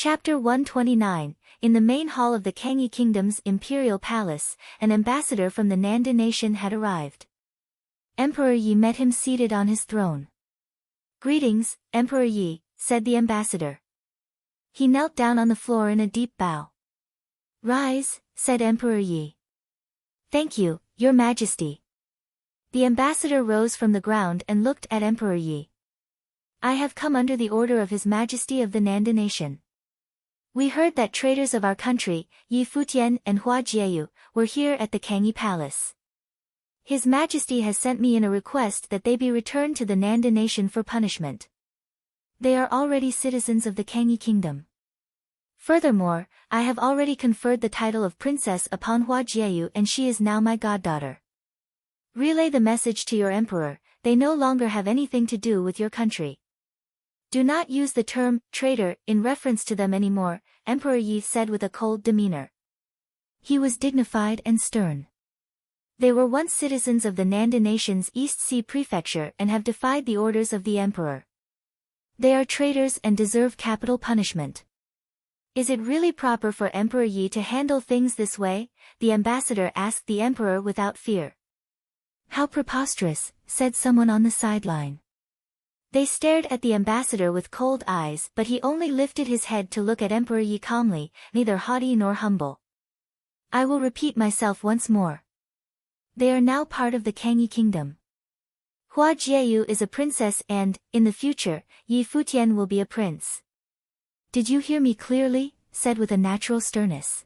Chapter 129, In the main hall of the Kangyi Kingdom's imperial palace, an ambassador from the Nanda nation had arrived. Emperor Yi met him seated on his throne. "Greetings, Emperor Yi," said the ambassador. He knelt down on the floor in a deep bow. "Rise," said Emperor Yi. "Thank you, Your Majesty." The ambassador rose from the ground and looked at Emperor Yi. "I have come under the order of His Majesty of the Nanda nation. We heard that traitors of our country, Yi Futian and Hua Jieyu, were here at the Kangyi Palace. His Majesty has sent me in a request that they be returned to the Nanda nation for punishment. They are already citizens of the Kangyi Kingdom. Furthermore, I have already conferred the title of princess upon Hua Jieyu and she is now my goddaughter. Relay the message to your emperor, they no longer have anything to do with your country. Do not use the term traitor in reference to them anymore," Emperor Yi said with a cold demeanor. He was dignified and stern. They were once citizens of the Nanda nation's East Sea Prefecture and have defied the orders of the emperor. They are traitors and deserve capital punishment. "Is it really proper for Emperor Yi to handle things this way?" the ambassador asked the emperor without fear. "How preposterous," said someone on the sideline. They stared at the ambassador with cold eyes, but he only lifted his head to look at Emperor Yi calmly, neither haughty nor humble. "I will repeat myself once more. They are now part of the Kangyi Kingdom. Hua Jieyu is a princess and, in the future, Yi Futian will be a prince." "Did you hear me clearly?" said with a natural sternness.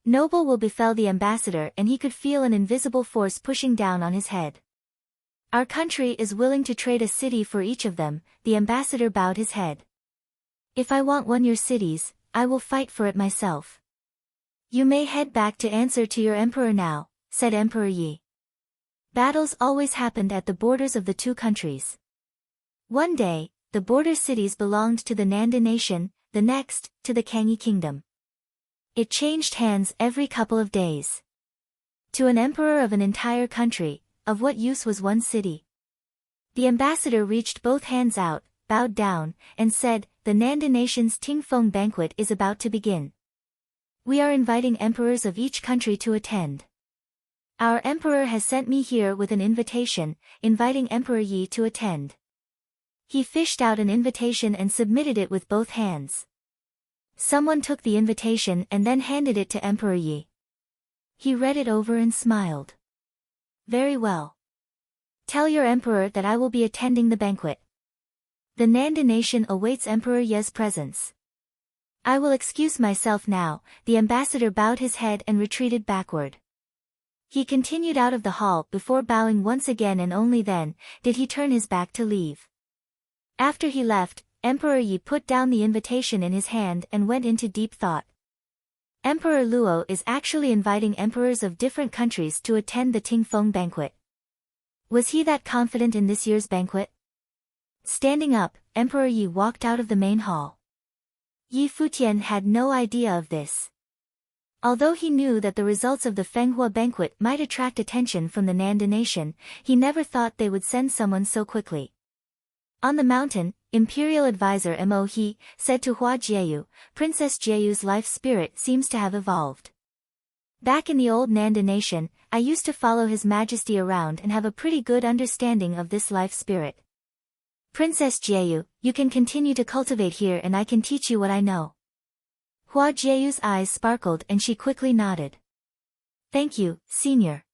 Noble will befell the ambassador and he could feel an invisible force pushing down on his head. "Our country is willing to trade a city for each of them," the ambassador bowed his head. "If I want one your cities, I will fight for it myself." "You may head back to answer to your emperor now," said Emperor Yi. Battles always happened at the borders of the two countries. One day, the border cities belonged to the Nanda nation, the next, to the Kangyi Kingdom. It changed hands every couple of days. To an emperor of an entire country, of what use was one city? The ambassador reached both hands out, bowed down, and said, "The Nanda nation's Tingfeng banquet is about to begin. We are inviting emperors of each country to attend. Our emperor has sent me here with an invitation, inviting Emperor Yi to attend." He fished out an invitation and submitted it with both hands. Someone took the invitation and then handed it to Emperor Yi. He read it over and smiled. "Very well. Tell your emperor that I will be attending the banquet. The Nanda nation awaits Emperor Ye's presence. I will excuse myself now." The ambassador bowed his head and retreated backward. He continued out of the hall before bowing once again and only then did he turn his back to leave. After he left, Emperor Yi put down the invitation in his hand and went into deep thought. Emperor Luo is actually inviting emperors of different countries to attend the Tingfeng banquet. Was he that confident in this year's banquet? Standing up, Emperor Yi walked out of the main hall. Yi Futian had no idea of this. Although he knew that the results of the Fenghua banquet might attract attention from the Nanda nation, he never thought they would send someone so quickly. On the mountain, Imperial Advisor Mo He said to Hua Jieyu, "Princess Jieyu's life spirit seems to have evolved. Back in the old Nanda nation, I used to follow His Majesty around and have a pretty good understanding of this life spirit. Princess Jieyu, you can continue to cultivate here and I can teach you what I know." Hua Jieyu's eyes sparkled and she quickly nodded. "Thank you, Senior.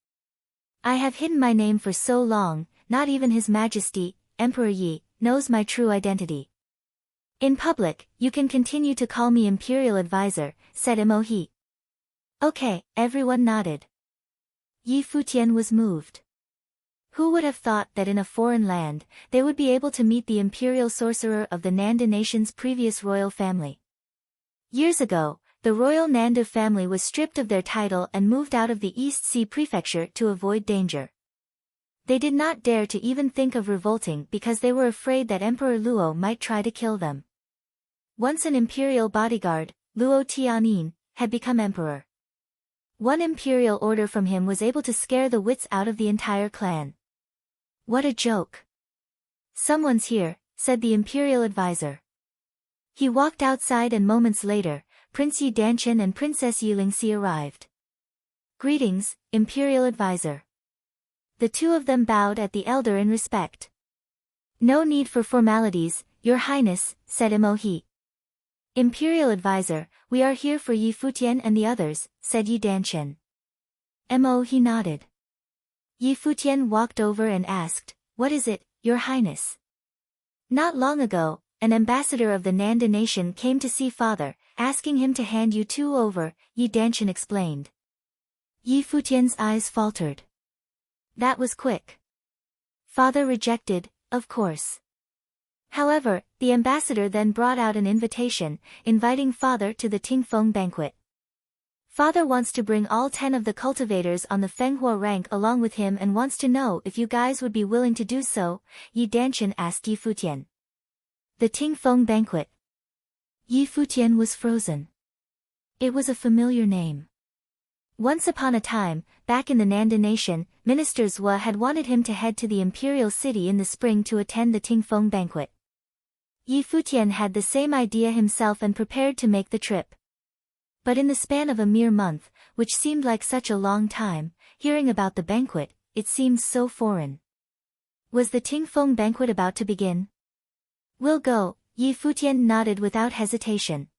I have hidden my name for so long, not even His Majesty, Emperor Yi, knows my true identity. In public, you can continue to call me Imperial Advisor," said Mo He. "Okay," everyone nodded. Yi Futian was moved. Who would have thought that in a foreign land, they would be able to meet the imperial sorcerer of the Nanda nation's previous royal family? Years ago, the royal Nanda family was stripped of their title and moved out of the East Sea Prefecture to avoid danger. They did not dare to even think of revolting because they were afraid that Emperor Luo might try to kill them. Once an imperial bodyguard, Luo Tianyin, had become emperor. One imperial order from him was able to scare the wits out of the entire clan. "What a joke. Someone's here," said the imperial advisor. He walked outside and moments later, Prince Yi Danchen and Princess Yi Lingxi arrived. Greetings, Imperial Advisor. The two of them bowed at the elder in respect. No need for formalities, Your Highness, said Mo He. Imperial Advisor, we are here for Yi Futian and the others, said Yi Danchen. Mo He nodded. Yi Futian walked over and asked, What is it, Your Highness? Not long ago, an ambassador of the Nanda nation came to see father, asking him to hand you two over, Yi Danchen explained. Yi Futian's eyes faltered. That was quick. Father rejected, of course. However, the ambassador then brought out an invitation, inviting father to the Tingfeng banquet. Father wants to bring all 10 of the cultivators on the Fenghua rank along with him and wants to know if you guys would be willing to do so, Yi Danchen asked Yi Futian. The Tingfeng banquet. Yi Futian was frozen. It was a familiar name. Once upon a time, back in the Nanda nation, Minister Zhua had wanted him to head to the imperial city in the spring to attend the Tingfeng banquet. Yi Futian had the same idea himself and prepared to make the trip. But in the span of a mere month, which seemed like such a long time, hearing about the banquet, it seemed so foreign. Was the Tingfeng banquet about to begin? We'll go, Yi Futian nodded without hesitation.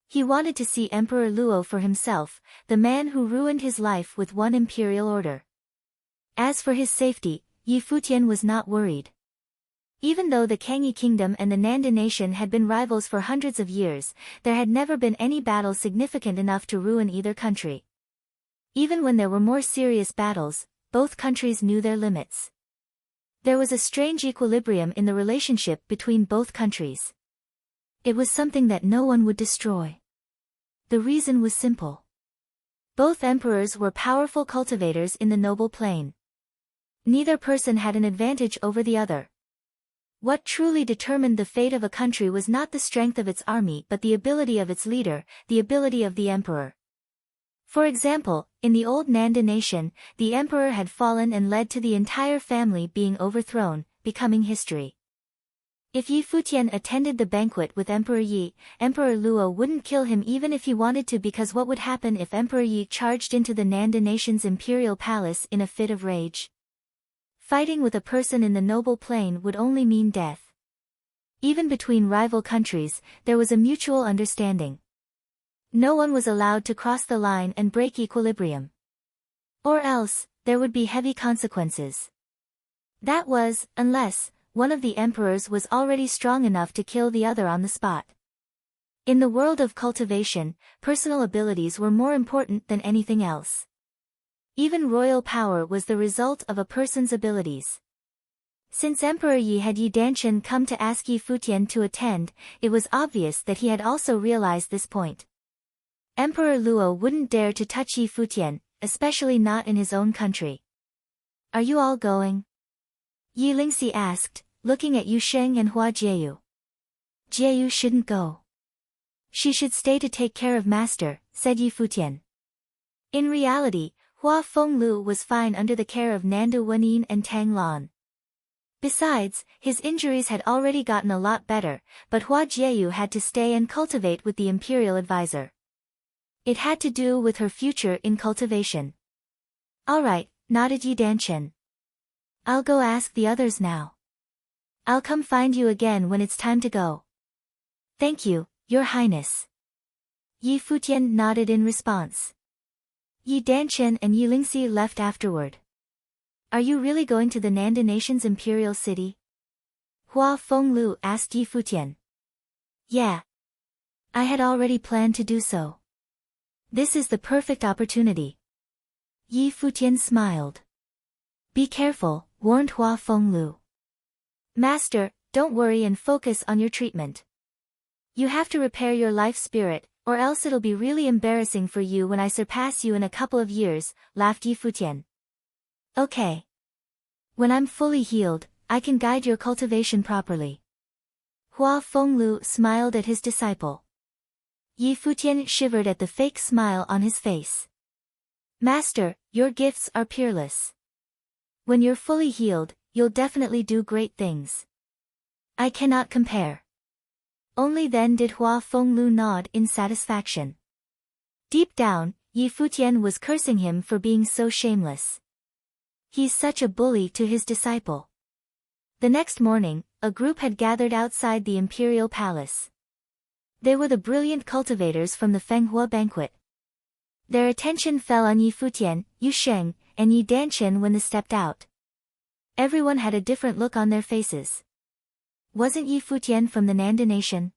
He wanted to see Emperor Luo for himself, the man who ruined his life with one imperial order. As for his safety, Yi Futian was not worried. Even though the Kangyi kingdom and the Nanda nation had been rivals for hundreds of years, there had never been any battle significant enough to ruin either country. Even when there were more serious battles, both countries knew their limits. There was a strange equilibrium in the relationship between both countries. It was something that no one would destroy. The reason was simple. Both emperors were powerful cultivators in the noble plane. Neither person had an advantage over the other. What truly determined the fate of a country was not the strength of its army but the ability of its leader, the ability of the emperor. For example, in the old Nanda nation, the emperor had fallen and led to the entire family being overthrown, becoming history. If Yi Futian attended the banquet with Emperor Yi, Emperor Luo wouldn't kill him even if he wanted to, because what would happen if Emperor Yi charged into the Nanda nation's imperial palace in a fit of rage? Fighting with a person in the noble plane would only mean death. Even between rival countries, there was a mutual understanding. No one was allowed to cross the line and break equilibrium. Or else, there would be heavy consequences. That was, unless one of the emperors was already strong enough to kill the other on the spot. In the world of cultivation, personal abilities were more important than anything else. Even royal power was the result of a person's abilities. Since Emperor Yi had Yi Danchen come to ask Yi Futian to attend, it was obvious that he had also realized this point. Emperor Luo wouldn't dare to touch Yi Futian, especially not in his own country. Are you all going? Yi Lingxi asked, looking at Yu Sheng and Hua Jieyu. Jieyu shouldn't go. She should stay to take care of master, said Yi Futian. In reality, Hua Fenglu was fine under the care of Nanda Wenin and Tang Lan. Besides, his injuries had already gotten a lot better, but Hua Jieyu had to stay and cultivate with the imperial advisor. It had to do with her future in cultivation. All right, nodded Yi Danchen. I'll go ask the others now. I'll come find you again when it's time to go. Thank you, Your Highness. Yi Futian nodded in response. Yi Danchen and Yi Lingxi left afterward. Are you really going to the Nanda nation's imperial city? Hua Fenglu asked Yi Futian. Yeah. I had already planned to do so. This is the perfect opportunity. Yi Futian smiled. Be careful, warned Hua Fenglu. Master, don't worry and focus on your treatment. You have to repair your life spirit, or else it'll be really embarrassing for you when I surpass you in a couple of years, laughed Yi Futian. Okay. When I'm fully healed, I can guide your cultivation properly. Hua Fenglu smiled at his disciple. Yi Futian shivered at the fake smile on his face. Master, your gifts are peerless. When you're fully healed, you'll definitely do great things. I cannot compare. Only then did Hua Fenglu nod in satisfaction. Deep down, Yi Futian was cursing him for being so shameless. He's such a bully to his disciple. The next morning, a group had gathered outside the imperial palace. They were the brilliant cultivators from the Fenghua banquet. Their attention fell on Yi Futian, Yu Sheng, and Yi Danchen when they stepped out. Everyone had a different look on their faces. Wasn't Yi Futian from the Nanda nation?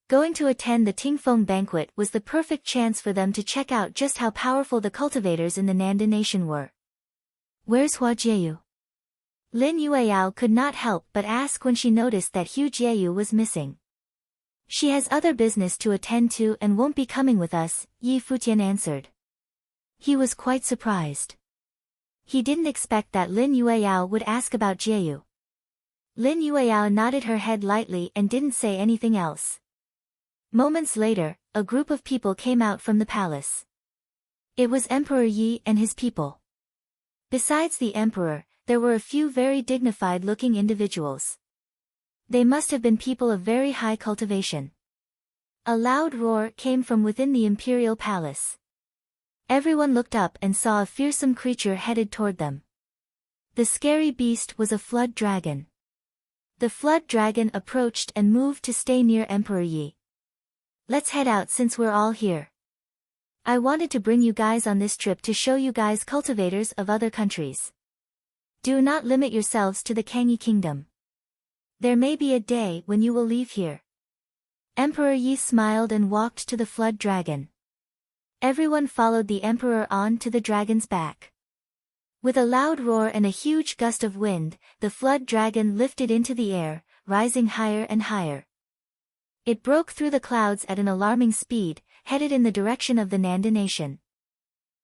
Going to attend the Tingfeng banquet was the perfect chance for them to check out just how powerful the cultivators in the Nanda nation were. Where's Hua Jieyu? Lin Yueyao could not help but ask when she noticed that Hu Jieyu was missing. She has other business to attend to and won't be coming with us, Yi Futian answered. He was quite surprised. He didn't expect that Lin Yueyao would ask about Jieyu. Lin Yueyao nodded her head lightly and didn't say anything else. Moments later, a group of people came out from the palace. It was Emperor Yi and his people. Besides the emperor, there were a few very dignified-looking individuals. They must have been people of very high cultivation. A loud roar came from within the imperial palace. Everyone looked up and saw a fearsome creature headed toward them. The scary beast was a flood dragon. The flood dragon approached and moved to stay near Emperor Yi. Let's head out since we're all here. I wanted to bring you guys on this trip to show you guys cultivators of other countries. Do not limit yourselves to the Kangyi kingdom. There may be a day when you will leave here. Emperor Yi smiled and walked to the flood dragon. Everyone followed the emperor on to the dragon's back. With a loud roar and a huge gust of wind, the flood dragon lifted into the air, rising higher and higher. It broke through the clouds at an alarming speed, headed in the direction of the Nanda nation.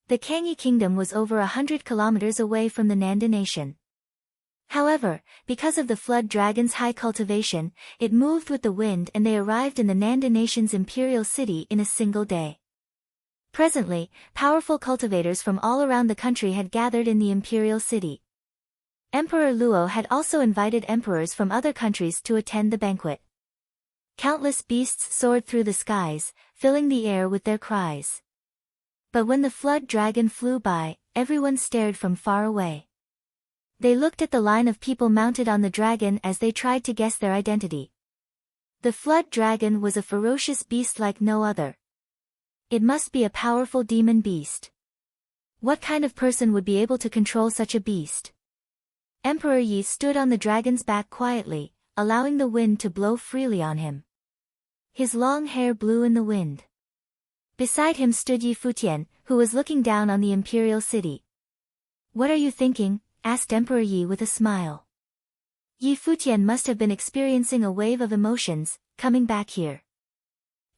The Kangyi kingdom was over 100 kilometers away from the Nanda nation. However, because of the flood dragon's high cultivation, it moved with the wind and they arrived in the Nanda nation's imperial city in a single day. Presently, powerful cultivators from all around the country had gathered in the imperial city. Emperor Luo had also invited emperors from other countries to attend the banquet. Countless beasts soared through the skies, filling the air with their cries. But when the flood dragon flew by, everyone stared from far away. They looked at the line of people mounted on the dragon as they tried to guess their identity. The flood dragon was a ferocious beast like no other. It must be a powerful demon beast. What kind of person would be able to control such a beast? Emperor Yi stood on the dragon's back quietly, allowing the wind to blow freely on him. His long hair blew in the wind. Beside him stood Yi Futian, who was looking down on the imperial city. What are you thinking? Asked Emperor Yi with a smile. Yi Futian must have been experiencing a wave of emotions, coming back here.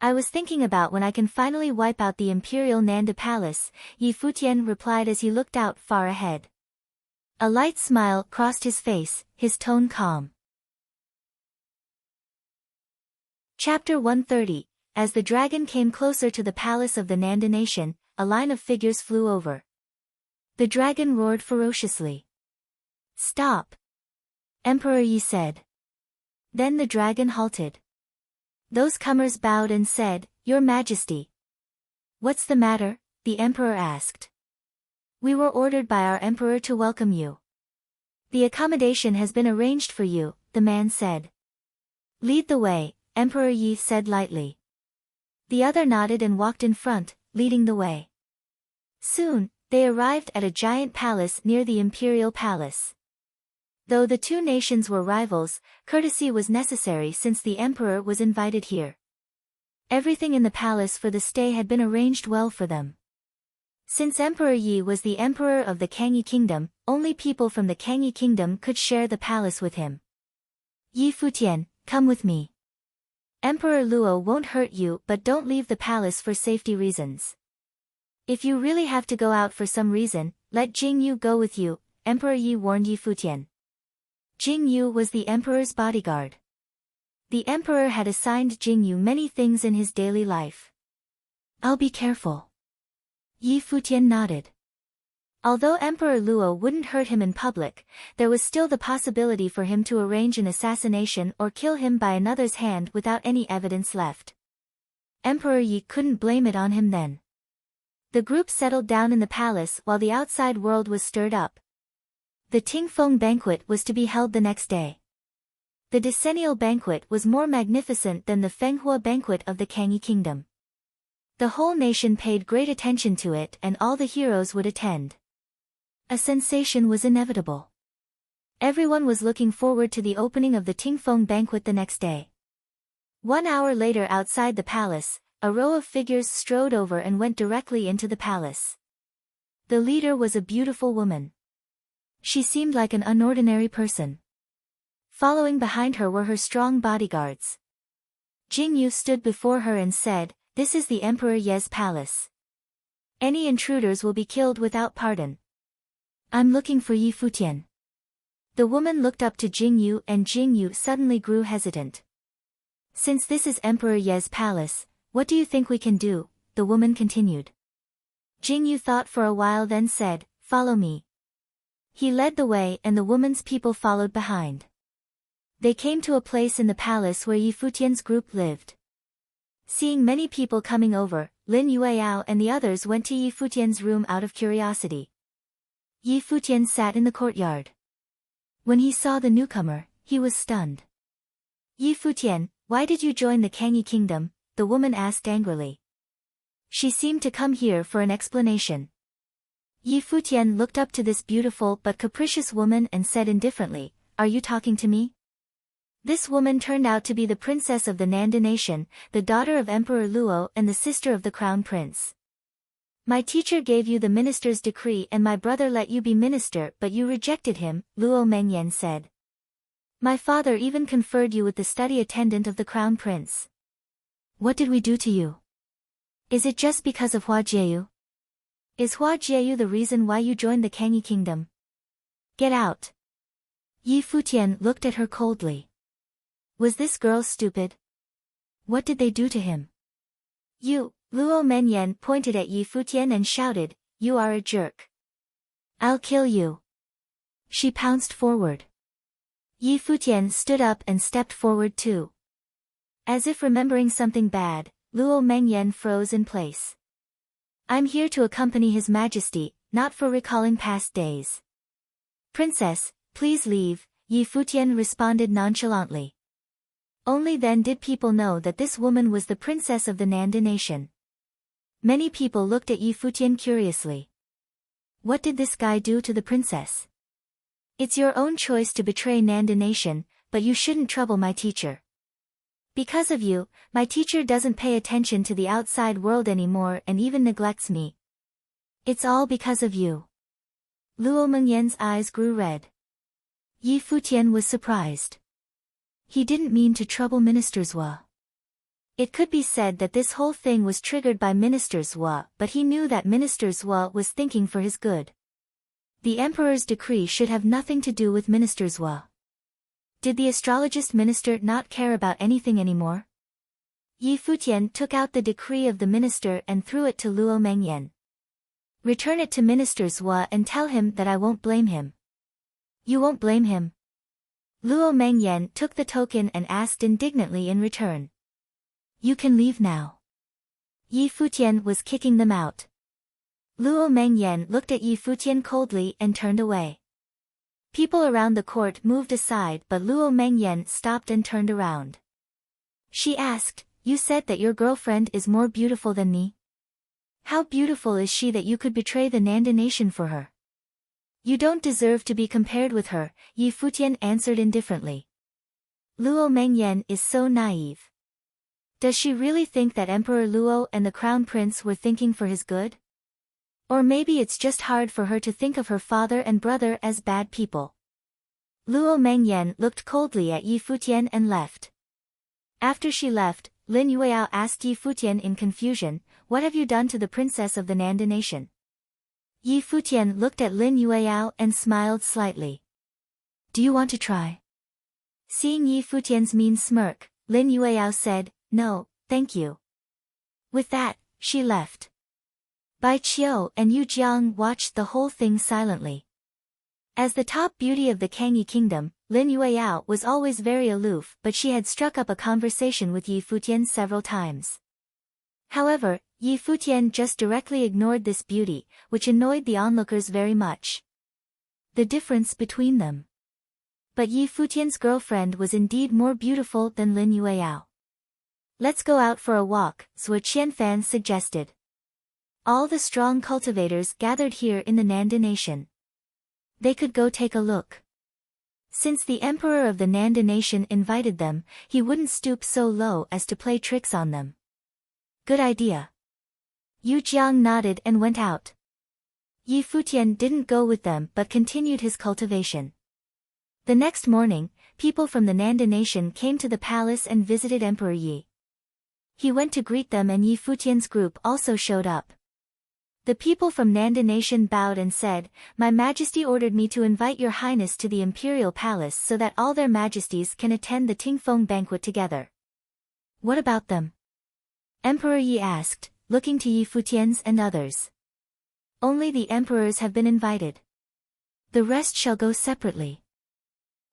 I was thinking about when I can finally wipe out the imperial Nanda palace, Yi Futian replied as he looked out far ahead. A light smile crossed his face, his tone calm. Chapter 130. As the dragon came closer to the palace of the Nanda nation, a line of figures flew over. The dragon roared ferociously. Stop! Emperor Yi said. Then the dragon halted. Those comers bowed and said, Your Majesty. What's the matter? The emperor asked. We were ordered by our emperor to welcome you. The accommodation has been arranged for you, the man said. Lead the way, Emperor Yi said lightly. The other nodded and walked in front, leading the way. Soon, they arrived at a giant palace near the imperial palace. Though the two nations were rivals, courtesy was necessary since the emperor was invited here. Everything in the palace for the stay had been arranged well for them. Since Emperor Yi was the emperor of the Kangyi kingdom, only people from the Kangyi kingdom could share the palace with him. Yi Futian, come with me. Emperor Luo won't hurt you, but don't leave the palace for safety reasons. If you really have to go out for some reason, let Jing Yu go with you, Emperor Yi warned Yi Futian. Jing Yu was the emperor's bodyguard. The emperor had assigned Jing Yu many things in his daily life. I'll be careful. Yi Futian nodded. Although Emperor Luo wouldn't hurt him in public, there was still the possibility for him to arrange an assassination or kill him by another's hand without any evidence left. Emperor Yi couldn't blame it on him then. The group settled down in the palace while the outside world was stirred up. The Tingfeng banquet was to be held the next day. The decennial banquet was more magnificent than the Fenghua banquet of the Kangyi kingdom. The whole nation paid great attention to it and all the heroes would attend. A sensation was inevitable. Everyone was looking forward to the opening of the Tingfeng banquet the next day. 1 hour later outside the palace, a row of figures strode over and went directly into the palace. The leader was a beautiful woman. She seemed like an unordinary person. Following behind her were her strong bodyguards. Jingyu stood before her and said, "This is the Emperor Ye's palace. Any intruders will be killed without pardon. I'm looking for Yi Futian." The woman looked up to Jingyu and Jingyu suddenly grew hesitant. "Since this is Emperor Ye's palace, what do you think we can do?" the woman continued. Jingyu thought for a while then said, "Follow me." He led the way and the woman's people followed behind. They came to a place in the palace where Yi Futian's group lived. Seeing many people coming over, Lin Yueyao and the others went to Yi Futian's room out of curiosity. Yi Futian sat in the courtyard. When he saw the newcomer, he was stunned. "Yi Futian, why did you join the Kangyi kingdom?" the woman asked angrily. She seemed to come here for an explanation. Yi Futian looked up to this beautiful but capricious woman and said indifferently, "Are you talking to me?" This woman turned out to be the princess of the Nanda nation, the daughter of Emperor Luo and the sister of the crown prince. "My teacher gave you the minister's decree and my brother let you be minister but you rejected him," Luo Mengyan said. "My father even conferred you with the study attendant of the crown prince. What did we do to you? Is it just because of Hua Jieyu? Is Hua Jieyu the reason why you joined the Kangyi kingdom? Get out." Yi Futian looked at her coldly. Was this girl stupid? What did they do to him? "You," Luo Menyan pointed at Yi Futian and shouted, "You are a jerk. I'll kill you." She pounced forward. Yi Futian stood up and stepped forward too. As if remembering something bad, Luo Mengyan froze in place. "I'm here to accompany His Majesty, not for recalling past days." "Princess, please leave," Yi Futian responded nonchalantly. Only then did people know that this woman was the princess of the Nanda nation. Many people looked at Yi Futian curiously. What did this guy do to the princess? "It's your own choice to betray Nanda nation, but you shouldn't trouble my teacher. Because of you, my teacher doesn't pay attention to the outside world anymore and even neglects me. It's all because of you." Luo Mengyan's eyes grew red. Yi Futian was surprised. He didn't mean to trouble Minister Zhua. It could be said that this whole thing was triggered by Minister Zhua, but he knew that Minister Zhua was thinking for his good. The emperor's decree should have nothing to do with Minister Zhua. Did the astrologist minister not care about anything anymore? Yi Futian took out the decree of the minister and threw it to Luo Mengyan. "Return it to Minister Zhua and tell him that I won't blame him." "You won't blame him?" Luo Mengyan took the token and asked indignantly in return. "You can leave now." Yi Futian was kicking them out. Luo Mengyan looked at Yi Futian coldly and turned away. People around the court moved aside but Luo Mengyan stopped and turned around. She asked, "You said that your girlfriend is more beautiful than me? How beautiful is she that you could betray the Nanda nation for her?" "You don't deserve to be compared with her," Yi Futian answered indifferently. Luo Mengyan is so naive. Does she really think that Emperor Luo and the Crown Prince were thinking for his good? Or maybe it's just hard for her to think of her father and brother as bad people. Luo Mengyan looked coldly at Yi Futian and left. After she left, Lin Yueyao asked Yi Futian in confusion, "What have you done to the princess of the Nanda nation?" Yi Futian looked at Lin Yueyao and smiled slightly. "Do you want to try?" Seeing Yi Futian's mean smirk, Lin Yueyao said, "No, thank you." With that, she left. Bai Qiu and Yu Jiang watched the whole thing silently. As the top beauty of the Kangyi kingdom, Lin Yueyao was always very aloof, but she had struck up a conversation with Yi Futian several times. However, Yi Futian just directly ignored this beauty, which annoyed the onlookers very much. The difference between them. But Yi Futian's girlfriend was indeed more beautiful than Lin Yueyao. Let's go out for a walk, Zhuo Qianfan suggested. All the strong cultivators gathered here in the Nanda nation. They could go take a look. Since the emperor of the Nanda nation invited them, he wouldn't stoop so low as to play tricks on them. Good idea. Yu Jiang nodded and went out. Yi Futian didn't go with them but continued his cultivation. The next morning, people from the Nanda nation came to the palace and visited Emperor Yi. He went to greet them and Yi Futian's group also showed up. The people from Nanda nation bowed and said, "My Majesty ordered me to invite your highness to the imperial palace so that all their majesties can attend the Tingfeng banquet together." What about them? Emperor Yi asked, looking to Yi Futian's and others. Only the emperors have been invited. The rest shall go separately.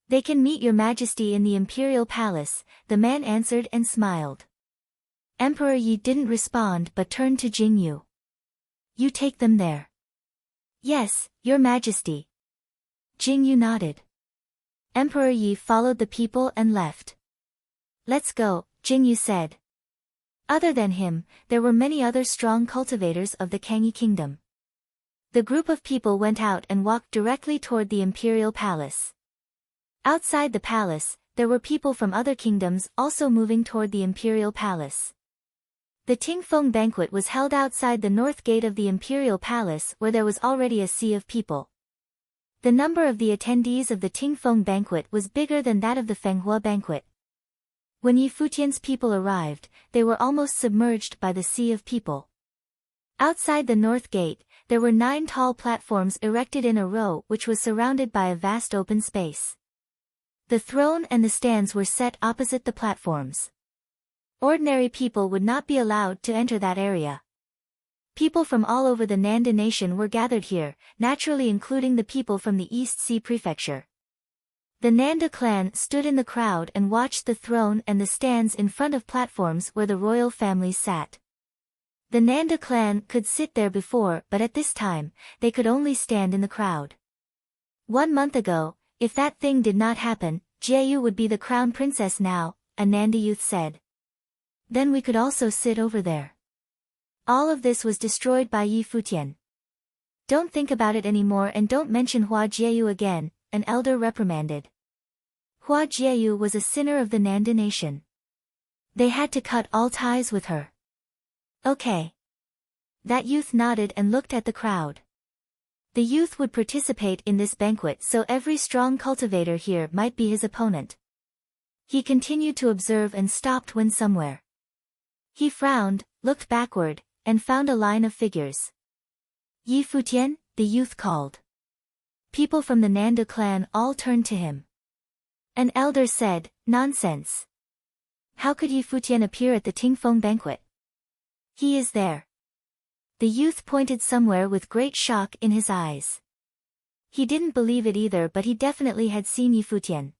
They can meet your majesty in the imperial palace, the man answered and smiled. Emperor Yi didn't respond but turned to Jing Yu. You take them there. Yes, your majesty. Jing Yu nodded. Emperor Yi followed the people and left. Let's go, Jing Yu said. Other than him, there were many other strong cultivators of the Kangyi kingdom. The group of people went out and walked directly toward the imperial palace. Outside the palace, there were people from other kingdoms also moving toward the imperial palace. The Tingfeng banquet was held outside the north gate of the imperial palace where there was already a sea of people. The number of the attendees of the Tingfeng banquet was bigger than that of the Fenghua banquet. When Yi Futian's people arrived, they were almost submerged by the sea of people. Outside the north gate, there were 9 tall platforms erected in a row which was surrounded by a vast open space. The throne and the stands were set opposite the platforms. Ordinary people would not be allowed to enter that area. People from all over the Nanda nation were gathered here, naturally including the people from the East Sea Prefecture. The Nanda clan stood in the crowd and watched the throne and the stands in front of platforms where the royal families sat. The Nanda clan could sit there before, but at this time, they could only stand in the crowd. 1 month ago, if that thing did not happen, Jieyu would be the crown princess now, a Nanda youth said. Then we could also sit over there. All of this was destroyed by Yi Futian. Don't think about it anymore and don't mention Hua Jieyu again, an elder reprimanded. Hua Jieyu was a sinner of the Nanda nation. They had to cut all ties with her. Okay. That youth nodded and looked at the crowd. The youth would participate in this banquet so every strong cultivator here might be his opponent. He continued to observe and stopped when somewhere. He frowned, looked backward, and found a line of figures. Yi Futian, the youth called. People from the Nanda clan all turned to him. An elder said, "Nonsense. How could Yi Futian appear at the Tingfeng banquet? He is there." The youth pointed somewhere with great shock in his eyes. He didn't believe it either, but he definitely had seen Yi Futian.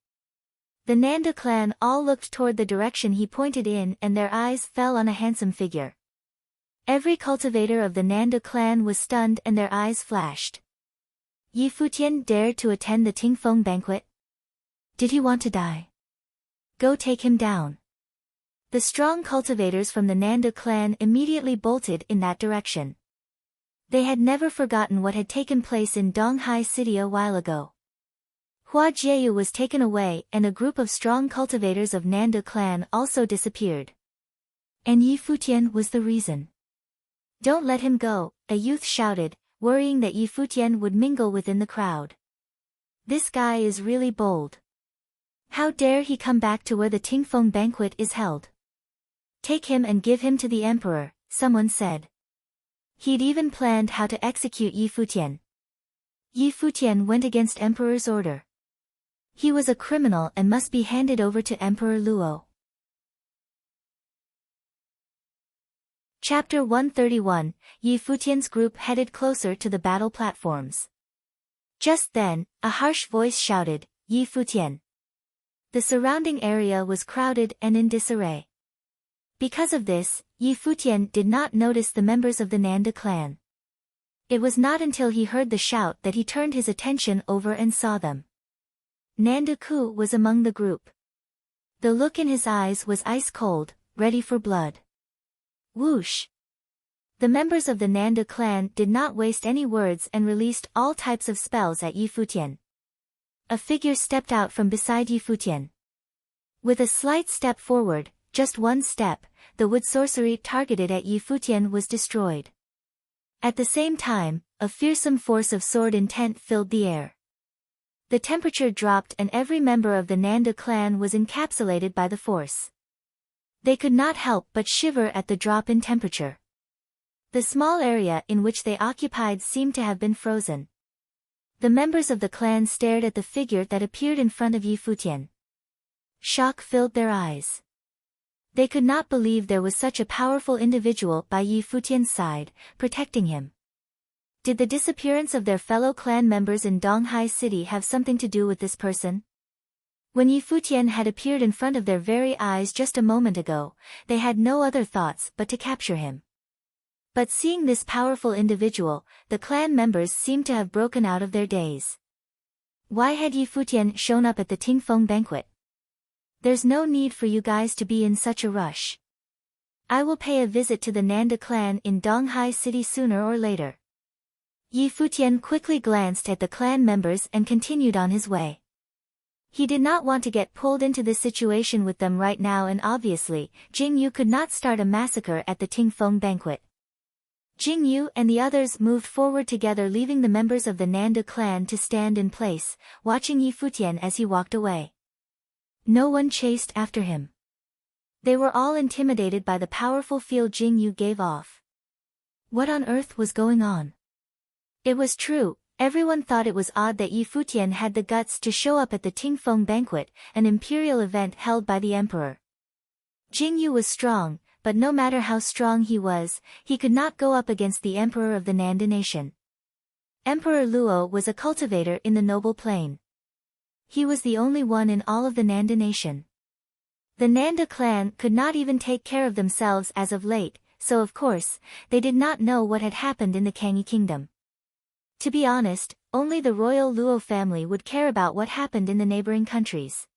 The Nanda clan all looked toward the direction he pointed in and their eyes fell on a handsome figure. Every cultivator of the Nanda clan was stunned and their eyes flashed. Yi Futian dared to attend the Tingfeng banquet? Did he want to die? Go take him down. The strong cultivators from the Nanda clan immediately bolted in that direction. They had never forgotten what had taken place in Donghai City a while ago. Hua Jieyu was taken away and a group of strong cultivators of Nanda clan also disappeared. And Yi Futian was the reason. Don't let him go, a youth shouted, worrying that Yi Futian would mingle within the crowd. This guy is really bold. How dare he come back to where the Tingfeng banquet is held? Take him and give him to the emperor, someone said. He'd even planned how to execute Yi Futian. Yi Futian went against emperor's order. He was a criminal and must be handed over to Emperor Luo. Chapter 131, Yi Futian's group headed closer to the battle platforms. Just then, a harsh voice shouted, "Yi Futian." The surrounding area was crowded and in disarray. Because of this, Yi Futian did not notice the members of the Nanda clan. It was not until he heard the shout that he turned his attention over and saw them. Nanda Ku was among the group. The look in his eyes was ice cold, ready for blood. Whoosh! The members of the Nanda clan did not waste any words and released all types of spells at Yi Futian. A figure stepped out from beside Yi Futian. With a slight step forward, just one step, the wood sorcery targeted at Yi Futian was destroyed. At the same time, a fearsome force of sword intent filled the air. The temperature dropped and every member of the Nanda clan was encapsulated by the force. They could not help but shiver at the drop in temperature. The small area in which they occupied seemed to have been frozen. The members of the clan stared at the figure that appeared in front of Yi Futian. Shock filled their eyes. They could not believe there was such a powerful individual by Yi Futian's side, protecting him. Did the disappearance of their fellow clan members in Donghai City have something to do with this person? When Yi Futian had appeared in front of their very eyes just a moment ago, they had no other thoughts but to capture him. But seeing this powerful individual, the clan members seemed to have broken out of their daze. Why had Yi Futian shown up at the Tingfeng banquet? There's no need for you guys to be in such a rush. I will pay a visit to the Nanda clan in Donghai City sooner or later. Yi Futian quickly glanced at the clan members and continued on his way. He did not want to get pulled into this situation with them right now, and obviously, Jing Yu could not start a massacre at the Tingfeng banquet. Jing Yu and the others moved forward together, leaving the members of the Nanda clan to stand in place, watching Yi Futian as he walked away. No one chased after him. They were all intimidated by the powerful feel Jing Yu gave off. What on earth was going on? It was true. Everyone thought it was odd that Yi Futian had the guts to show up at the Tingfeng banquet, an imperial event held by the emperor. Jing Yu was strong, but no matter how strong he was, he could not go up against the emperor of the Nanda nation. Emperor Luo was a cultivator in the noble plane. He was the only one in all of the Nanda nation. The Nanda clan could not even take care of themselves as of late, so of course, they did not know what had happened in the Kangi kingdom. To be honest, only the royal Luo family would care about what happened in the neighboring countries.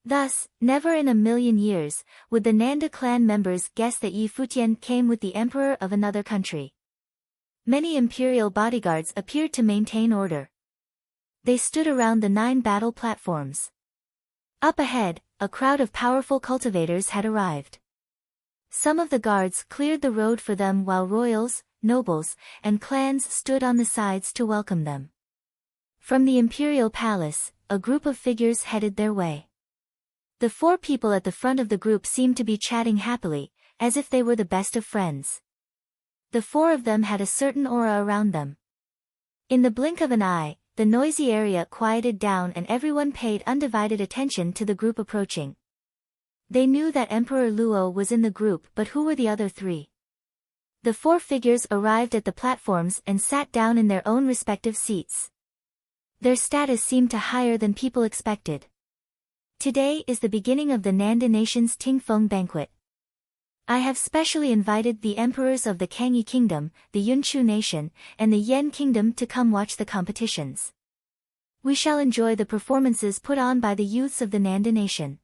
Thus, never in a million years, would the Nanda clan members guess that Yi Futian came with the emperor of another country. Many imperial bodyguards appeared to maintain order. They stood around the 9 battle platforms. Up ahead, a crowd of powerful cultivators had arrived. Some of the guards cleared the road for them while royals, nobles, and clans stood on the sides to welcome them. From the imperial palace, a group of figures headed their way. The 4 people at the front of the group seemed to be chatting happily, as if they were the best of friends. The 4 of them had a certain aura around them. In the blink of an eye, the noisy area quieted down and everyone paid undivided attention to the group approaching. They knew that Emperor Luo was in the group, but who were the other 3? The 4 figures arrived at the platforms and sat down in their own respective seats. Their status seemed to higher than people expected. Today is the beginning of the Nanda nation's Tingfeng banquet. I have specially invited the emperors of the Kangi kingdom, the Yunchu nation, and the Yan kingdom to come watch the competitions. We shall enjoy the performances put on by the youths of the Nanda nation.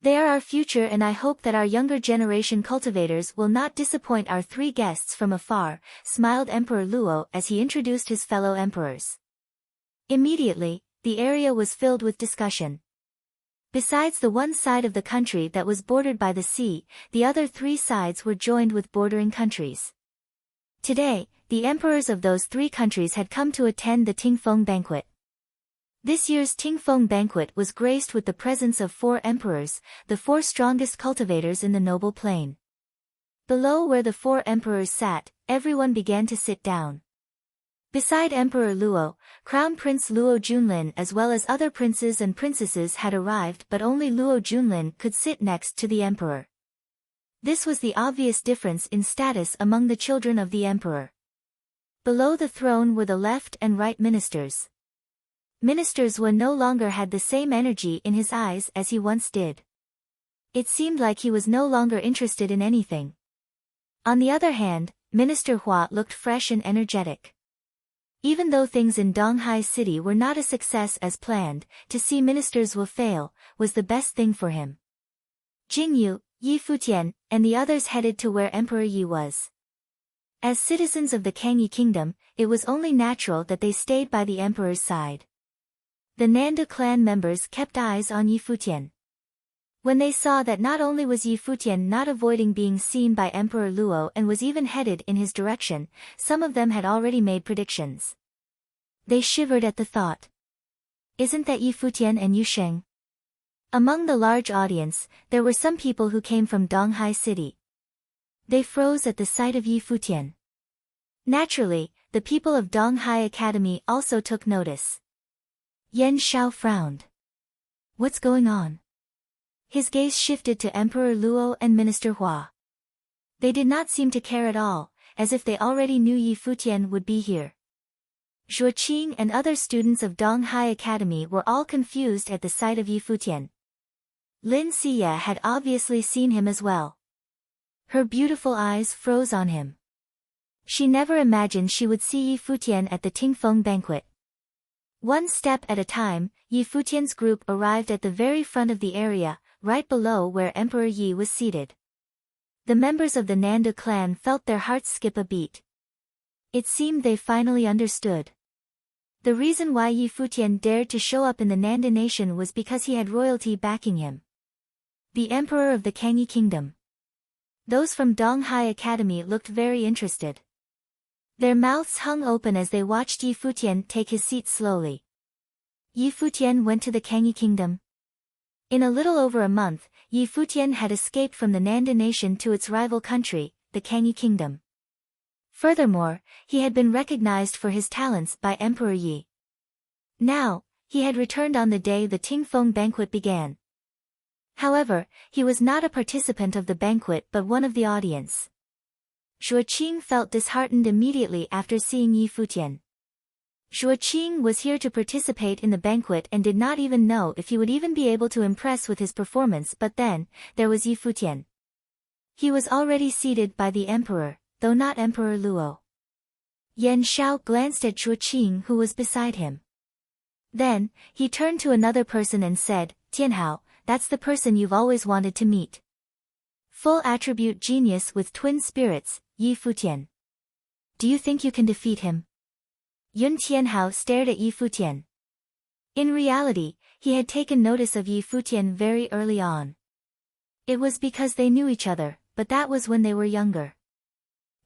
They are our future, and I hope that our younger generation cultivators will not disappoint our 3 guests from afar, smiled Emperor Luo as he introduced his fellow emperors. Immediately, the area was filled with discussion. Besides the one side of the country that was bordered by the sea, the other 3 sides were joined with bordering countries. Today, the emperors of those 3 countries had come to attend the Tingfeng banquet. This year's Tingfeng banquet was graced with the presence of 4 emperors, the 4 strongest cultivators in the noble plain. Below where the 4 emperors sat, everyone began to sit down. Beside Emperor Luo, Crown Prince Luo Junlin as well as other princes and princesses had arrived, but only Luo Junlin could sit next to the emperor. This was the obvious difference in status among the children of the emperor. Below the throne were the left and right ministers. Minister Zhuo no longer had the same energy in his eyes as he once did. It seemed like he was no longer interested in anything. On the other hand, Minister Hua looked fresh and energetic. Even though things in Donghai City were not a success as planned, to see Minister Zhuo fail was the best thing for him. Jingyu, Yi Futian, and the others headed to where Emperor Yi was. As citizens of the Kangyi Kingdom, it was only natural that they stayed by the emperor's side. The Nanda clan members kept eyes on Yi Futian. When they saw that not only was Yi Futian not avoiding being seen by Emperor Luo and was even headed in his direction, some of them had already made predictions. They shivered at the thought. Isn't that Yi Futian and Yu Sheng? Among the large audience, there were some people who came from Donghai City. They froze at the sight of Yi Futian. Naturally, the people of Donghai Academy also took notice. Yan Shao frowned. What's going on? His gaze shifted to Emperor Luo and Minister Hua. They did not seem to care at all, as if they already knew Yi Futian would be here. Zhuo Qing and other students of Donghai Academy were all confused at the sight of Yi Futian. Lin Siya had obviously seen him as well. Her beautiful eyes froze on him. She never imagined she would see Yi Futian at the Tingfeng banquet. One step at a time, Yi Futian's group arrived at the very front of the area, right below where Emperor Yi was seated. The members of the Nanda clan felt their hearts skip a beat. It seemed they finally understood. The reason why Yi Futian dared to show up in the Nanda nation was because he had royalty backing him. The Emperor of the Kangyi Kingdom. Those from Donghai Academy looked very interested. Their mouths hung open as they watched Yi Futian take his seat slowly. Yi Futian went to the Kangyi Kingdom. In a little over a month, Yi Futian had escaped from the Nanda nation to its rival country, the Kangyi Kingdom. Furthermore, he had been recognized for his talents by Emperor Yi. Now, he had returned on the day the Tingfeng banquet began. However, he was not a participant of the banquet but one of the audience. Zhuo Qing felt disheartened immediately after seeing Yi Futian. Zhuo Qing was here to participate in the banquet and did not even know if he would even be able to impress with his performance, but then, there was Yi Futian. He was already seated by the emperor, though not Emperor Luo. Yan Shao glanced at Zhuo Qing who was beside him. Then, he turned to another person and said, Tianhao, that's the person you've always wanted to meet. Full attribute genius with twin spirits, Yi Futian. Do you think you can defeat him? Yun Tianhao stared at Yi Futian. In reality, he had taken notice of Yi Futian very early on. It was because they knew each other, but that was when they were younger.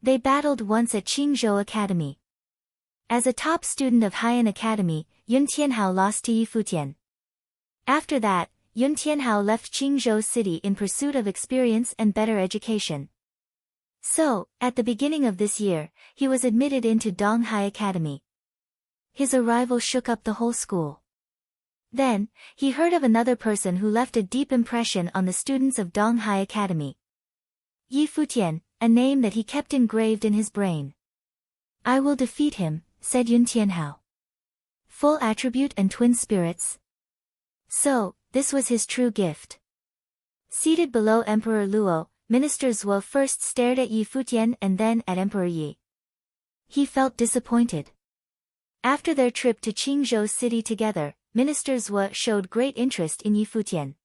They battled once at Qingzhou Academy. As a top student of Haiyan Academy, Yun Tianhao lost to Yi Futian. After that, Yun Tianhao left Qingzhou City in pursuit of experience and better education. So, at the beginning of this year, he was admitted into Donghai Academy. His arrival shook up the whole school. Then, he heard of another person who left a deep impression on the students of Donghai Academy. Yi Futian, a name that he kept engraved in his brain. I will defeat him, said Yun Tianhao. Full attribute and twin spirits. So, this was his true gift. Seated below Emperor Luo, Minister Zhuo first stared at Yi Futian and then at Emperor Yi. He felt disappointed. After their trip to Qingzhou City together, Minister Zhuo showed great interest in Yi Futian.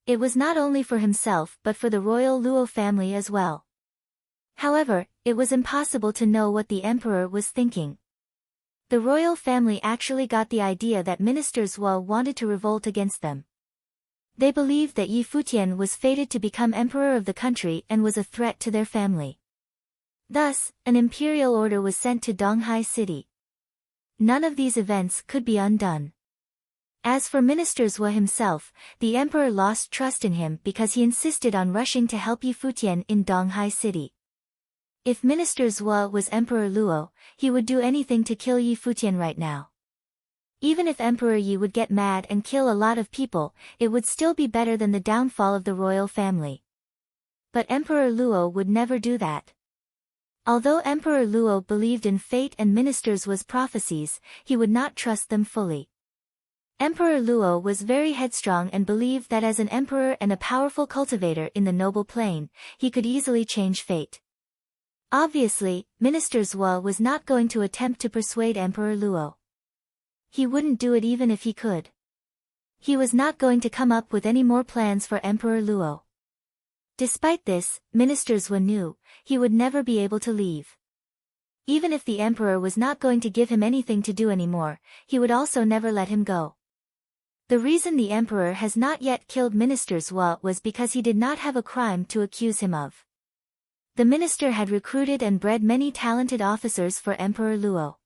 It was not only for himself but for the royal Luo family as well. However, it was impossible to know what the emperor was thinking. The royal family actually got the idea that Minister Zhuo wanted to revolt against them. They believed that Yi Futian was fated to become emperor of the country and was a threat to their family. Thus, an imperial order was sent to Donghai City. None of these events could be undone. As for Minister Zhuo himself, the emperor lost trust in him because he insisted on rushing to help Yi Futian in Donghai City. If Minister Zhuo was Emperor Luo, he would do anything to kill Yi Futian right now. Even if Emperor Yi would get mad and kill a lot of people, it would still be better than the downfall of the royal family. But Emperor Luo would never do that. Although Emperor Luo believed in fate and ministers' was prophecies, he would not trust them fully. Emperor Luo was very headstrong and believed that as an emperor and a powerful cultivator in the noble plane, he could easily change fate. Obviously, Minister Zhuo was not going to attempt to persuade Emperor Luo. He wouldn't do it even if he could. He was not going to come up with any more plans for Emperor Luo. Despite this, Minister Zhuo knew he would never be able to leave. Even if the emperor was not going to give him anything to do anymore, he would also never let him go. The reason the emperor has not yet killed Minister Zhuo was because he did not have a crime to accuse him of. The minister had recruited and bred many talented officers for Emperor Luo.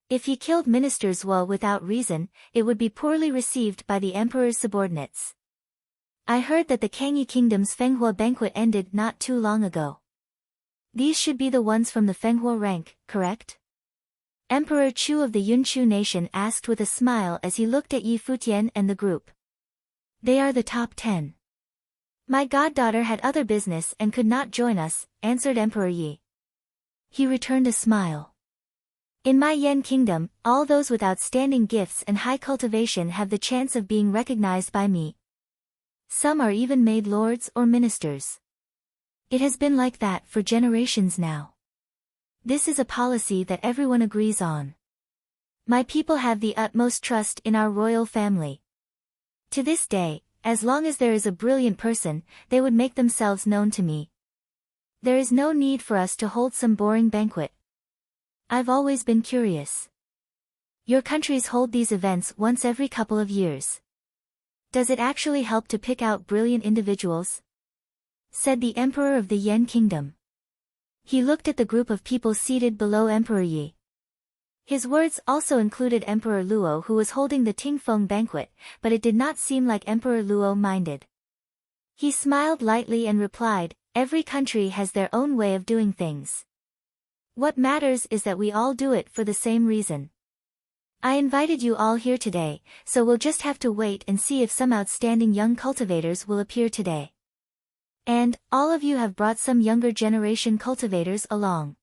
If he killed Minister Zhuo without reason, it would be poorly received by the emperor's subordinates. I heard that the Kangyi Kingdom's Fenghua banquet ended not too long ago. These should be the ones from the Fenghua rank, correct? Emperor Chu of the Yunchu nation asked with a smile as he looked at Yi Futian and the group. They are the top 10. My goddaughter had other business and could not join us, answered Emperor Yi. He returned a smile. In my Yan kingdom, all those with outstanding gifts and high cultivation have the chance of being recognized by me. Some are even made lords or ministers. It has been like that for generations now. This is a policy that everyone agrees on. My people have the utmost trust in our royal family. To this day, as long as there is a brilliant person, they would make themselves known to me. There is no need for us to hold some boring banquet. I've always been curious. Your countries hold these events once every couple of years. Does it actually help to pick out brilliant individuals? Said the emperor of the Yan kingdom. He looked at the group of people seated below Emperor Yi. His words also included Emperor Luo, who was holding the Tingfeng banquet, but it did not seem like Emperor Luo minded. He smiled lightly and replied, every country has their own way of doing things. What matters is that we all do it for the same reason. I invited you all here today, so we'll just have to wait and see if some outstanding young cultivators will appear today. And, all of you have brought some younger generation cultivators along.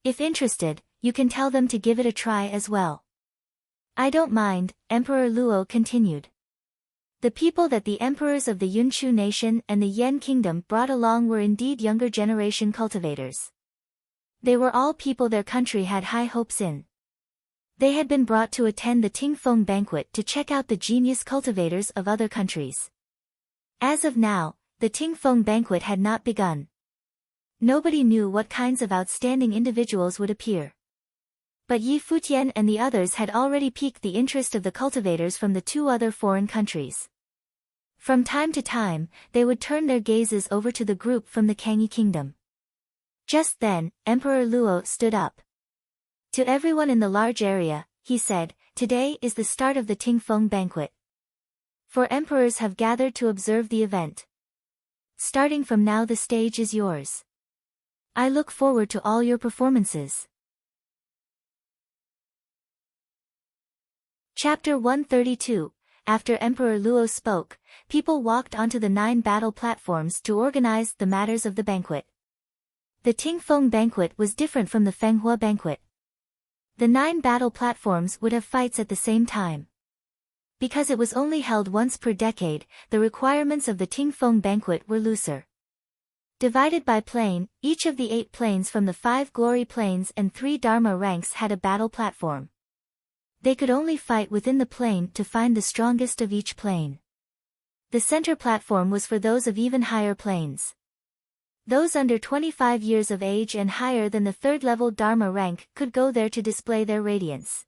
If interested, you can tell them to give it a try as well. I don't mind, Emperor Luo continued. The people that the emperors of the Yunchu nation and the Yan kingdom brought along were indeed younger generation cultivators. They were all people their country had high hopes in. They had been brought to attend the Tingfeng banquet to check out the genius cultivators of other countries. As of now, the Tingfeng banquet had not begun. Nobody knew what kinds of outstanding individuals would appear. But Yi Futian and the others had already piqued the interest of the cultivators from the two other foreign countries. From time to time, they would turn their gazes over to the group from the Kangyi kingdom. Just then, Emperor Luo stood up. To everyone in the large area, he said, today is the start of the Tingfeng banquet. Four emperors have gathered to observe the event. Starting from now the stage is yours. I look forward to all your performances. Chapter 132. After Emperor Luo spoke, people walked onto the 9 battle platforms to organize the matters of the banquet. The Tingfeng banquet was different from the Fenghua banquet. The 9 battle platforms would have fights at the same time. Because it was only held once per decade, the requirements of the Tingfeng banquet were looser. Divided by plane, each of the 8 planes from the 5 glory planes and 3 dharma ranks had a battle platform. They could only fight within the plane to find the strongest of each plane. The center platform was for those of even higher planes. Those under 25 years of age and higher than the 3rd level dharma rank could go there to display their radiance.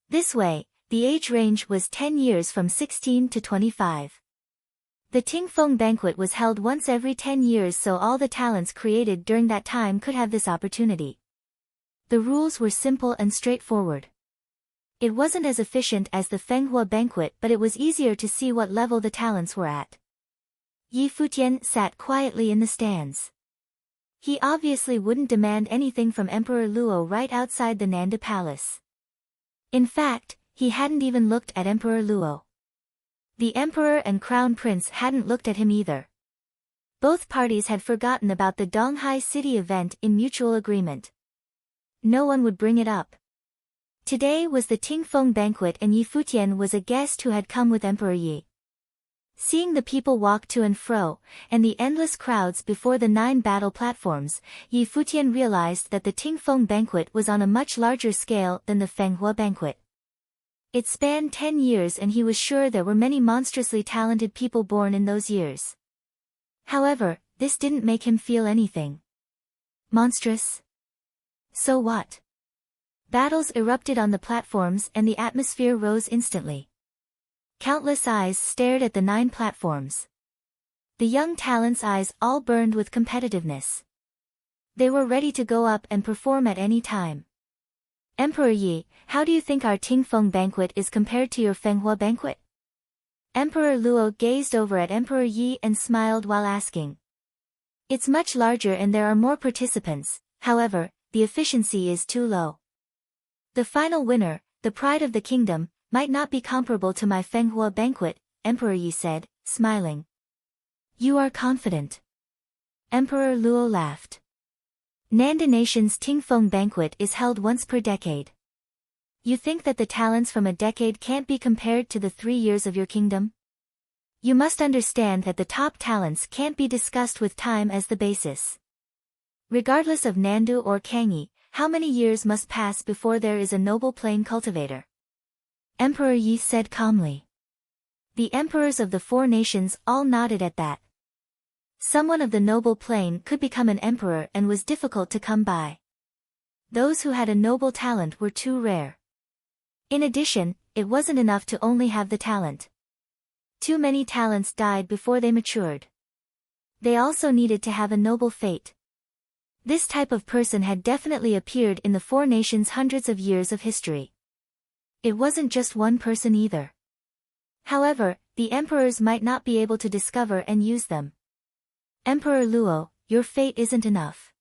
This way, the age range was 10 years from 16 to 25. The Tingfeng banquet was held once every 10 years, so all the talents created during that time could have this opportunity. The rules were simple and straightforward. It wasn't as efficient as the Fenghua banquet, but it was easier to see what level the talents were at. Yi Futian sat quietly in the stands. He obviously wouldn't demand anything from Emperor Luo right outside the Nanda Palace. In fact, he hadn't even looked at Emperor Luo. The emperor and crown prince hadn't looked at him either. Both parties had forgotten about the Donghai City event in mutual agreement. No one would bring it up. Today was the Tingfeng banquet and Yi Futian was a guest who had come with Emperor Yi. Seeing the people walk to and fro, and the endless crowds before the 9 battle platforms, Yi Futian realized that the Tingfeng banquet was on a much larger scale than the Fenghua banquet. It spanned 10 years and he was sure there were many monstrously talented people born in those years. However, this didn't make him feel anything. Monstrous? So what? Battles erupted on the platforms and the atmosphere rose instantly. Countless eyes stared at the 9 platforms. The young talents' eyes all burned with competitiveness. They were ready to go up and perform at any time. Emperor Yi, how do you think our Tingfeng banquet is compared to your Fenghua banquet? Emperor Luo gazed over at Emperor Yi and smiled while asking. It's much larger and there are more participants, however, the efficiency is too low. The final winner, the pride of the kingdom, might not be comparable to my Fenghua banquet, Emperor Yi said, smiling. You are confident. Emperor Luo laughed. Nanda Nation's Tingfeng banquet is held once per decade. You think that the talents from a decade can't be compared to the 3 years of your kingdom? You must understand that the top talents can't be discussed with time as the basis. Regardless of Nandu or Kangyi, how many years must pass before there is a noble plain cultivator? Emperor Yi said calmly. The emperors of the 4 nations all nodded at that. Someone of the noble plain could become an emperor and was difficult to come by. Those who had a noble talent were too rare. In addition, it wasn't enough to only have the talent. Too many talents died before they matured. They also needed to have a noble fate. This type of person had definitely appeared in the 4 nations' hundreds of years of history. It wasn't just one person either. However, the emperors might not be able to discover and use them. Emperor Luo, your fate isn't enough.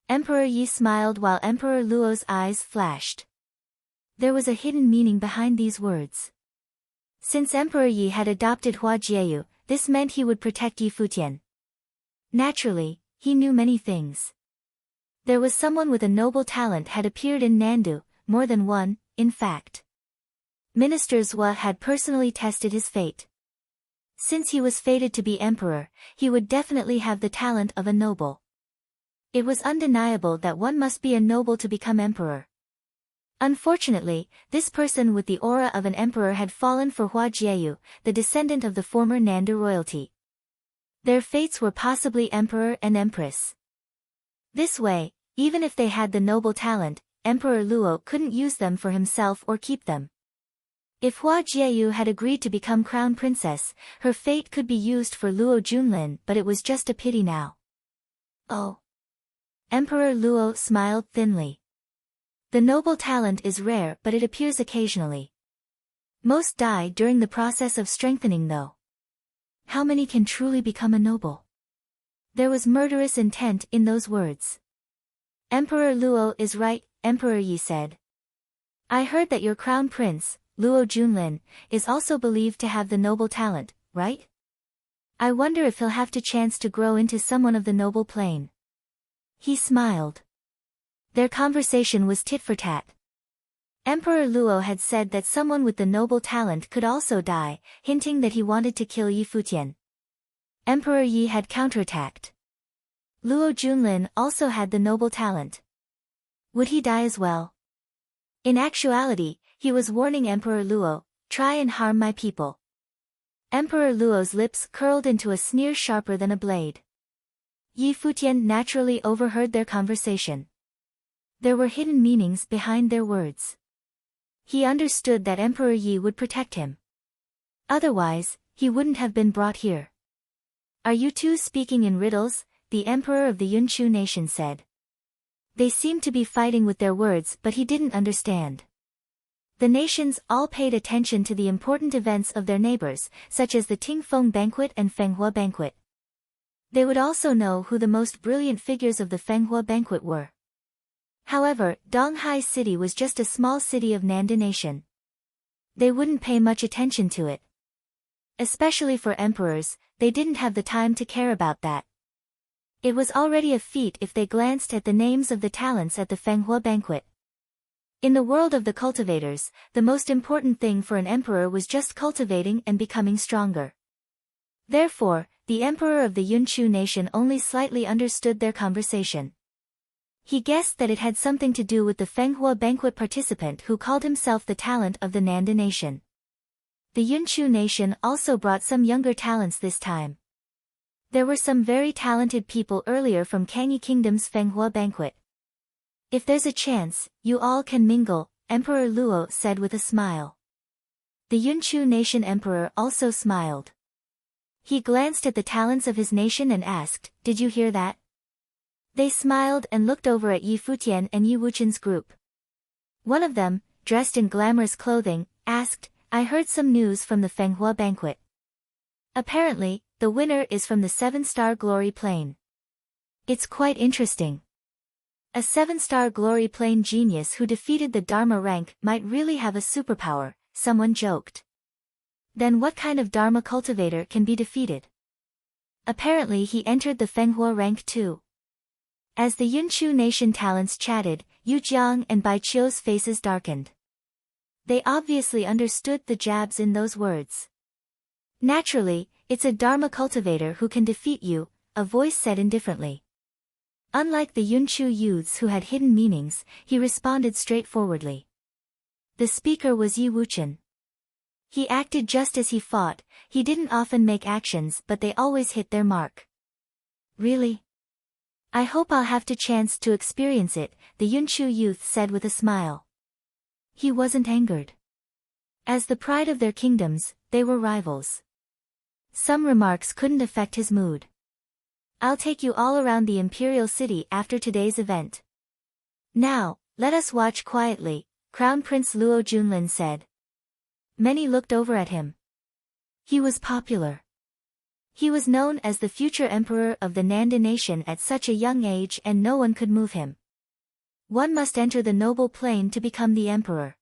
Emperor Yi smiled while Emperor Luo's eyes flashed. There was a hidden meaning behind these words. Since Emperor Yi had adopted Hua Jieyu, this meant he would protect Yi Futian. Naturally, he knew many things. There was someone with a noble talent had appeared in Nandu, more than one, in fact. Minister Zhua had personally tested his fate. Since he was fated to be emperor, he would definitely have the talent of a noble. It was undeniable that one must be a noble to become emperor. Unfortunately, this person with the aura of an emperor had fallen for Hua Jieyu, the descendant of the former Nanda royalty. Their fates were possibly emperor and empress. This way, even if they had the noble talent, Emperor Luo couldn't use them for himself or keep them. If Hua Jieyu had agreed to become crown princess, her fate could be used for Luo Junlin, but it was just a pity now. Oh. Emperor Luo smiled thinly. The noble talent is rare but it appears occasionally. Most die during the process of strengthening though. How many can truly become a noble? There was murderous intent in those words. Emperor Luo is right, Emperor Yi said. I heard that your crown prince, Luo Junlin, is also believed to have the noble talent, right? I wonder if he'll have to chance to grow into someone of the noble plane. He smiled. Their conversation was tit for tat. Emperor Luo had said that someone with the noble talent could also die, hinting that he wanted to kill Yi Futian. Emperor Yi had counterattacked. Luo Junlin also had the noble talent. Would he die as well? In actuality, he was warning Emperor Luo, try and harm my people. Emperor Luo's lips curled into a sneer sharper than a blade. Yi Futian naturally overheard their conversation. There were hidden meanings behind their words. He understood that Emperor Yi would protect him. Otherwise, he wouldn't have been brought here. Are you two speaking in riddles? The emperor of the Yunchu nation said. They seemed to be fighting with their words but he didn't understand. The nations all paid attention to the important events of their neighbors, such as the Tingfeng banquet and Fenghua banquet. They would also know who the most brilliant figures of the Fenghua banquet were. However, Donghai City was just a small city of Nanda Nation. They wouldn't pay much attention to it. Especially for emperors, they didn't have the time to care about that. It was already a feat if they glanced at the names of the talents at the Fenghua banquet. In the world of the cultivators, the most important thing for an emperor was just cultivating and becoming stronger. Therefore, the emperor of the Yunchu nation only slightly understood their conversation. He guessed that it had something to do with the Fenghua banquet participant who called himself the talent of the Nanda nation. The Yunchu nation also brought some younger talents this time. There were some very talented people earlier from Kangyi Kingdom's Fenghua banquet. If there's a chance, you all can mingle, Emperor Luo said with a smile. The Yunchu nation emperor also smiled. He glanced at the talents of his nation and asked, "Did you hear that?" They smiled and looked over at Yi Futian and Yi Wuchen's group. One of them, dressed in glamorous clothing, asked, "I heard some news from the Fenghua banquet. Apparently, the winner is from the 7-star Glory Plane. It's quite interesting. A 7-star Glory Plane genius who defeated the Dharma rank might really have a superpower," someone joked. Then what kind of Dharma cultivator can be defeated? Apparently he entered the Fenghua rank too. As the Yunchu nation talents chatted, Yu Jiang and Bai Qiu's faces darkened. They obviously understood the jabs in those words. "Naturally, it's a Dharma cultivator who can defeat you," a voice said indifferently. Unlike the Yunchu youths who had hidden meanings, he responded straightforwardly. The speaker was Yi Wuchen. He acted just as he fought. He didn't often make actions but they always hit their mark. "Really? I hope I'll have the chance to experience it," the Yunchu youth said with a smile. He wasn't angered. As the pride of their kingdoms, they were rivals. Some remarks couldn't affect his mood. "I'll take you all around the imperial city after today's event. Now, let us watch quietly," Crown Prince Luo Junlin said. Many looked over at him. He was popular. He was known as the future emperor of the Nanda nation at such a young age and no one could move him. One must enter the noble plane to become the emperor.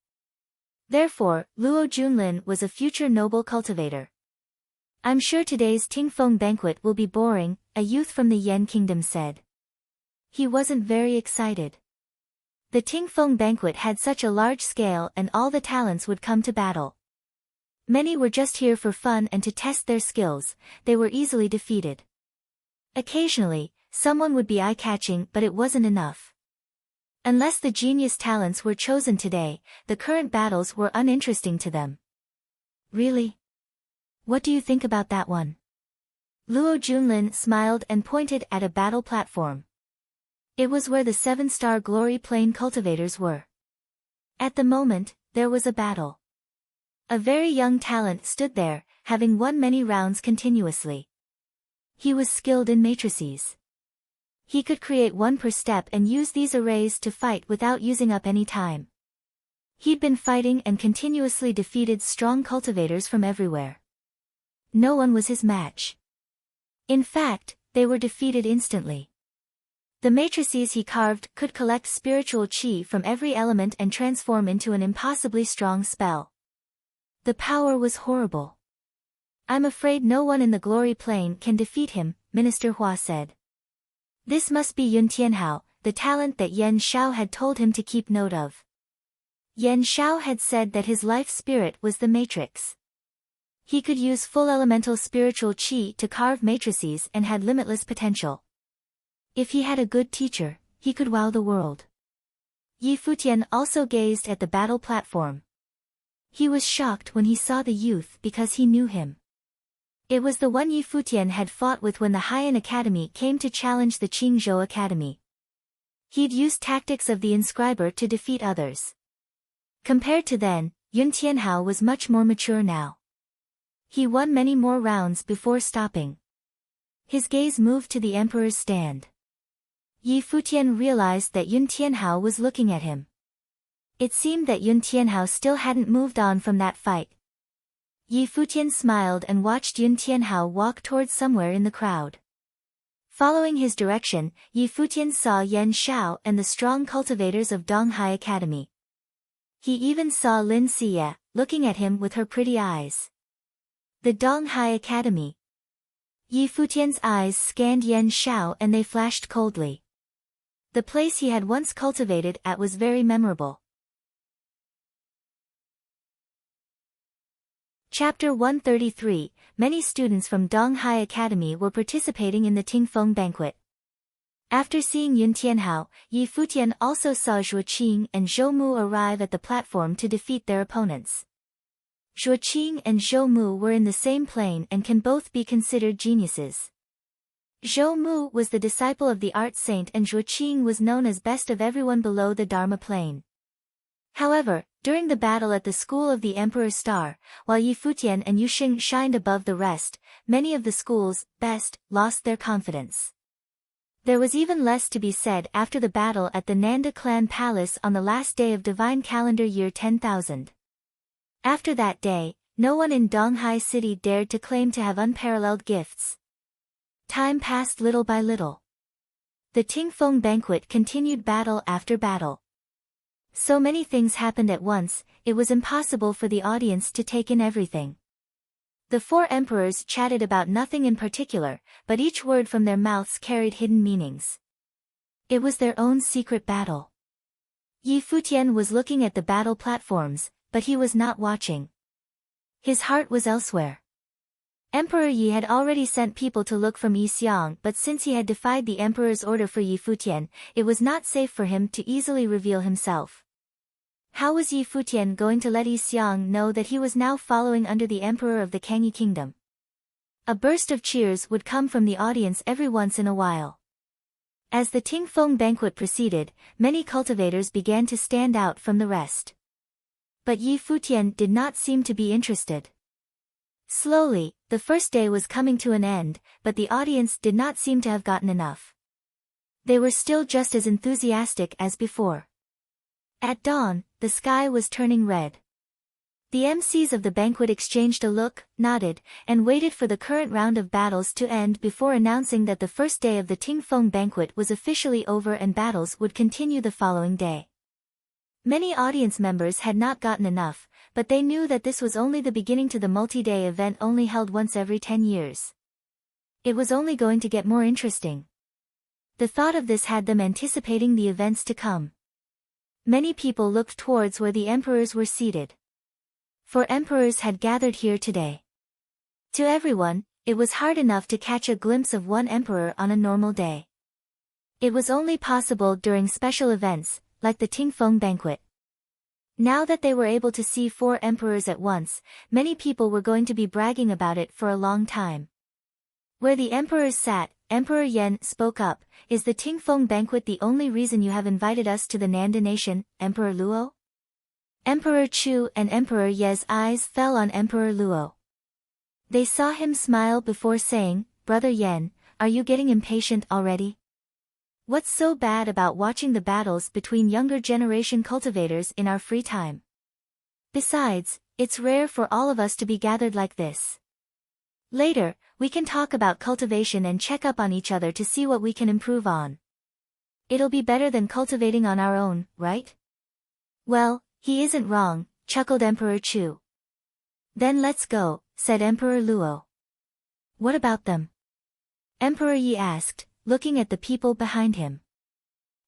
Therefore, Luo Junlin was a future noble cultivator. "I'm sure today's Tingfeng banquet will be boring," a youth from the Yan kingdom said. He wasn't very excited. The Tingfeng banquet had such a large scale and all the talents would come to battle. Many were just here for fun and to test their skills. They were easily defeated. Occasionally, someone would be eye-catching but it wasn't enough. Unless the genius talents were chosen today, the current battles were uninteresting to them. "Really? What do you think about that one?" Luo Junlin smiled and pointed at a battle platform. It was where the 7-star Glory Plane cultivators were. At the moment, there was a battle. A very young talent stood there, having won many rounds continuously. He was skilled in matrices. He could create one per step and use these arrays to fight without using up any time. He'd been fighting and continuously defeated strong cultivators from everywhere. No one was his match. In fact, they were defeated instantly. The matrices he carved could collect spiritual qi from every element and transform into an impossibly strong spell. The power was horrible. "I'm afraid no one in the Glory Plane can defeat him," Minister Hua said. This must be Yun Tianhao, the talent that Yan Shao had told him to keep note of. Yan Shao had said that his life spirit was the matrix. He could use full elemental spiritual qi to carve matrices and had limitless potential. If he had a good teacher, he could wow the world. Yi Futian also gazed at the battle platform. He was shocked when he saw the youth because he knew him. It was the one Yi Futian had fought with when the Haiyan Academy came to challenge the Qingzhou Academy. He'd used tactics of the inscriber to defeat others. Compared to then, Yun Tianhao was much more mature now. He won many more rounds before stopping. His gaze moved to the emperor's stand. Yi Futian realized that Yun Tianhao was looking at him. It seemed that Yun Tianhao still hadn't moved on from that fight. Yi Futian smiled and watched Yun Tianhao walk towards somewhere in the crowd. Following his direction, Yi Futian saw Yan Shao and the strong cultivators of Donghai Academy. He even saw Lin Xie, looking at him with her pretty eyes. The Donghai Academy. Yi Futian's eyes scanned Yan Shao and they flashed coldly. The place he had once cultivated at was very memorable. Chapter 133, Many students from Donghai Academy were participating in the Tingfeng banquet. After seeing Yun Tianhao, Yi Futian also saw Zhuo Qing and Zhou Mu arrive at the platform to defeat their opponents. Zhuo Qing and Zhou Mu were in the same plane and can both be considered geniuses. Zhou Mu was the disciple of the art saint and Zhuo Qing was known as best of everyone below the Dharma plane. However, during the battle at the school of the Emperor's Star, while Yi Futian and Yu Xing shined above the rest, many of the school's best lost their confidence. There was even less to be said after the battle at the Nanda clan palace on the last day of Divine Calendar Year 10,000. After that day, no one in Donghai City dared to claim to have unparalleled gifts. Time passed little by little. The Tingfeng banquet continued battle after battle. So many things happened at once, it was impossible for the audience to take in everything. The four emperors chatted about nothing in particular, but each word from their mouths carried hidden meanings. It was their own secret battle. Yi Futian was looking at the battle platforms, but he was not watching. His heart was elsewhere. Emperor Yi had already sent people to look for Yi Xiang, but since he had defied the emperor's order for Yi Futian, it was not safe for him to easily reveal himself. How was Yi Futian going to let Yi Xiang know that he was now following under the emperor of the Kangyi kingdom? A burst of cheers would come from the audience every once in a while. As the Tingfeng banquet proceeded, many cultivators began to stand out from the rest. But Yi Futian did not seem to be interested. Slowly, the first day was coming to an end, but the audience did not seem to have gotten enough. They were still just as enthusiastic as before. At dawn, the sky was turning red. The MCs of the banquet exchanged a look, nodded, and waited for the current round of battles to end before announcing that the first day of the Tingfeng banquet was officially over and battles would continue the following day. Many audience members had not gotten enough, but they knew that this was only the beginning to the multi-day event only held once every 10 years. It was only going to get more interesting. The thought of this had them anticipating the events to come. Many people looked towards where the emperors were seated. 4 emperors had gathered here today. To everyone, it was hard enough to catch a glimpse of one emperor on a normal day. It was only possible during special events, like the Tingfeng banquet. Now that they were able to see 4 emperors at once, many people were going to be bragging about it for a long time. Where the emperors sat, Emperor Yan spoke up, "Is the Tingfeng banquet the only reason you have invited us to the Nanda nation, Emperor Luo?" Emperor Chu and Emperor Ye's eyes fell on Emperor Luo. They saw him smile before saying, "Brother Yan, are you getting impatient already? What's so bad about watching the battles between younger generation cultivators in our free time? Besides, it's rare for all of us to be gathered like this. Later, we can talk about cultivation and check up on each other to see what we can improve on. It'll be better than cultivating on our own, right?" "Well, he isn't wrong," chuckled Emperor Chu. "Then let's go," said Emperor Luo. "What about them?" Emperor Yi asked, looking at the people behind him.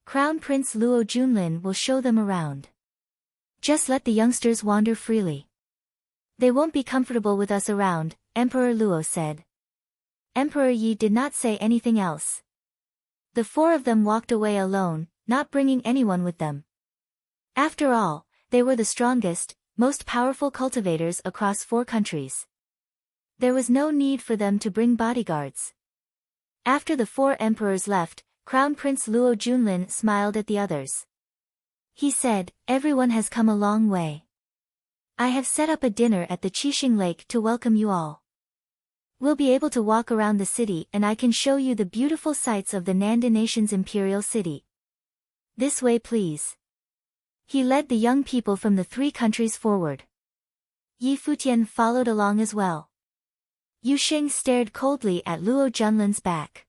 "Crown Prince Luo Junlin will show them around. Just let the youngsters wander freely. They won't be comfortable with us around," Emperor Luo said. Emperor Yi did not say anything else. The 4 of them walked away alone, not bringing anyone with them. After all, they were the strongest, most powerful cultivators across 4 countries. There was no need for them to bring bodyguards. After the 4 emperors left, Crown Prince Luo Junlin smiled at the others. He said, "Everyone has come a long way. I have set up a dinner at the Qixing Lake to welcome you all. We'll be able to walk around the city and I can show you the beautiful sights of the Nanda nation's imperial city. This way please." He led the young people from the 3 countries forward. Yi Futian followed along as well. Yu Xing stared coldly at Luo Junlin's back.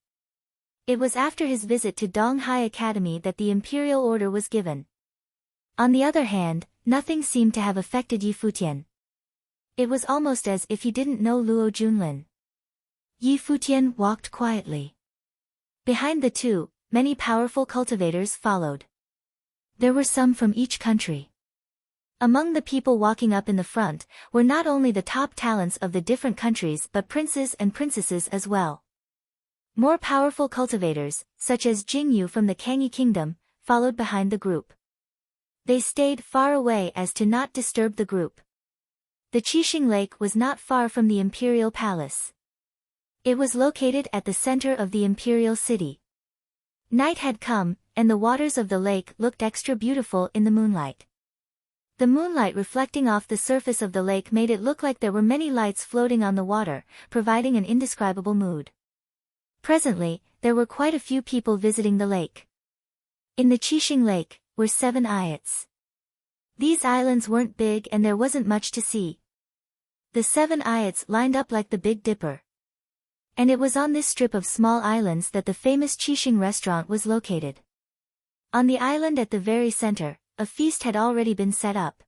It was after his visit to Donghai Academy that the imperial order was given. On the other hand, nothing seemed to have affected Yi Futian. It was almost as if he didn't know Luo Junlin. Yi Futian walked quietly. Behind the two, many powerful cultivators followed. There were some from each country. Among the people walking up in the front were not only the top talents of the different countries but princes and princesses as well. More powerful cultivators, such as Jingyu from the Kangyi kingdom, followed behind the group. They stayed far away as to not disturb the group. The Qixing Lake was not far from the imperial palace. It was located at the center of the imperial city. Night had come, and the waters of the lake looked extra beautiful in the moonlight. The moonlight reflecting off the surface of the lake made it look like there were many lights floating on the water, providing an indescribable mood. Presently, there were quite a few people visiting the lake. In the Qixing Lake were 7 islets. These islands weren't big and there wasn't much to see. The 7 islets lined up like the Big Dipper. And it was on this strip of small islands that the famous Qixing restaurant was located. On the island at the very center, a feast had already been set up.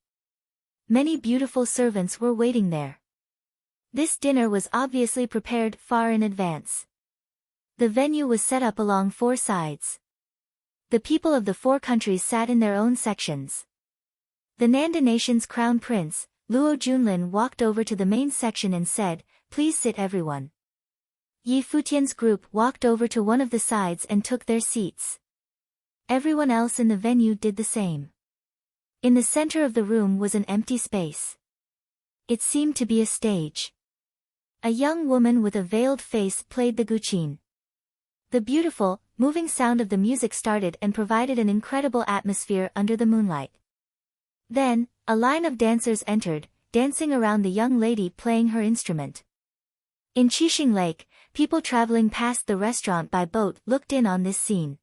Many beautiful servants were waiting there. This dinner was obviously prepared far in advance. The venue was set up along 4 sides. The people of the 4 countries sat in their own sections. The Nanda nation's crown prince, Luo Junlin, walked over to the main section and said, "Please sit everyone." Yi Futian's group walked over to one of the sides and took their seats. Everyone else in the venue did the same. In the center of the room was an empty space. It seemed to be a stage. A young woman with a veiled face played the guqin. The beautiful, moving sound of the music started and provided an incredible atmosphere under the moonlight. Then, a line of dancers entered, dancing around the young lady playing her instrument. In Qixing Lake, people traveling past the restaurant by boat looked in on this scene.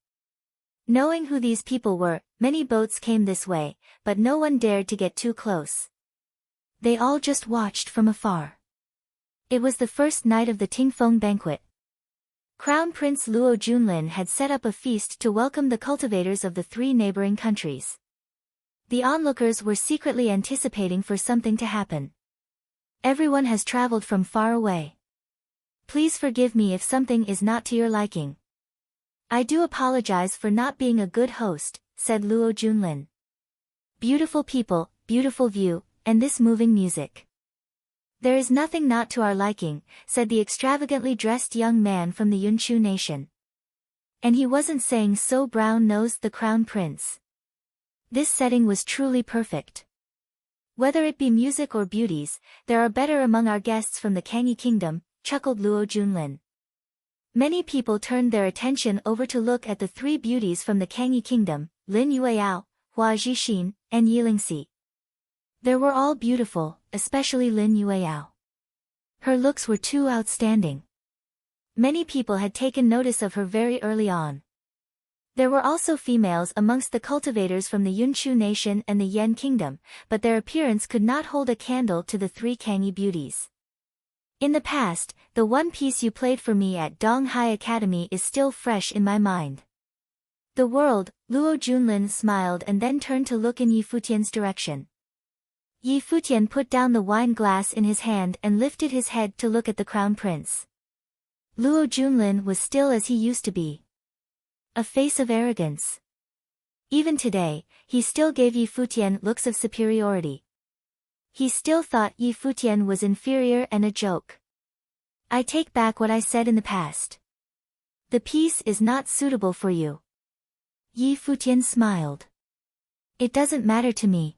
Knowing who these people were, many boats came this way, but no one dared to get too close. They all just watched from afar. It was the first night of the Tingfeng banquet. Crown Prince Luo Junlin had set up a feast to welcome the cultivators of the 3 neighboring countries. The onlookers were secretly anticipating for something to happen. Everyone has traveled from far away. Please forgive me if something is not to your liking. I do apologize for not being a good host, said Luo Junlin. Beautiful people, beautiful view, and this moving music. There is nothing not to our liking, said the extravagantly dressed young man from the Yunchu nation. And he wasn't saying so, brown-nosed the crown prince. This setting was truly perfect. Whether it be music or beauties, there are better among our guests from the Kangyi kingdom, chuckled Luo Junlin. Many people turned their attention over to look at the 3 beauties from the Kangyi kingdom, Lin Yueyao, Hua Zhixin, and Yilingxi. They were all beautiful, especially Lin Yueyao. Her looks were too outstanding. Many people had taken notice of her very early on. There were also females amongst the cultivators from the Yunchu nation and the Yan kingdom, but their appearance could not hold a candle to the 3 Kangyi beauties. In the past, the one piece you played for me at Donghai Academy is still fresh in my mind. The world, Luo Junlin smiled and then turned to look in Yi Futian's direction. Yi Futian put down the wine glass in his hand and lifted his head to look at the crown prince. Luo Junlin was still as he used to be. A face of arrogance. Even today, he still gave Yi Futian looks of superiority. He still thought Yi Futian was inferior and a joke. I take back what I said in the past. The piece is not suitable for you. Yi Futian smiled. It doesn't matter to me.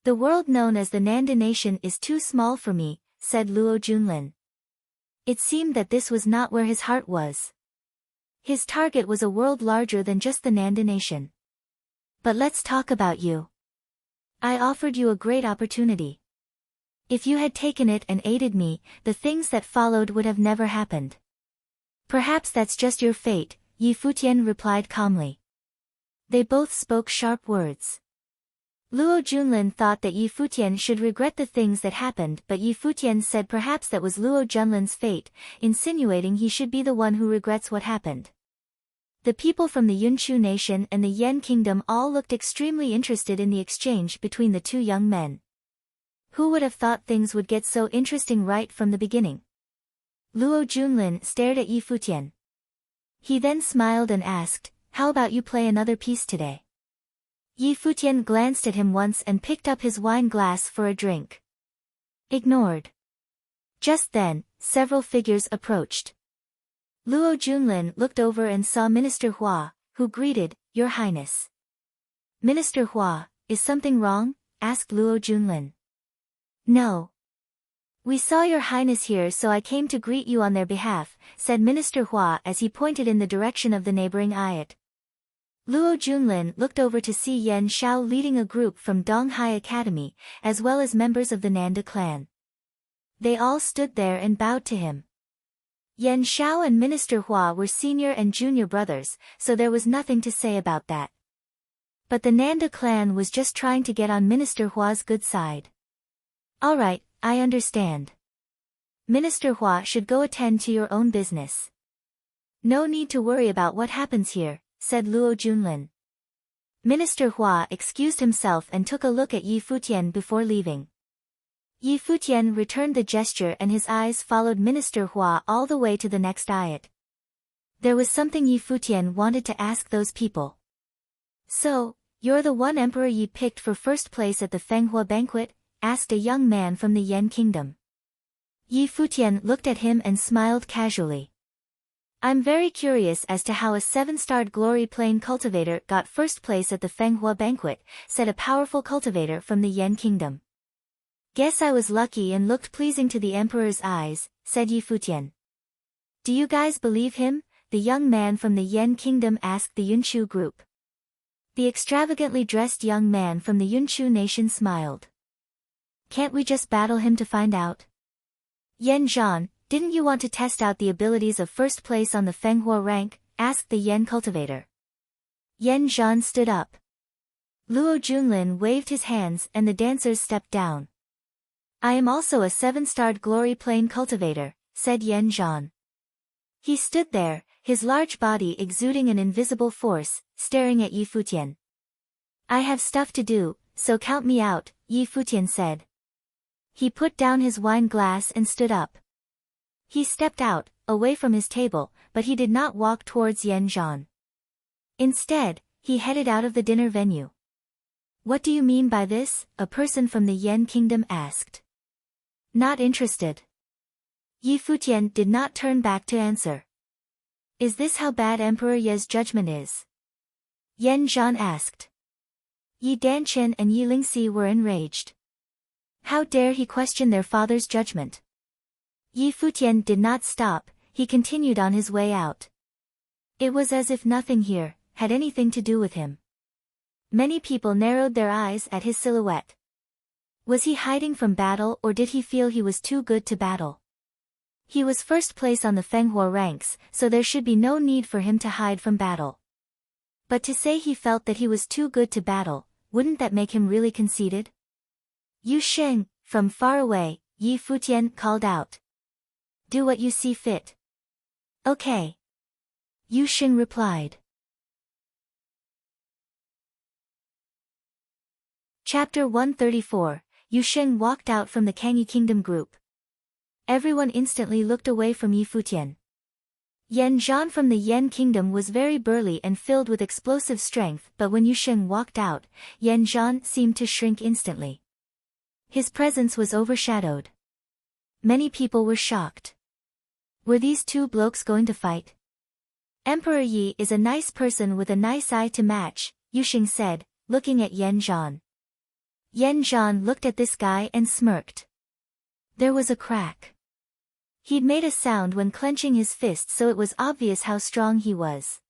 The world known as the Nanda nation is too small for me, said Luo Junlin. It seemed that this was not where his heart was. His target was a world larger than just the Nanda nation. But let's talk about you. I offered you a great opportunity. If you had taken it and aided me, the things that followed would have never happened. Perhaps that's just your fate, Yi Futian replied calmly. They both spoke sharp words. Luo Junlin thought that Yi Futian should regret the things that happened, but Yi Futian said perhaps that was Luo Junlin's fate, insinuating he should be the one who regrets what happened. The people from the Yunchu nation and the Yan kingdom all looked extremely interested in the exchange between the 2 young men. Who would have thought things would get so interesting right from the beginning? Luo Junlin stared at Yi Futian. He then smiled and asked, "How about you play another piece today?" Yi Futian glanced at him once and picked up his wine glass for a drink. Ignored. Just then, several figures approached. Luo Junlin looked over and saw Minister Hua, who greeted, "Your Highness." "Minister Hua, is something wrong?" asked Luo Junlin. "No. We saw your highness here, so I came to greet you on their behalf," said Minister Hua as he pointed in the direction of the neighboring ayat. Luo Junlin looked over to see Yan Shao leading a group from Donghai Academy, as well as members of the Nanda clan. They all stood there and bowed to him. Yan Shao and Minister Hua were senior and junior brothers, so there was nothing to say about that. But the Nanda clan was just trying to get on Minister Hua's good side. "All right, I understand. Minister Hua should go attend to your own business. No need to worry about what happens here," said Luo Junlin. Minister Hua excused himself and took a look at Yi Futian before leaving. Yi Futian returned the gesture and his eyes followed Minister Hua all the way to the next ayat. There was something Yi Futian wanted to ask those people. "So, you're the one emperor Yi picked for first place at the Fenghua banquet?" asked a young man from the Yan kingdom. Yi Futian looked at him and smiled casually. "I'm very curious as to how a 7-starred glory plane cultivator got first place at the Fenghua banquet," said a powerful cultivator from the Yan kingdom. "Guess I was lucky and looked pleasing to the emperor's eyes," said Yi Futian. "Do you guys believe him?" the young man from the Yan kingdom asked the Yunchu group. The extravagantly dressed young man from the Yunchu nation smiled. "Can't we just battle him to find out?" "Yan Zhan, didn't you want to test out the abilities of first place on the Fenghua rank?" asked the Yan cultivator. Yan Zhan stood up. Luo Junlin waved his hands and the dancers stepped down. "I am also a 7-starred glory plane cultivator," said Yan Zhan. He stood there, his large body exuding an invisible force, staring at Yi Futian. "I have stuff to do, so count me out," Yi Futian said. He put down his wine glass and stood up. He stepped out, away from his table, but he did not walk towards Yan Zhan. Instead, he headed out of the dinner venue. "What do you mean by this?" a person from the Yan kingdom asked. "Not interested." Yi Futian did not turn back to answer. "Is this how bad Emperor Ye's judgment is?" Yan Zhan asked. Yi Danchen and Yi Lingxi were enraged. How dare he question their father's judgment? Yi Futian did not stop, he continued on his way out. It was as if nothing here had anything to do with him. Many people narrowed their eyes at his silhouette. Was he hiding from battle or did he feel he was too good to battle? He was first place on the Fenghua ranks, so there should be no need for him to hide from battle. But to say he felt that he was too good to battle, wouldn't that make him really conceited? "Yu Sheng," from far away, Yi Futian called out. "Do what you see fit." "Okay." Yu Sheng replied. Chapter 134, Yu Sheng walked out from the Kangyi Kingdom group. Everyone instantly looked away from Yi Futian. Yan Zhan from the Yan Kingdom was very burly and filled with explosive strength, but when Yu Sheng walked out, Yan Zhan seemed to shrink instantly. His presence was overshadowed. Many people were shocked. Were these two blokes going to fight? "Emperor Yi is a nice person with a nice eye to match," Yu Sheng said, looking at Yan Zhan. Yan Zhan looked at this guy and smirked. There was a crack. He'd made a sound when clenching his fist, so it was obvious how strong he was.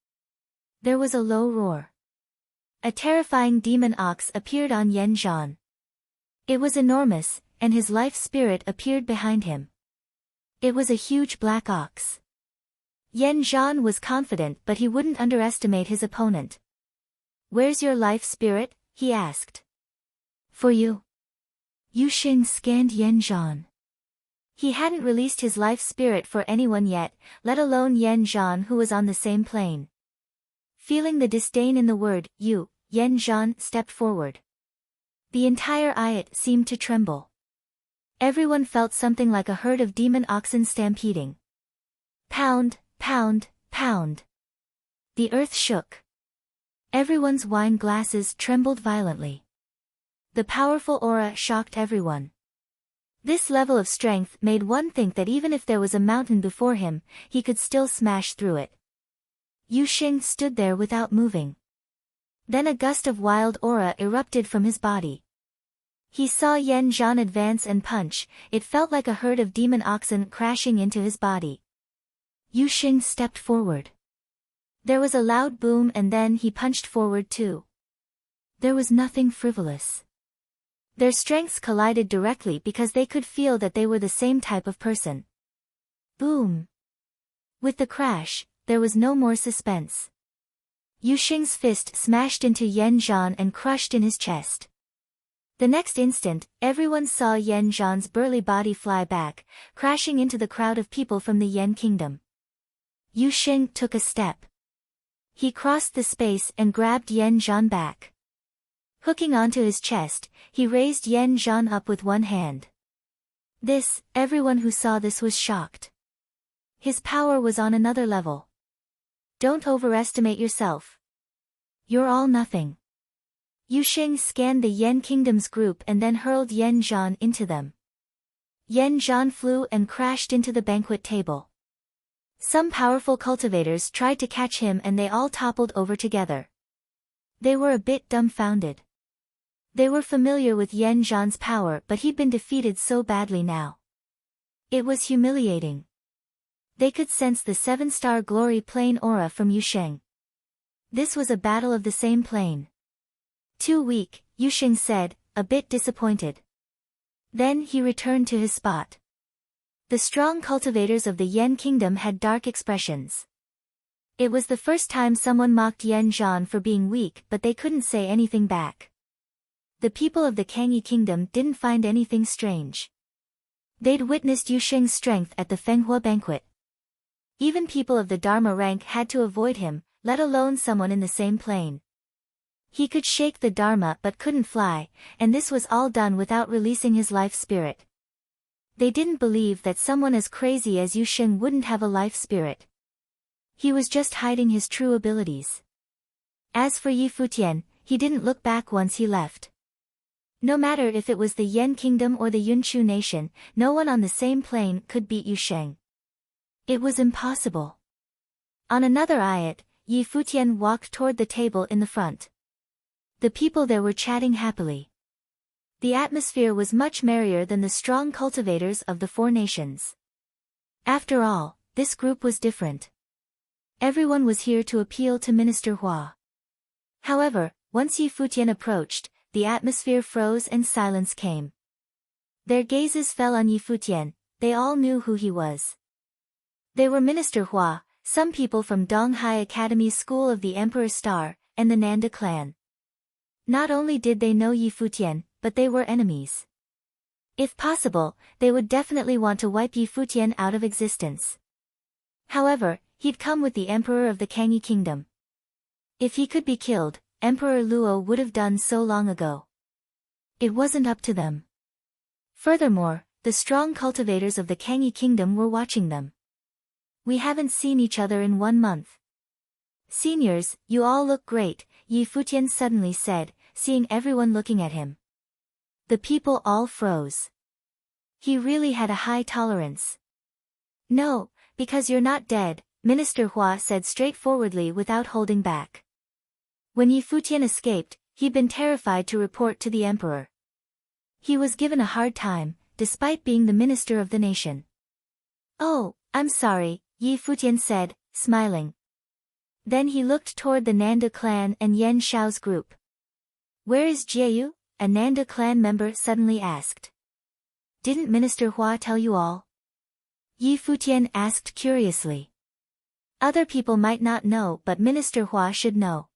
There was a low roar. A terrifying demon ox appeared on Yan Zhan. It was enormous, and his life spirit appeared behind him. It was a huge black ox. Yan Zhan was confident, but he wouldn't underestimate his opponent. "Where's your life spirit?" he asked. "For you." Yu Sheng scanned Yan Zhan. He hadn't released his life spirit for anyone yet, let alone Yan Zhan, who was on the same plane. Feeling the disdain in the word, "you," Yan Zhan stepped forward. The entire ayat seemed to tremble. Everyone felt something like a herd of demon oxen stampeding. Pound, pound, pound. The earth shook. Everyone's wine glasses trembled violently. The powerful aura shocked everyone. This level of strength made one think that even if there was a mountain before him, he could still smash through it. Yu Xing stood there without moving. Then a gust of wild aura erupted from his body. He saw Yan Zhan advance and punch. It felt like a herd of demon oxen crashing into his body. Yu Xing stepped forward. There was a loud boom and then he punched forward too. There was nothing frivolous. Their strengths collided directly because they could feel that they were the same type of person. Boom! With the crash, there was no more suspense. Yu Xing's fist smashed into Yan Zhan and crushed in his chest. The next instant, everyone saw Yan Zhan's burly body fly back, crashing into the crowd of people from the Yan kingdom. Yu Xing took a step. He crossed the space and grabbed Yan Zhan back. Hooking onto his chest, he raised Yan Zhan up with one hand. Everyone who saw this was shocked. His power was on another level. Don't overestimate yourself. You're all nothing. Yu Xing scanned the Yan Kingdom's group and then hurled Yan Zhan into them. Yan Zhan flew and crashed into the banquet table. Some powerful cultivators tried to catch him and they all toppled over together. They were a bit dumbfounded. They were familiar with Yan Zhan's power but he'd been defeated so badly now. It was humiliating. They could sense the 7-star glory plane aura from Yu Xing. This was a battle of the same plane. Too weak, Yu Xing said, a bit disappointed. Then he returned to his spot. The strong cultivators of the Yan Kingdom had dark expressions. It was the first time someone mocked Yan Zhan for being weak but they couldn't say anything back. The people of the Kangyi Kingdom didn't find anything strange. They'd witnessed Yu Xing's strength at the Fenghua banquet. Even people of the Dharma rank had to avoid him, let alone someone in the same plane. He could shake the Dharma but couldn't fly, and this was all done without releasing his life spirit. They didn't believe that someone as crazy as Yu Xing wouldn't have a life spirit. He was just hiding his true abilities. As for Yi Futian, he didn't look back once he left. No matter if it was the Yan Kingdom or the Yunchu nation, no one on the same plane could beat Yu Xing. It was impossible. On another ayat, Yi Futian walked toward the table in the front. The people there were chatting happily. The atmosphere was much merrier than the strong cultivators of the 4 nations. After all, this group was different. Everyone was here to appeal to Minister Hua. However, once Yi Futian approached, the atmosphere froze and silence came. Their gazes fell on Yi Futian. They all knew who he was. They were Minister Hua, some people from Donghai Academy's School of the Emperor Star, and the Nanda clan. Not only did they know Yi Futian, but they were enemies. If possible, they would definitely want to wipe Yi Futian out of existence. However, he'd come with the Emperor of the Kangyi Kingdom. If he could be killed, Emperor Luo would have done so long ago. It wasn't up to them. Furthermore, the strong cultivators of the Kangyi Kingdom were watching them. We haven't seen each other in 1 month. Seniors, you all look great, Yi Futian suddenly said, seeing everyone looking at him. The people all froze. He really had a high tolerance. No, because you're not dead, Minister Hua said straightforwardly without holding back. When Yi Futian escaped, he'd been terrified to report to the emperor. He was given a hard time, despite being the minister of the nation. Oh, I'm sorry, Yi Futian said, smiling. Then he looked toward the Nanda clan and Yan Shao's group. Where is Jieyu? A Nanda clan member suddenly asked. Didn't Minister Hua tell you all? Yi Futian asked curiously. Other people might not know but Minister Hua should know.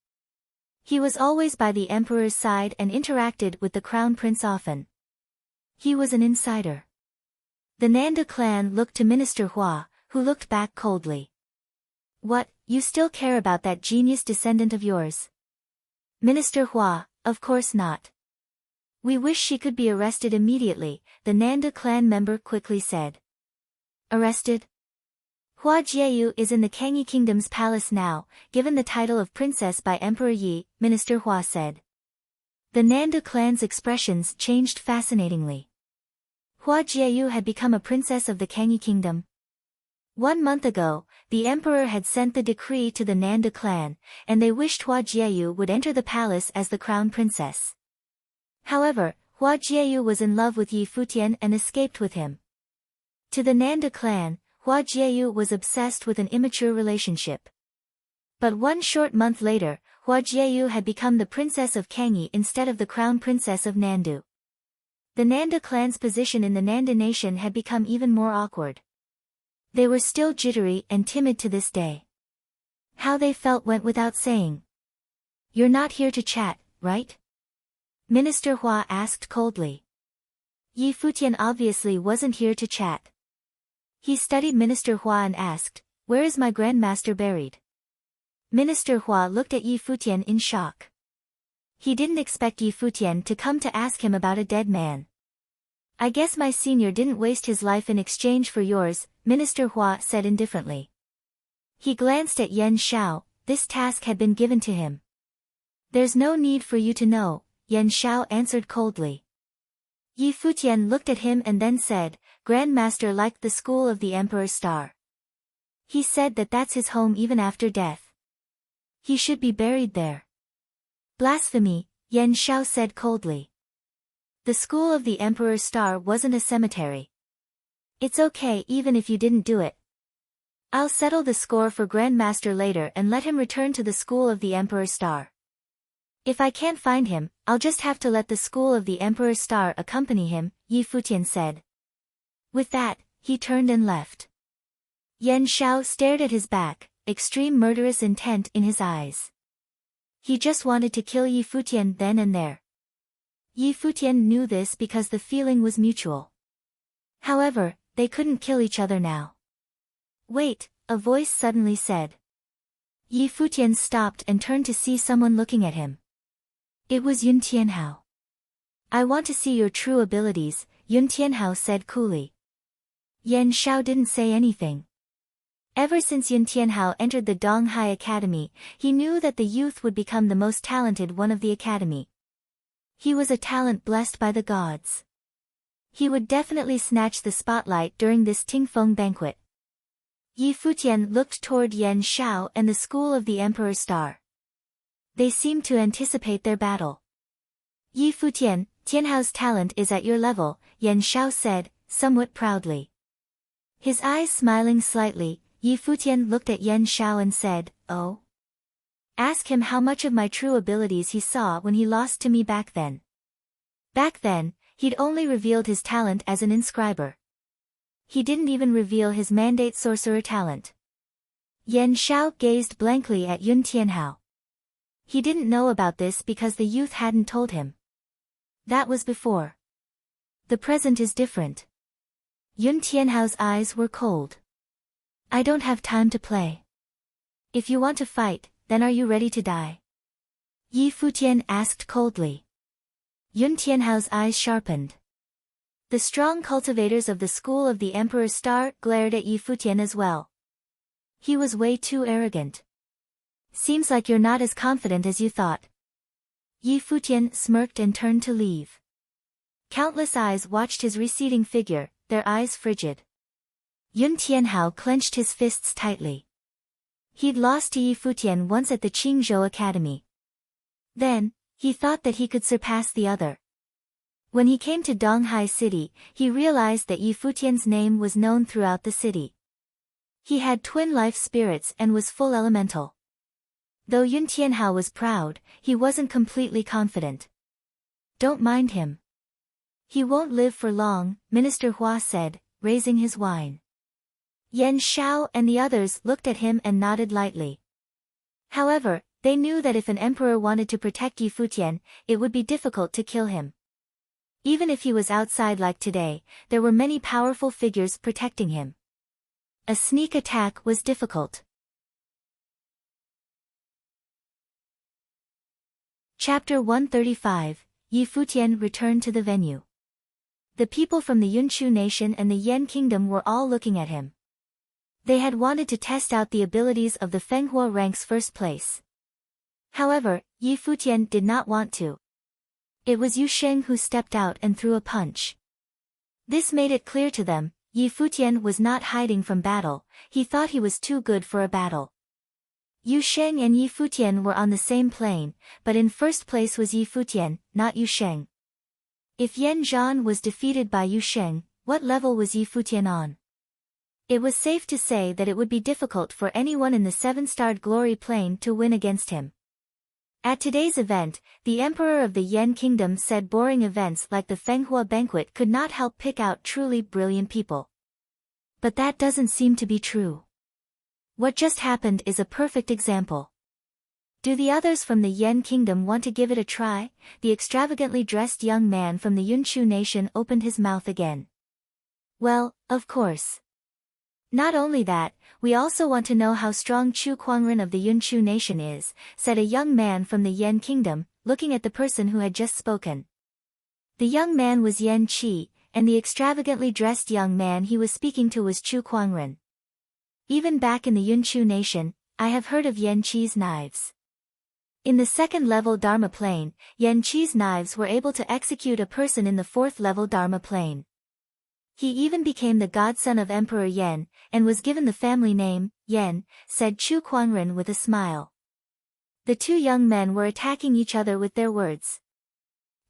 He was always by the emperor's side and interacted with the crown prince often. He was an insider. The Nanda clan looked to Minister Hua, who looked back coldly. What, you still care about that genius descendant of yours? Minister Hua, of course not. We wish she could be arrested immediately, the Nanda clan member quickly said. Arrested? Hua Jieyu is in the Kangyi Kingdom's palace now, given the title of princess by Emperor Yi, Minister Hua said. The Nandu clan's expressions changed fascinatingly. Hua Jieyu had become a princess of the Kangyi Kingdom. 1 month ago, the emperor had sent the decree to the Nandu clan, and they wished Hua Jieyu would enter the palace as the crown princess. However, Hua Jieyu was in love with Yi Futian and escaped with him. To the Nandu clan, Hua Jieyu was obsessed with an immature relationship. But 1 short month later, Hua Jieyu had become the princess of Kangyi instead of the crown princess of Nandu. The Nandu clan's position in the Nandu nation had become even more awkward. They were still jittery and timid to this day. How they felt went without saying. "You're not here to chat, right?" Minister Hua asked coldly. Yi Futian obviously wasn't here to chat. He studied Minister Hua and asked, "Where is my grandmaster buried?" Minister Hua looked at Yi Futian in shock. He didn't expect Yi Futian to come to ask him about a dead man. "I guess my senior didn't waste his life in exchange for yours," Minister Hua said indifferently. He glanced at Yan Xiao. This task had been given to him. "There's no need for you to know," Yan Xiao answered coldly. Yi Futian looked at him and then said, "Grandmaster liked the school of the Emperor's Star. He said that that's his home even after death. He should be buried there." "Blasphemy," Yan Xiao said coldly. "The school of the Emperor's Star wasn't a cemetery. It's okay even if you didn't do it. I'll settle the score for Grandmaster later and let him return to the school of the Emperor's Star. If I can't find him, I'll just have to let the school of the Emperor's Star accompany him," Yi Futian said. With that, he turned and left. Yan Xiao stared at his back, extreme murderous intent in his eyes. He just wanted to kill Yi Futian then and there. Yi Futian knew this because the feeling was mutual. However, they couldn't kill each other now. "Wait," a voice suddenly said. Yi Futian stopped and turned to see someone looking at him. It was Yun Tianhao. "I want to see your true abilities," Yun Tianhao said coolly. Yan Xiao didn't say anything. Ever since Yun Tianhao entered the Donghai Academy, he knew that the youth would become the most talented one of the academy. He was a talent blessed by the gods. He would definitely snatch the spotlight during this Tingfeng banquet. Yi Futian looked toward Yan Xiao and the school of the Emperor's Star. They seemed to anticipate their battle. "Yi Futian, Tianhao's talent is at your level," Yan Xiao said, somewhat proudly. His eyes smiling slightly, Yi Futian looked at Yan Xiao and said, "Oh? Ask him how much of my true abilities he saw when he lost to me back then." Back then, he'd only revealed his talent as an inscriber. He didn't even reveal his mandate sorcerer talent. Yan Xiao gazed blankly at Yun Tianhao. He didn't know about this because the youth hadn't told him. That was before. The present is different. Yun Tianhao's eyes were cold. "I don't have time to play. If you want to fight, then are you ready to die?" Yi Futian asked coldly. Yun Tianhao's eyes sharpened. The strong cultivators of the school of the Emperor's Star glared at Yi Futian as well. He was way too arrogant. "Seems like you're not as confident as you thought." Yi Futian smirked and turned to leave. Countless eyes watched his receding figure, their eyes frigid. Yun Tianhao clenched his fists tightly. He'd lost to Yi Futian once at the Qingzhou Academy. Then, he thought that he could surpass the other. When he came to Donghai City, he realized that Yi Futian's name was known throughout the city. He had twin life spirits and was full elemental. Though Yun Tianhao was proud, he wasn't completely confident. "Don't mind him. He won't live for long," Minister Hua said, raising his wine. Yan Xiao and the others looked at him and nodded lightly. However, they knew that if an emperor wanted to protect Yi Futian, it would be difficult to kill him. Even if he was outside like today, there were many powerful figures protecting him. A sneak attack was difficult. Chapter 135, Yi Futian returned to the venue. The people from the Yunchu nation and the Yan kingdom were all looking at him. They had wanted to test out the abilities of the Fenghua rank's first place. However, Yi Futian did not want to. It was Yu Sheng who stepped out and threw a punch. This made it clear to them, Yi Futian was not hiding from battle, he thought he was too good for a battle. Yu Sheng and Yi Futian were on the same plane, but in first place was Yi Futian, not Yu Sheng. If Yan Zhan was defeated by Yu Sheng, what level was Yi Futian on? It was safe to say that it would be difficult for anyone in the seven-starred glory plane to win against him. At today's event, the Emperor of the Yan Kingdom said boring events like the Fenghua banquet could not help pick out truly brilliant people. But that doesn't seem to be true. What just happened is a perfect example. Do the others from the Yan Kingdom want to give it a try? The extravagantly dressed young man from the Yunchu nation opened his mouth again. Well, of course. Not only that, we also want to know how strong Chu Kuangren of the Yunchu nation is, said a young man from the Yan Kingdom, looking at the person who had just spoken. The young man was Yan Qi, and the extravagantly dressed young man he was speaking to was Chu Kuangren. Even back in the Yunchu nation, I have heard of Yan Qi's knives. In the second-level Dharma plane, Yan Qi's knives were able to execute a person in the fourth-level Dharma plane. He even became the godson of Emperor Yan, and was given the family name, Yan, said Chu Kuangren with a smile. The two young men were attacking each other with their words.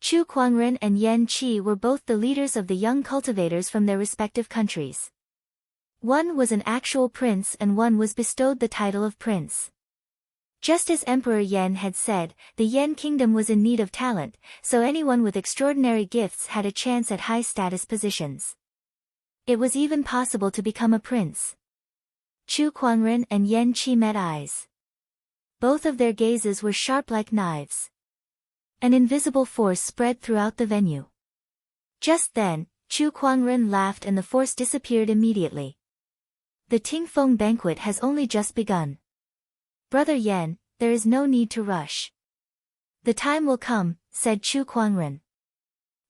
Chu Kuangren and Yan Qi were both the leaders of the young cultivators from their respective countries. One was an actual prince and one was bestowed the title of prince. Just as Emperor Yan had said, the Yan Kingdom was in need of talent, so anyone with extraordinary gifts had a chance at high-status positions. It was even possible to become a prince. Chu Kuangren and Yan Qi met eyes. Both of their gazes were sharp like knives. An invisible force spread throughout the venue. Just then, Chu Kuangren laughed and the force disappeared immediately. The Tingfeng banquet has only just begun. Brother Yan, there is no need to rush. The time will come, said Chu Kuangren.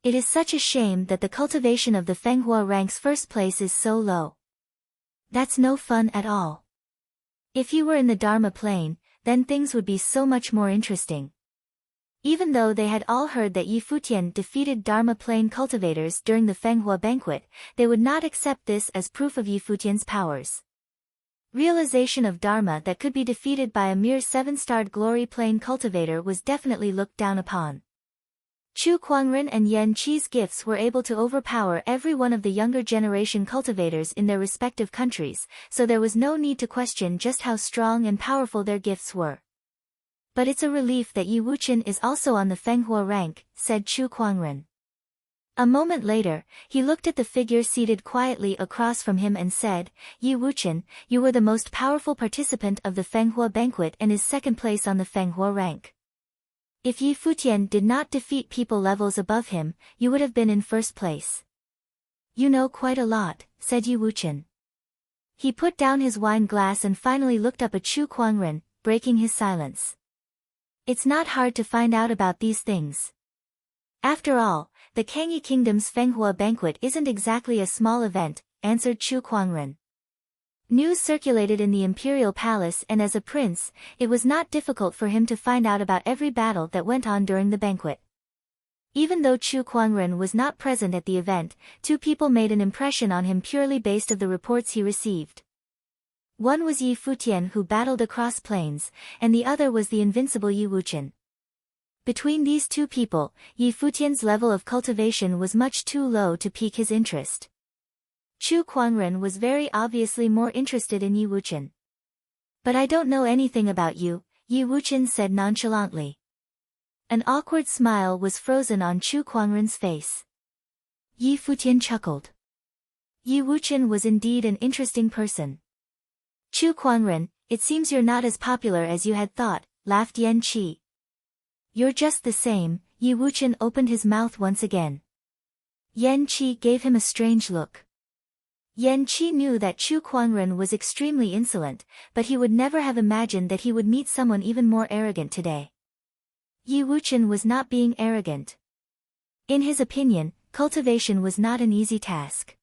It is such a shame that the cultivation of the Fenghua rank's first place is so low. That's no fun at all. If you were in the Dharma plane, then things would be so much more interesting. Even though they had all heard that Yi Futian defeated Dharma plane cultivators during the Fenghua banquet, they would not accept this as proof of Yi Futian's powers. Realization of Dharma that could be defeated by a mere seven-starred glory plane cultivator was definitely looked down upon. Chu Kuangren and Yan Qi's gifts were able to overpower every one of the younger generation cultivators in their respective countries, so there was no need to question just how strong and powerful their gifts were. But it's a relief that Yi Wuchen is also on the Fenghua rank, said Chu Kuangren. A moment later, he looked at the figure seated quietly across from him and said, Yi Wuchen, you were the most powerful participant of the Fenghua banquet and is second place on the Fenghua rank. If Yi Futian did not defeat people levels above him, you would have been in first place. You know quite a lot, said Yi Wuchen. He put down his wine glass and finally looked up at Chu Kuangren, breaking his silence. It's not hard to find out about these things. After all, the Kangyi Kingdom's Fenghua banquet isn't exactly a small event, answered Chu Kuangren. News circulated in the imperial palace and as a prince, it was not difficult for him to find out about every battle that went on during the banquet. Even though Chu Kuangren was not present at the event, two people made an impression on him purely based on the reports he received. One was Yi Futian who battled across plains, and the other was the invincible Yi Wuchen. Between these two people, Yi Futian's level of cultivation was much too low to pique his interest. Chu Kuangren was very obviously more interested in Yi Wuchen. But I don't know anything about you, Yi Wuchen said nonchalantly. An awkward smile was frozen on Chu Kuangren's face. Yi Futian chuckled. Yi Wuchen was indeed an interesting person. Chu Kuangren, it seems you're not as popular as you had thought, laughed Yan Qi. You're just the same, Yi Wuchen opened his mouth once again. Yan Qi gave him a strange look. Yan Qi knew that Chu Kuangren was extremely insolent, but he would never have imagined that he would meet someone even more arrogant today. Yi Wuchen was not being arrogant. In his opinion, cultivation was not an easy task.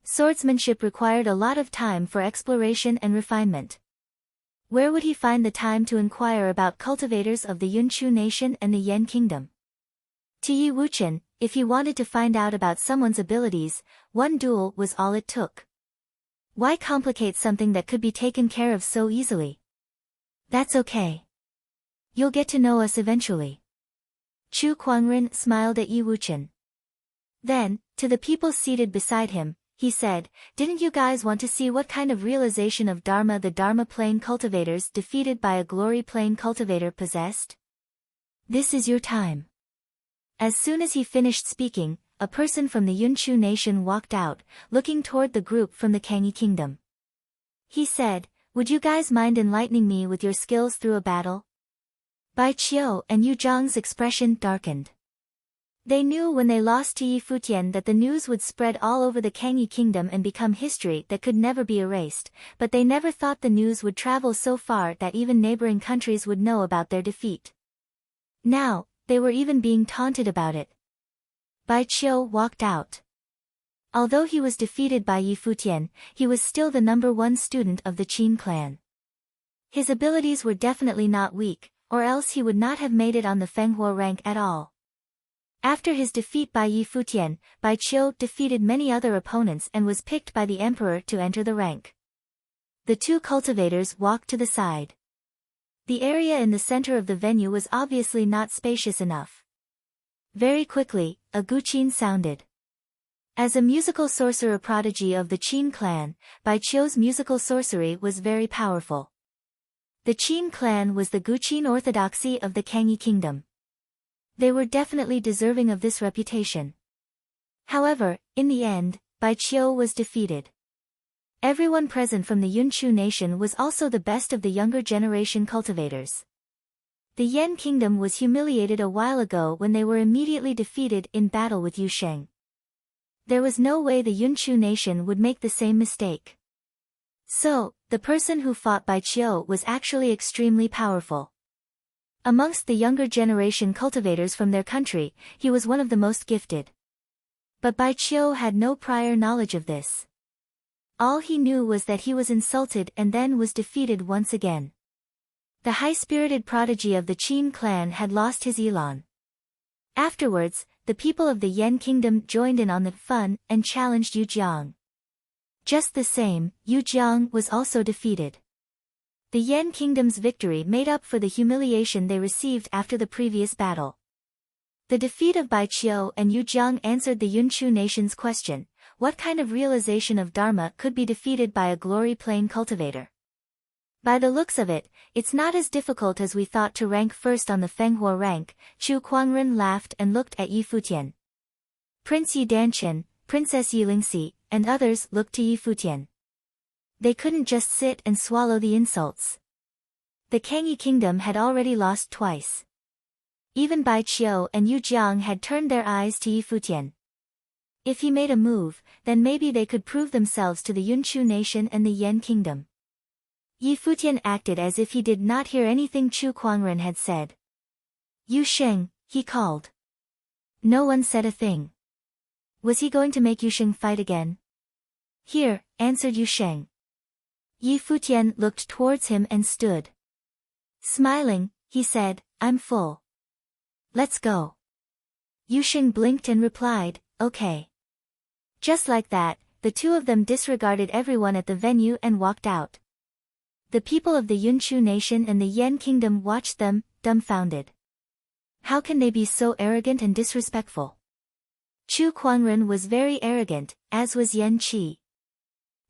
Swordsmanship required a lot of time for exploration and refinement. Where would he find the time to inquire about cultivators of the Yunchu nation and the Yan kingdom? To Yi Wuchen, if he wanted to find out about someone's abilities, one duel was all it took. Why complicate something that could be taken care of so easily? That's okay. You'll get to know us eventually. Chu Kuangren smiled at Yi Wuchen. Then, to the people seated beside him, he said, "Didn't you guys want to see what kind of realization of Dharma the Dharma plane cultivators defeated by a glory plane cultivator possessed? This is your time." As soon as he finished speaking, a person from the Yunchu nation walked out, looking toward the group from the Kangyi kingdom. He said, "Would you guys mind enlightening me with your skills through a battle?" Bai Qiu and Yu Zhang's expression darkened. They knew when they lost to Yi Futian that the news would spread all over the Kangyi kingdom and become history that could never be erased, but they never thought the news would travel so far that even neighboring countries would know about their defeat. Now, they were even being taunted about it. Bai Qiu walked out. Although he was defeated by Yi Futian, he was still the #1 student of the Qin clan. His abilities were definitely not weak, or else he would not have made it on the Fenghuo rank at all. After his defeat by Yi Futian, Bai Qiu defeated many other opponents and was picked by the emperor to enter the rank. The two cultivators walked to the side. The area in the center of the venue was obviously not spacious enough. Very quickly, a guqin sounded. As a musical sorcerer prodigy of the Qin clan, Bai Qiu's musical sorcery was very powerful. The Qin clan was the guqin orthodoxy of the Kangyi kingdom. They were definitely deserving of this reputation. However, in the end, Bai Qiu was defeated. Everyone present from the Yunchu nation was also the best of the younger generation cultivators. The Yan kingdom was humiliated a while ago when they were immediately defeated in battle with Yu Sheng. There was no way the Yunchu nation would make the same mistake. So, the person who fought Bai Qiu was actually extremely powerful. Amongst the younger generation cultivators from their country, he was one of the most gifted. But Bai Qiu had no prior knowledge of this. All he knew was that he was insulted and then was defeated once again. The high-spirited prodigy of the Qin clan had lost his elan. Afterwards, the people of the Yan kingdom joined in on the fun and challenged Yu Jiang. Just the same, Yu Jiang was also defeated. The Yan kingdom's victory made up for the humiliation they received after the previous battle. The defeat of Bai Qiu and Yu Jiang answered the Yunchu nation's question, what kind of realization of Dharma could be defeated by a glory plane cultivator? By the looks of it, it's not as difficult as we thought to rank first on the Fenghuo rank. Chu Kuangren laughed and looked at Yi Futian. Prince Yi Danchen, Princess Yi Lingxi, and others looked to Yi Futian. They couldn't just sit and swallow the insults. The Kangyi kingdom had already lost twice. Even Bai Qiu and Yu Jiang had turned their eyes to Yi Futian. If he made a move, then maybe they could prove themselves to the Yunchu nation and the Yan kingdom. Yi Futian acted as if he did not hear anything Chu Kuangren had said. Yu Sheng, he called. No one said a thing. Was he going to make Yu Sheng fight again? Here, answered Yu Sheng. Yi Futian looked towards him and stood. Smiling, he said, I'm full. Let's go. Yu Sheng blinked and replied, okay. Just like that, the two of them disregarded everyone at the venue and walked out. The people of the Yunchu nation and the Yan kingdom watched them, dumbfounded. How can they be so arrogant and disrespectful? Chu Kuangren was very arrogant, as was Yan Qi.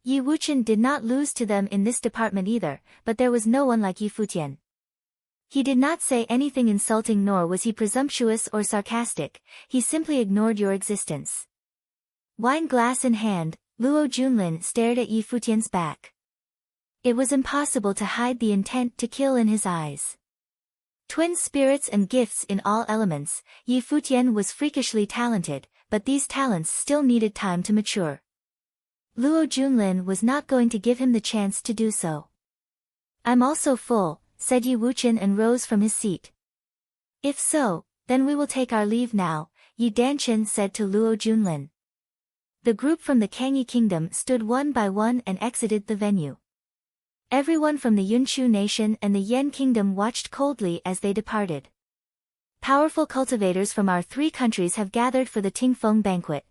Yi Wuchen did not lose to them in this department either, but there was no one like Yi Futian. He did not say anything insulting nor was he presumptuous or sarcastic, he simply ignored your existence. Wine glass in hand, Luo Junlin stared at Yi Futian's back. It was impossible to hide the intent to kill in his eyes. Twin spirits and gifts in all elements, Yi Futian was freakishly talented, but these talents still needed time to mature. Luo Junlin was not going to give him the chance to do so. I'm also full, said Yi Wuchen and rose from his seat. If so, then we will take our leave now, Yi Danchen said to Luo Junlin. The group from the Kangyi Kingdom stood one by one and exited the venue. Everyone from the Yunchu nation and the Yen Kingdom watched coldly as they departed. Powerful cultivators from our 3 countries have gathered for the Tingfeng banquet.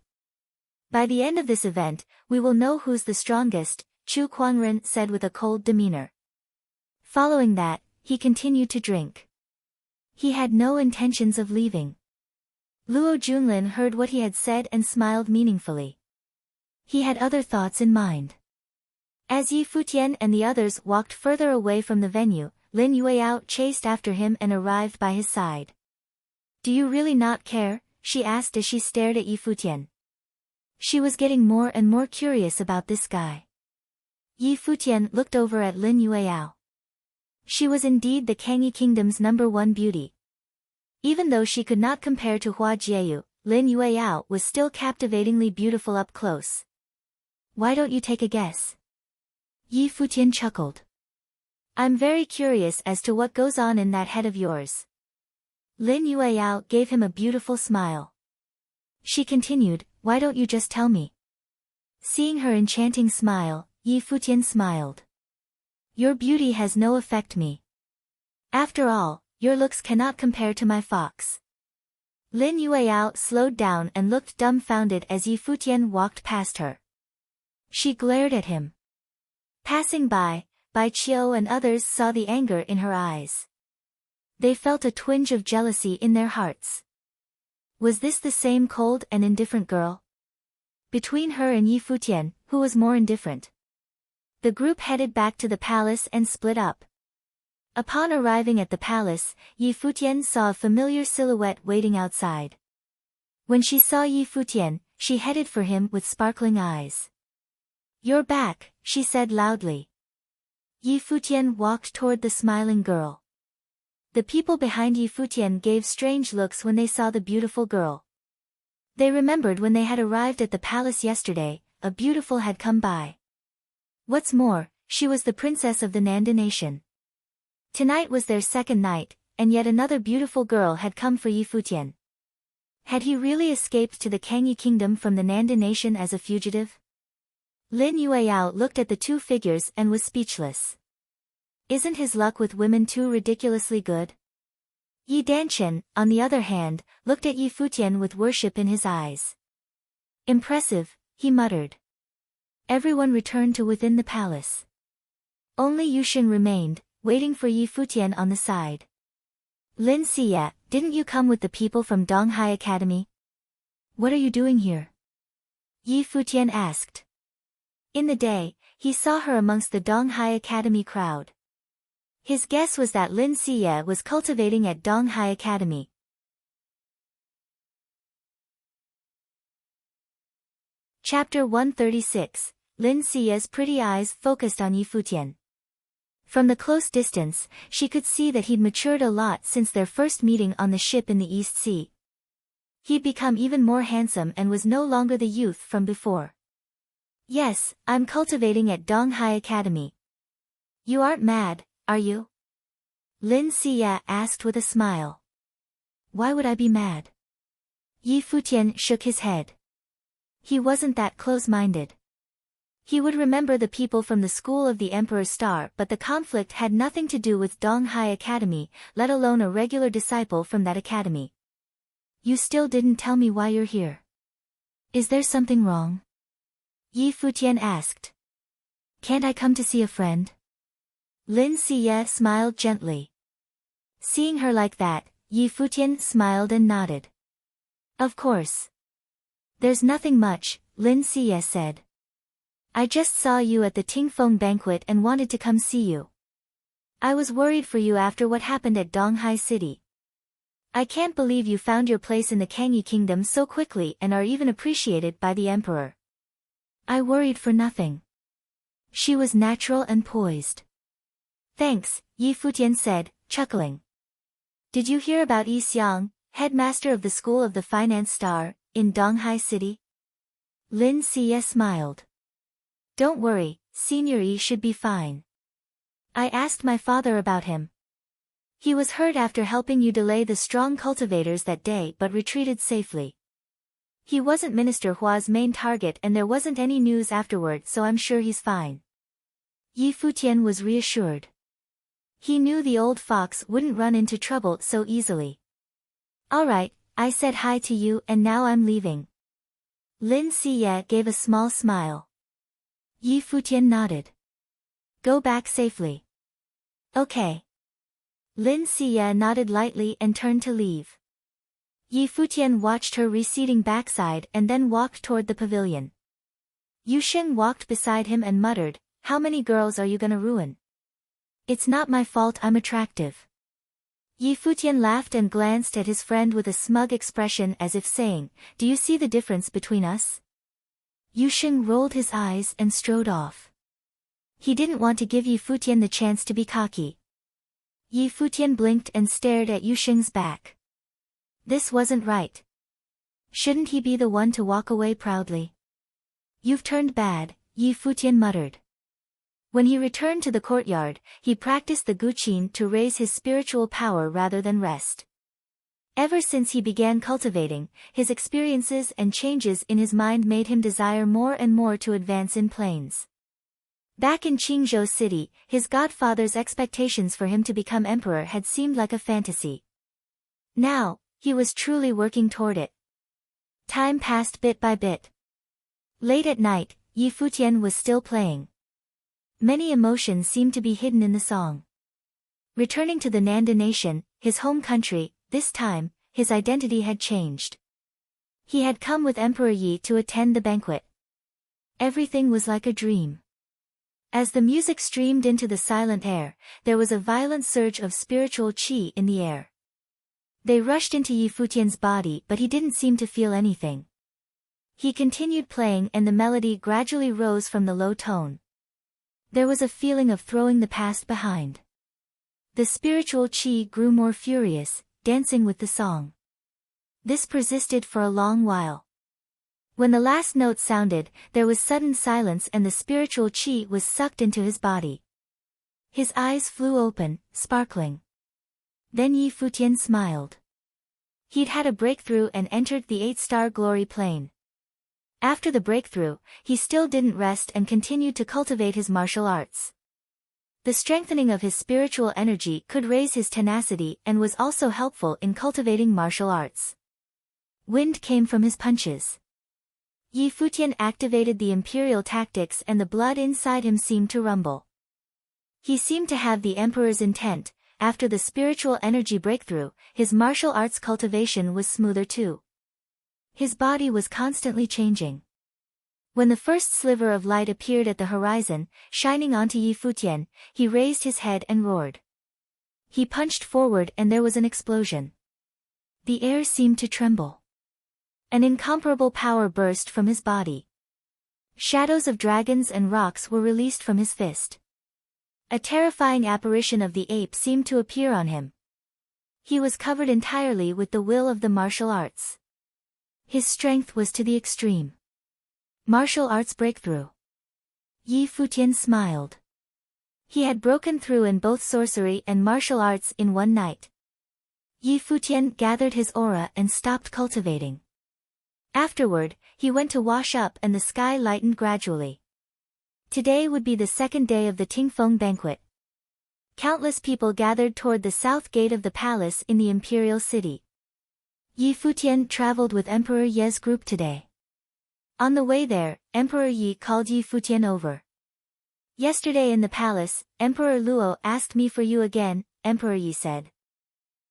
By the end of this event, we will know who's the strongest, Chu Kuangren said with a cold demeanor. Following that, he continued to drink. He had no intentions of leaving. Luo Junlin heard what he had said and smiled meaningfully. He had other thoughts in mind. As Yi Futian and the others walked further away from the venue, Lin Yueyao chased after him and arrived by his side. "Do you really not care?" she asked as she stared at Yi Futian. She was getting more and more curious about this guy. Yi Futian looked over at Lin Yueyao. She was indeed the Kangyi Kingdom's #1 beauty. Even though she could not compare to Hua Jieyu, Lin Yueyao was still captivatingly beautiful up close. "Why don't you take a guess?" Yi Futian chuckled. "I'm very curious as to what goes on in that head of yours." Lin Yueyao gave him a beautiful smile. She continued, "Why don't you just tell me?" Seeing her enchanting smile, Yi Futian smiled. "Your beauty has no effect me. After all, your looks cannot compare to my fox." Lin Yueyao slowed down and looked dumbfounded as Yi Futian walked past her. She glared at him. Passing by, Bai Qiu and others saw the anger in her eyes. They felt a twinge of jealousy in their hearts. Was this the same cold and indifferent girl? Between her and Yi Futian, who was more indifferent? The group headed back to the palace and split up. Upon arriving at the palace, Yi Futian saw a familiar silhouette waiting outside. When she saw Yi Futian, she headed for him with sparkling eyes. "You're back," she said loudly. Yi Futian walked toward the smiling girl. The people behind Yi Futian gave strange looks when they saw the beautiful girl. They remembered when they had arrived at the palace yesterday, a beautiful had come by. What's more, she was the princess of the Nanda nation. Tonight was their second night, and yet another beautiful girl had come for Yi Futian. Had he really escaped to the Kangyi Kingdom from the Nanda nation as a fugitive? Lin Yueyao looked at the 2 figures and was speechless. Isn't his luck with women too ridiculously good? Yi Danchen, on the other hand, looked at Yi Futian with worship in his eyes. "Impressive," he muttered. Everyone returned to within the palace. Only Yuxing remained, waiting for Yi Futian on the side. "Lin Siya, didn't you come with the people from Donghai Academy? What are you doing here?" Yi Futian asked. In the day, he saw her amongst the Donghai Academy crowd. His guess was that Lin Siya was cultivating at Donghai Academy. Chapter 136, Lin Siya's pretty eyes focused on Yi Futian. From the close distance, she could see that he'd matured a lot since their first meeting on the ship in the East Sea. He'd become even more handsome and was no longer the youth from before. "Yes, I'm cultivating at Donghai Academy." "You aren't mad, are you?" Lin Siya asked with a smile. "Why would I be mad?" Yi Futian shook his head. He wasn't that close-minded. He would remember the people from the school of the Emperor's Star, but the conflict had nothing to do with Donghai Academy, let alone a regular disciple from that academy. "You still didn't tell me why you're here. Is there something wrong?" Yi Futian asked. "Can't I come to see a friend?" Lin Siya smiled gently. Seeing her like that, Yi Futian smiled and nodded. "Of course. There's nothing much," Lin Siya said. "I just saw you at the Tingfeng banquet and wanted to come see you. I was worried for you after what happened at Donghai City. I can't believe you found your place in the Kangyi Kingdom so quickly and are even appreciated by the Emperor." "I worried for nothing." She was natural and poised. "Thanks," Yi Futian said, chuckling. "Did you hear about Yi Xiang, headmaster of the School of the Finance Star, in Donghai City?" Lin Siya smiled. "Don't worry, Senior Yi should be fine. I asked my father about him. He was hurt after helping you delay the strong cultivators that day but retreated safely." He wasn't Minister Hua's main target and there wasn't any news afterward, so I'm sure he's fine. Yi Futian was reassured. He knew the old fox wouldn't run into trouble so easily. Alright, I said hi to you and now I'm leaving. Lin Siye gave a small smile. Yi Futian nodded. Go back safely. Okay. Lin Siye nodded lightly and turned to leave. Yi Futian watched her receding backside and then walked toward the pavilion. Yu Sheng walked beside him and muttered, "How many girls are you gonna ruin? It's not my fault I'm attractive." Yi Futian laughed and glanced at his friend with a smug expression as if saying, "Do you see the difference between us?" Yu Sheng rolled his eyes and strode off. He didn't want to give Yi Futian the chance to be cocky. Yi Futian blinked and stared at Yu Sheng's back. This wasn't right. Shouldn't he be the one to walk away proudly? You've turned bad, Yi Futian muttered. When he returned to the courtyard, he practiced the guqin to raise his spiritual power rather than rest. Ever since he began cultivating, his experiences and changes in his mind made him desire more and more to advance in planes. Back in Qingzhou City, his godfather's expectations for him to become emperor had seemed like a fantasy. Now, he was truly working toward it. Time passed bit by bit. Late at night, Yi Futian was still playing. Many emotions seemed to be hidden in the song. Returning to the Nanda nation, his home country, this time, his identity had changed. He had come with Emperor Yi to attend the banquet. Everything was like a dream. As the music streamed into the silent air, there was a violent surge of spiritual qi in the air. They rushed into Yi Futian's body but he didn't seem to feel anything. He continued playing and the melody gradually rose from the low tone. There was a feeling of throwing the past behind. The spiritual qi grew more furious, dancing with the song. This persisted for a long while. When the last note sounded, there was sudden silence and the spiritual qi was sucked into his body. His eyes flew open, sparkling. Then Yi Futian smiled. He'd had a breakthrough and entered the 8-star glory plane. After the breakthrough, he still didn't rest and continued to cultivate his martial arts. The strengthening of his spiritual energy could raise his tenacity and was also helpful in cultivating martial arts. Wind came from his punches. Yi Futian activated the imperial tactics and the blood inside him seemed to rumble. He seemed to have the emperor's intent. After the spiritual energy breakthrough, his martial arts cultivation was smoother too. His body was constantly changing. When the first sliver of light appeared at the horizon, shining onto Yi Futian, he raised his head and roared. He punched forward and there was an explosion. The air seemed to tremble. An incomparable power burst from his body. Shadows of dragons and rocks were released from his fist. A terrifying apparition of the ape seemed to appear on him. He was covered entirely with the will of the martial arts. His strength was to the extreme. Martial arts breakthrough. Yi Futian smiled. He had broken through in both sorcery and martial arts in one night. Yi Futian gathered his aura and stopped cultivating. Afterward, he went to wash up and the sky lightened gradually. Today would be the second day of the Tingfeng banquet. Countless people gathered toward the south gate of the palace in the imperial city. Yi Futian traveled with Emperor Ye's group today. On the way there, Emperor Yi called Yi Futian over. Yesterday in the palace, Emperor Luo asked me for you again, Emperor Yi said.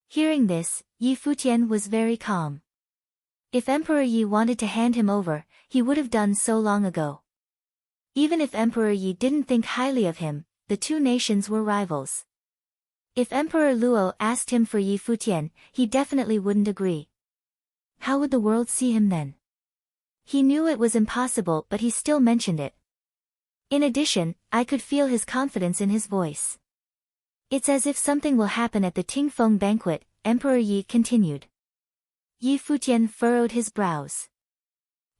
Hearing this, Yi Futian was very calm. If Emperor Yi wanted to hand him over, he would have done so long ago. Even if Emperor Yi didn't think highly of him, the two nations were rivals. If Emperor Luo asked him for Yi Futian, he definitely wouldn't agree. How would the world see him then? He knew it was impossible but he still mentioned it. In addition, I could feel his confidence in his voice. It's as if something will happen at the Tingfeng banquet, Emperor Yi continued. Yi Futian furrowed his brows.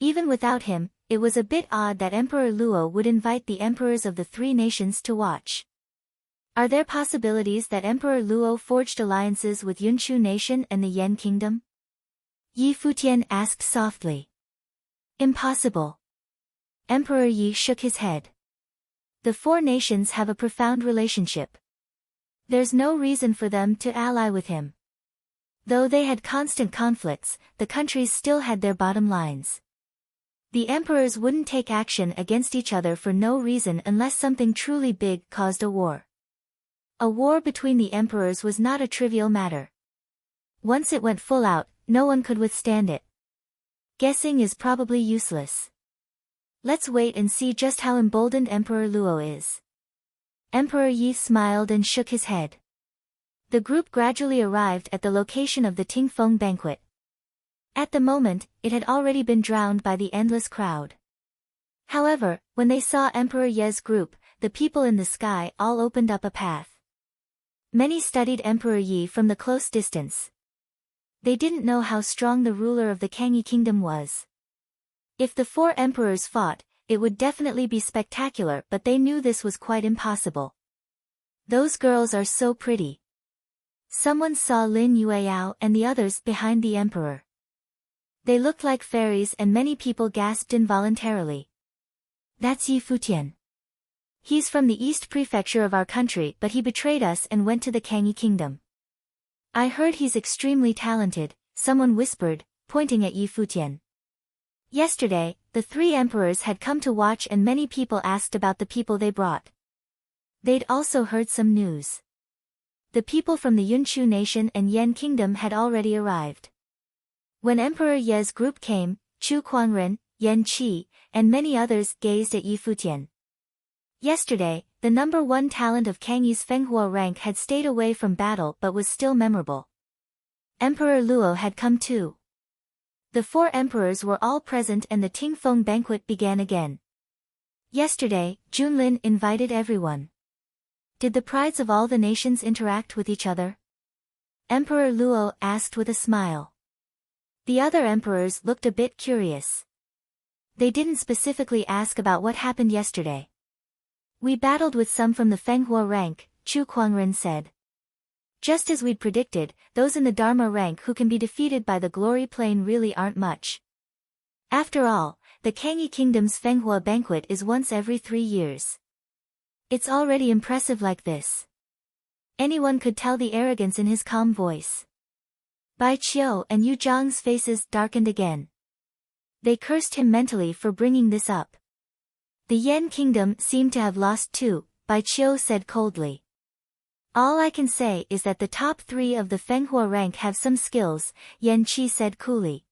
Even without him, it was a bit odd that Emperor Luo would invite the emperors of the three nations to watch. Are there possibilities that Emperor Luo forged alliances with Yunchu nation and the Yan kingdom? Yi Futian asked softly. Impossible. Emperor Yi shook his head. The four nations have a profound relationship. There's no reason for them to ally with him. Though they had constant conflicts, the countries still had their bottom lines. The emperors wouldn't take action against each other for no reason unless something truly big caused a war. A war between the emperors was not a trivial matter. Once it went full out, no one could withstand it. Guessing is probably useless. Let's wait and see just how emboldened Emperor Luo is. Emperor Yi smiled and shook his head. The group gradually arrived at the location of the Tingfeng banquet. At the moment, it had already been drowned by the endless crowd. However, when they saw Emperor Ye's group, the people in the sky all opened up a path. Many studied Emperor Yi from the close distance. They didn't know how strong the ruler of the Kangyi kingdom was. If the four emperors fought, it would definitely be spectacular, but they knew this was quite impossible. Those girls are so pretty. Someone saw Lin Yueyao and the others behind the emperor. They looked like fairies and many people gasped involuntarily. That's Yi Futian. He's from the East Prefecture of our country, but he betrayed us and went to the Kangyi kingdom. I heard he's extremely talented, someone whispered, pointing at Yi Futian. Yesterday, the three emperors had come to watch and many people asked about the people they brought. They'd also heard some news. The people from the Yunchu nation and Yan kingdom had already arrived. When Emperor Ye's group came, Chu Kuangren, Yan Qi, and many others gazed at Yi Futian. Yesterday, the number one talent of Kangyi's Fenghua rank had stayed away from battle but was still memorable. Emperor Luo had come too. The four emperors were all present and the Tingfeng banquet began again. Yesterday, Junlin invited everyone. Did the prides of all the nations interact with each other? Emperor Luo asked with a smile. The other emperors looked a bit curious. They didn't specifically ask about what happened yesterday. We battled with some from the Fenghua rank, Chu Kuangren said. Just as we'd predicted, those in the Dharma rank who can be defeated by the glory plane really aren't much. After all, the Kangyi kingdom's Fenghua banquet is once every 3 years. It's already impressive like this. Anyone could tell the arrogance in his calm voice. Bai Qiu and Yu Zhang's faces darkened again. They cursed him mentally for bringing this up. The Yan kingdom seemed to have lost too, Bai Qiu said coldly. All I can say is that the top 3 of the Fenghua rank have some skills, Yan Qi said coolly.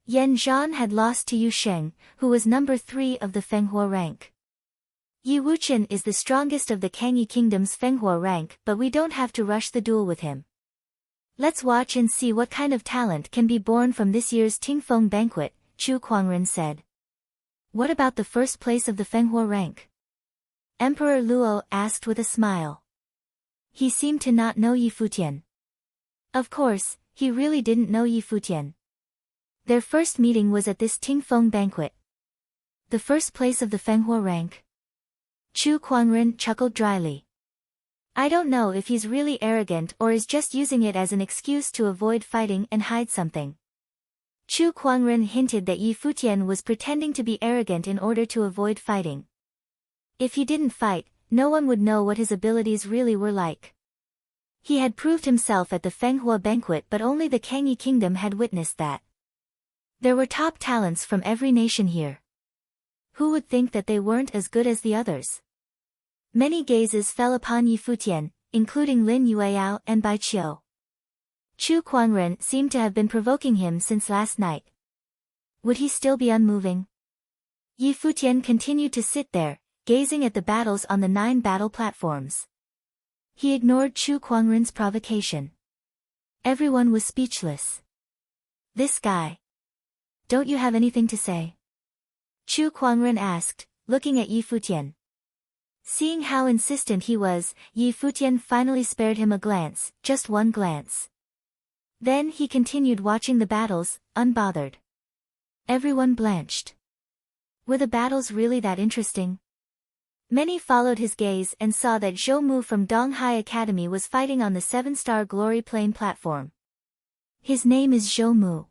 Yan Zhan had lost to Yu Sheng, who was number 3 of the Fenghua rank. Yi Wuqian is the strongest of the Kangyi kingdom's Fenghua rank, but we don't have to rush the duel with him. Let's watch and see what kind of talent can be born from this year's Tingfeng banquet, Chu Kuangren said. What about the first place of the Fenghua rank? Emperor Luo asked with a smile. He seemed to not know Yi Futian. Of course, he really didn't know Yi Futian. Their first meeting was at this Tingfeng banquet. The first place of the Fenghua rank? Chu Kuangren chuckled dryly. I don't know if he's really arrogant or is just using it as an excuse to avoid fighting and hide something. Chu Kuangren hinted that Yi Futian was pretending to be arrogant in order to avoid fighting. If he didn't fight, no one would know what his abilities really were like. He had proved himself at the Fenghua banquet, but only the Kangyi kingdom had witnessed that. There were top talents from every nation here. Who would think that they weren't as good as the others? Many gazes fell upon Yi Futian, including Lin Yueyao and Bai Qiu. Chu Kuangren seemed to have been provoking him since last night. Would he still be unmoving? Yi Futian continued to sit there, gazing at the battles on the 9 battle platforms. He ignored Chu Kuangren's provocation. Everyone was speechless. This guy. Don't you have anything to say? Chu Kuangren asked, looking at Yi Futian. Seeing how insistent he was, Yi Futian finally spared him a glance, just one glance. Then he continued watching the battles, unbothered. Everyone blanched. Were the battles really that interesting? Many followed his gaze and saw that Zhou Mu from Donghai Academy was fighting on the 7-star Glory Plane platform. His name is Zhou Mu.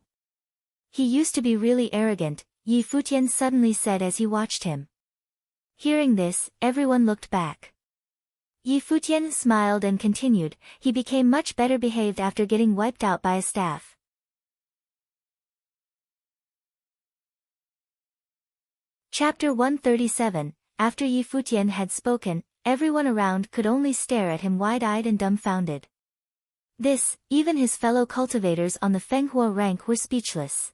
He used to be really arrogant, Yi Futian suddenly said as he watched him. Hearing this, everyone looked back. Yi Futian smiled and continued, he became much better behaved after getting wiped out by a staff. Chapter 137. After Yi Futian had spoken, everyone around could only stare at him wide-eyed and dumbfounded. Even his fellow cultivators on the Fenghua rank were speechless.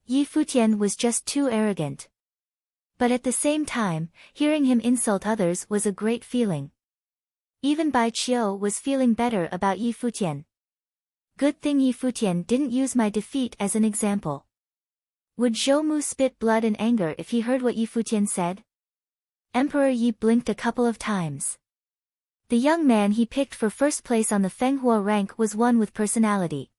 Yi Futian was just too arrogant. But at the same time, hearing him insult others was a great feeling. Even Bai Qiu was feeling better about Yi Futian. Good thing Yi Futian didn't use my defeat as an example. Would Zhou Mu spit blood in anger if he heard what Yi Futian said? Emperor Yi blinked a couple of times. The young man he picked for first place on the Fenghua rank was one with personality.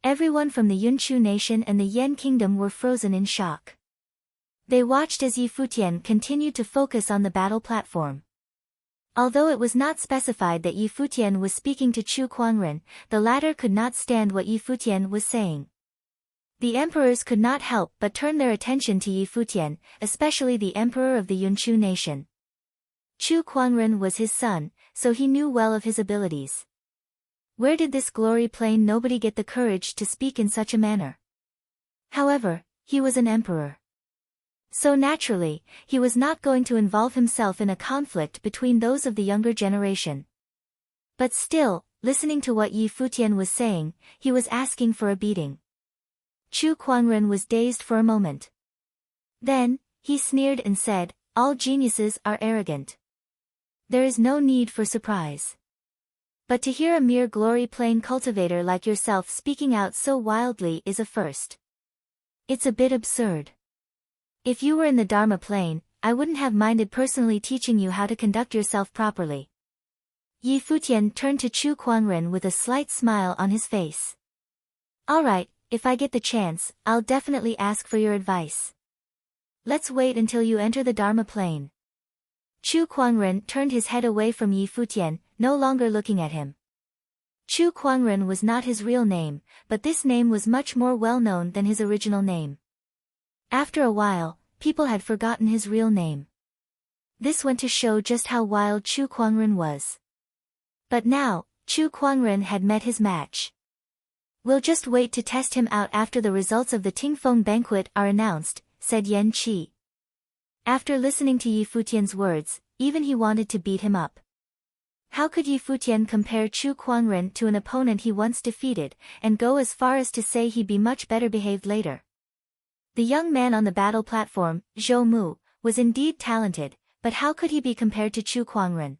Everyone from the Yunchu nation and the Yan kingdom were frozen in shock. They watched as Yi Futian continued to focus on the battle platform. Although it was not specified that Yi Futian was speaking to Chu Kuangren, the latter could not stand what Yi Futian was saying. The emperors could not help but turn their attention to Yi Futian, especially the emperor of the Yunchu nation. Chu Kuangren was his son, so he knew well of his abilities. Where did this glory plain nobody get the courage to speak in such a manner? However, he was an emperor. So naturally, he was not going to involve himself in a conflict between those of the younger generation. But still, listening to what Yi Futian was saying, he was asking for a beating. Chu Kuangren was dazed for a moment. Then, he sneered and said, "All geniuses are arrogant. There is no need for surprise. But to hear a mere glory plane cultivator like yourself speaking out so wildly is a first. It's a bit absurd. If you were in the Dharma plane, I wouldn't have minded personally teaching you how to conduct yourself properly." Yi Futian turned to Chu Kuangren with a slight smile on his face. "All right. If I get the chance, I'll definitely ask for your advice. Let's wait until you enter the Dharma plane." Chu Kuangren turned his head away from Yi Futian, no longer looking at him. Chu Kuangren was not his real name, but this name was much more well-known than his original name. After a while, people had forgotten his real name. This went to show just how wild Chu Kuangren was. But now, Chu Kuangren had met his match. "We'll just wait to test him out after the results of the Tingfeng banquet are announced," said Yan Qi. After listening to Yi Futian's words, even he wanted to beat him up. How could Yi Futian compare Chu Kuangren to an opponent he once defeated, and go as far as to say he'd be much better behaved later? The young man on the battle platform, Zhou Mu, was indeed talented, but how could he be compared to Chu Kuangren?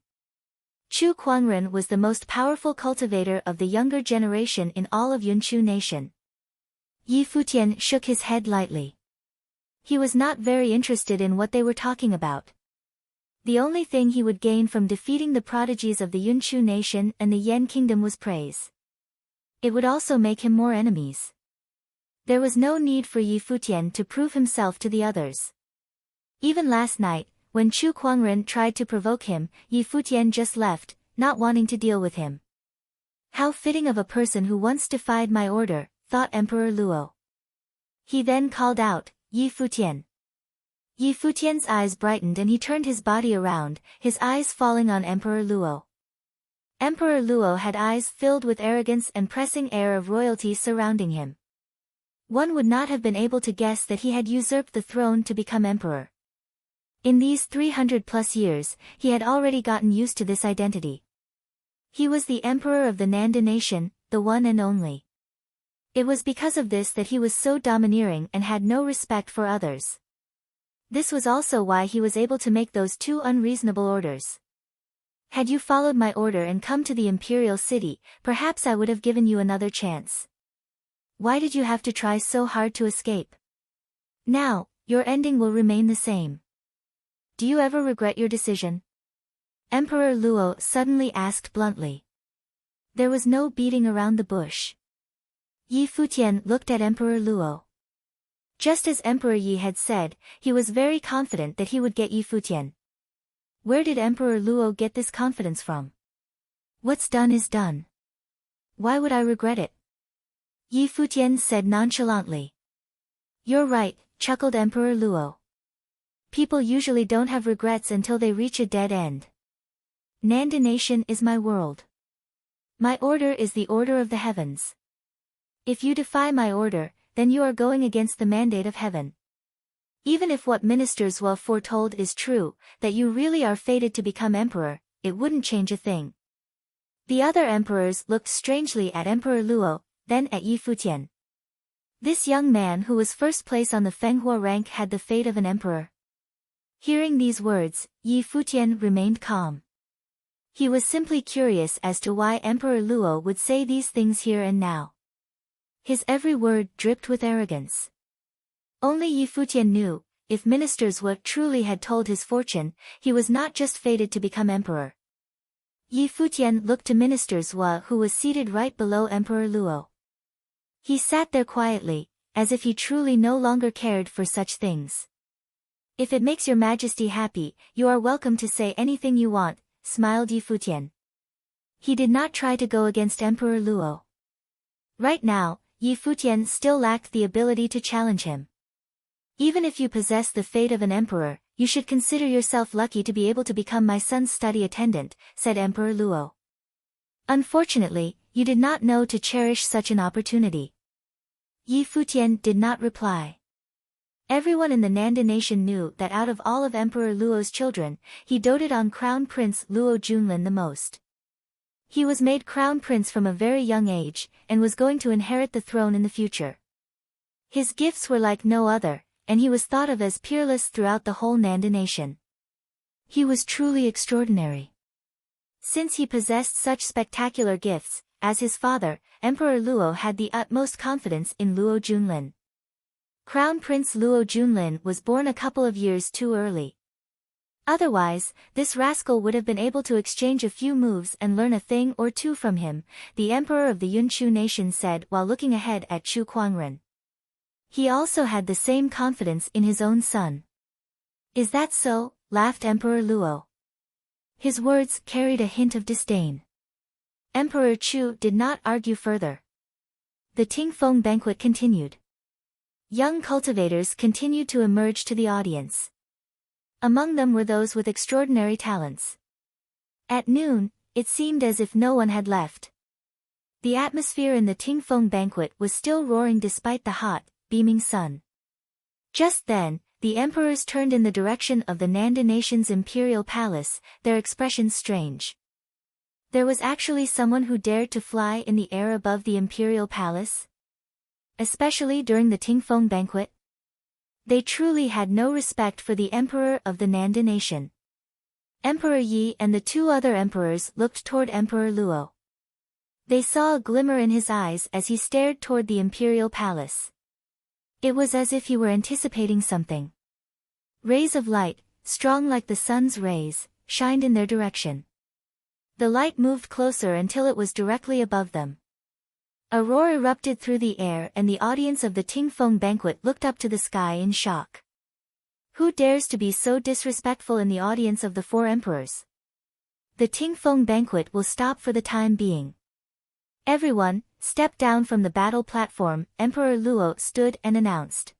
Chu Kuangren was the most powerful cultivator of the younger generation in all of Yunchu nation. Yi Futian shook his head lightly. He was not very interested in what they were talking about. The only thing he would gain from defeating the prodigies of the Yunchu nation and the Yan kingdom was praise. It would also make him more enemies. There was no need for Yi Futian to prove himself to the others. Even last night, when Chu Kuangren tried to provoke him, Yi Futian just left, not wanting to deal with him. How fitting of a person who once defied my order, thought Emperor Luo. He then called out, "Yi Futian." Yi Futian's eyes brightened and he turned his body around, his eyes falling on Emperor Luo. Emperor Luo had eyes filled with arrogance and pressing air of royalty surrounding him. One would not have been able to guess that he had usurped the throne to become emperor. In these 300+ years, he had already gotten used to this identity. He was the emperor of the Nanda nation, the one and only. It was because of this that he was so domineering and had no respect for others. This was also why he was able to make those 2 unreasonable orders. Had you followed my order and come to the imperial city, perhaps I would have given you another chance. Why did you have to try so hard to escape? Now, your ending will remain the same. Do you ever regret your decision? Emperor Luo suddenly asked bluntly. There was no beating around the bush. Yi Futian looked at Emperor Luo. Just as Emperor Yi had said, he was very confident that he would get Yi Futian. Where did Emperor Luo get this confidence from? What's done is done. Why would I regret it? Yi Futian said nonchalantly. You're right, chuckled Emperor Luo. People usually don't have regrets until they reach a dead end. Nanda Nation is my world. My order is the order of the heavens. If you defy my order, then you are going against the mandate of heaven. Even if what ministers were foretold is true, that you really are fated to become emperor, it wouldn't change a thing. The other emperors looked strangely at Emperor Luo, then at Yi Futian. This young man who was first place on the Fenghua rank had the fate of an emperor. Hearing these words, Yi Futian remained calm. He was simply curious as to why Emperor Luo would say these things here and now. His every word dripped with arrogance. Only Yi Futian knew, if ministers Wu truly had told his fortune, he was not just fated to become emperor. Yi Futian looked to ministers Wu, who was seated right below Emperor Luo. He sat there quietly, as if he truly no longer cared for such things. If it makes your majesty happy, you are welcome to say anything you want, smiled Yi Futian. He did not try to go against Emperor Luo. Right now, Yi Futian still lacked the ability to challenge him. Even if you possess the fate of an emperor, you should consider yourself lucky to be able to become my son's study attendant, said Emperor Luo. Unfortunately, you did not know to cherish such an opportunity. Yi Futian did not reply. Everyone in the Nanda nation knew that out of all of Emperor Luo's children, he doted on Crown Prince Luo Junlin the most. He was made Crown Prince from a very young age, and was going to inherit the throne in the future. His gifts were like no other, and he was thought of as peerless throughout the whole Nanda nation. He was truly extraordinary. Since he possessed such spectacular gifts, as his father, Emperor Luo had the utmost confidence in Luo Junlin. Crown Prince Luo Junlin was born a couple of years too early. Otherwise, this rascal would have been able to exchange a few moves and learn a thing or two from him, the emperor of the Yunchu nation said while looking ahead at Chu Kuangren. He also had the same confidence in his own son. Is that so? Laughed Emperor Luo. His words carried a hint of disdain. Emperor Chu did not argue further. The Tingfeng banquet continued. Young cultivators continued to emerge to the audience. Among them were those with extraordinary talents. At noon, it seemed as if no one had left. The atmosphere in the Tingfeng banquet was still roaring despite the hot, beaming sun. Just then, the emperors turned in the direction of the Nanda nation's imperial palace, their expressions strange. There was actually someone who dared to fly in the air above the imperial palace? Especially during the Tingfeng banquet? They truly had no respect for the emperor of the Nanda nation. Emperor Yi and the two other emperors looked toward Emperor Luo. They saw a glimmer in his eyes as he stared toward the imperial palace. It was as if he were anticipating something. Rays of light, strong like the sun's rays, shined in their direction. The light moved closer until it was directly above them. A roar erupted through the air and the audience of the Tingfeng banquet looked up to the sky in shock. Who dares to be so disrespectful in the audience of the four emperors? The Tingfeng banquet will stop for the time being. Everyone, step down from the battle platform, Emperor Luo stood and announced.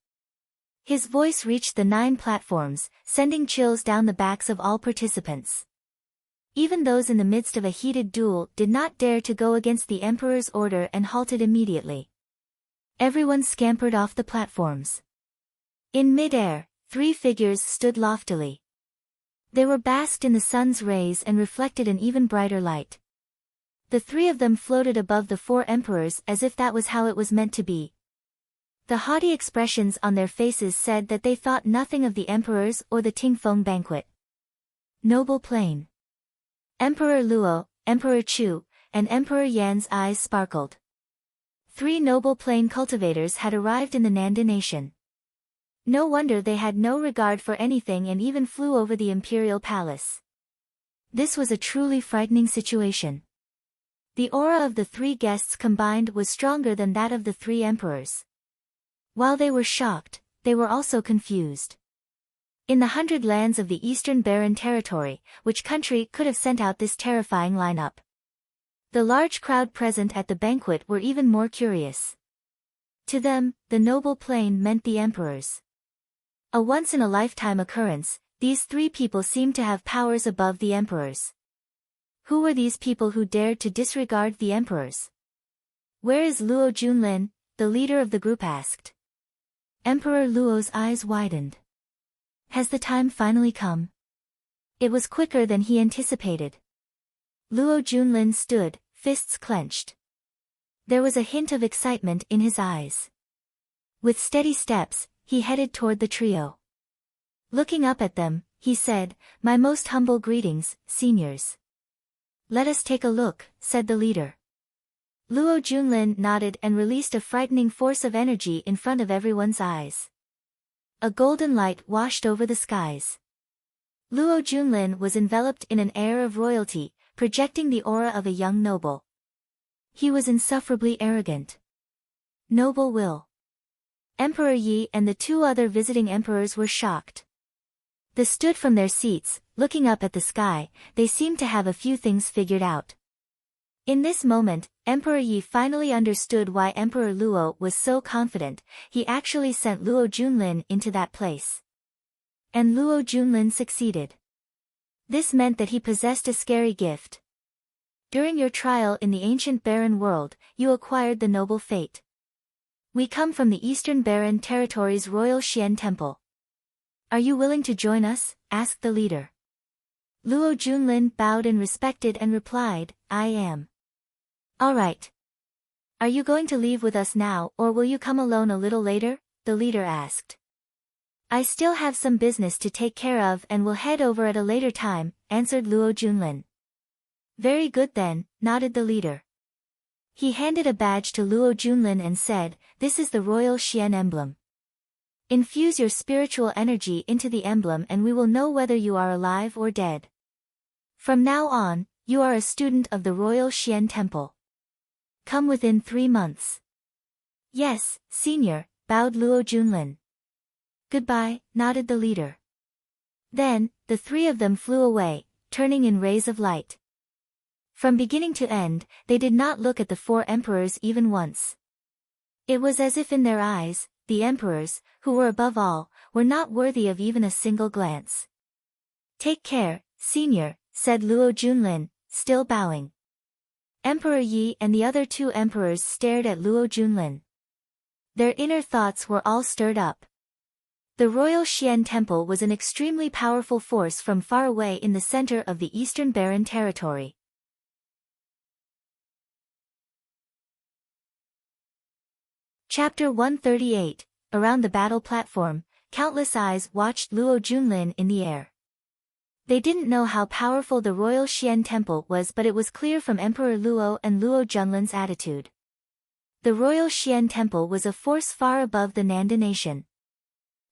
His voice reached the 9 platforms, sending chills down the backs of all participants. Even those in the midst of a heated duel did not dare to go against the emperor's order and halted immediately. Everyone scampered off the platforms. In mid-air, 3 figures stood loftily. They were basked in the sun's rays and reflected an even brighter light. The 3 of them floated above the 4 emperors as if that was how it was meant to be. The haughty expressions on their faces said that they thought nothing of the emperors or the Tingfeng banquet. Noble plain. Emperor Luo, Emperor Chu, and Emperor Yan's eyes sparkled. 3 noble plain cultivators had arrived in the Nanda nation. No wonder they had no regard for anything and even flew over the imperial palace. This was a truly frightening situation. The aura of the 3 guests combined was stronger than that of the 3 emperors. While they were shocked, they were also confused. In the 100 lands of the Eastern Barren Territory, which country could have sent out this terrifying lineup? The large crowd present at the banquet were even more curious. To them, the noble plain meant the emperors. A once-in-a-lifetime occurrence, these three people seemed to have powers above the emperors. Who were these people who dared to disregard the emperors? Where is Luo Junlin? The leader of the group asked. Emperor Luo's eyes widened. Has the time finally come? It was quicker than he anticipated. Luo Junlin stood, fists clenched. There was a hint of excitement in his eyes. With steady steps, he headed toward the trio. Looking up at them, he said, "My most humble greetings, seniors." "Let us take a look," said the leader. Luo Junlin nodded and released a frightening force of energy in front of everyone's eyes. A golden light washed over the skies. Luo Junlin was enveloped in an air of royalty, projecting the aura of a young noble. He was insufferably arrogant. Noble will. Emperor Yi and the two other visiting emperors were shocked. They stood from their seats, looking up at the sky. They seemed to have a few things figured out. In this moment, Emperor Yi finally understood why Emperor Luo was so confident. He actually sent Luo Junlin into that place. And Luo Junlin succeeded. This meant that he possessed a scary gift. During your trial in the ancient barren world, you acquired the noble fate. We come from the Eastern Barren Territory's Royal Xian Temple. Are you willing to join us? Asked the leader. Luo Junlin bowed in respect and replied, I am. All right. Are you going to leave with us now or will you come alone a little later? The leader asked. I still have some business to take care of and will head over at a later time, answered Luo Junlin. Very good then, nodded the leader. He handed a badge to Luo Junlin and said, this is the Royal Xian emblem. Infuse your spiritual energy into the emblem and we will know whether you are alive or dead. From now on, you are a student of the Royal Xian Temple. Come within 3 months. Yes, senior, bowed Luo Junlin. Goodbye, nodded the leader. Then, the three of them flew away, turning in rays of light. From beginning to end, they did not look at the 4 emperors even once. It was as if in their eyes, the emperors, who were above all, were not worthy of even a single glance. Take care, senior, said Luo Junlin, still bowing. Emperor Yi and the other 2 emperors stared at Luo Junlin. Their inner thoughts were all stirred up. The Royal Xian Temple was an extremely powerful force from far away in the center of the Eastern Barren Territory. Chapter 138. Around the battle platform, countless eyes watched Luo Junlin in the air. They didn't know how powerful the Royal Xian Temple was, but it was clear from Emperor Luo and Luo Junlin's attitude. The Royal Xian Temple was a force far above the Nanda nation.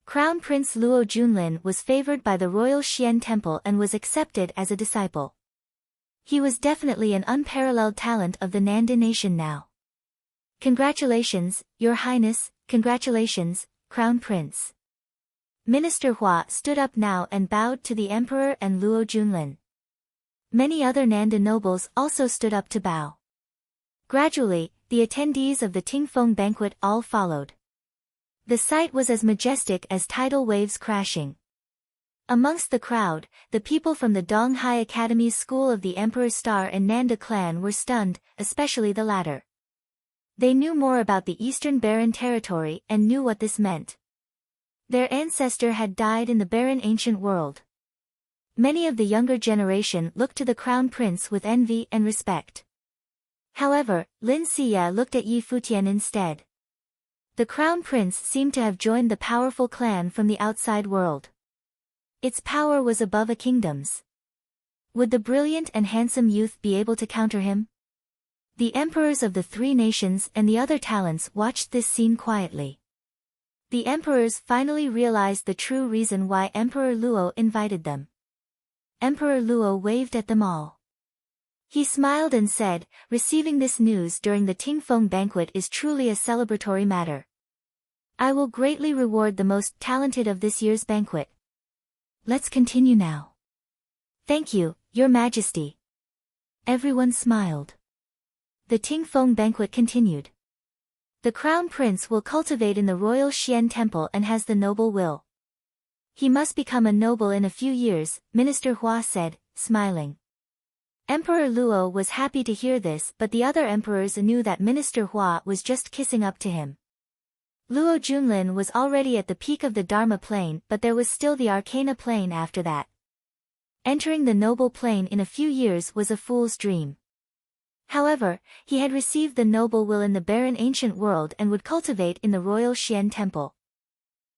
Crown Prince Luo Junlin was favored by the Royal Xian Temple and was accepted as a disciple. He was definitely an unparalleled talent of the Nanda nation now. Congratulations, Your Highness, congratulations, Crown Prince. Minister Hua stood up now and bowed to the Emperor and Luo Junlin. Many other Nanda nobles also stood up to bow. Gradually, the attendees of the Tingfeng banquet all followed. The sight was as majestic as tidal waves crashing. Amongst the crowd, the people from the Donghai Academy's School of the Emperor's Star and Nanda clan were stunned, especially the latter. They knew more about the Eastern Barren Territory and knew what this meant. Their ancestor had died in the barren ancient world. Many of the younger generation looked to the Crown Prince with envy and respect. However, Lin Siya looked at Yi Futian instead. The Crown Prince seemed to have joined the powerful clan from the outside world. Its power was above a kingdom's. Would the brilliant and handsome youth be able to counter him? The emperors of the 3 nations and the other talents watched this scene quietly. The emperors finally realized the true reason why Emperor Luo invited them. Emperor Luo waved at them all. He smiled and said, receiving this news during the Tingfeng banquet is truly a celebratory matter. I will greatly reward the most talented of this year's banquet. Let's continue now. Thank you, Your Majesty. Everyone smiled. The Tingfeng banquet continued. The Crown Prince will cultivate in the Royal Xian Temple and has the noble will. He must become a noble in a few years, Minister Hua said, smiling. Emperor Luo was happy to hear this, but the other emperors knew that Minister Hua was just kissing up to him. Luo Junlin was already at the peak of the Dharma plane, but there was still the Arcana plane after that. Entering the noble plane in a few years was a fool's dream. However, he had received the noble will in the barren ancient world and would cultivate in the royal Xian temple.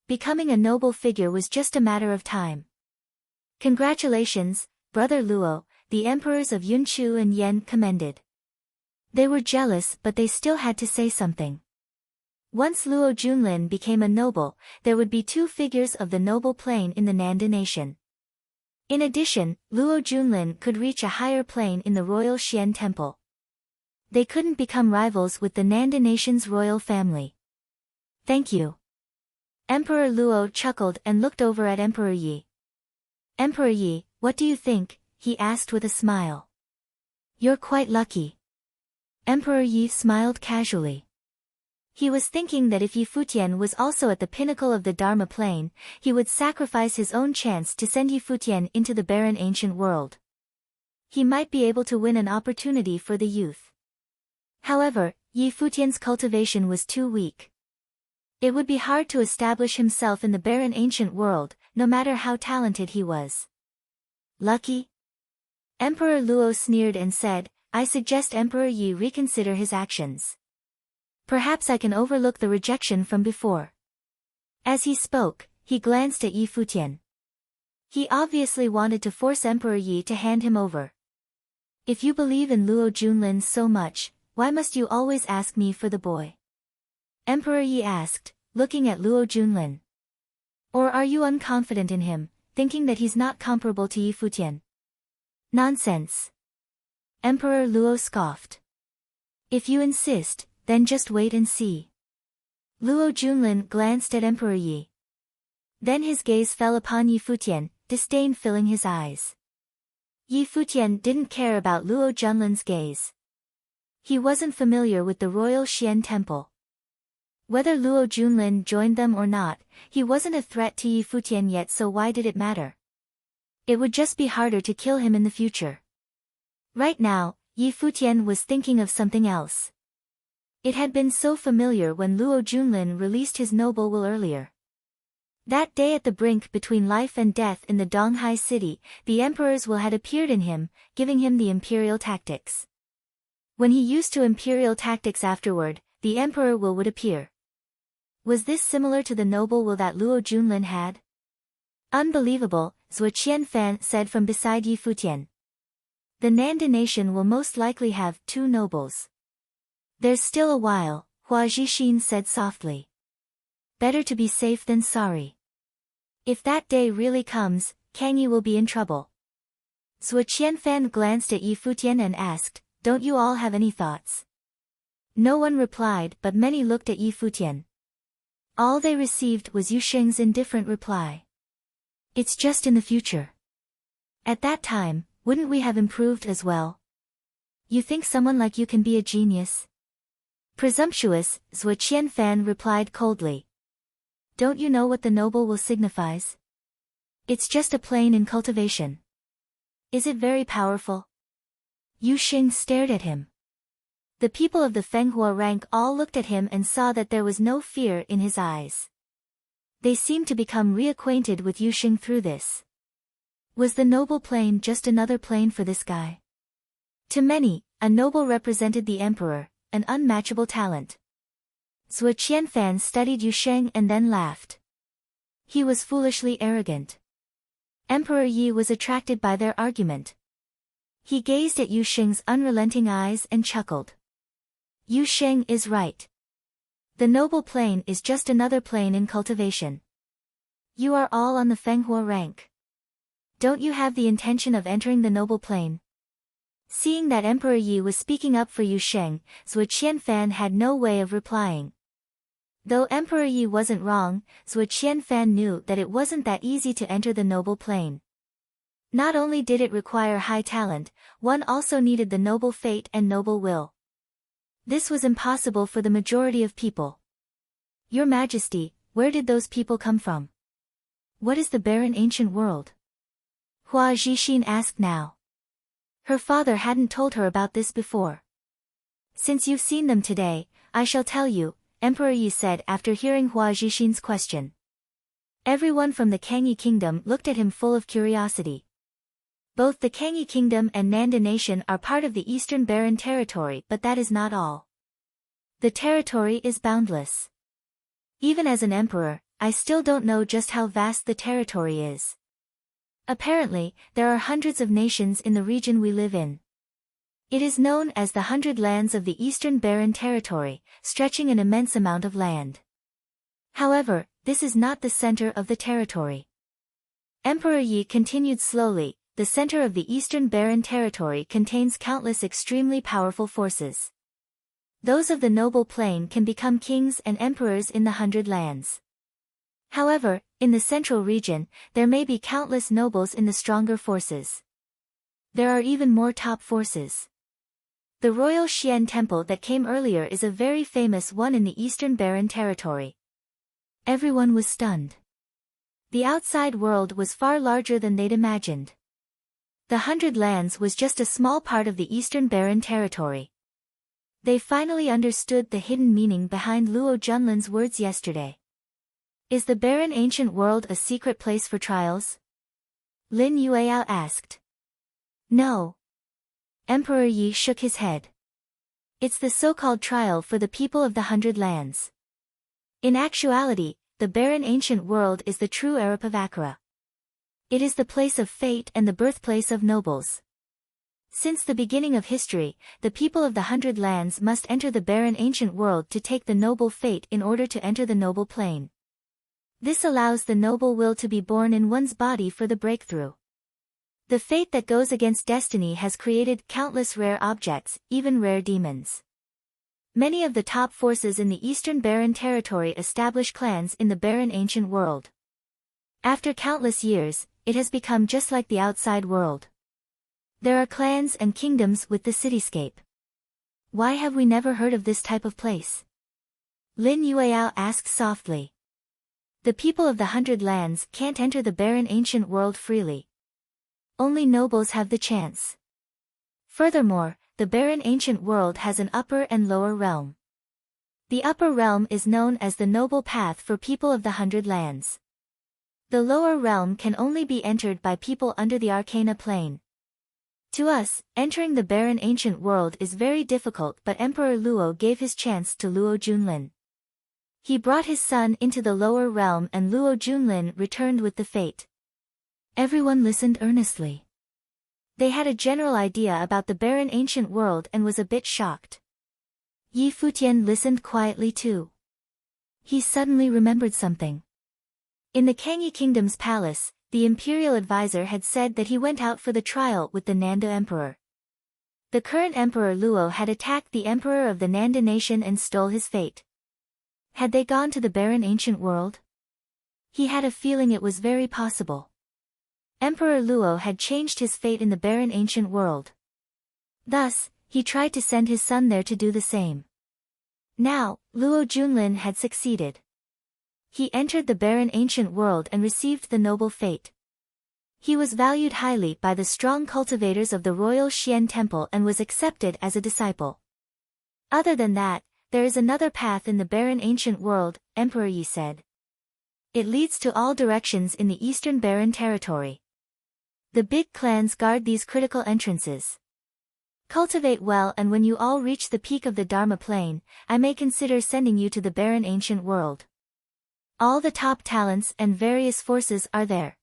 Becoming a noble figure was just a matter of time. Congratulations, Brother Luo, the emperors of Yunchu and Yen commended. They were jealous, but they still had to say something. Once Luo Junlin became a noble, there would be 2 figures of the noble plane in the Nanda nation. In addition, Luo Junlin could reach a higher plane in the royal Xian temple. They couldn't become rivals with the Nanda nation's royal family. Thank you. Emperor Luo chuckled and looked over at Emperor Yi. Emperor Yi, what do you think? He asked with a smile. You're quite lucky. Emperor Yi smiled casually. He was thinking that if Yi Futian was also at the pinnacle of the Dharma plane, he would sacrifice his own chance to send Yi Futian into the barren ancient world. He might be able to win an opportunity for the youth. However, Yi Futian's cultivation was too weak. It would be hard to establish himself in the barren ancient world, no matter how talented he was. Lucky? Emperor Luo sneered and said, I suggest Emperor Yi reconsider his actions. Perhaps I can overlook the rejection from before. As he spoke, he glanced at Yi Futian. He obviously wanted to force Emperor Yi to hand him over. If you believe in Luo Junlin so much, why must you always ask me for the boy? Emperor Yi asked, looking at Luo Junlin. Or are you unconfident in him, thinking that he's not comparable to Yi Futian? Nonsense. Emperor Luo scoffed. If you insist, then just wait and see. Luo Junlin glanced at Emperor Yi. Then his gaze fell upon Yi Futian, disdain filling his eyes. Yi Futian didn't care about Luo Junlin's gaze. He wasn't familiar with the royal Xian temple. Whether Luo Junlin joined them or not, he wasn't a threat to Yi Futian yet, so why did it matter? It would just be harder to kill him in the future. Right now, Yi Futian was thinking of something else. It had been so familiar when Luo Junlin released his noble will earlier. That day at the brink between life and death in the Donghai city, the emperor's will had appeared in him, giving him the imperial tactics. When he used to imperial tactics afterward, the emperor will would appear. Was this similar to the noble will that Luo Junlin had? Unbelievable, Zhuo Qianfan said from beside Yi Futian. The Nanda nation will most likely have 2 nobles. There's still a while, Hua Zhixin said softly. Better to be safe than sorry. If that day really comes, Kang Yi will be in trouble. Zhuo Qianfan glanced at Yi Futian and asked, don't you all have any thoughts? No one replied, but many looked at Yi Futian. All they received was Yu Sheng's indifferent reply. It's just in the future. At that time, wouldn't we have improved as well? You think someone like you can be a genius? Presumptuous, Zhuo Qianfan replied coldly. Don't you know what the noble will signifies? It's just a plane in cultivation. Is it very powerful? Yu Sheng stared at him. The people of the Fenghua rank all looked at him and saw that there was no fear in his eyes. They seemed to become reacquainted with Yu Sheng through this. Was the noble plane just another plane for this guy? To many, a noble represented the emperor, an unmatchable talent. Zhuo Qianfan studied Yu Sheng and then laughed. He was foolishly arrogant. Emperor Yi was attracted by their argument. He gazed at Yu Sheng's unrelenting eyes and chuckled. Yu Sheng is right. The noble plane is just another plane in cultivation. You are all on the Fenghua rank. Don't you have the intention of entering the noble plane? Seeing that Emperor Yi was speaking up for Yu Sheng, Zhuo Qianfan had no way of replying. Though Emperor Yi wasn't wrong, Zhuo Qianfan knew that it wasn't that easy to enter the noble plane. Not only did it require high talent, one also needed the noble fate and noble will. This was impossible for the majority of people. Your Majesty, where did those people come from? What is the barren ancient world? Hua Zhixin asked now. Her father hadn't told her about this before. Since you've seen them today, I shall tell you, Emperor Yi said after hearing Hua Zhixin's question. Everyone from the Kangyi kingdom looked at him full of curiosity. Both the Kangyi kingdom and Nanda nation are part of the Eastern Barren territory, but that is not all. The territory is boundless. Even as an emperor, I still don't know just how vast the territory is. Apparently, there are hundreds of nations in the region we live in. It is known as the 100 Lands of the Eastern Barren Territory, stretching an immense amount of land. However, this is not the center of the territory. Emperor Yi continued slowly. The center of the Eastern Barren Territory contains countless extremely powerful forces. Those of the noble plane can become kings and emperors in the 100 Lands. However, in the central region, there may be countless nobles in the stronger forces. There are even more top forces. The Royal Xian Temple that came earlier is a very famous one in the Eastern Barren Territory. Everyone was stunned. The outside world was far larger than they'd imagined. The 100 Lands was just a small part of the Eastern Barren Territory. They finally understood the hidden meaning behind Luo Junlin's words yesterday. Is the barren ancient world a secret place for trials? Lin Yueao asked. No. Emperor Yi shook his head. It's the so-called trial for the people of the 100 Lands. In actuality, the barren ancient world is the true Arap of Akara. It is the place of fate and the birthplace of nobles. Since the beginning of history, the people of the 100 Lands must enter the barren ancient world to take the noble fate in order to enter the noble plane. This allows the noble will to be born in one's body for the breakthrough. The fate that goes against destiny has created countless rare objects, even rare demons. Many of the top forces in the Eastern Barren Territory establish clans in the barren ancient world. After countless years, it has become just like the outside world. There are clans and kingdoms with the cityscape. Why have we never heard of this type of place? Lin Yueao asked softly. The people of the 100 Lands can't enter the barren ancient world freely. Only nobles have the chance. Furthermore, the barren ancient world has an upper and lower realm. The upper realm is known as the noble path for people of the 100 Lands. The lower realm can only be entered by people under the Arcana plane. To us, entering the barren ancient world is very difficult, but Emperor Luo gave his chance to Luo Junlin. He brought his son into the lower realm and Luo Junlin returned with the fate. Everyone listened earnestly. They had a general idea about the barren ancient world and was a bit shocked. Yi Futian listened quietly too. He suddenly remembered something. In the Kangyi Kingdom's palace, the imperial advisor had said that he went out for the trial with the Nanda emperor. The current emperor Luo had attacked the emperor of the Nanda nation and stole his fate. Had they gone to the barren ancient world? He had a feeling it was very possible. Emperor Luo had changed his fate in the barren ancient world. Thus, he tried to send his son there to do the same. Now, Luo Junlin had succeeded. He entered the barren ancient world and received the noble fate. He was valued highly by the strong cultivators of the Royal Xian Temple and was accepted as a disciple. Other than that, there is another path in the barren ancient world, Emperor Yi said. It leads to all directions in the Eastern Barren Territory. The big clans guard these critical entrances. Cultivate well, and when you all reach the peak of the Dharma plane, I may consider sending you to the barren ancient world. All the top talents and various forces are there.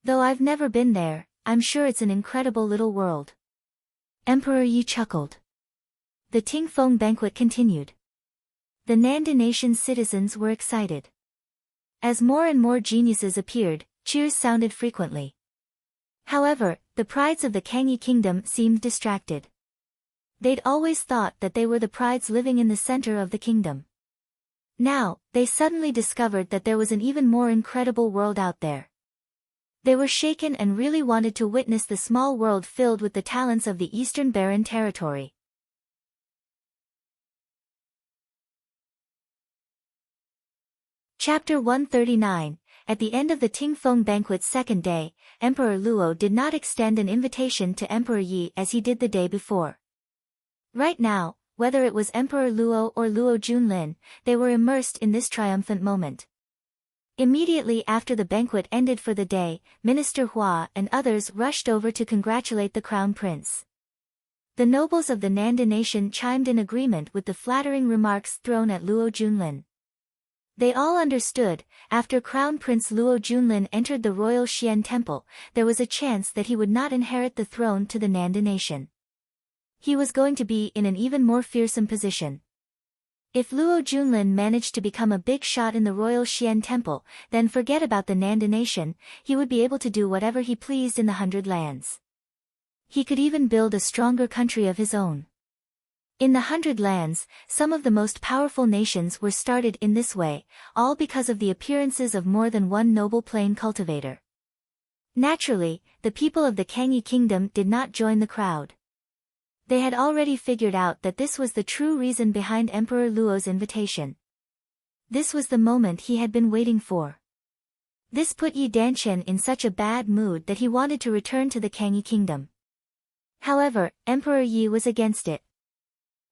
Though I've never been there, I'm sure it's an incredible little world. Emperor Yi chuckled. The Tingfeng banquet continued. The Nanda nation's citizens were excited. As more and more geniuses appeared, cheers sounded frequently. However, the prides of the Kangyi kingdom seemed distracted. They'd always thought that they were the prides living in the center of the kingdom. Now, they suddenly discovered that there was an even more incredible world out there. They were shaken and really wanted to witness the small world filled with the talents of the Eastern Barren Territory. Chapter 139, at the end of the Tingfeng banquet's second day, Emperor Luo did not extend an invitation to Emperor Yi as he did the day before. Right now, whether it was Emperor Luo or Luo Junlin, they were immersed in this triumphant moment. Immediately after the banquet ended for the day, Minister Hua and others rushed over to congratulate the crown prince. The nobles of the Nanda nation chimed in agreement with the flattering remarks thrown at Luo Junlin. They all understood, after Crown Prince Luo Junlin entered the royal Xian temple, there was a chance that he would not inherit the throne to the Nanda nation. He was going to be in an even more fearsome position. If Luo Junlin managed to become a big shot in the royal Xian temple, then forget about the Nanda nation, he would be able to do whatever he pleased in the 100 Lands. He could even build a stronger country of his own. In the 100 Lands, some of the most powerful nations were started in this way, all because of the appearances of more than one noble plain cultivator. Naturally, the people of the Kangyi kingdom did not join the crowd. They had already figured out that this was the true reason behind Emperor Luo's invitation. This was the moment he had been waiting for. This put Yi Danchen in such a bad mood that he wanted to return to the Kangyi kingdom. However, Emperor Yi was against it.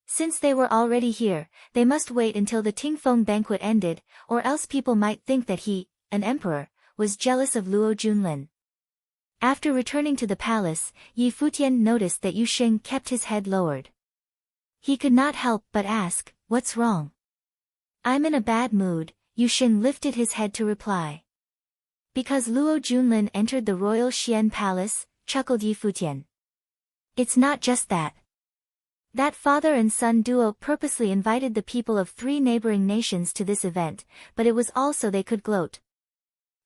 Since they were already here, they must wait until the Tingfeng banquet ended, or else people might think that he, an emperor, was jealous of Luo Junlin. After returning to the palace, Yi Futian noticed that Yu Xing kept his head lowered. He could not help but ask, "What's wrong?" "I'm in a bad mood," Yu Xing lifted his head to reply. "Because Luo Junlin entered the royal Xian palace," chuckled Yi Futian. "It's not just that. That father and son duo purposely invited the people of 3 neighboring nations to this event, but it was also they could gloat.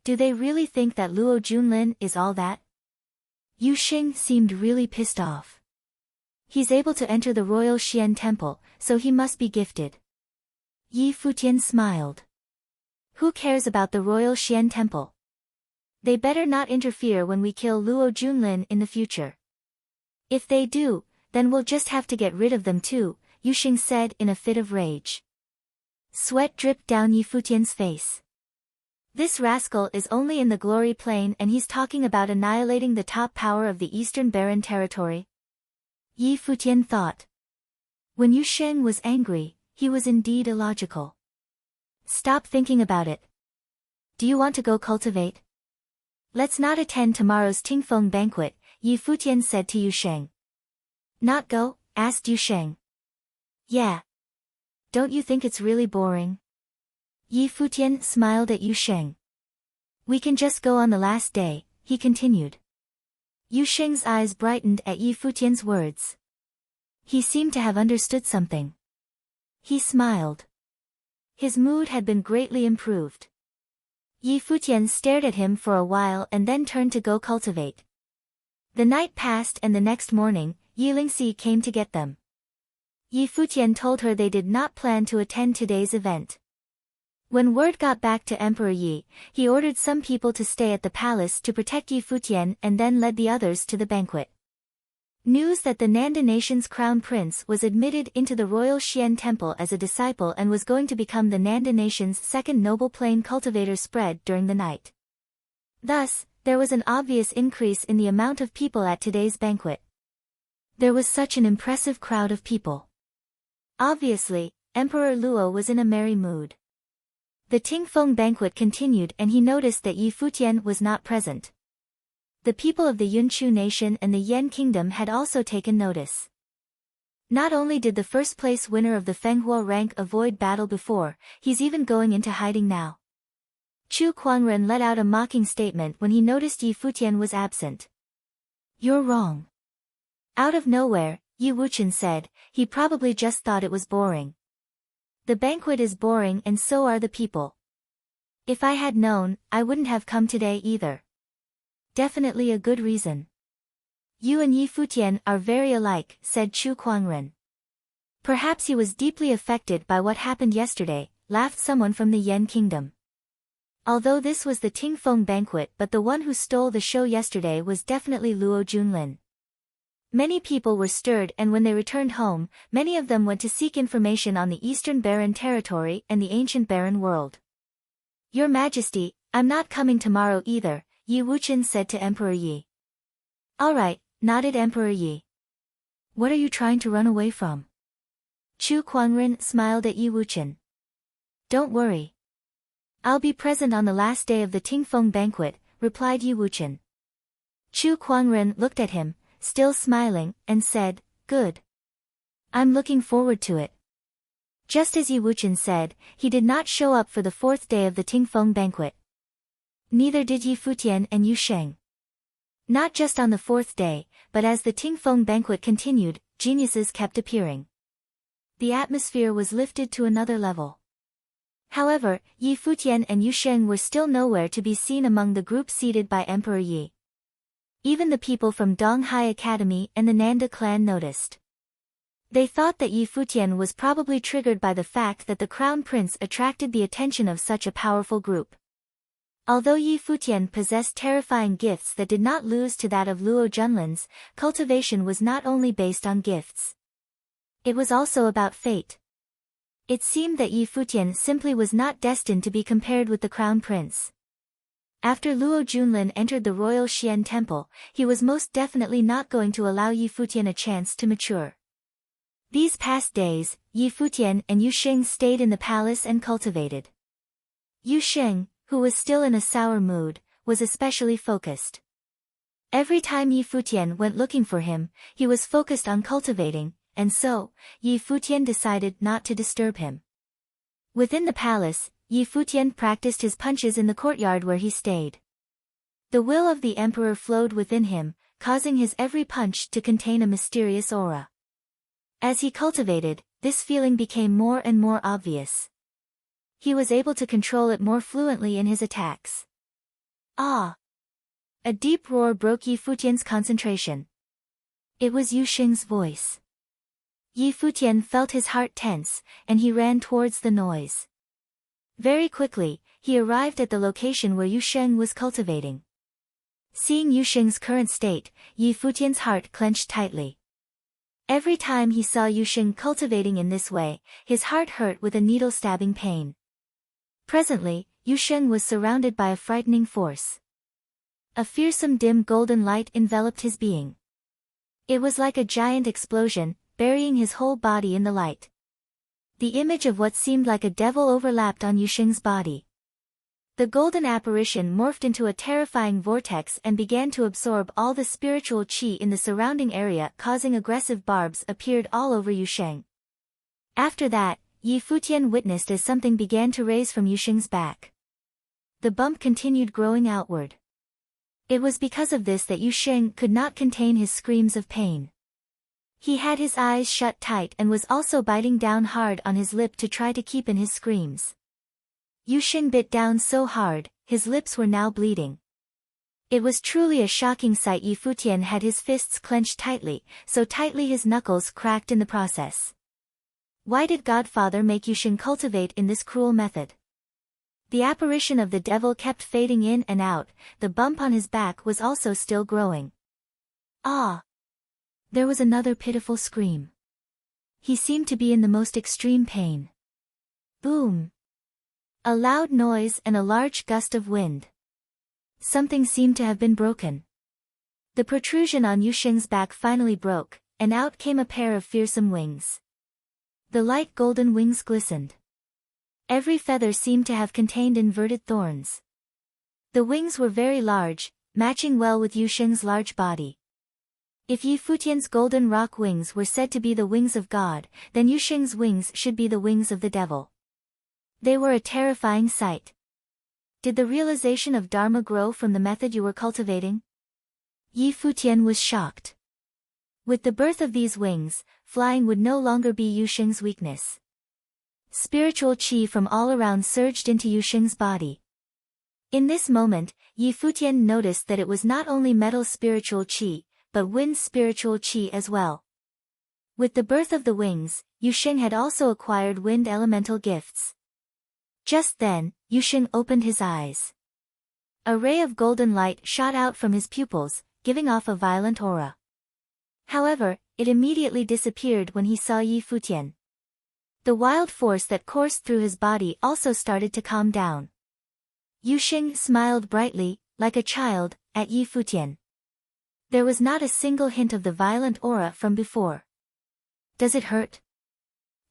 Do they really think that Luo Junlin is all that?" Yu Xing seemed really pissed off. "He's able to enter the royal Xian temple, so he must be gifted." Yi Futian smiled. "Who cares about the royal Xian temple? They better not interfere when we kill Luo Junlin in the future. If they do, then we'll just have to get rid of them too," Yu Xing said in a fit of rage. Sweat dripped down Yi Futian's face. This rascal is only in the glory plane and he's talking about annihilating the top power of the Eastern Barren territory. Yi Futian thought. When Yu Xing was angry, he was indeed illogical. "Stop thinking about it. Do you want to go cultivate?" "Let's not attend tomorrow's Tingfeng banquet," Yi Futian said to Yu Xing. "Not go?" asked Yu Xing. "Yeah. Don't you think it's really boring?" Yi Futian smiled at Yu Xing. "We can just go on the last day," he continued. Yu Xing's eyes brightened at Yi Futian's words. He seemed to have understood something. He smiled. His mood had been greatly improved. Yi Futian stared at him for a while and then turned to go cultivate. The night passed and the next morning, Yi Lingxi came to get them. Yi Futian told her they did not plan to attend today's event. When word got back to Emperor Yi, he ordered some people to stay at the palace to protect Yi Futian and then led the others to the banquet. News that the Nanda nation's crown prince was admitted into the royal Xian temple as a disciple and was going to become the Nanda nation's second noble plain cultivator spread during the night. Thus, there was an obvious increase in the amount of people at today's banquet. There was such an impressive crowd of people. Obviously, Emperor Luo was in a merry mood. The Tingfeng banquet continued and he noticed that Yi Futian was not present. The people of the Yunchu nation and the Yan kingdom had also taken notice. Not only did the first place winner of the Fenghua rank avoid battle before, he's even going into hiding now. Chu Kuangren let out a mocking statement when he noticed Yi Futian was absent. "You're wrong." Out of nowhere, Yi Wuchen said, "He probably just thought it was boring." "The banquet is boring and so are the people. If I had known, I wouldn't have come today either." "Definitely a good reason." "You and Yi Futian are very alike," said Chu Kuangren. "Perhaps he was deeply affected by what happened yesterday," laughed someone from the Yan kingdom. Although this was the Tingfeng banquet, but the one who stole the show yesterday was definitely Luo Junlin. Many people were stirred and when they returned home, many of them went to seek information on the Eastern Barren territory and the ancient Barren world. "Your Majesty, I'm not coming tomorrow either, Yi Wuqian said to Emperor Yi. Alright, nodded Emperor Yi. What are you trying to run away from? Chu Kuangren smiled at Yi Wuqian. Don't worry. I'll be present on the last day of the Tingfeng banquet, replied Yi Wuqian. Chu Kuangren looked at him, still smiling, and said, Good. I'm looking forward to it. Just as Yi Wuqian said, he did not show up for the fourth day of the Tingfeng banquet. Neither did Yi Futian and Yu Sheng. Not just on the fourth day, but as the Tingfeng banquet continued, geniuses kept appearing. The atmosphere was lifted to another level. However, Yi Futian and Yu Sheng were still nowhere to be seen among the group seated by Emperor Yi. Even the people from Donghai Academy and the Nanda clan noticed. They thought that Yi Futian was probably triggered by the fact that the crown prince attracted the attention of such a powerful group. Although Yi Futian possessed terrifying gifts that did not lose to that of Luo Junlin's, cultivation was not only based on gifts. It was also about fate. It seemed that Yi Futian simply was not destined to be compared with the crown prince. After Luo Junlin entered the royal Xian temple, he was most definitely not going to allow Yi Futian a chance to mature. These past days, Yi Futian and Yu Sheng stayed in the palace and cultivated. Yu Sheng, who was still in a sour mood, was especially focused. Every time Yi Futian went looking for him, he was focused on cultivating, and so, Yi Futian decided not to disturb him. Within the palace, Yi Futian practiced his punches in the courtyard where he stayed. The will of the emperor flowed within him, causing his every punch to contain a mysterious aura. As he cultivated, this feeling became more and more obvious. He was able to control it more fluently in his attacks. Ah! A deep roar broke Yi Futian's concentration. It was Yu Sheng's voice. Yi Futian felt his heart tense, and he ran towards the noise. Very quickly, he arrived at the location where Yu Sheng was cultivating. Seeing Yu Sheng's current state, Yi Futian's heart clenched tightly. Every time he saw Yu Sheng cultivating in this way, his heart hurt with a needle-stabbing pain. Presently, Yu Sheng was surrounded by a frightening force. A fearsome dim golden light enveloped his being. It was like a giant explosion, burying his whole body in the light. The image of what seemed like a devil overlapped on Yu Sheng's body. The golden apparition morphed into a terrifying vortex and began to absorb all the spiritual qi in the surrounding area, causing aggressive barbs appeared all over Yu Sheng. After that, Yi Futian witnessed as something began to raise from Yu Sheng's back. The bump continued growing outward. It was because of this that Yu Sheng could not contain his screams of pain. He had his eyes shut tight and was also biting down hard on his lip to try to keep in his screams. Yu Sheng bit down so hard, his lips were now bleeding. It was truly a shocking sight. Yi Futian had his fists clenched tightly, so tightly his knuckles cracked in the process. Why did Godfather make Yu Sheng cultivate in this cruel method? The apparition of the devil kept fading in and out, the bump on his back was also still growing. Ah! There was another pitiful scream. He seemed to be in the most extreme pain. Boom! A loud noise and a large gust of wind. Something seemed to have been broken. The protrusion on Yu Sheng's back finally broke, and out came a pair of fearsome wings. The light golden wings glistened. Every feather seemed to have contained inverted thorns. The wings were very large, matching well with Yu Sheng's large body. If Yi Futian's golden rock wings were said to be the wings of God, then Yu Sheng's wings should be the wings of the devil. They were a terrifying sight. Did the realization of Dharma grow from the method you were cultivating? Yi Futian was shocked. With the birth of these wings, flying would no longer be Yu Sheng's weakness. Spiritual qi from all around surged into Yu Sheng's body. In this moment, Yi Futian noticed that it was not only metal spiritual qi, but wind spiritual qi as well. With the birth of the wings, Yu Sheng had also acquired wind elemental gifts. Just then, Yu Sheng opened his eyes. A ray of golden light shot out from his pupils, giving off a violent aura. However, it immediately disappeared when he saw Yi Futian. The wild force that coursed through his body also started to calm down. Yu Xing smiled brightly, like a child, at Yi Futian. There was not a single hint of the violent aura from before. Does it hurt?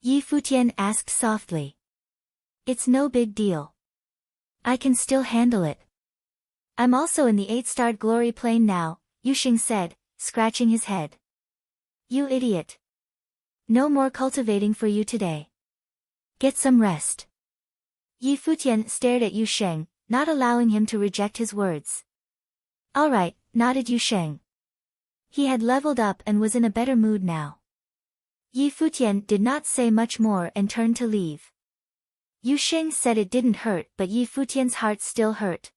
Yi Futian asked softly. It's no big deal. I can still handle it. I'm also in the 8-starred glory plane now, Yu Xing said, scratching his head. You idiot. No more cultivating for you today. Get some rest. Yi Futian stared at Yu Sheng, not allowing him to reject his words. All right, nodded Yu Sheng. He had leveled up and was in a better mood now. Yi Futian did not say much more and turned to leave. Yu Sheng said it didn't hurt, but Yi Futian's heart still hurt.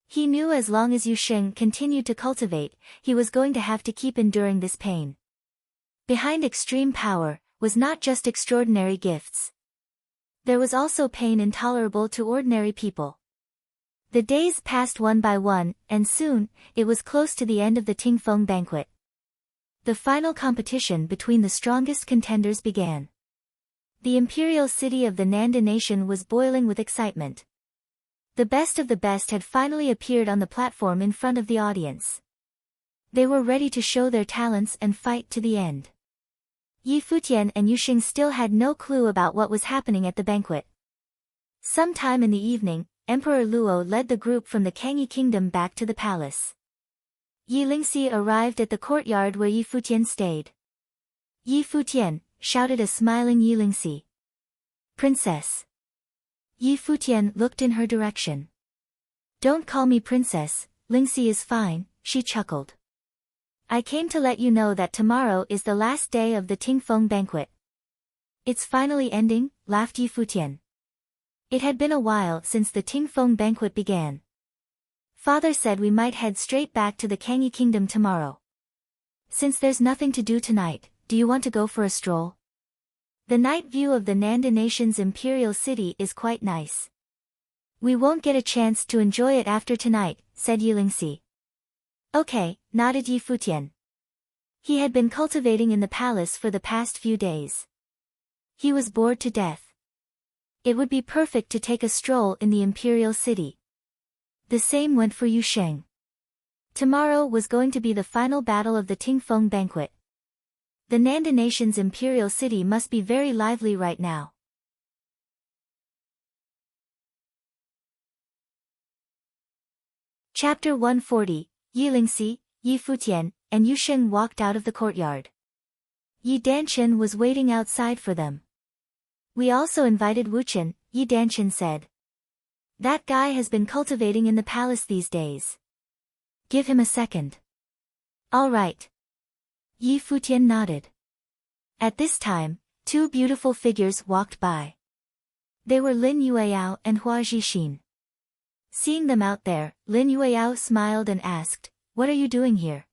He knew as long as Yu Sheng continued to cultivate, he was going to have to keep enduring this pain. Behind extreme power was not just extraordinary gifts. There was also pain intolerable to ordinary people. The days passed one by one, and soon, it was close to the end of the Tingfeng banquet. The final competition between the strongest contenders began. The imperial city of the Nanda nation was boiling with excitement. The best of the best had finally appeared on the platform in front of the audience. They were ready to show their talents and fight to the end. Yi Futian and Yu Xing still had no clue about what was happening at the banquet. Sometime in the evening, Emperor Luo led the group from the Kangyi kingdom back to the palace. Yi Lingxi arrived at the courtyard where Yi Futian stayed. Yi Futian, shouted a smiling Yi Lingxi. Princess. Yi Futian looked in her direction. Don't call me princess, Lingxi is fine, she chuckled. I came to let you know that tomorrow is the last day of the Tingfeng banquet. It's finally ending, laughed Yi Futian. It had been a while since the Tingfeng banquet began. Father said we might head straight back to the Kangyi kingdom tomorrow. Since there's nothing to do tonight, do you want to go for a stroll? The night view of the Nanda nation's imperial city is quite nice. We won't get a chance to enjoy it after tonight, said Yi Lingxi. Okay, nodded Yi Futian. He had been cultivating in the palace for the past few days. He was bored to death. It would be perfect to take a stroll in the imperial city. The same went for Yu Sheng. Tomorrow was going to be the final battle of the Tingfeng banquet. The Nanda nation's imperial city must be very lively right now. Chapter 140, Yi Lingxi, Yi Futian, and Yu Sheng walked out of the courtyard. Yi Danchen was waiting outside for them. We also invited Wuchen, Yi Danchen said. That guy has been cultivating in the palace these days. Give him a second. All right. Yi Futian nodded. At this time, two beautiful figures walked by. They were Lin Yueyao and Hua Zhixin. Seeing them out there, Lin Yueyao smiled and asked, What are you doing here?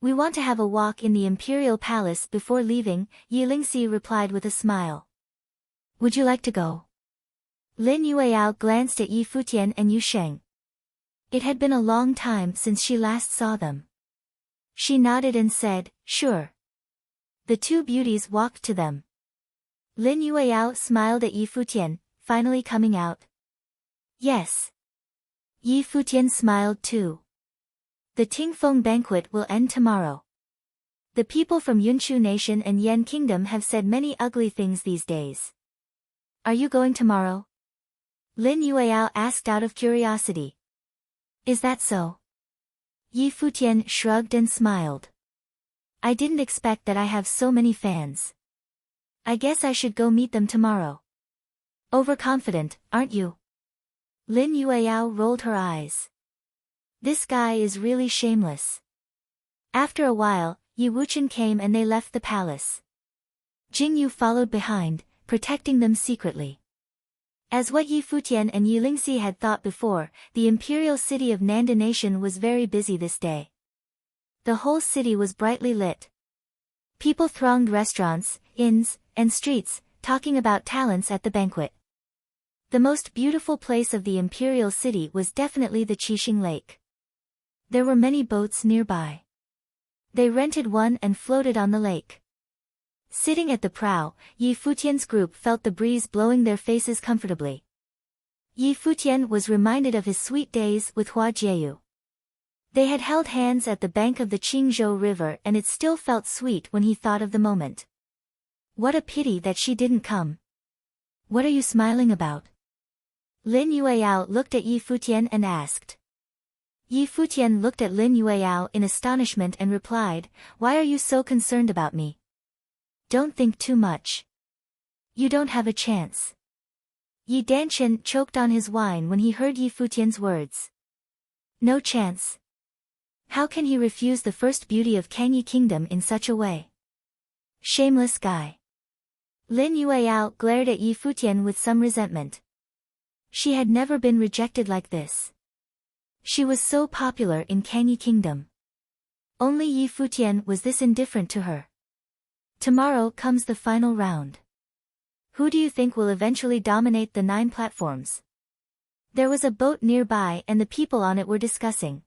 We want to have a walk in the imperial palace before leaving, Yi Lingxi replied with a smile. Would you like to go? Lin Yueyao glanced at Yi Futian and Yu Sheng. It had been a long time since she last saw them. She nodded and said, Sure. The two beauties walked to them. Lin Yueyao smiled at Yi Futian, finally coming out. Yes. Yi Futian smiled too. The Tingfeng banquet will end tomorrow. The people from Yunchu Nation and Yan Kingdom have said many ugly things these days. Are you going tomorrow? Lin Yueyao asked out of curiosity. Is that so? Yi Futian shrugged and smiled. I didn't expect that I have so many fans. I guess I should go meet them tomorrow. Overconfident, aren't you? Lin Yueyao rolled her eyes. This guy is really shameless. After a while, Yi Wuchen came and they left the palace. Jingyu followed behind, protecting them secretly. As what Yi Futian and Yi Lingxi had thought before, the imperial city of Nanda Nation was very busy this day. The whole city was brightly lit. People thronged restaurants, inns, and streets, talking about talents at the banquet. The most beautiful place of the imperial city was definitely the Qixing Lake. There were many boats nearby. They rented one and floated on the lake. Sitting at the prow, Yi Futian's group felt the breeze blowing their faces comfortably. Yi Futian was reminded of his sweet days with Hua Jieyu. They had held hands at the bank of the Qingzhou River, and it still felt sweet when he thought of the moment. What a pity that she didn't come. What are you smiling about? Lin Yueyao looked at Yi Futian and asked. Yi Futian looked at Lin Yueyao in astonishment and replied, "Why are you so concerned about me? Don't think too much. You don't have a chance." Yi Danchen choked on his wine when he heard Yi Futian's words. No chance. How can he refuse the first beauty of Kangyi Kingdom in such a way? Shameless guy. Lin Yueyao glared at Yi Futian with some resentment. She had never been rejected like this. She was so popular in Kangyi Kingdom. Only Yi Futian was this indifferent to her. Tomorrow comes the final round. Who do you think will eventually dominate the 9 platforms? There was a boat nearby and the people on it were discussing.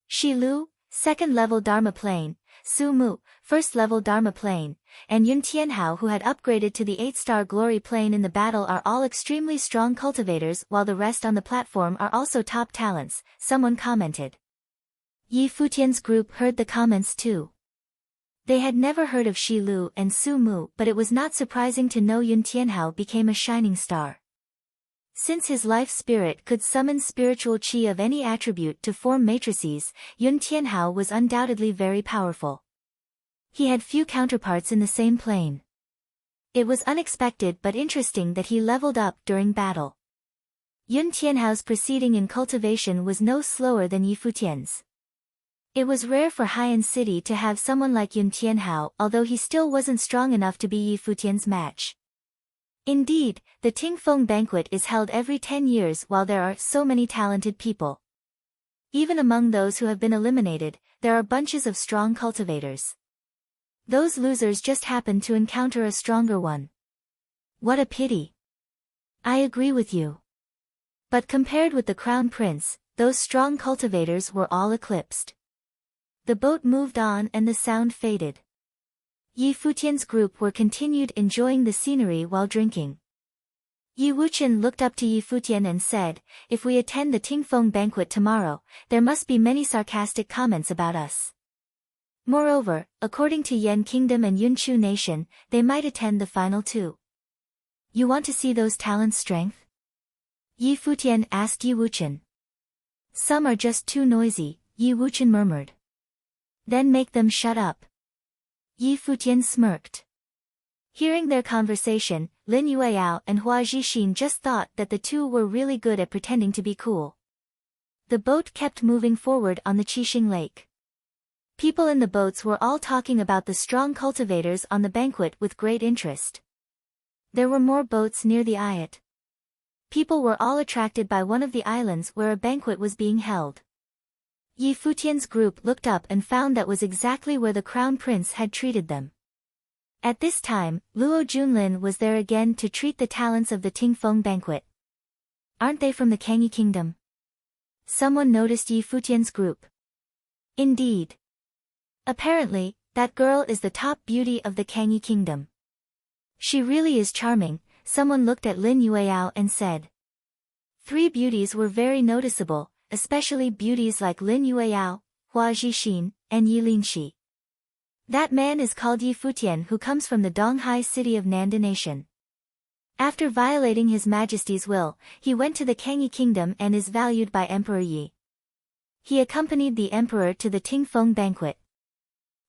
Shi Lu, 2nd level Dharma plane, Su Mu, 1st level Dharma plane, and Yun Tianhao, who had upgraded to the 8-star glory plane in the battle, are all extremely strong cultivators, while the rest on the platform are also top talents, someone commented. Yi Futian's group heard the comments too. They had never heard of Shi Lu and Su Mu, but it was not surprising to know Yun Tianhao became a shining star. Since his life spirit could summon spiritual qi of any attribute to form matrices, Yun Tianhao was undoubtedly very powerful. He had few counterparts in the same plane. It was unexpected but interesting that he leveled up during battle. Yun Tianhao's proceeding in cultivation was no slower than Yi Futian's. It was rare for Haiyan City to have someone like Yun Tianhao, although he still wasn't strong enough to be Yi Futian's match. Indeed, the Tingfeng banquet is held every 10 years while there are so many talented people. Even among those who have been eliminated, there are bunches of strong cultivators. Those losers just happen to encounter a stronger one. What a pity. I agree with you. But compared with the Crown Prince, those strong cultivators were all eclipsed. The boat moved on and the sound faded. Yi Futian's group were continued enjoying the scenery while drinking. Yi Wuchen looked up to Yi Futian and said, "If we attend the Tingfeng banquet tomorrow, there must be many sarcastic comments about us. Moreover, according to Yan Kingdom and Yunchu Nation, they might attend the final too. You want to see those talents' strength?" Yi Futian asked Yi Wuchen. "Some are just too noisy," Yi Wuchen murmured. "Then make them shut up." Yi Futian smirked. Hearing their conversation, Lin Yueyao and Hua Zhixin just thought that the two were really good at pretending to be cool. The boat kept moving forward on the Qixing Lake. People in the boats were all talking about the strong cultivators on the banquet with great interest. There were more boats near the ayat. People were all attracted by one of the islands where a banquet was being held. Yi Futian's group looked up and found that was exactly where the Crown Prince had treated them. At this time, Luo Junlin was there again to treat the talents of the Tingfeng banquet. Aren't they from the Kangyi Kingdom? Someone noticed Yi Futian's group. Indeed. Apparently, that girl is the top beauty of the Kangyi Kingdom. She really is charming, someone looked at Lin Yueyao and said. 3 beauties were very noticeable, especially beauties like Lin Yueyao, Hua Zhixin, and Yi Linxi. That man is called Yi Futian, who comes from the Donghai city of Nanda Nation. After violating His Majesty's will, he went to the Kangyi Kingdom and is valued by Emperor Yi. He accompanied the emperor to the Tingfeng banquet.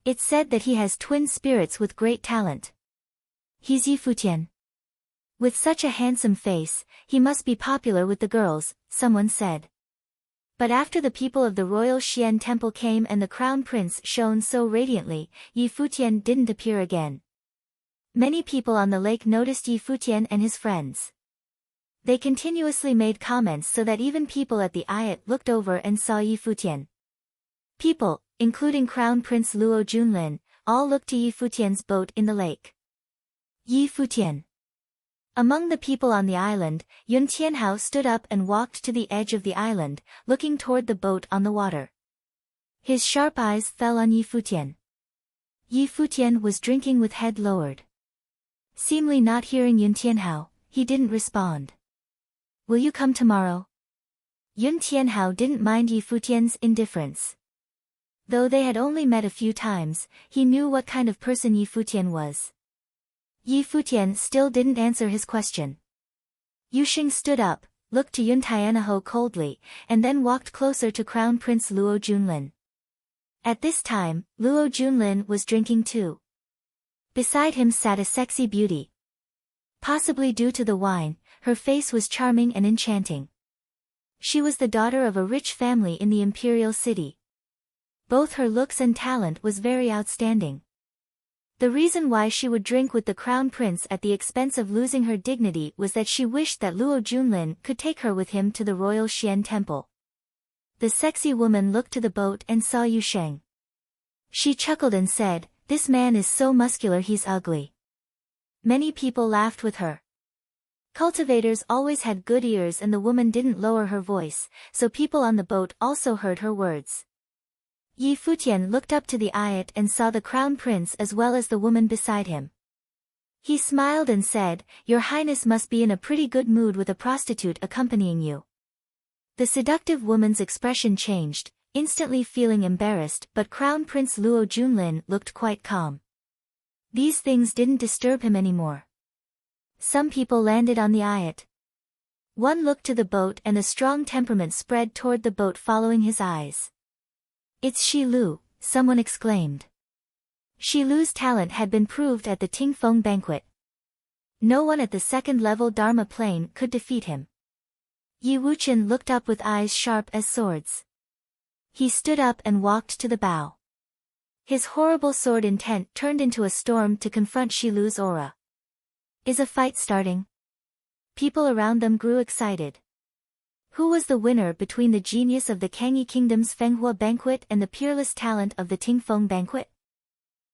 It's said that he has twin spirits with great talent. He's Yi Futian. With such a handsome face, he must be popular with the girls, someone said. But after the people of the royal Xian temple came and the crown prince shone so radiantly, Yi Futian didn't appear again. Many people on the lake noticed Yi Futian and his friends. They continuously made comments so that even people at the ayat looked over and saw Yi Futian. People, including Crown Prince Luo Junlin, all looked to Yi Futian's boat in the lake. Yi Futian. Among the people on the island, Yun Tianhao stood up and walked to the edge of the island, looking toward the boat on the water. His sharp eyes fell on Yi Futian. Yi Futian was drinking with head lowered. Seemingly not hearing Yun Tianhao, he didn't respond. Will you come tomorrow? Yun Tianhao didn't mind Yi Futian's indifference. Though they had only met a few times, he knew what kind of person Yi Futian was. Yi Futian still didn't answer his question. Yu Xing stood up, looked to Yun Tianhao coldly, and then walked closer to Crown Prince Luo Junlin. At this time, Luo Junlin was drinking too. Beside him sat a sexy beauty. Possibly due to the wine, her face was charming and enchanting. She was the daughter of a rich family in the imperial city. Both her looks and talent was very outstanding. The reason why she would drink with the crown prince at the expense of losing her dignity was that she wished that Luo Junlin could take her with him to the royal Xian temple. The sexy woman looked to the boat and saw Yu Sheng. She chuckled and said, "This man is so muscular he's ugly." Many people laughed with her. Cultivators always had good ears and the woman didn't lower her voice, so people on the boat also heard her words. Yi Futian looked up to the ayat and saw the crown prince as well as the woman beside him. He smiled and said, "Your Highness must be in a pretty good mood with a prostitute accompanying you." The seductive woman's expression changed, instantly feeling embarrassed, but Crown Prince Luo Junlin looked quite calm. These things didn't disturb him anymore. Some people landed on the ayat. One looked to the boat and a strong temperament spread toward the boat following his eyes. "It's Shi Lu," someone exclaimed. Shi Lu's talent had been proved at the Tingfeng banquet. No one at the second-level Dharma plane could defeat him. Yi Wuqian looked up with eyes sharp as swords. He stood up and walked to the bow. His horrible sword intent turned into a storm to confront Shi Lu's aura. "Is a fight starting?" People around them grew excited. Who was the winner between the genius of the Kangyi Kingdom's Fenghua banquet and the peerless talent of the Tingfeng banquet?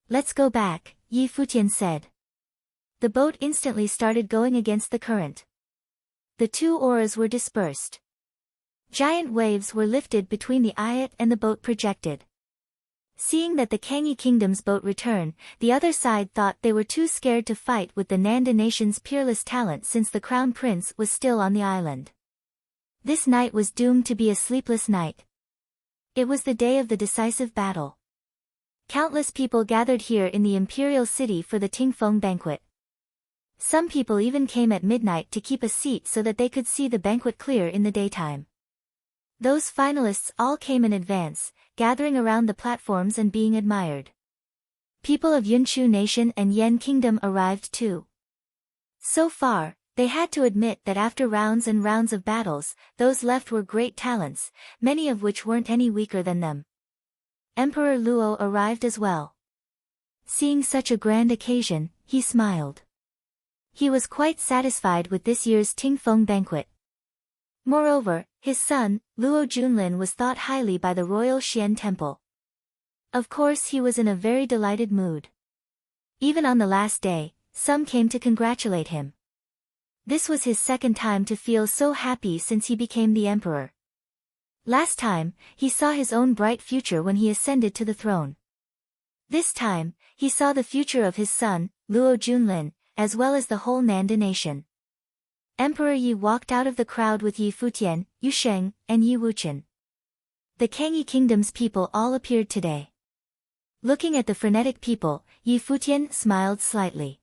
"Let's go back," Yi Futian said. The boat instantly started going against the current. The two auras were dispersed. Giant waves were lifted between the ayat and the boat projected. Seeing that the Kangyi Kingdom's boat returned, the other side thought they were too scared to fight with the Nanda nation's peerless talent since the crown prince was still on the island. This night was doomed to be a sleepless night. It was the day of the decisive battle. Countless people gathered here in the imperial city for the Tingfeng banquet. Some people even came at midnight to keep a seat so that they could see the banquet clear in the daytime. Those finalists all came in advance, gathering around the platforms and being admired. People of Yunchu Nation and Yan Kingdom arrived too. So far, they had to admit that after rounds and rounds of battles, those left were great talents, many of which weren't any weaker than them. Emperor Luo arrived as well. Seeing such a grand occasion, he smiled. He was quite satisfied with this year's Tingfeng banquet. Moreover, his son, Luo Junlin, was thought highly by the royal Xian temple. Of course he was in a very delighted mood. Even on the last day, some came to congratulate him. This was his second time to feel so happy since he became the emperor. Last time, he saw his own bright future when he ascended to the throne. This time, he saw the future of his son, Luo Junlin, as well as the whole Nanda nation. Emperor Yi walked out of the crowd with Yi Futian, Yu Sheng, and Yi Wuqian. The Kangyi Kingdom's people all appeared today. Looking at the frenetic people, Yi Futian smiled slightly.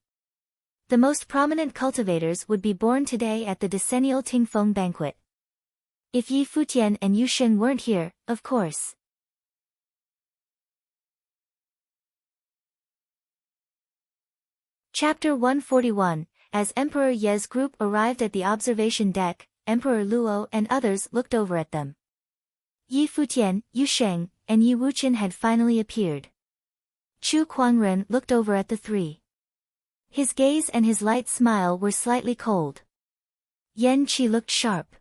The most prominent cultivators would be born today at the decennial Tingfeng banquet. If Yi Futian and Yu Sheng weren't here, of course. Chapter 141. As Emperor Ye's group arrived at the observation deck, Emperor Luo and others looked over at them. Yi Futian, Yu Sheng, and Yi Wuqian had finally appeared. Chu Kuangren looked over at the three. His gaze and his light smile were slightly cold. Yan Qi looked sharp.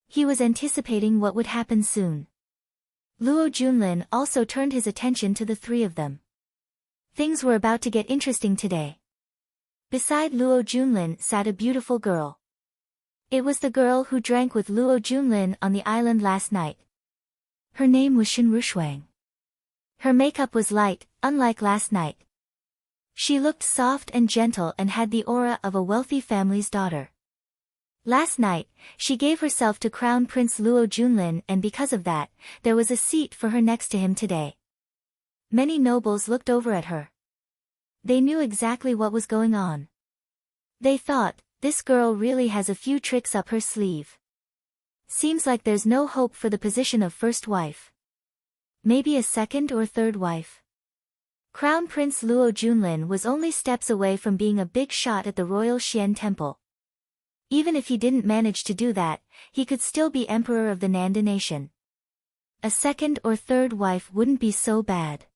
He was anticipating what would happen soon. Luo Junlin also turned his attention to the three of them. Things were about to get interesting today. Beside Luo Junlin sat a beautiful girl. It was the girl who drank with Luo Junlin on the island last night. Her name was Shen Rushuang. Her makeup was light, unlike last night. She looked soft and gentle and had the aura of a wealthy family's daughter. Last night, she gave herself to Crown Prince Luo Junlin, and because of that, there was a seat for her next to him today. Many nobles looked over at her. They knew exactly what was going on. They thought, this girl really has a few tricks up her sleeve. Seems like there's no hope for the position of first wife. Maybe a second or third wife. Crown Prince Luo Junlin was only steps away from being a big shot at the royal Xian temple. Even if he didn't manage to do that, he could still be emperor of the Nanda nation. A second or third wife wouldn't be so bad.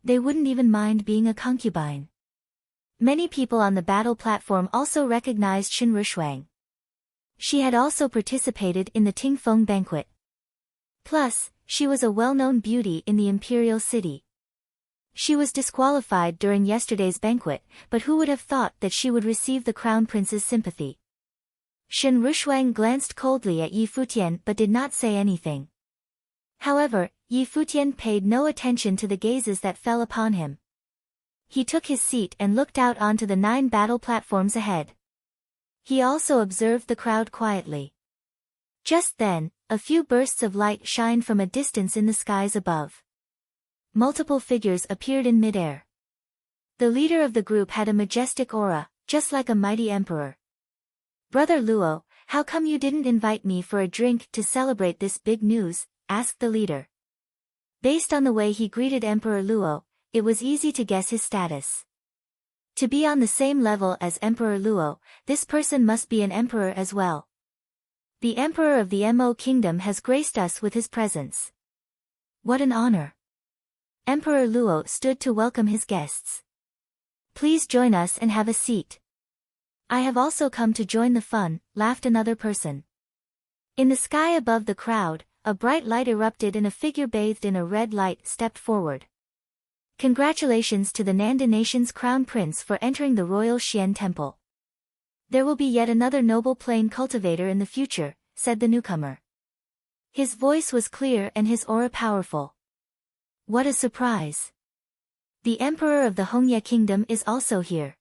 They wouldn't even mind being a concubine. Many people on the battle platform also recognized Shen Rushuang. She had also participated in the Tingfeng banquet. Plus, she was a well-known beauty in the imperial city. She was disqualified during yesterday's banquet, but who would have thought that she would receive the crown prince's sympathy? Shen Rushuang glanced coldly at Yi Futian but did not say anything. However, Yi Futian paid no attention to the gazes that fell upon him. He took his seat and looked out onto the 9 battle platforms ahead. He also observed the crowd quietly. Just then, a few bursts of light shined from a distance in the skies above. Multiple figures appeared in midair. The leader of the group had a majestic aura, just like a mighty emperor. "Brother Luo, how come you didn't invite me for a drink to celebrate this big news?" asked the leader. Based on the way he greeted Emperor Luo, it was easy to guess his status. To be on the same level as Emperor Luo, this person must be an emperor as well. The emperor of the Mo kingdom has graced us with his presence. What an honor. Emperor Luo stood to welcome his guests. "Please join us and have a seat." "I have also come to join the fun," laughed another person. In the sky above the crowd, a bright light erupted and a figure bathed in a red light stepped forward. "Congratulations to the Nanda nation's crown prince for entering the royal Xian temple. There will be yet another noble plain cultivator in the future," said the newcomer. His voice was clear and his aura powerful. What a surprise. The emperor of the Hongye kingdom is also here.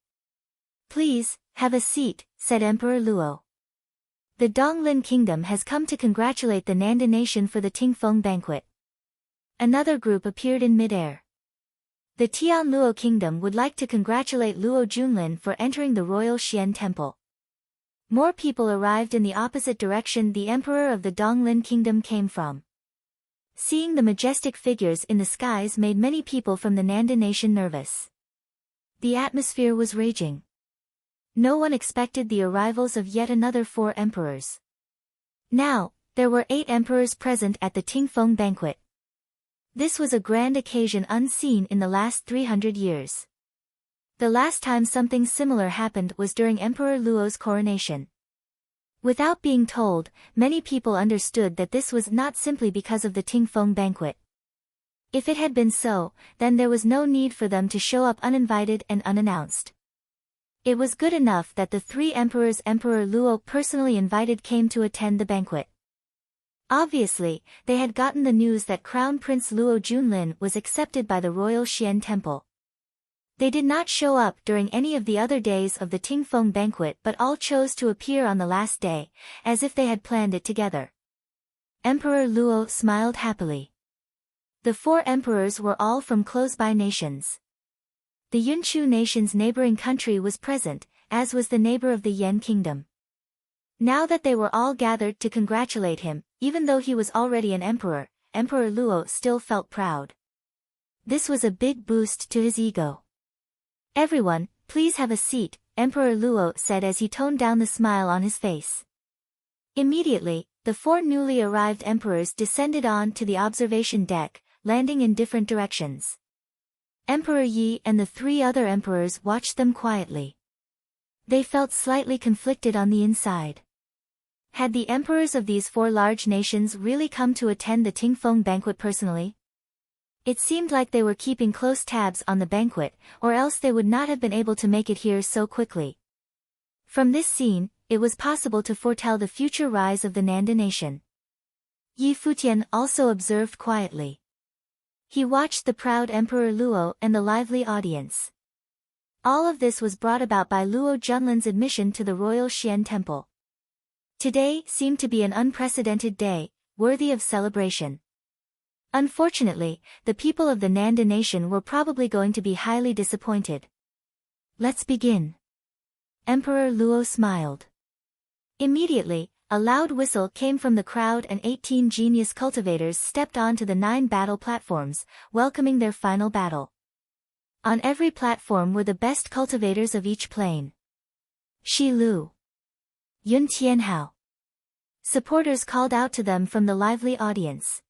"Please, have a seat," said Emperor Luo. "The Donglin kingdom has come to congratulate the Nanda nation for the Tingfeng banquet." Another group appeared in midair. "The Tianluo kingdom would like to congratulate Luo Junlin for entering the royal Xian temple." More people arrived in the opposite direction the emperor of the Donglin kingdom came from. Seeing the majestic figures in the skies made many people from the Nanda nation nervous. The atmosphere was raging. No one expected the arrivals of yet another 4 emperors. Now, there were 8 emperors present at the Tingfeng banquet. This was a grand occasion unseen in the last 300 years. The last time something similar happened was during Emperor Luo's coronation. Without being told, many people understood that this was not simply because of the Tingfeng banquet. If it had been so, then there was no need for them to show up uninvited and unannounced. It was good enough that the 3 emperors Emperor Luo personally invited came to attend the banquet. Obviously, they had gotten the news that Crown Prince Luo Junlin was accepted by the royal Xian temple. They did not show up during any of the other days of the Tingfeng banquet but all chose to appear on the last day, as if they had planned it together. Emperor Luo smiled happily. The 4 emperors were all from close-by nations. The Yunchu nation's neighboring country was present, as was the neighbor of the Yan kingdom. Now that they were all gathered to congratulate him, even though he was already an emperor, Emperor Luo still felt proud. This was a big boost to his ego. "Everyone, please have a seat," Emperor Luo said as he toned down the smile on his face. Immediately, the 4 newly arrived emperors descended on to the observation deck, landing in different directions. Emperor Yi and the 3 other emperors watched them quietly. They felt slightly conflicted on the inside. Had the emperors of these 4 large nations really come to attend the Tingfeng banquet personally? It seemed like they were keeping close tabs on the banquet, or else they would not have been able to make it here so quickly. From this scene, it was possible to foretell the future rise of the Nanda nation. Yi Futian also observed quietly. He watched the proud Emperor Luo and the lively audience. All of this was brought about by Luo Junlin's admission to the royal Xian temple. Today seemed to be an unprecedented day, worthy of celebration. Unfortunately, the people of the Nanda nation were probably going to be highly disappointed. Let's begin. Emperor Luo smiled. Immediately, a loud whistle came from the crowd and 18 genius cultivators stepped onto the 9 battle platforms, welcoming their final battle. On every platform were the best cultivators of each plane. Shi Lu, Yun Tianhao. Supporters called out to them from the lively audience.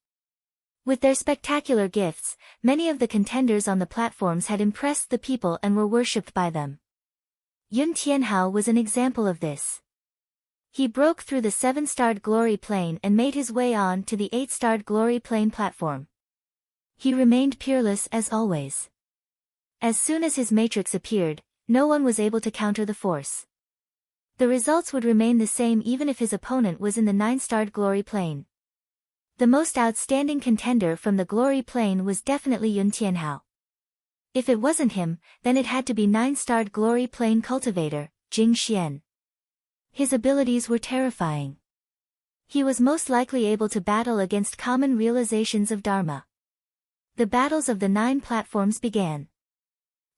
With their spectacular gifts, many of the contenders on the platforms had impressed the people and were worshipped by them. Yun Tianhao was an example of this. He broke through the 7-starred glory plane and made his way on to the 8-starred glory plane platform. He remained peerless as always. As soon as his matrix appeared, no one was able to counter the force. The results would remain the same even if his opponent was in the 9-starred glory plane. The most outstanding contender from the glory plane was definitely Yun Tianhao. If it wasn't him, then it had to be 9-starred glory plane cultivator, Jing Xian. His abilities were terrifying. He was most likely able to battle against common realizations of Dharma. The battles of the 9 platforms began.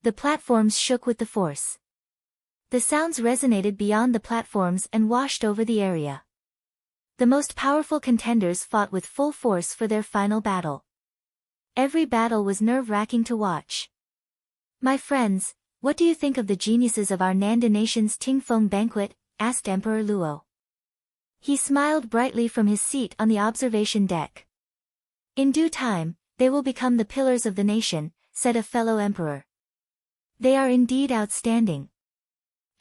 The platforms shook with the force. The sounds resonated beyond the platforms and washed over the area. The most powerful contenders fought with full force for their final battle. Every battle was nerve-wracking to watch. My friends, what do you think of the geniuses of our Nanda nation's Tingfeng banquet? Asked Emperor Luo. He smiled brightly from his seat on the observation deck. In due time, they will become the pillars of the nation, said a fellow emperor. They are indeed outstanding.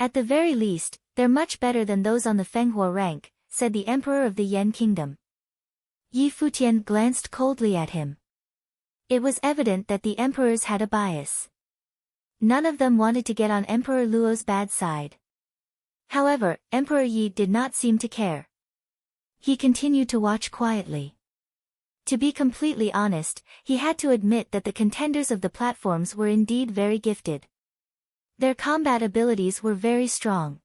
At the very least, they're much better than those on the Fenghua rank, said the emperor of the Yan kingdom. Yi Futian glanced coldly at him. It was evident that the emperors had a bias. None of them wanted to get on Emperor Luo's bad side. However, Emperor Yi did not seem to care. He continued to watch quietly. To be completely honest, he had to admit that the contenders of the platforms were indeed very gifted. Their combat abilities were very strong.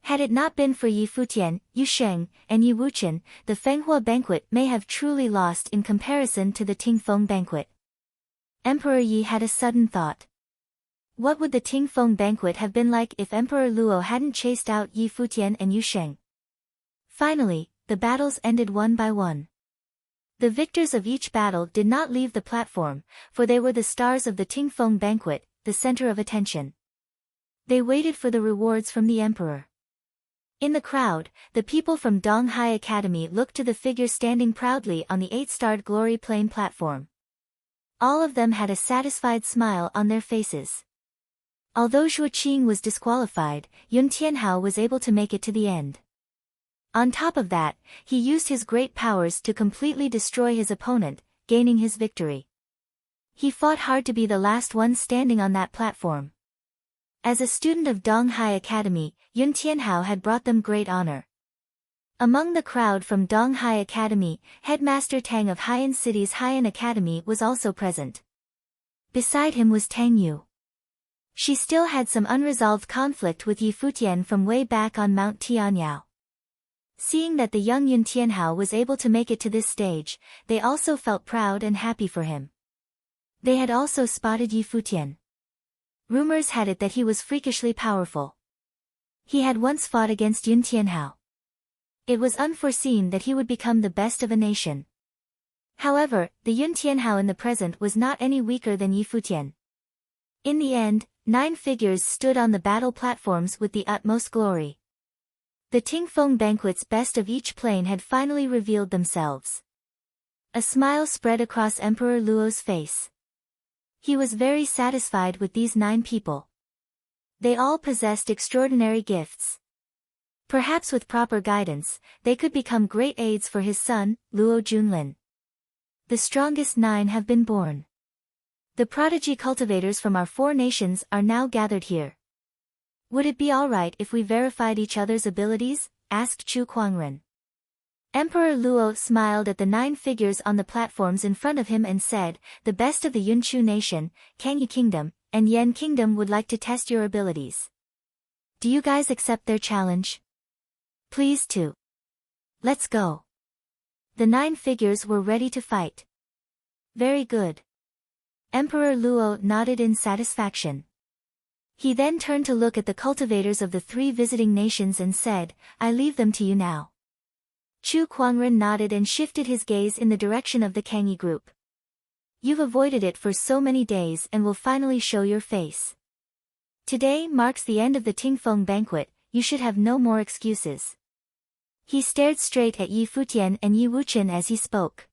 Had it not been for Yi Futian, Yu Sheng, and Yi Wuqian, the Fenghua banquet may have truly lost in comparison to the Tingfeng banquet. Emperor Yi had a sudden thought. What would the Tingfeng banquet have been like if Emperor Luo hadn't chased out Yi Futian and Yu Sheng? Finally, the battles ended one by one. The victors of each battle did not leave the platform, for they were the stars of the Tingfeng banquet, the center of attention. They waited for the rewards from the emperor. In the crowd, the people from Donghai Academy looked to the figure standing proudly on the 8-starred glory plane platform. All of them had a satisfied smile on their faces. Although Zhuo Qing was disqualified, Yun Tianhao was able to make it to the end. On top of that, he used his great powers to completely destroy his opponent, gaining his victory. He fought hard to be the last one standing on that platform. As a student of Donghai Academy, Yun Tianhao had brought them great honor. Among the crowd from Donghai Academy, Headmaster Tang of Haiyan City's Haiyan Academy was also present. Beside him was Tang Yu. She still had some unresolved conflict with Yi Futian from way back on Mount Tianyao. Seeing that the young Yun Tianhao was able to make it to this stage, they also felt proud and happy for him. They had also spotted Yi Futian. Rumors had it that he was freakishly powerful. He had once fought against Yun Tianhao. It was unforeseen that he would become the best of a nation. However, the Yun Tianhao in the present was not any weaker than Yi Futian. In the end, 9 figures stood on the battle platforms with the utmost glory. The Tingfeng banquet's best of each plane had finally revealed themselves. A smile spread across Emperor Luo's face. He was very satisfied with these 9 people. They all possessed extraordinary gifts. Perhaps with proper guidance, they could become great aids for his son, Luo Junlin. The strongest 9 have been born. The prodigy cultivators from our 4 nations are now gathered here. Would it be alright if we verified each other's abilities? Asked Chu Kuangren. Emperor Luo smiled at the 9 figures on the platforms in front of him and said, the best of the Yunchu nation, Kangyi Kingdom, and Yan Kingdom would like to test your abilities. Do you guys accept their challenge? Please to. Let's go. The 9 figures were ready to fight. Very good. Emperor Luo nodded in satisfaction. He then turned to look at the cultivators of the 3 visiting nations and said, I leave them to you now. Chu Kuangren nodded and shifted his gaze in the direction of the Kangyi group. You've avoided it for so many days and will finally show your face. Today marks the end of the Tingfeng banquet, you should have no more excuses. He stared straight at Yi Futian and Yi Wuchen as he spoke.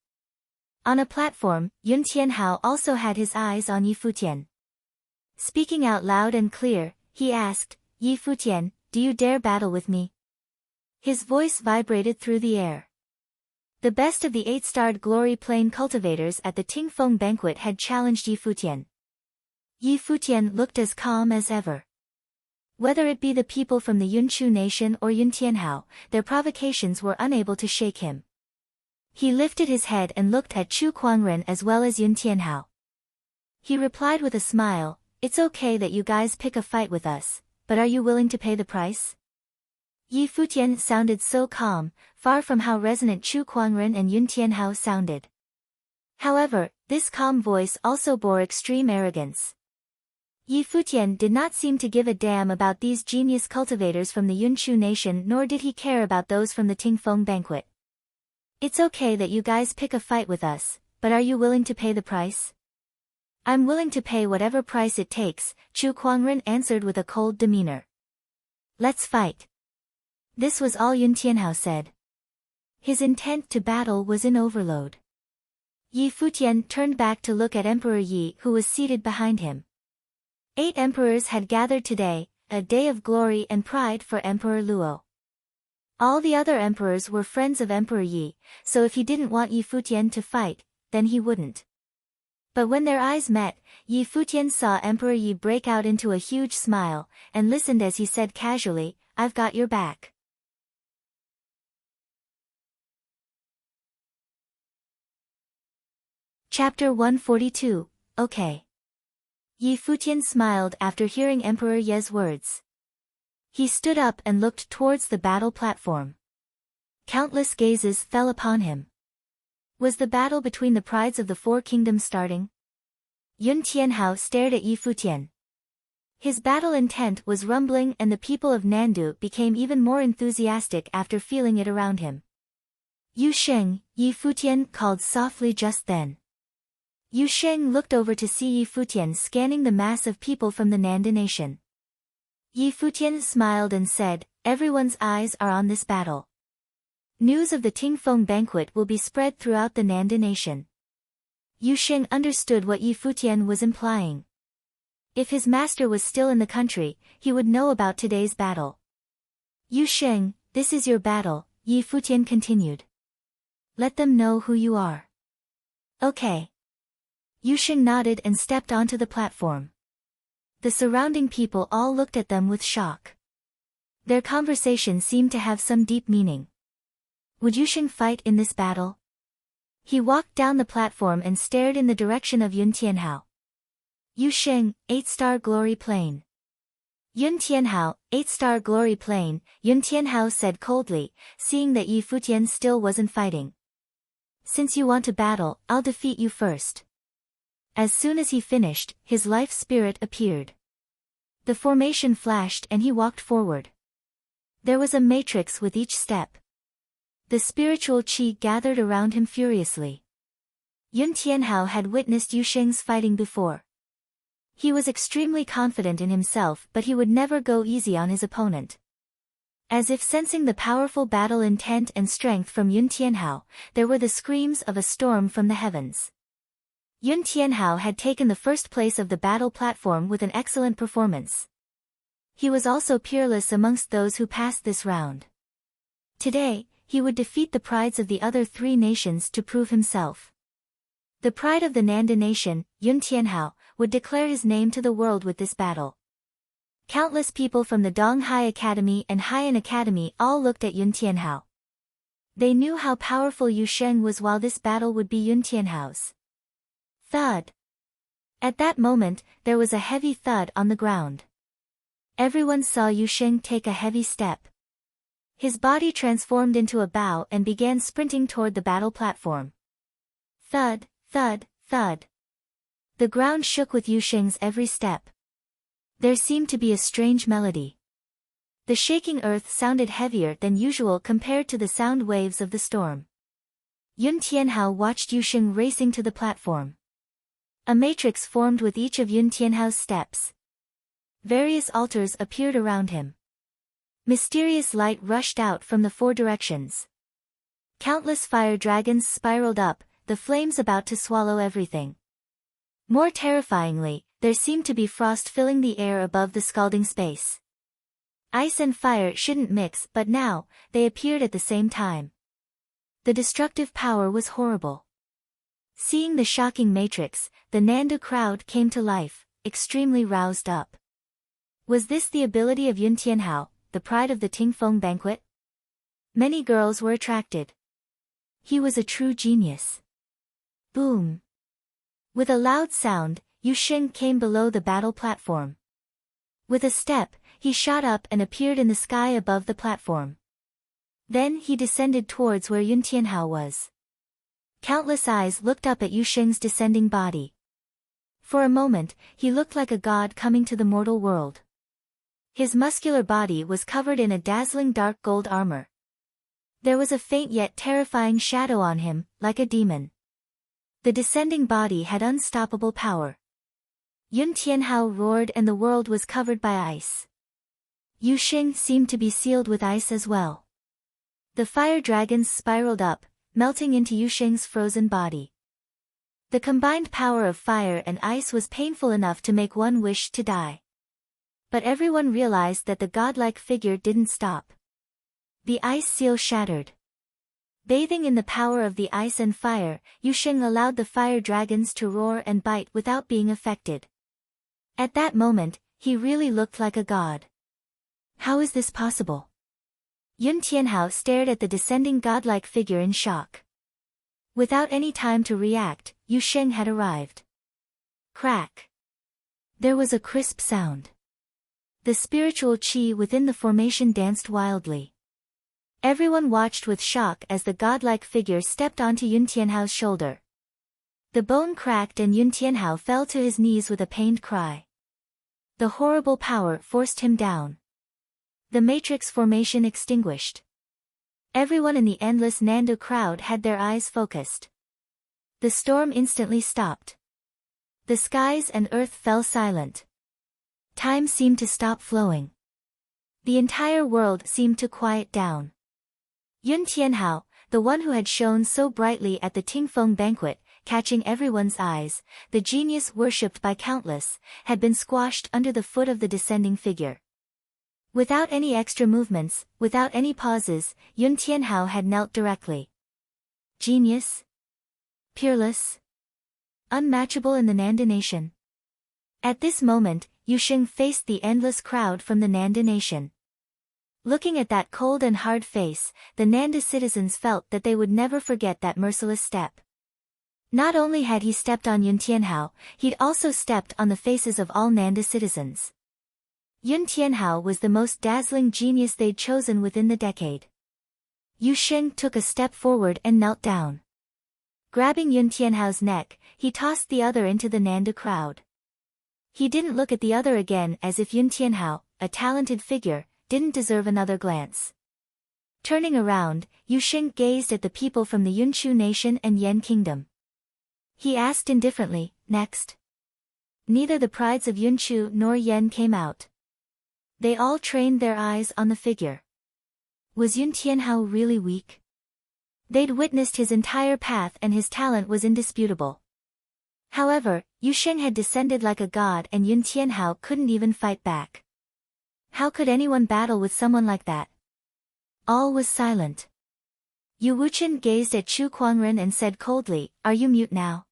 On a platform, Yun Tianhao also had his eyes on Yi Futian. Speaking out loud and clear, he asked, Yi Futian, do you dare battle with me? His voice vibrated through the air. The best of the 8-starred Glory Plain cultivators at the Tingfeng banquet had challenged Yi Futian. Yi Futian looked as calm as ever. Whether it be the people from the Yunchu nation or Yun Tianhao, their provocations were unable to shake him. He lifted his head and looked at Chu Kuangren as well as Yun Tianhao. He replied with a smile, It's okay that you guys pick a fight with us, but are you willing to pay the price? Yi Futian sounded so calm, far from how resonant Chu Kuangren and Yun Tianhao sounded. However, this calm voice also bore extreme arrogance. Yi Futian did not seem to give a damn about these genius cultivators from the Yunchu nation, nor did he care about those from the Tingfeng banquet. It's okay that you guys pick a fight with us, but are you willing to pay the price? I'm willing to pay whatever price it takes, Chu Kuangren answered with a cold demeanor. Let's fight. This was all Yun Tianhao said. His intent to battle was in overload. Yi Futian turned back to look at Emperor Yi, who was seated behind him. 8 emperors had gathered today, a day of glory and pride for Emperor Luo. All the other emperors were friends of Emperor Yi, so if he didn't want Yi Futian to fight, then he wouldn't. But when their eyes met, Yi Futian saw Emperor Yi break out into a huge smile, and listened as he said casually, I've got your back. Chapter 142, Okay. Yi Futian smiled after hearing Emperor Ye's words. He stood up and looked towards the battle platform. Countless gazes fell upon him. Was the battle between the prides of the 4 kingdoms starting? Yun Tianhao stared at Yi Futian. His battle intent was rumbling, and the people of Nandu became even more enthusiastic after feeling it around him. Yu Sheng, Yi Futian called softly just then. Yu Sheng looked over to see Yi Futian scanning the mass of people from the Nanda nation. Yi Futian smiled and said, Everyone's eyes are on this battle. News of the Tingfeng banquet will be spread throughout the Nanda nation. Yu Sheng understood what Yi Futian was implying. If his master was still in the country, he would know about today's battle. Yu Sheng, this is your battle, Yi Futian continued. Let them know who you are. Okay. Yu Sheng nodded and stepped onto the platform. The surrounding people all looked at them with shock. Their conversation seemed to have some deep meaning. Would Yu Sheng fight in this battle? He walked down the platform and stared in the direction of Yun Tianhao. Yu Sheng, 8-star Glory Plain. Yun Tianhao, 8-star Glory Plain, Yun Tianhao said coldly, seeing that Yi Futian still wasn't fighting. Since you want to battle, I'll defeat you first. As soon as he finished, his life spirit appeared. The formation flashed and he walked forward. There was a matrix with each step. The spiritual qi gathered around him furiously. Yun Tianhao had witnessed Yu Sheng's fighting before. He was extremely confident in himself, but he would never go easy on his opponent. As if sensing the powerful battle intent and strength from Yun Tianhao, there were the screams of a storm from the heavens. Yun Tianhao had taken the first place of the battle platform with an excellent performance. He was also peerless amongst those who passed this round. Today, he would defeat the prides of the other 3 nations to prove himself. The pride of the Nanda nation, Yun Tianhao, would declare his name to the world with this battle. Countless people from the Donghai Academy and Haiyan Academy all looked at Yun Tianhao. They knew how powerful Yu Sheng was, while this battle would be Yun Tianhao's. Thud. At that moment, there was a heavy thud on the ground. Everyone saw Yu Sheng take a heavy step. His body transformed into a bow and began sprinting toward the battle platform. Thud, thud, thud. The ground shook with Yusheng's every step. There seemed to be a strange melody. The shaking earth sounded heavier than usual compared to the sound waves of the storm. Yun Tianhao watched Yusheng racing to the platform. A matrix formed with each of Yun Tianhao's steps. Various altars appeared around him. Mysterious light rushed out from the four directions. Countless fire dragons spiraled up, the flames about to swallow everything. More terrifyingly, there seemed to be frost filling the air above the scalding space. Ice and fire shouldn't mix, but now, they appeared at the same time. The destructive power was horrible. Seeing the shocking matrix, the Nandu crowd came to life, extremely roused up. Was this the ability of Yun Tianhao, the pride of the Tingfeng banquet? Many girls were attracted. He was a true genius. Boom! With a loud sound, Yusheng came below the battle platform. With a step, he shot up and appeared in the sky above the platform. Then he descended towards where Yun Tianhao was. Countless eyes looked up at Yusheng's descending body. For a moment, he looked like a god coming to the mortal world. His muscular body was covered in a dazzling dark gold armor. There was a faint yet terrifying shadow on him, like a demon. The descending body had unstoppable power. Yun Tianhao roared and the world was covered by ice. Yusheng seemed to be sealed with ice as well. The fire dragons spiraled up, melting into Yusheng's frozen body. The combined power of fire and ice was painful enough to make one wish to die. But everyone realized that the godlike figure didn't stop. The ice seal shattered. Bathing in the power of the ice and fire, Yusheng allowed the fire dragons to roar and bite without being affected. At that moment, he really looked like a god. How is this possible? Yun Tianhao stared at the descending godlike figure in shock. Without any time to react, Yusheng had arrived. Crack! There was a crisp sound. The spiritual qi within the formation danced wildly. Everyone watched with shock as the godlike figure stepped onto Yun Tianhao's shoulder. The bone cracked and Yun Tianhao fell to his knees with a pained cry. The horrible power forced him down. The matrix formation extinguished. Everyone in the endless Nandu crowd had their eyes focused. The storm instantly stopped. The skies and earth fell silent. Time seemed to stop flowing. The entire world seemed to quiet down. Yun Tianhao, the one who had shone so brightly at the Tingfeng banquet, catching everyone's eyes, the genius worshipped by countless, had been squashed under the foot of the descending figure. Without any extra movements, without any pauses, Yun Tianhao had knelt directly. Genius? Peerless? Unmatchable in the Nanda nation. At this moment, Yusheng faced the endless crowd from the Nanda nation. Looking at that cold and hard face, the Nanda citizens felt that they would never forget that merciless step. Not only had he stepped on Yun Tianhao, he'd also stepped on the faces of all Nanda citizens. Yun Tianhao was the most dazzling genius they'd chosen within the decade. Yusheng took a step forward and knelt down. Grabbing Yun Tianhao's neck, he tossed the other into the Nanda crowd. He didn't look at the other again, as if Yun Tianhao, a talented figure, didn't deserve another glance. Turning around, Yusheng gazed at the people from the Yunchu nation and Yan kingdom. He asked indifferently, "Next?" Neither the prides of Yunchu nor Yan came out. They all trained their eyes on the figure. Was Yun Tianhao really weak? They'd witnessed his entire path and his talent was indisputable. However, Yusheng had descended like a god and Yun Tianhao couldn't even fight back. How could anyone battle with someone like that? All was silent. Yu Wuchen gazed at Chu Kuangren and said coldly, "Are you mute now?"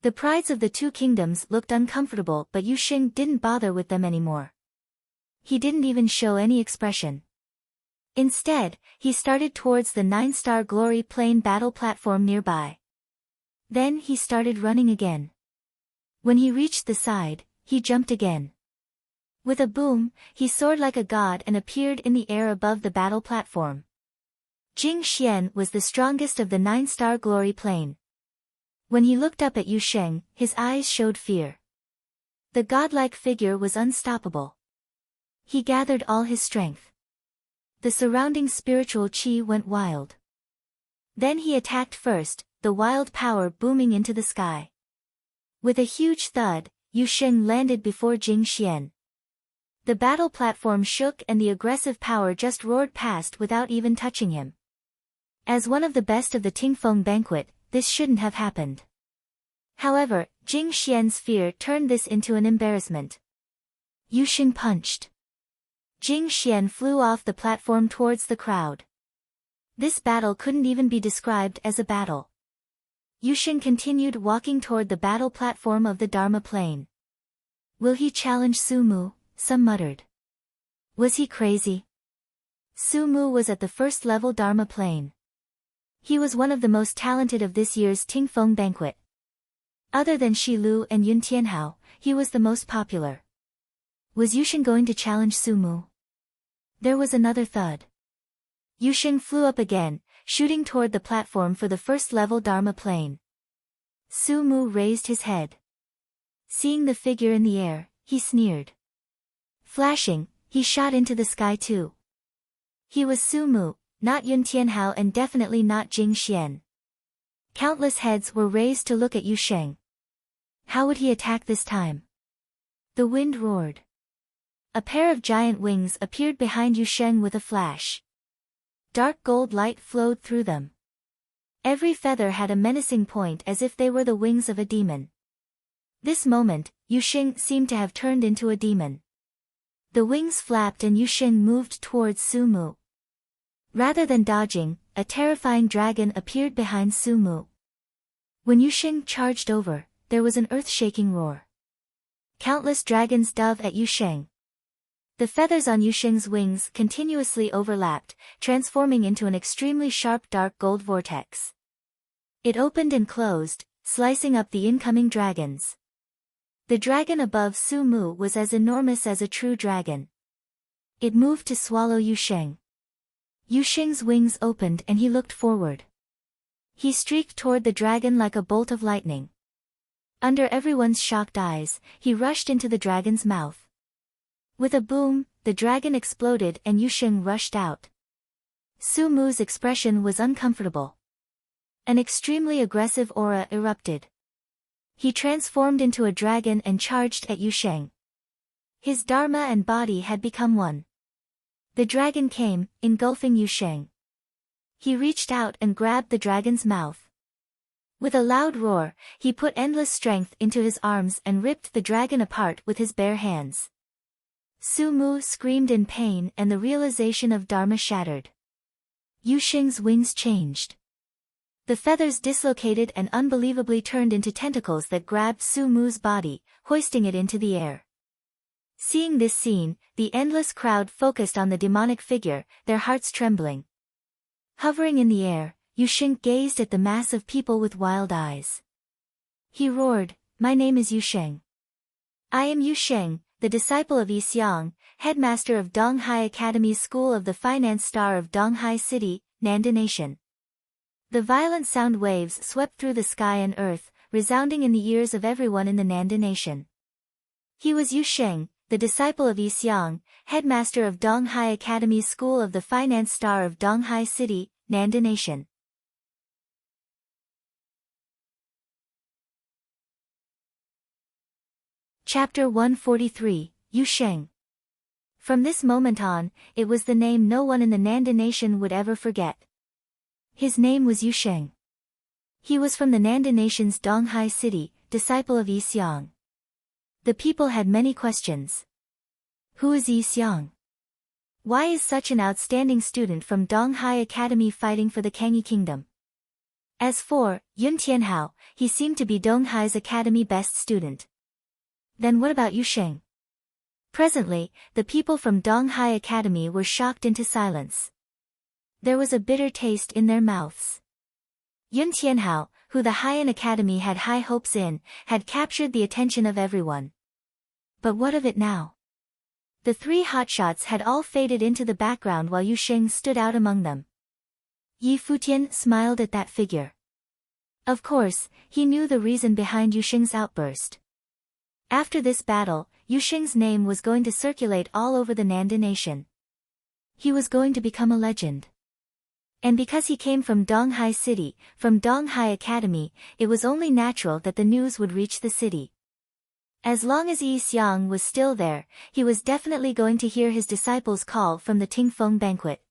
The prides of the two kingdoms looked uncomfortable, but Yusheng didn't bother with them anymore. He didn't even show any expression. Instead, he started towards the 9-star glory plane battle platform nearby. Then he started running again. When he reached the side, he jumped again. With a boom, he soared like a god and appeared in the air above the battle platform. Jing Xian was the strongest of the 9-star glory plane. When he looked up at Yu Sheng, his eyes showed fear. The godlike figure was unstoppable. He gathered all his strength. The surrounding spiritual qi went wild. Then he attacked first, the wild power booming into the sky. With a huge thud, Yu Sheng landed before Jing Xian. The battle platform shook and the aggressive power just roared past without even touching him. As one of the best of the Tingfeng banquet, this shouldn't have happened. However, Jing Xian's fear turned this into an embarrassment. Yu Sheng punched. Jing Xian flew off the platform towards the crowd. This battle couldn't even be described as a battle. Yu Sheng continued walking toward the battle platform of the Dharma plane. Will he challenge Su Mu? Some muttered. Was he crazy? Su Mu was at the first level Dharma plane. He was one of the most talented of this year's Tingfeng banquet. Other than Shi Lu and Yun Tianhao, he was the most popular. Was Yu Sheng going to challenge Su Mu? There was another thud. Yu Sheng flew up again, shooting toward the platform for the first level Dharma plane. Su Mu raised his head. Seeing the figure in the air, he sneered. Flashing, he shot into the sky too. He was Su Mu, not Yun Tianhao and definitely not Jing Xian. Countless heads were raised to look at Yu Sheng. How would he attack this time? The wind roared. A pair of giant wings appeared behind Yu Sheng with a flash. Dark gold light flowed through them. Every feather had a menacing point as if they were the wings of a demon. This moment, Yu Sheng seemed to have turned into a demon. The wings flapped and Yu Sheng moved towards Su Mu. Rather than dodging, a terrifying dragon appeared behind Su Mu. When Yu Sheng charged over, there was an earth-shaking roar. Countless dragons dove at Yu Sheng. The feathers on Yu Sheng's wings continuously overlapped, transforming into an extremely sharp dark gold vortex. It opened and closed, slicing up the incoming dragons. The dragon above Su Mu was as enormous as a true dragon. It moved to swallow Yu Sheng. Yu Sheng's wings opened and he looked forward. He streaked toward the dragon like a bolt of lightning. Under everyone's shocked eyes, he rushed into the dragon's mouth. With a boom, the dragon exploded and Yu Sheng rushed out. Su Mu's expression was uncomfortable. An extremely aggressive aura erupted. He transformed into a dragon and charged at Yu Sheng. His dharma and body had become one. The dragon came, engulfing Yu Sheng. He reached out and grabbed the dragon's mouth. With a loud roar, he put endless strength into his arms and ripped the dragon apart with his bare hands. Su Mu screamed in pain and the realization of dharma shattered. Yu Sheng's wings changed. The feathers dislocated and unbelievably turned into tentacles that grabbed Su Mu's body, hoisting it into the air. Seeing this scene, the endless crowd focused on the demonic figure, their hearts trembling. Hovering in the air, Yu Sheng gazed at the mass of people with wild eyes. He roared, "My name is Yu Sheng. I am Yu Sheng, the disciple of Yi Xiang, headmaster of Donghai Academy's School of the Finance Star of Donghai City, Nanda Nation." The violent sound waves swept through the sky and earth, resounding in the ears of everyone in the Nanda Nation. He was Yu Sheng, the disciple of Yi Xiang, headmaster of Donghai Academy's School of the Finance Star of Donghai City, Nanda Nation. Chapter 143, Yu Sheng. From this moment on, it was the name no one in the Nanda Nation would ever forget. His name was Yu Sheng. He was from the Nanda Nation's Donghai City, disciple of Yi Xiang. The people had many questions. Who is Yi Xiang? Why is such an outstanding student from Donghai Academy fighting for the Kangyi Kingdom? As for Yun Tianhao, he seemed to be Donghai's Academy best student. Then what about Yu Sheng? Presently, the people from Donghai Academy were shocked into silence. There was a bitter taste in their mouths. Yun Tianhao, who the Haiyan Academy had high hopes in, had captured the attention of everyone. But what of it now? The three hotshots had all faded into the background while Yu Sheng stood out among them. Yi Futian smiled at that figure. Of course, he knew the reason behind Yu Sheng's outburst. After this battle, Yu Sheng's name was going to circulate all over the Nanda nation. He was going to become a legend. And because he came from Donghai City, from Donghai Academy, it was only natural that the news would reach the city. As long as Yi Xiang was still there, he was definitely going to hear his disciples call from the Tingfeng banquet.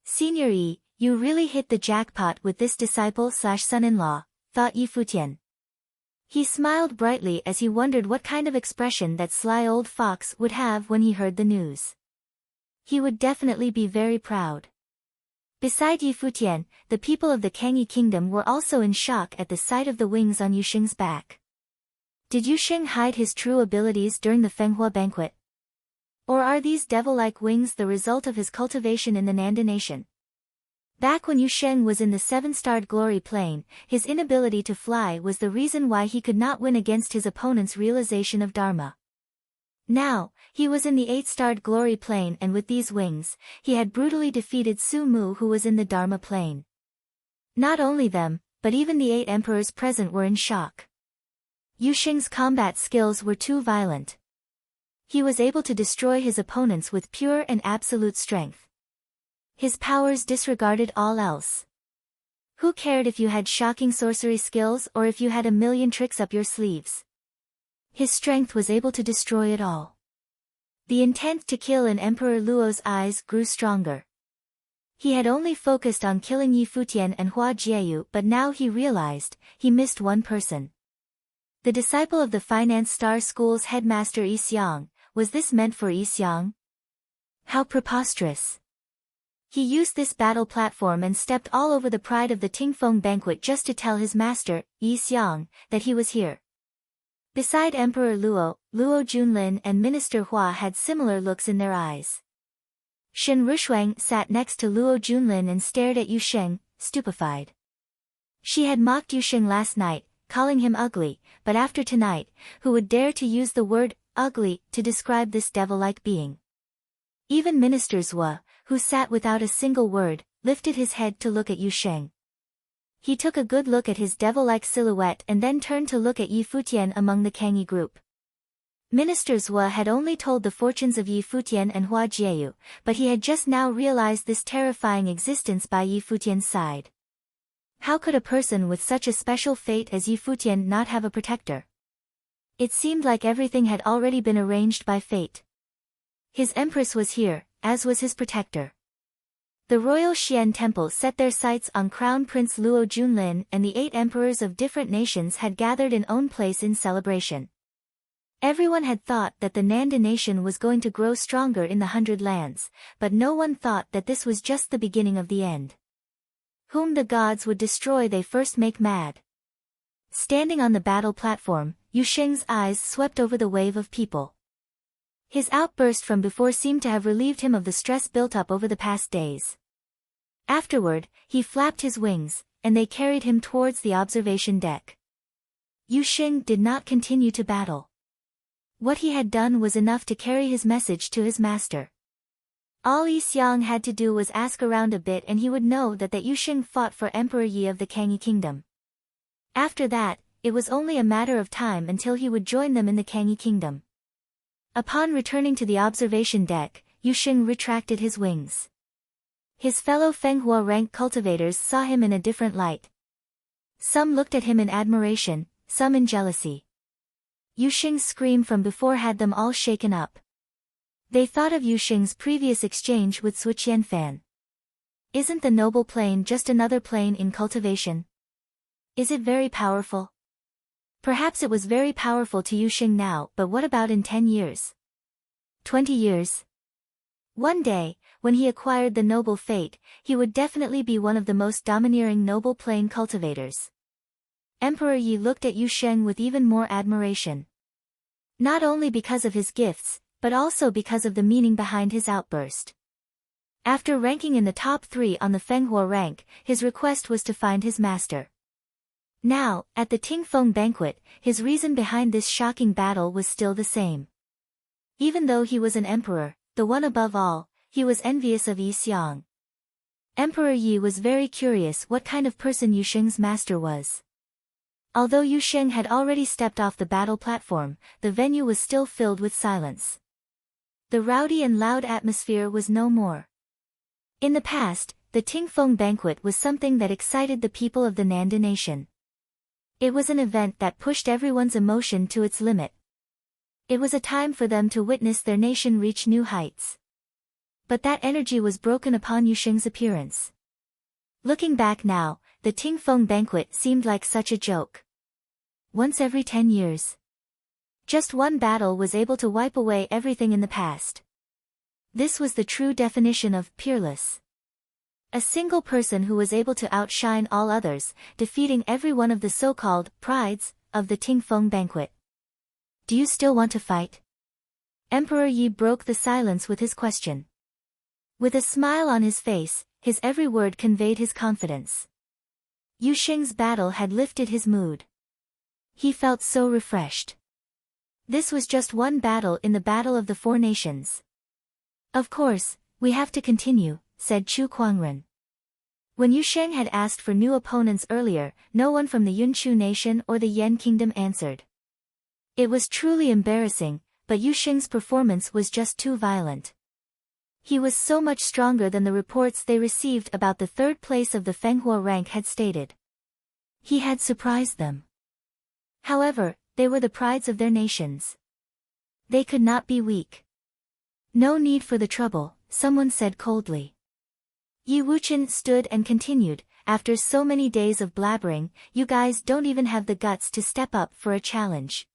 Senior Yi, you really hit the jackpot with this disciple/son-in-law, thought Yi Futian. He smiled brightly as he wondered what kind of expression that sly old fox would have when he heard the news. He would definitely be very proud. Beside Yi Futian, the people of the Kangyi kingdom were also in shock at the sight of the wings on Yu Sheng's back. Did Yu Sheng hide his true abilities during the Fenghua banquet? Or are these devil-like wings the result of his cultivation in the Nanda nation? Back when Yu Sheng was in the 7-starred glory plane, his inability to fly was the reason why he could not win against his opponent's realization of Dharma. Now, he was in the 8-starred glory plane, and with these wings, he had brutally defeated Su Mu, who was in the Dharma plane. Not only them, but even the 8 emperors present were in shock. Yu Sheng's combat skills were too violent. He was able to destroy his opponents with pure and absolute strength. His powers disregarded all else. Who cared if you had shocking sorcery skills or if you had a million tricks up your sleeves? His strength was able to destroy it all. The intent to kill in Emperor Luo's eyes grew stronger. He had only focused on killing Yi Futian and Hua Jieyu, but now he realized he missed one person. The disciple of the Finance Star School's headmaster Yi Xiang. Was this meant for Yi Xiang? How preposterous. He used this battle platform and stepped all over the pride of the Tingfeng banquet just to tell his master, Yi Xiang, that he was here. Beside Emperor Luo, Luo Junlin and Minister Hua had similar looks in their eyes. Shen Rushuang sat next to Luo Junlin and stared at Yu Sheng, stupefied. She had mocked Yu Sheng last night, calling him ugly, but after tonight, who would dare to use the word ugly to describe this devil-like being? Even Minister Zhua, who sat without a single word, lifted his head to look at Yu Sheng. He took a good look at his devil-like silhouette and then turned to look at Yi Futian among the Kangyi group. Minister Zhua had only told the fortunes of Yi Futian and Hua Jieyu, but he had just now realized this terrifying existence by Yi Futian's side. How could a person with such a special fate as Yi Futian not have a protector? It seemed like everything had already been arranged by fate. His empress was here, as was his protector. The royal Xian temple set their sights on Crown Prince Luo Junlin, and the 8 emperors of different nations had gathered in own place in celebration. Everyone had thought that the Nanda nation was going to grow stronger in the 100 lands, but no one thought that this was just the beginning of the end. Whom the gods would destroy they first make mad. Standing on the battle platform, Yu Sheng's eyes swept over the wave of people. His outburst from before seemed to have relieved him of the stress built up over the past days. Afterward, he flapped his wings, and they carried him towards the observation deck. Yu Sheng did not continue to battle. What he had done was enough to carry his message to his master. All Yi Xiang had to do was ask around a bit and he would know that Yu Sheng fought for Emperor Yi of the Kangyi kingdom. After that, it was only a matter of time until he would join them in the Kangyi kingdom. Upon returning to the observation deck, Yu Sheng retracted his wings. His fellow Fenghua rank cultivators saw him in a different light. Some looked at him in admiration, some in jealousy. Yu Sheng's scream from before had them all shaken up. They thought of Yu Sheng's previous exchange with Su Qianfan. Isn't the noble plane just another plane in cultivation? Is it very powerful? Perhaps it was very powerful to Yu Sheng now, but what about in 10 years? 20 years? One day, when he acquired the noble fate, he would definitely be one of the most domineering noble plane cultivators. Emperor Yi looked at Yu Sheng with even more admiration. Not only because of his gifts, but also because of the meaning behind his outburst. After ranking in the top 3 on the Fenghua rank, his request was to find his master. Now, at the Tingfeng banquet, his reason behind this shocking battle was still the same. Even though he was an emperor, the one above all, he was envious of Yi Xiang. Emperor Yi was very curious what kind of person Yu Sheng's master was. Although Yu Sheng had already stepped off the battle platform, the venue was still filled with silence. The rowdy and loud atmosphere was no more. In the past, the Tingfeng banquet was something that excited the people of the Nanda nation. It was an event that pushed everyone's emotion to its limit. It was a time for them to witness their nation reach new heights. But that energy was broken upon Yu Sheng's appearance. Looking back now, the Tingfeng banquet seemed like such a joke. Once every 10 years. Just one battle was able to wipe away everything in the past. This was the true definition of peerless. A single person who was able to outshine all others, defeating every one of the so-called prides of the Tingfeng banquet. Do you still want to fight? Emperor Yi broke the silence with his question. With a smile on his face, his every word conveyed his confidence. Yu Sheng's battle had lifted his mood. He felt so refreshed. This was just one battle in the battle of the four nations. Of course, we have to continue, said Chu Kuangren. When Yu Sheng had asked for new opponents earlier, no one from the Yunchu nation or the Yan kingdom answered. It was truly embarrassing, but Yu Sheng's performance was just too violent. He was so much stronger than the reports they received about the third place of the Fenghua rank had stated. He had surprised them. However, they were the prides of their nations. They could not be weak. No need for the trouble, someone said coldly. Yi Wuchen stood and continued, after so many days of blabbering, you guys don't even have the guts to step up for a challenge.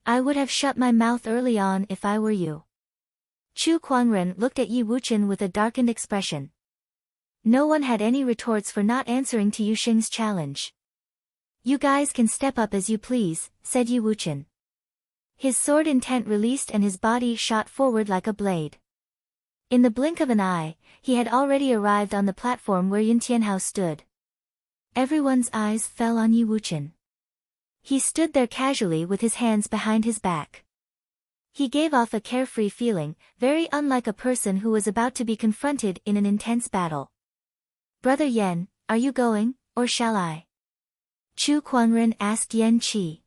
I would have shut my mouth early on if I were you. Chu Kuangren looked at Yi Wuchen with a darkened expression. No one had any retorts for not answering to Yu Sheng's challenge. You guys can step up as you please, said Yi Wuchen. His sword intent released and his body shot forward like a blade. In the blink of an eye, he had already arrived on the platform where Yun Tianhao stood. Everyone's eyes fell on Yi Wuchen. He stood there casually with his hands behind his back. He gave off a carefree feeling, very unlike a person who was about to be confronted in an intense battle. Brother Yan, are you going, or shall I? Chu Kuangren asked Yan Qi.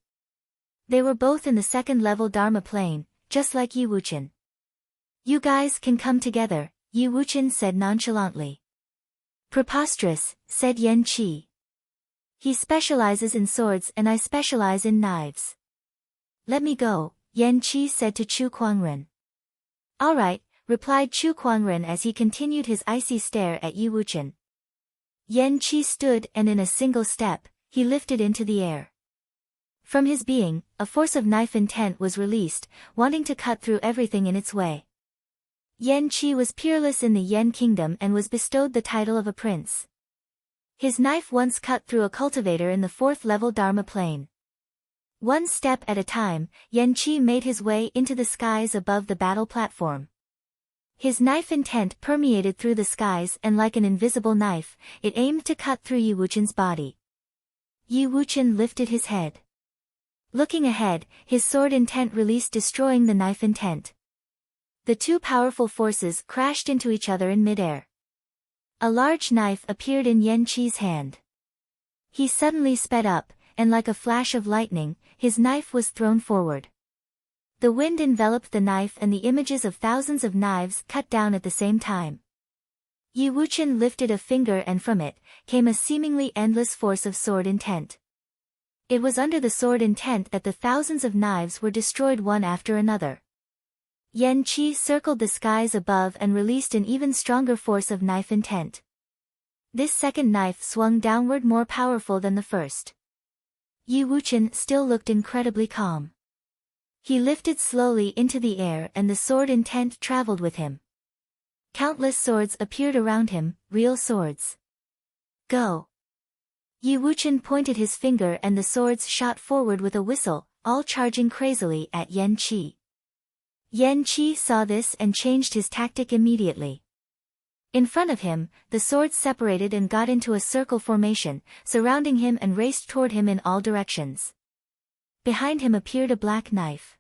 They were both in the second-level Dharma plane, just like Yi Wuchen. You guys can come together, Yi Wuchen said nonchalantly. Preposterous, said Yan Qi. He specializes in swords and I specialize in knives. Let me go, Yan Qi said to Chu Kuangren. All right, replied Chu Kuangren as he continued his icy stare at Yi Wuchen. Yan Qi stood and in a single step, he lifted into the air. From his being, a force of knife intent was released, wanting to cut through everything in its way. Yan Qi was peerless in the Yan kingdom and was bestowed the title of a prince. His knife once cut through a cultivator in the fourth-level Dharma plane. One step at a time, Yan Qi made his way into the skies above the battle platform. His knife intent permeated through the skies and like an invisible knife, it aimed to cut through Yi Wuchen's body. Yi Wuchen lifted his head. Looking ahead, his sword intent released destroying the knife intent. The two powerful forces crashed into each other in midair. A large knife appeared in Yan Qi's hand. He suddenly sped up, and like a flash of lightning, his knife was thrown forward. The wind enveloped the knife and the images of thousands of knives cut down at the same time. Yi Wuchen lifted a finger and from it, came a seemingly endless force of sword intent. It was under the sword intent that the thousands of knives were destroyed one after another. Yan Qi circled the skies above and released an even stronger force of knife intent. This second knife swung downward more powerful than the first. Yi Wuchen still looked incredibly calm. He lifted slowly into the air and the sword intent traveled with him. Countless swords appeared around him, real swords. Go! Yi Wuchen pointed his finger and the swords shot forward with a whistle, all charging crazily at Yan Qi. Yan Qi saw this and changed his tactic immediately. In front of him, the swords separated and got into a circle formation, surrounding him and raced toward him in all directions. Behind him appeared a black knife.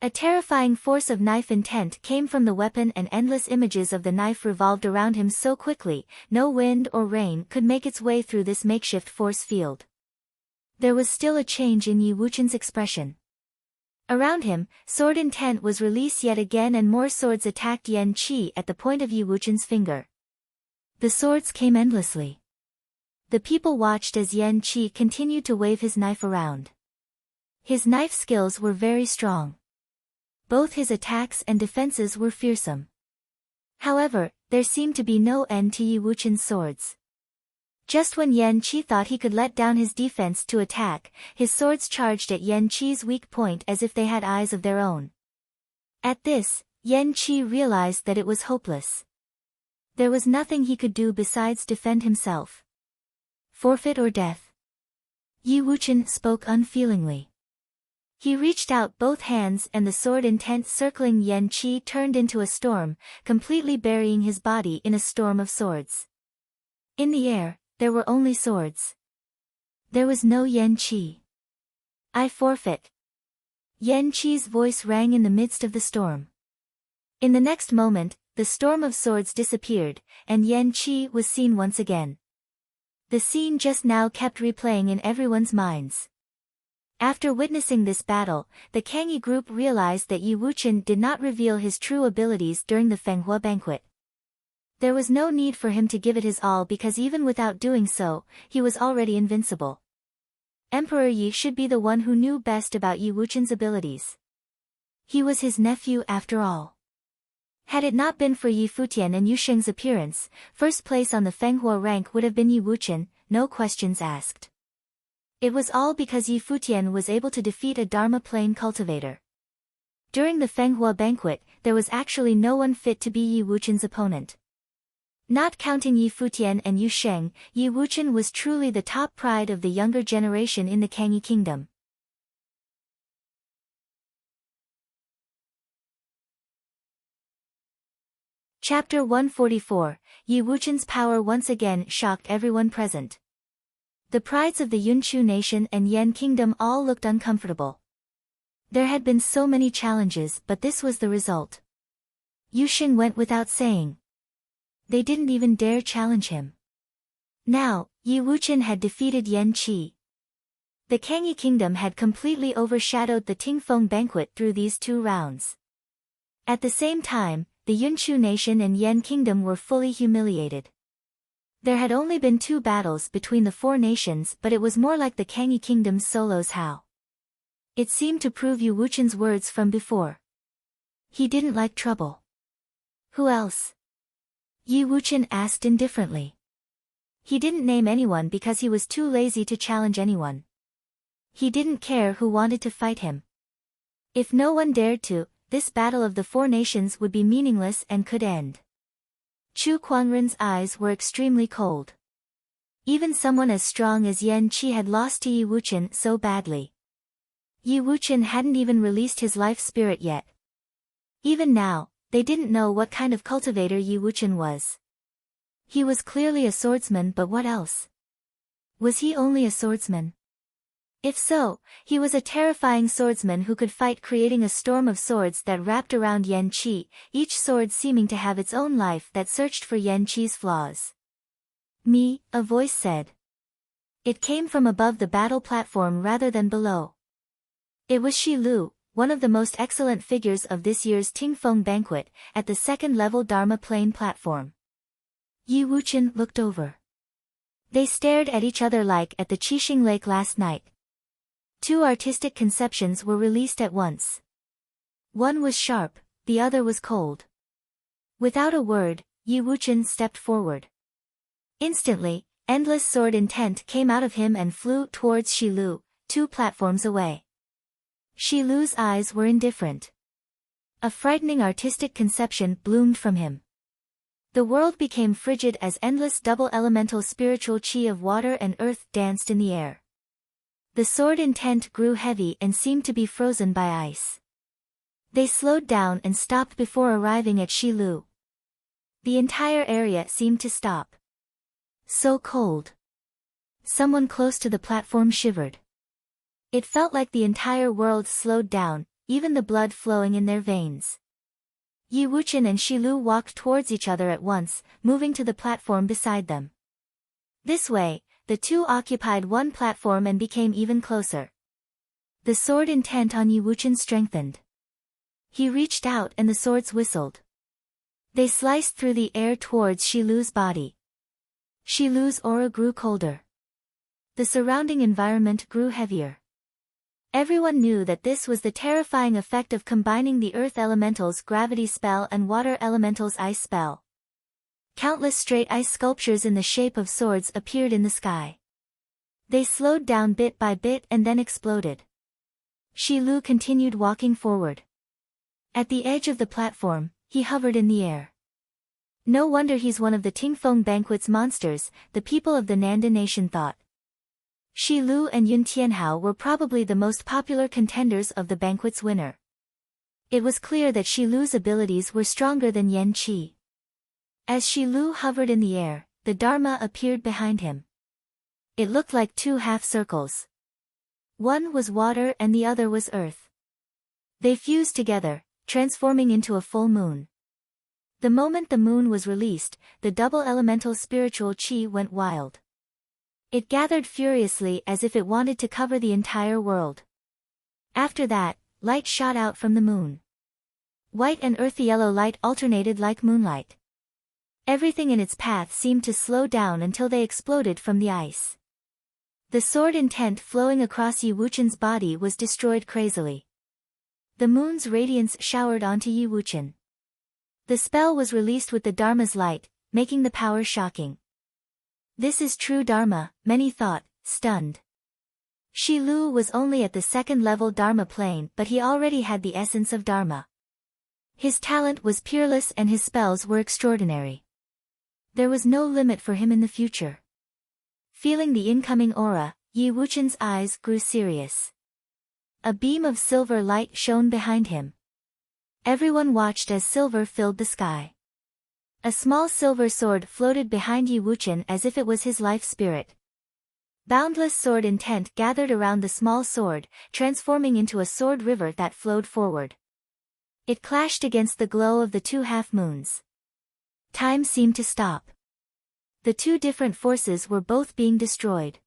A terrifying force of knife intent came from the weapon, and endless images of the knife revolved around him so quickly, no wind or rain could make its way through this makeshift force field. There was still a change in Yi Wuchen's expression. Around him, sword intent was released yet again, and more swords attacked Yan Qi at the point of Yi Wuchen's finger. The swords came endlessly. The people watched as Yan Qi continued to wave his knife around. His knife skills were very strong. Both his attacks and defenses were fearsome. However, there seemed to be no end to Yi Wuchen's swords. Just when Yan Qi thought he could let down his defense to attack, his swords charged at Yan Qi's weak point as if they had eyes of their own. At this, Yan Qi realized that it was hopeless. There was nothing he could do besides defend himself. Forfeit or death. Yi Wuchen spoke unfeelingly. He reached out both hands, and the sword intent circling Yan Qi turned into a storm, completely burying his body in a storm of swords. In the air, there were only swords. There was no Yan Qi. I forfeit. Yan Qi's voice rang in the midst of the storm. In the next moment, the storm of swords disappeared, and Yan Qi was seen once again. The scene just now kept replaying in everyone's minds. After witnessing this battle, the Kangyi group realized that Yi Wuchen did not reveal his true abilities during the Fenghua banquet. There was no need for him to give it his all, because even without doing so, he was already invincible. Emperor Yi should be the one who knew best about Yi Wuchen's abilities. He was his nephew after all. Had it not been for Yi Futian and Yu Sheng's appearance, first place on the Fenghua rank would have been Yi Wuchen, no questions asked. It was all because Yi Futian was able to defeat a Dharma Plane cultivator. During the Fenghua banquet, there was actually no one fit to be Yi Wuchen's opponent. Not counting Yi Futian and Yu Sheng, Yi Wuchen was truly the top pride of the younger generation in the Kangyi kingdom. Chapter 144, Yi Wuchen's power once again shocked everyone present. The prides of the Yunchu nation and Yan kingdom all looked uncomfortable. There had been so many challenges, but this was the result. Yu Sheng went without saying. They didn't even dare challenge him. Now, Yi Wuchen had defeated Yan Qi. The Kangyi kingdom had completely overshadowed the Tingfeng banquet through these 2 rounds. At the same time, the Yunchu nation and Yan kingdom were fully humiliated. There had only been 2 battles between the 4 nations, but it was more like the Kangyi kingdom's solos how. It seemed to prove Yi Wuchen's words from before. He didn't like trouble. Who else? Yi Wuchen asked indifferently. He didn't name anyone because he was too lazy to challenge anyone. He didn't care who wanted to fight him. If no one dared to, this battle of the 4 nations would be meaningless and could end. Chu Kuangren's eyes were extremely cold. Even someone as strong as Yan Qi had lost to Yi Wuchen so badly. Yi Wuchen hadn't even released his life spirit yet. Even now, they didn't know what kind of cultivator Yi Wuchen was. He was clearly a swordsman, but what else? Was he only a swordsman? If so, he was a terrifying swordsman who could fight, creating a storm of swords that wrapped around Yan Qi, each sword seeming to have its own life that searched for Yan Qi's flaws. Me, a voice said. It came from above the battle platform rather than below. It was Shi Lu, one of the most excellent figures of this year's Tingfeng banquet, at the 2nd level Dharma Plane platform. Yi Wuchen looked over. They stared at each other like at the Qixing Lake last night. 2 artistic conceptions were released at once. One was sharp, the other was cold. Without a word, Yi Wuchen stepped forward. Instantly, endless sword intent came out of him and flew towards Shi Lu, 2 platforms away. Shi Lu's eyes were indifferent. A frightening artistic conception bloomed from him. The world became frigid as endless double elemental spiritual qi of water and earth danced in the air. The sword intent grew heavy and seemed to be frozen by ice. They slowed down and stopped before arriving at Shi Lu. The entire area seemed to stop. So cold. Someone close to the platform shivered. It felt like the entire world slowed down, even the blood flowing in their veins. Yi Wuchen and Shi Lu walked towards each other at once, moving to the platform beside them. This way, the two occupied one platform and became even closer. The sword intent on Yi Wuchen strengthened. He reached out and the swords whistled. They sliced through the air towards Shi Lu's body. Shi Lu's aura grew colder. The surrounding environment grew heavier. Everyone knew that this was the terrifying effect of combining the earth elemental's gravity spell and water elemental's ice spell. Countless straight ice sculptures in the shape of swords appeared in the sky. They slowed down bit by bit and then exploded. Shi Lu continued walking forward. At the edge of the platform, he hovered in the air. No wonder he's one of the Tingfeng banquet's monsters, the people of the Nanda nation thought. Shi Lu and Yun Tianhao were probably the most popular contenders of the banquet's winner. It was clear that Shi Lu's abilities were stronger than Yan Qi. As Shi Lu hovered in the air, the Dharma appeared behind him. It looked like two half-circles. One was water and the other was earth. They fused together, transforming into a full moon. The moment the moon was released, the double elemental spiritual qi went wild. It gathered furiously as if it wanted to cover the entire world. After that, light shot out from the moon. White and earthy yellow light alternated like moonlight. Everything in its path seemed to slow down until they exploded from the ice. The sword intent flowing across Yi Wuchen's body was destroyed crazily. The moon's radiance showered onto Yi Wuchen. The spell was released with the Dharma's light, making the power shocking. This is true Dharma, many thought, stunned. Shi Lu was only at the second-level Dharma plane but he already had the essence of Dharma. His talent was peerless and his spells were extraordinary. There was no limit for him in the future. Feeling the incoming aura, Yi Wuchen's eyes grew serious. A beam of silver light shone behind him. Everyone watched as silver filled the sky. A small silver sword floated behind Yi Wuchen as if it was his life spirit. Boundless sword intent gathered around the small sword, transforming into a sword river that flowed forward. It clashed against the glow of the two half-moons. Time seemed to stop. The two different forces were both being destroyed.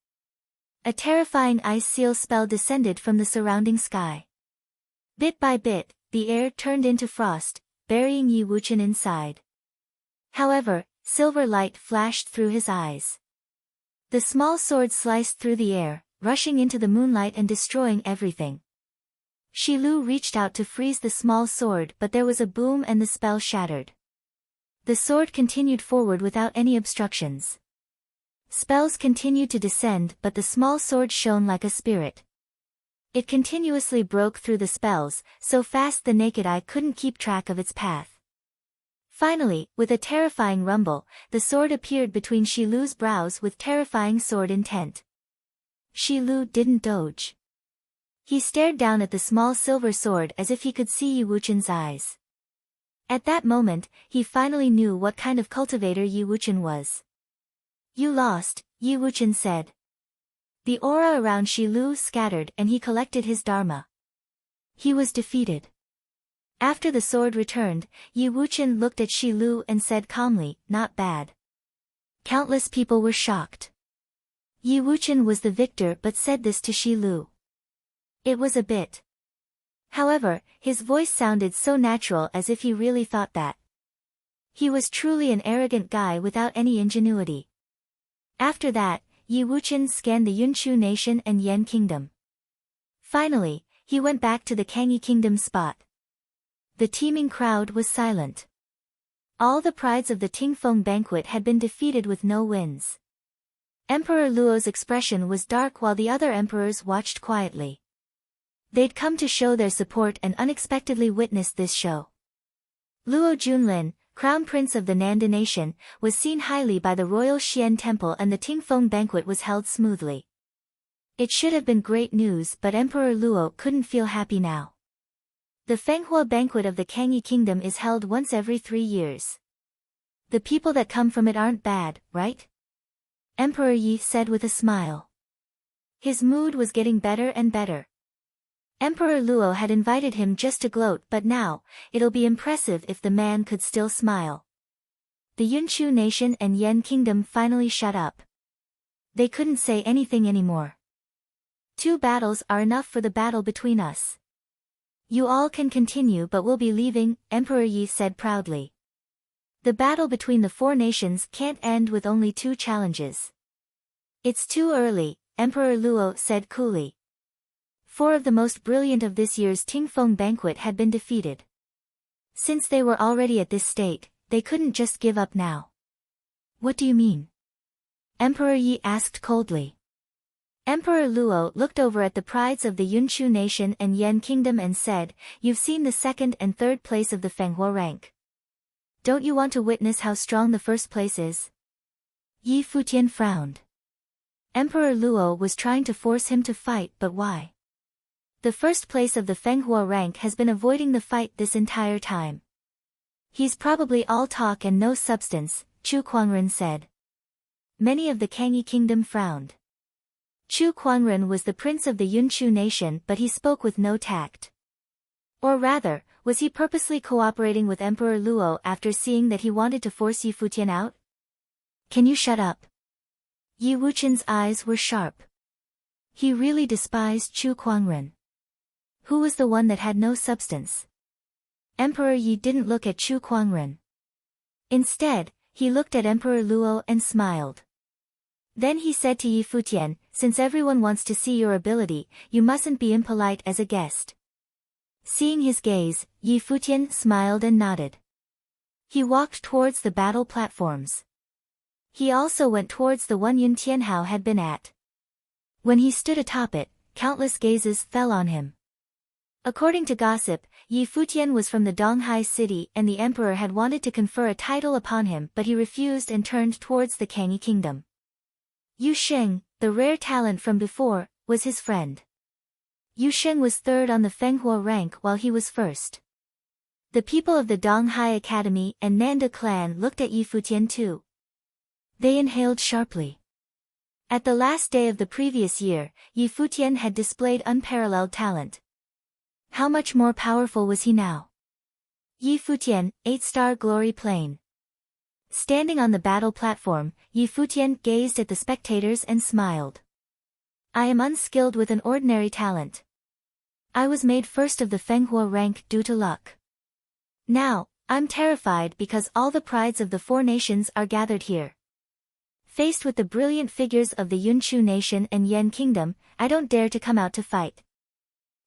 A terrifying ice seal spell descended from the surrounding sky. Bit by bit, the air turned into frost, burying Yi Wuchen inside. However, silver light flashed through his eyes. The small sword sliced through the air, rushing into the moonlight and destroying everything. Shi Lu reached out to freeze the small sword but there was a boom and the spell shattered. The sword continued forward without any obstructions. Spells continued to descend but the small sword shone like a spirit. It continuously broke through the spells, so fast the naked eye couldn't keep track of its path. Finally, with a terrifying rumble, the sword appeared between Shi Lu's brows with terrifying sword intent. Shi Lu didn't dodge. He stared down at the small silver sword as if he could see Yi Wuchen's eyes. At that moment, he finally knew what kind of cultivator Yi Wuchen was. "You lost," Yi Wuchen said. The aura around Shi Lu scattered and he collected his dharma. He was defeated. After the sword returned, Yi Wuchen looked at Shi Lu and said calmly, "Not bad." Countless people were shocked. Yi Wuchen was the victor but said this to Shi Lu. It was a bit. However, his voice sounded so natural as if he really thought that. He was truly an arrogant guy without any ingenuity. After that, Yi Wuchen scanned the Yunchu nation and Yan kingdom. Finally, he went back to the Kangyi kingdom spot. The teeming crowd was silent. All the prides of the Tingfeng banquet had been defeated with no wins. Emperor Luo's expression was dark while the other emperors watched quietly. They'd come to show their support and unexpectedly witnessed this show. Luo Junlin, Crown Prince of the Nanda nation, was seen highly by the royal Xian temple and the Tingfeng banquet was held smoothly. It should have been great news but Emperor Luo couldn't feel happy now. The Fenghua banquet of the Kangyi kingdom is held once every 3 years. The people that come from it aren't bad, right? Emperor Yi said with a smile. His mood was getting better and better. Emperor Luo had invited him just to gloat, but now, it'll be impressive if the man could still smile. The Yunchu nation and Yan kingdom finally shut up. They couldn't say anything anymore. 2 battles are enough for the battle between us. You all can continue, but we'll be leaving, Emperor Yi said proudly. The battle between the 4 nations can't end with only 2 challenges. It's too early, Emperor Luo said coolly. 4 of the most brilliant of this year's Tingfeng banquet had been defeated. Since they were already at this state, they couldn't just give up now. What do you mean? Emperor Yi asked coldly. Emperor Luo looked over at the prides of the Yunchu nation and Yan kingdom and said, "You've seen the 2nd and 3rd place of the Fenghua rank. Don't you want to witness how strong the 1st place is?" Yi Futian frowned. Emperor Luo was trying to force him to fight, but why? The 1st place of the Fenghua rank has been avoiding the fight this entire time. He's probably all talk and no substance, Chu Kuangren said. Many of the Kangyi kingdom frowned. Chu Kuangren was the prince of the Yunchu nation, but he spoke with no tact. Or rather, was he purposely cooperating with Emperor Luo after seeing that he wanted to force Yi Futian out? Can you shut up? Yi Wuchen's eyes were sharp. He really despised Chu Kuangren. Who was the one that had no substance? Emperor Yi didn't look at Chu Kuangren. Instead, he looked at Emperor Luo and smiled. Then he said to Yi Futian, "Since everyone wants to see your ability, you mustn't be impolite as a guest." Seeing his gaze, Yi Futian smiled and nodded. He walked towards the battle platforms. He also went towards the one Yun Tianhao had been at. When he stood atop it, countless gazes fell on him. According to gossip, Yi Futian was from the Donghai city and the emperor had wanted to confer a title upon him, but he refused and turned towards the Kangyi kingdom. Yu Sheng, the rare talent from before, was his friend. Yu Sheng was 3rd on the Fenghua rank while he was 1st. The people of the Donghai Academy and Nanda clan looked at Yi Futian too. They inhaled sharply. At the last day of the previous year, Yi Futian had displayed unparalleled talent. How much more powerful was he now? Yi Futian, 8-star glory plane. Standing on the battle platform, Yi Futian gazed at the spectators and smiled. "I am unskilled with an ordinary talent. I was made 1st of the Fenghua rank due to luck. Now, I'm terrified because all the prides of the 4 nations are gathered here. Faced with the brilliant figures of the Yunchu nation and Yan kingdom, I don't dare to come out to fight.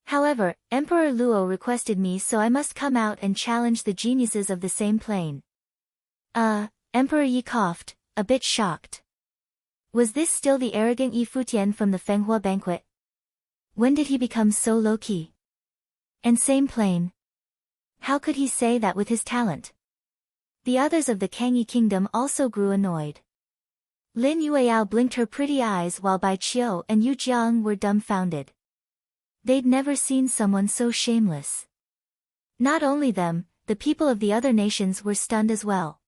However, Emperor Luo requested me, so I must come out and challenge the geniuses of the same plane." Emperor Yi coughed, a bit shocked. Was this still the arrogant Yi Futian from the Fenghua banquet? When did he become so low-key? And same plane? How could he say that with his talent? The others of the Kangyi kingdom also grew annoyed. Lin Yueyao blinked her pretty eyes while Bai Qiu and Yu Jiang were dumbfounded. They'd never seen someone so shameless. Not only them, the people of the other nations were stunned as well.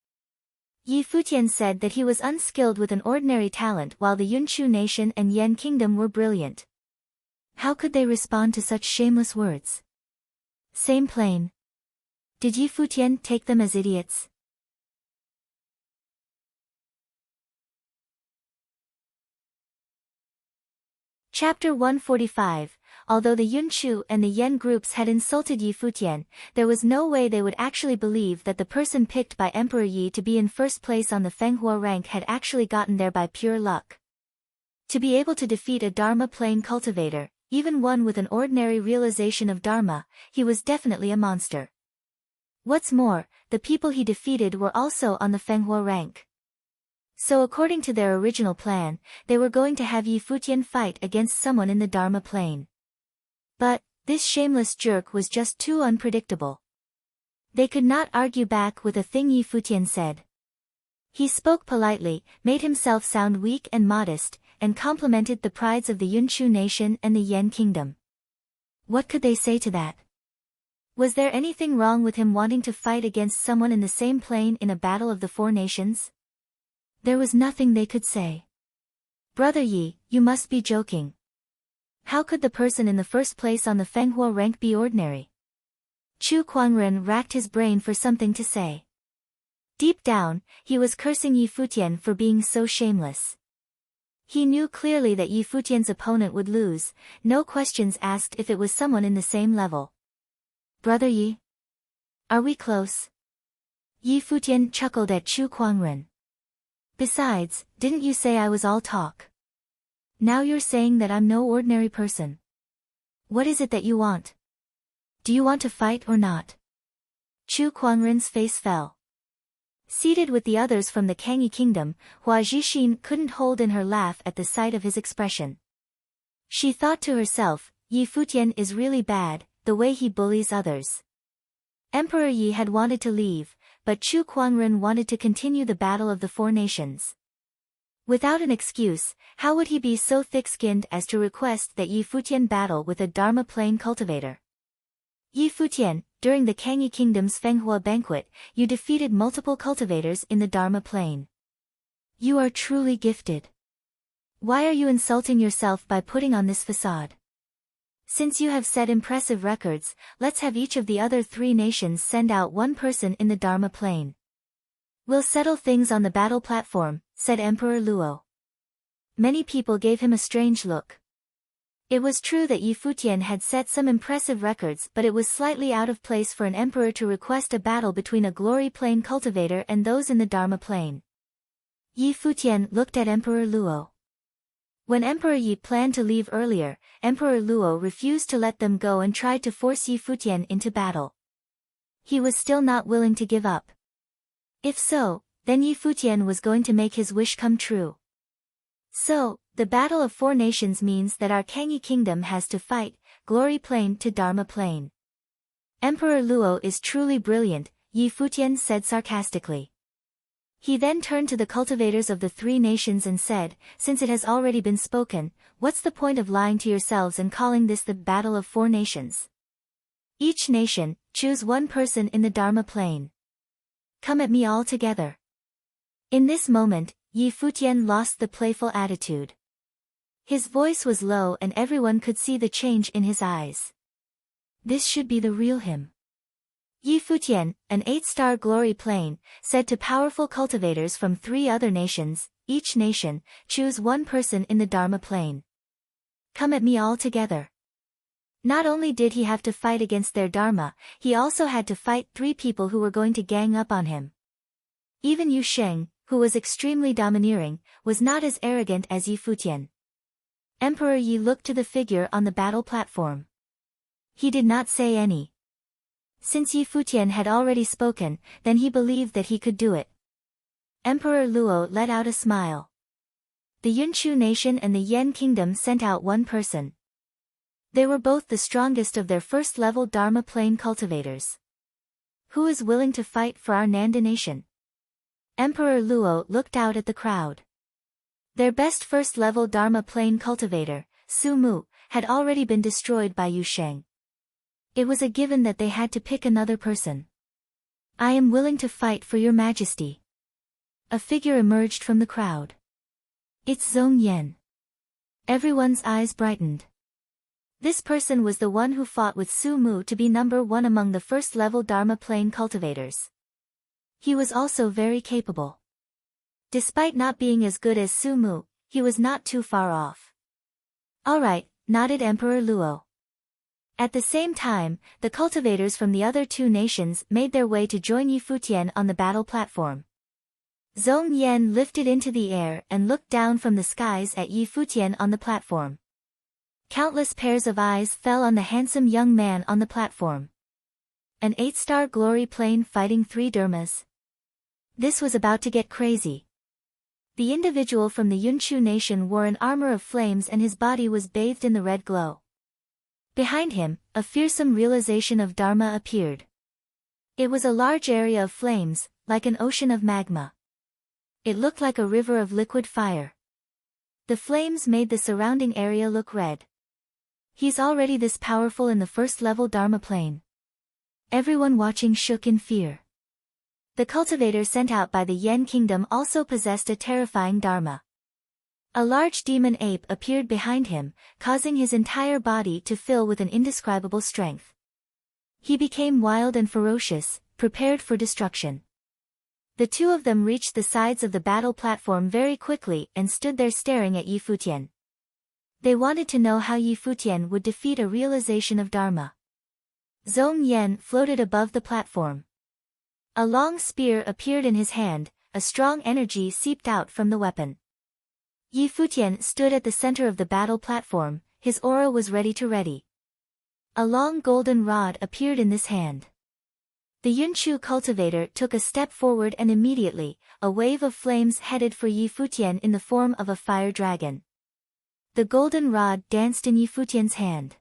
Yi Futian said that he was unskilled with an ordinary talent while the Yunchu nation and Yan kingdom were brilliant. How could they respond to such shameless words? Same plane. Did Yi Futian take them as idiots? Chapter 145. Although the Yunchu and the Yan groups had insulted Yi Futian, there was no way they would actually believe that the person picked by Emperor Yi to be in 1st place on the Fenghua rank had actually gotten there by pure luck. To be able to defeat a Dharma plane cultivator, even one with an ordinary realization of Dharma, he was definitely a monster. What's more, the people he defeated were also on the Fenghua rank. So according to their original plan, they were going to have Yi Futian fight against someone in the Dharma plane. But, this shameless jerk was just too unpredictable. They could not argue back with a thing Yi Futian said. He spoke politely, made himself sound weak and modest, and complimented the prides of the Yunchu nation and the Yan kingdom. What could they say to that? Was there anything wrong with him wanting to fight against someone in the same plane in a battle of the 4 nations? There was nothing they could say. Brother Yi, you must be joking. How could the person in the first place on the Fenghua rank be ordinary? Chu Kuangren racked his brain for something to say. Deep down, he was cursing Yi Futian for being so shameless. He knew clearly that Yi Futian's opponent would lose, no questions asked if it was someone in the same level. Brother Yi? Are we close? Yi Futian chuckled at Chu Kuangren. Besides, didn't you say I was all talk? Now you're saying that I'm no ordinary person. What is it that you want? Do you want to fight or not? Chu Kuangren's face fell. Seated with the others from the Kangyi kingdom, Hua Zhixin couldn't hold in her laugh at the sight of his expression. She thought to herself, Yi Futian is really bad, the way he bullies others. Emperor Yi had wanted to leave, but Chu Kuangren wanted to continue the battle of the four nations. Without an excuse, how would he be so thick-skinned as to request that Yi Futian battle with a Dharma Plain cultivator? Yi Futian, during the Kangyi Kingdom's Fenghua banquet, you defeated multiple cultivators in the Dharma Plain. You are truly gifted. Why are you insulting yourself by putting on this facade? Since you have set impressive records, let's have each of the other three nations send out one person in the Dharma Plain. We'll settle things on the battle platform, said Emperor Luo. Many people gave him a strange look. It was true that Yi Futian had set some impressive records, but it was slightly out of place for an emperor to request a battle between a Glory Plain cultivator and those in the Dharma Plain. Yi Futian looked at Emperor Luo. When Emperor Yi planned to leave earlier, Emperor Luo refused to let them go and tried to force Yi Futian into battle. He was still not willing to give up. If so, then Yi Futian was going to make his wish come true. So, the Battle of Four Nations means that our Kangyi Kingdom has to fight, Glory Plain to Dharma Plain. Emperor Luo is truly brilliant, Yi Futian said sarcastically. He then turned to the cultivators of the three nations and said, since it has already been spoken, what's the point of lying to yourselves and calling this the Battle of Four Nations? Each nation, choose one person in the Dharma Plain. Come at me all together. In this moment, Yi Futian lost the playful attitude. His voice was low and everyone could see the change in his eyes. This should be the real him. Yi Futian, an 8-star Glory Plain, said to powerful cultivators from 3 other nations, each nation, choose one person in the Dharma Plain. Come at me all together. Not only did he have to fight against their Dharma, he also had to fight 3 people who were going to gang up on him. Even Yu Sheng, who was extremely domineering, was not as arrogant as Yi Futian. Emperor Yi looked to the figure on the battle platform. He did not say any. Since Yi Futian had already spoken, then he believed that he could do it. Emperor Luo let out a smile. The Yunchu nation and the Yan kingdom sent out one person. They were both the strongest of their first-level Dharma Plain cultivators. Who is willing to fight for our Nanda nation? Emperor Luo looked out at the crowd. Their best first-level Dharma Plain cultivator, Su Mu, had already been destroyed by Yu Sheng. It was a given that they had to pick another person. I am willing to fight for your majesty. A figure emerged from the crowd. It's Zhong Yan. Everyone's eyes brightened. This person was the one who fought with Su Mu to be number 1 among the first-level Dharma Plain cultivators. He was also very capable. Despite not being as good as Su Mu, he was not too far off. All right, nodded Emperor Luo. At the same time, the cultivators from the other 2 nations made their way to join Yi Futian on the battle platform. Zhong Yan lifted into the air and looked down from the skies at Yi Futian on the platform. Countless pairs of eyes fell on the handsome young man on the platform. An 8-star Glory Plain fighting 3 Dharmas. This was about to get crazy. The individual from the Yunchu nation wore an armor of flames and his body was bathed in the red glow. Behind him, a fearsome realization of Dharma appeared. It was a large area of flames, like an ocean of magma. It looked like a river of liquid fire. The flames made the surrounding area look red. He's already this powerful in the first-level Dharma Plain. Everyone watching shook in fear. The cultivator sent out by the Yan kingdom also possessed a terrifying Dharma. A large demon ape appeared behind him, causing his entire body to fill with an indescribable strength. He became wild and ferocious, prepared for destruction. The two of them reached the sides of the battle platform very quickly and stood there staring at Yi Futian. They wanted to know how Yi Futian would defeat a realization of Dharma. Zhong Yan floated above the platform. A long spear appeared in his hand, a strong energy seeped out from the weapon. Yi Futian stood at the center of the battle platform, his aura was ready. A long golden rod appeared in this hand. The Yunchu cultivator took a step forward and immediately, a wave of flames headed for Yi Futian in the form of a fire dragon. The golden rod danced in Yi Futian's hand.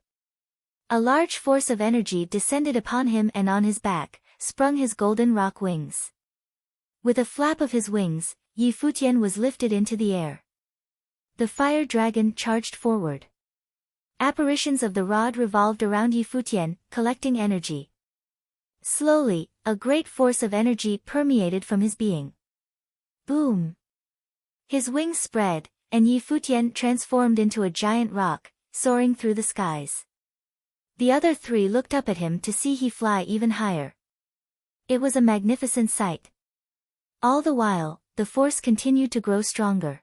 A large force of energy descended upon him and on his back, sprung his golden rock wings. With a flap of his wings, Yi Futian was lifted into the air. The fire dragon charged forward. Apparitions of the rod revolved around Yi Futian, collecting energy. Slowly, a great force of energy permeated from his being. Boom! His wings spread, and Yi Futian transformed into a giant rock, soaring through the skies. The other three looked up at him to see he fly even higher. It was a magnificent sight. All the while, the force continued to grow stronger.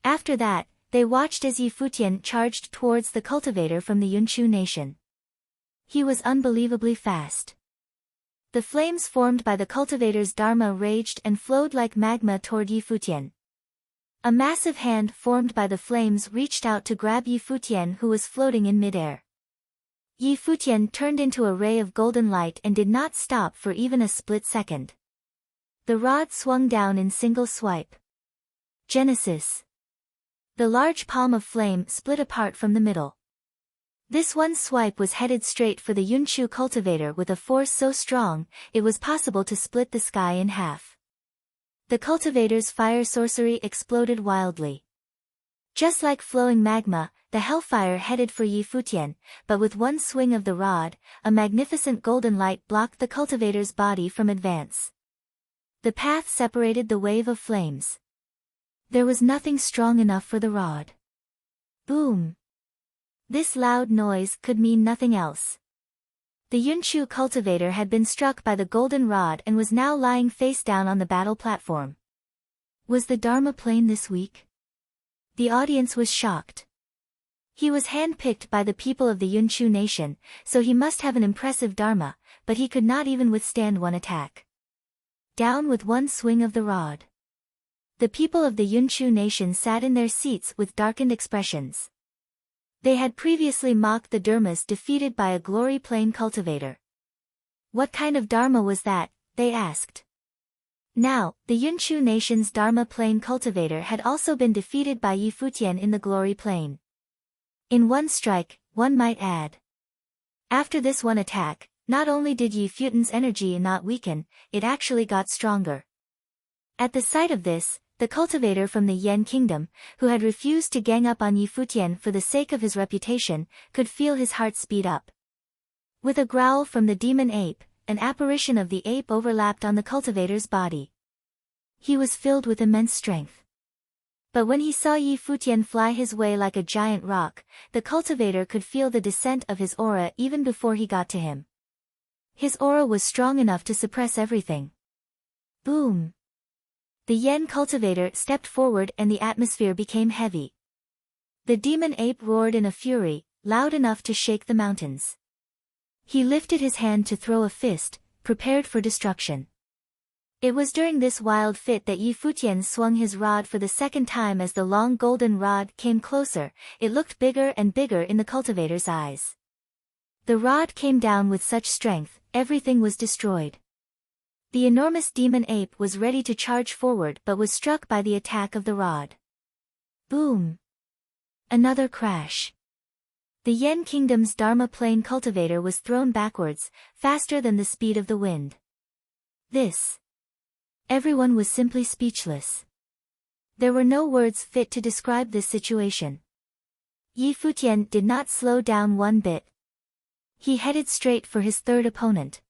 After that, they watched as Yi Futian charged towards the cultivator from the Yunchu nation. He was unbelievably fast. The flames formed by the cultivator's dharma raged and flowed like magma toward Yi Futian. A massive hand formed by the flames reached out to grab Yi Futian, who was floating in midair. Yi Futian turned into a ray of golden light and did not stop for even a split second. The rod swung down in single swipe. Genesis. The large palm of flame split apart from the middle. This one swipe was headed straight for the Yunchu cultivator with a force so strong, it was possible to split the sky in half. The cultivator's fire sorcery exploded wildly. Just like flowing magma, the hellfire headed for Yi Futian, but with one swing of the rod, a magnificent golden light blocked the cultivator's body from advance. The path separated the wave of flames. There was nothing strong enough for the rod. Boom! This loud noise could mean nothing else. The Yunchu cultivator had been struck by the golden rod and was now lying face down on the battle platform. Was the Dharma plane this weak? The audience was shocked. He was handpicked by the people of the Yunchu nation, so he must have an impressive Dharma, but he could not even withstand one attack. Down with one swing of the rod. The people of the Yunchu nation sat in their seats with darkened expressions. They had previously mocked the Dharmas defeated by a glory plane cultivator. What kind of Dharma was that, they asked. Now, the Yunchu nation's Dharma plane cultivator had also been defeated by Yi Futian in the glory plane. In one strike, one might add. After this one attack, not only did Yi Futian's energy not weaken, it actually got stronger. At the sight of this, the cultivator from the Yan kingdom, who had refused to gang up on Yi Futian for the sake of his reputation, could feel his heart speed up. With a growl from the demon ape, an apparition of the ape overlapped on the cultivator's body. He was filled with immense strength. But when he saw Yi Futian fly his way like a giant rock, the cultivator could feel the descent of his aura even before he got to him. His aura was strong enough to suppress everything. Boom! The Yen cultivator stepped forward and the atmosphere became heavy. The demon ape roared in a fury, loud enough to shake the mountains. He lifted his hand to throw a fist, prepared for destruction. It was during this wild fit that Yi Futian swung his rod for the second time. As the long golden rod came closer, it looked bigger and bigger in the cultivator's eyes. The rod came down with such strength, everything was destroyed. The enormous demon ape was ready to charge forward but was struck by the attack of the rod. Boom! Another crash. The Yen kingdom's Dharma plane cultivator was thrown backwards, faster than the speed of the wind. Everyone was simply speechless. There were no words fit to describe this situation. Yi Futian did not slow down one bit. He headed straight for his third opponent.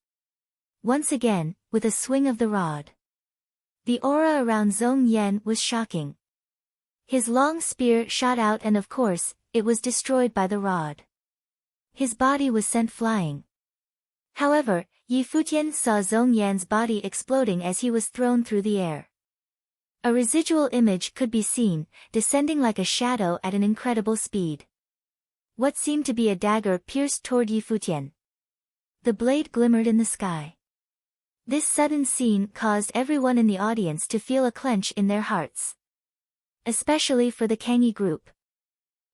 Once again, with a swing of the rod. The aura around Zhong Yan was shocking. His long spear shot out and of course, it was destroyed by the rod. His body was sent flying. However, Yi Futian saw Zhong Yan's body exploding as he was thrown through the air. A residual image could be seen, descending like a shadow at an incredible speed. What seemed to be a dagger pierced toward Yi Futian. The blade glimmered in the sky. This sudden scene caused everyone in the audience to feel a clench in their hearts. Especially for the Kangyi group.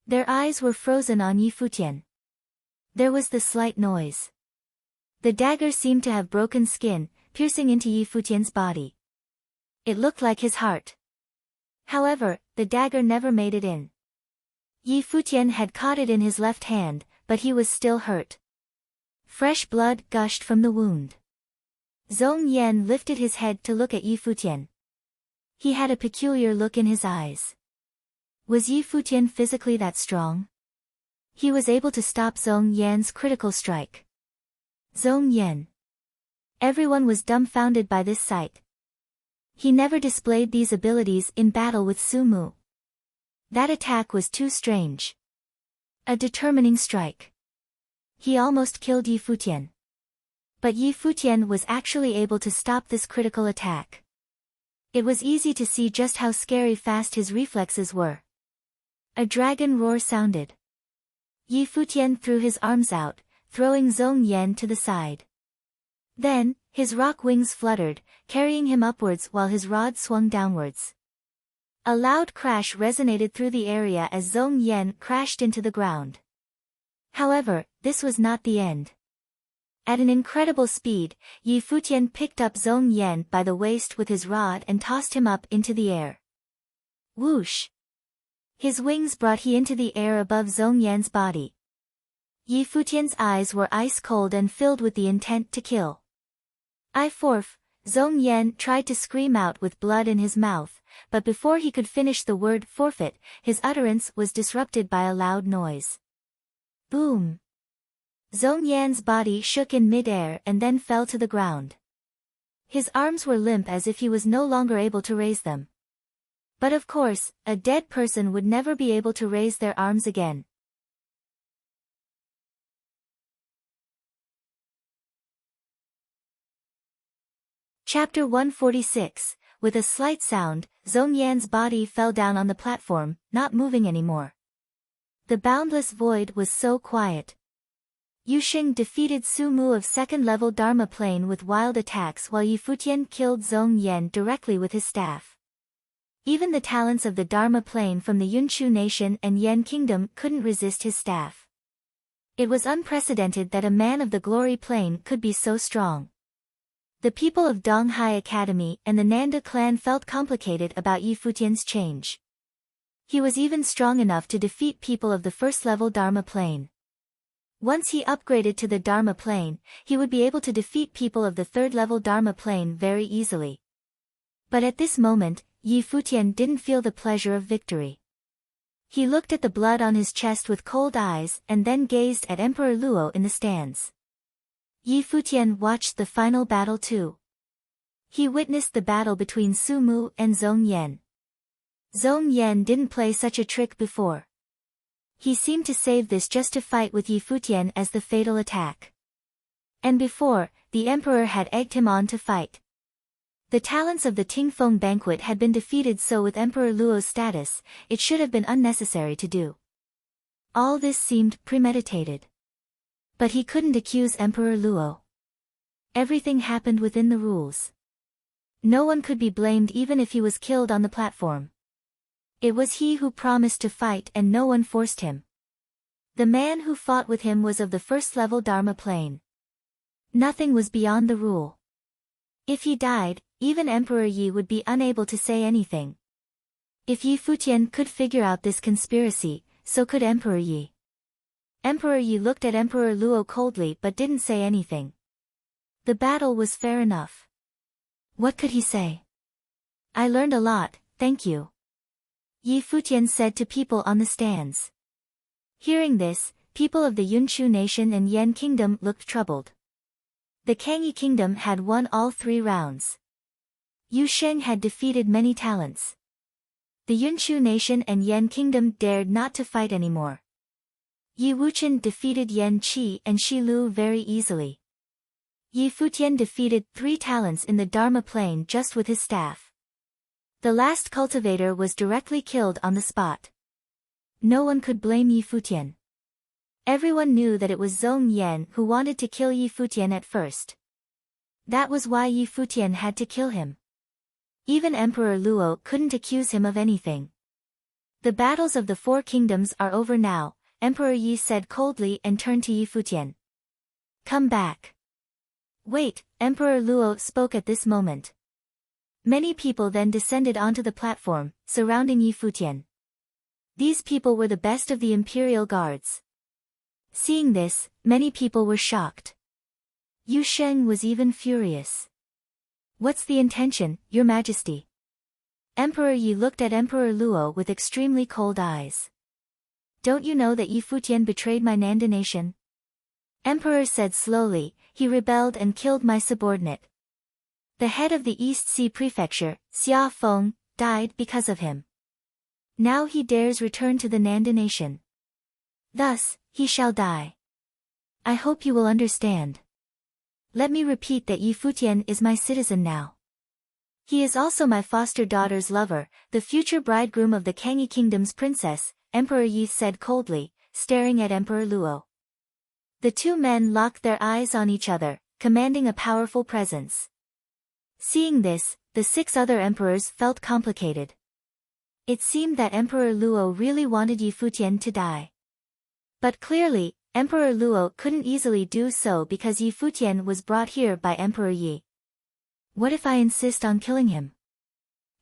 Their eyes were frozen on Yi Futian. There was the slight noise. The dagger seemed to have broken skin, piercing into Yi Futian's body. It looked like his heart. However, the dagger never made it in. Yi Futian had caught it in his left hand, but he was still hurt. Fresh blood gushed from the wound. Zhong Yan lifted his head to look at Yi Futian. He had a peculiar look in his eyes. Was Yi Futian physically that strong? He was able to stop Zhong Yan's critical strike. Zhong Yan. Everyone was dumbfounded by this sight. He never displayed these abilities in battle with Su Mu. That attack was too strange. A determining strike. He almost killed Yi Futian. But Yi Futian was actually able to stop this critical attack. It was easy to see just how scary fast his reflexes were. A dragon roar sounded. Yi Futian threw his arms out, throwing Zhong Yan to the side. Then, his rock wings fluttered, carrying him upwards while his rod swung downwards. A loud crash resonated through the area as Zhong Yan crashed into the ground. However, this was not the end. At an incredible speed, Yi Futian picked up Zhong Yan by the waist with his rod and tossed him up into the air. Whoosh! His wings brought he into the air above Zhong Yan's body. Yi Futian's eyes were ice cold and filled with the intent to kill. Zhong Yan tried to scream out with blood in his mouth, but before he could finish the word forfeit, his utterance was disrupted by a loud noise. Boom! Zhong Yan's body shook in mid-air and then fell to the ground. His arms were limp as if he was no longer able to raise them. But of course, a dead person would never be able to raise their arms again. Chapter 146. With a slight sound, Zhong Yan's body fell down on the platform, not moving anymore. The boundless void was so quiet. Yu Xing defeated Su Mu of second-level Dharma Plane with wild attacks while Yi Futian killed Zhong Yan directly with his staff. Even the talents of the Dharma Plane from the Yunchu Nation and Yan Kingdom couldn't resist his staff. It was unprecedented that a man of the Glory Plane could be so strong. The people of Donghai Academy and the Nanda clan felt complicated about Yi Futian's change. He was even strong enough to defeat people of the first-level Dharma Plane. Once he upgraded to the Dharma Plane, he would be able to defeat people of the third-level Dharma Plane very easily. But at this moment, Yi Futian didn't feel the pleasure of victory. He looked at the blood on his chest with cold eyes and then gazed at Emperor Luo in the stands. Yi Futian watched the final battle too. He witnessed the battle between Su Mu and Zhong Yan. Zhong Yan didn't play such a trick before. He seemed to save this just to fight with Yi Futian as the fatal attack. And before, the emperor had egged him on to fight. The talents of the Tingfeng banquet had been defeated, so with Emperor Luo's status, it should have been unnecessary to do. All this seemed premeditated. But he couldn't accuse Emperor Luo. Everything happened within the rules. No one could be blamed even if he was killed on the platform. It was he who promised to fight and no one forced him. The man who fought with him was of the first-level Dharma Plane. Nothing was beyond the rule. If he died, even Emperor Yi would be unable to say anything. If Yi Futian could figure out this conspiracy, so could Emperor Yi. Emperor Yi looked at Emperor Luo coldly but didn't say anything. The battle was fair enough. What could he say? I learned a lot, thank you. Yi Futian said to people on the stands. Hearing this, people of the Yunchu Nation and Yan Kingdom looked troubled. The Kangyi Kingdom had won all 3 rounds. Yu Sheng had defeated many talents. The Yunshu nation and Yan kingdom dared not to fight anymore. Yi Wuqian defeated Yan Qi and Shi Lu very easily. Yi Futian defeated 3 talents in the Dharma plain just with his staff. The last cultivator was directly killed on the spot. No one could blame Yi Futian. Everyone knew that it was Zhong Yan who wanted to kill Yi Futian at first. That was why Yi Futian had to kill him. Even Emperor Luo couldn't accuse him of anything. The battles of the 4 kingdoms are over now, Emperor Yi said coldly and turned to Yi Futian. Come back. Wait, Emperor Luo spoke at this moment. Many people then descended onto the platform, surrounding Yi Futian. These people were the best of the imperial guards. Seeing this, many people were shocked. Yu Sheng was even furious. What's the intention, Your Majesty? Emperor Yi looked at Emperor Luo with extremely cold eyes. Don't you know that Yi Futian betrayed my Nanda nation? Emperor said slowly, he rebelled and killed my subordinate. The head of the East Sea Prefecture, Xia Feng, died because of him. Now he dares return to the Nanda nation. Thus, he shall die. I hope you will understand. Let me repeat that Yi Futian is my citizen now. He is also my foster daughter's lover, the future bridegroom of the Kangyi Kingdom's princess, Emperor Yi said coldly, staring at Emperor Luo. The 2 men locked their eyes on each other, commanding a powerful presence. Seeing this, the 6 other emperors felt complicated. It seemed that Emperor Luo really wanted Yi Futian to die. But clearly, Emperor Luo couldn't easily do so because Yi Futian was brought here by Emperor Yi. What if I insist on killing him?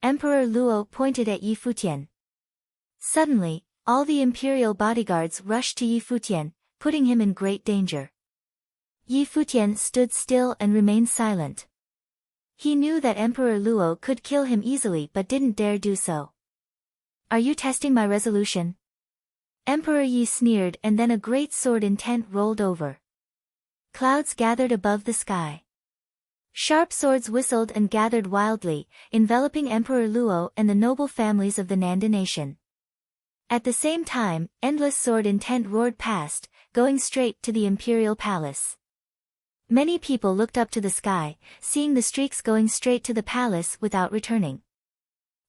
Emperor Luo pointed at Yi Futian. Suddenly, all the imperial bodyguards rushed to Yi Futian, putting him in great danger. Yi Futian stood still and remained silent. He knew that Emperor Luo could kill him easily but didn't dare do so. Are you testing my resolution? Emperor Yi sneered, and then a great sword intent rolled over. Clouds gathered above the sky. Sharp swords whistled and gathered wildly, enveloping Emperor Luo and the noble families of the Nanda nation. At the same time, endless sword intent roared past, going straight to the imperial palace. Many people looked up to the sky, seeing the streaks going straight to the palace without returning.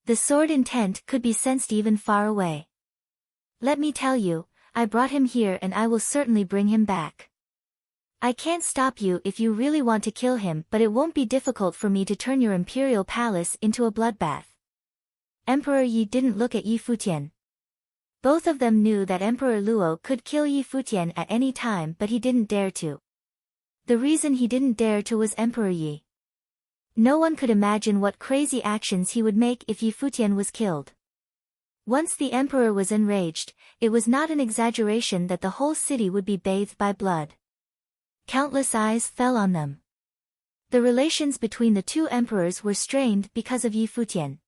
The sword intent could be sensed even far away. Let me tell you, I brought him here and I will certainly bring him back. I can't stop you if you really want to kill him, but it won't be difficult for me to turn your imperial palace into a bloodbath. Emperor Yi didn't look at Yi Futian. Both of them knew that Emperor Luo could kill Yi Futian at any time, but he didn't dare to. The reason he didn't dare to was Emperor Yi. No one could imagine what crazy actions he would make if Yi Futian was killed. Once the emperor was enraged, it was not an exaggeration that the whole city would be bathed by blood. Countless eyes fell on them. The relations between the 2 emperors were strained because of Yi Futian.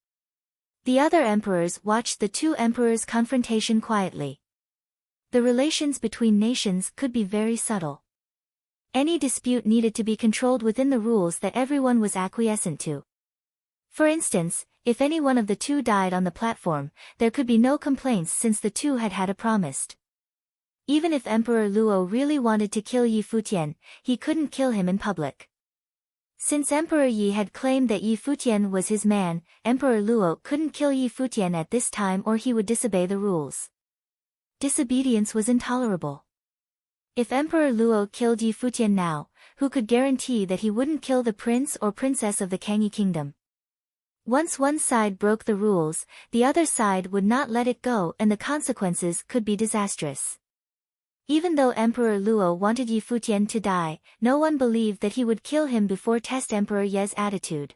The other emperors watched the 2 emperors' confrontation quietly. The relations between nations could be very subtle. Any dispute needed to be controlled within the rules that everyone was acquiescent to. For instance, if any one of the 2 died on the platform, there could be no complaints since the 2 had had a promise. Even if Emperor Luo really wanted to kill Yi Futian, he couldn't kill him in public. Since Emperor Yi had claimed that Yi Futian was his man, Emperor Luo couldn't kill Yi Futian at this time or he would disobey the rules. Disobedience was intolerable. If Emperor Luo killed Yi Futian now, who could guarantee that he wouldn't kill the prince or princess of the Kangyi kingdom? Once one side broke the rules, the other side would not let it go and the consequences could be disastrous. Even though Emperor Luo wanted Yi Futian to die, no one believed that he would kill him before test Emperor Ye's attitude.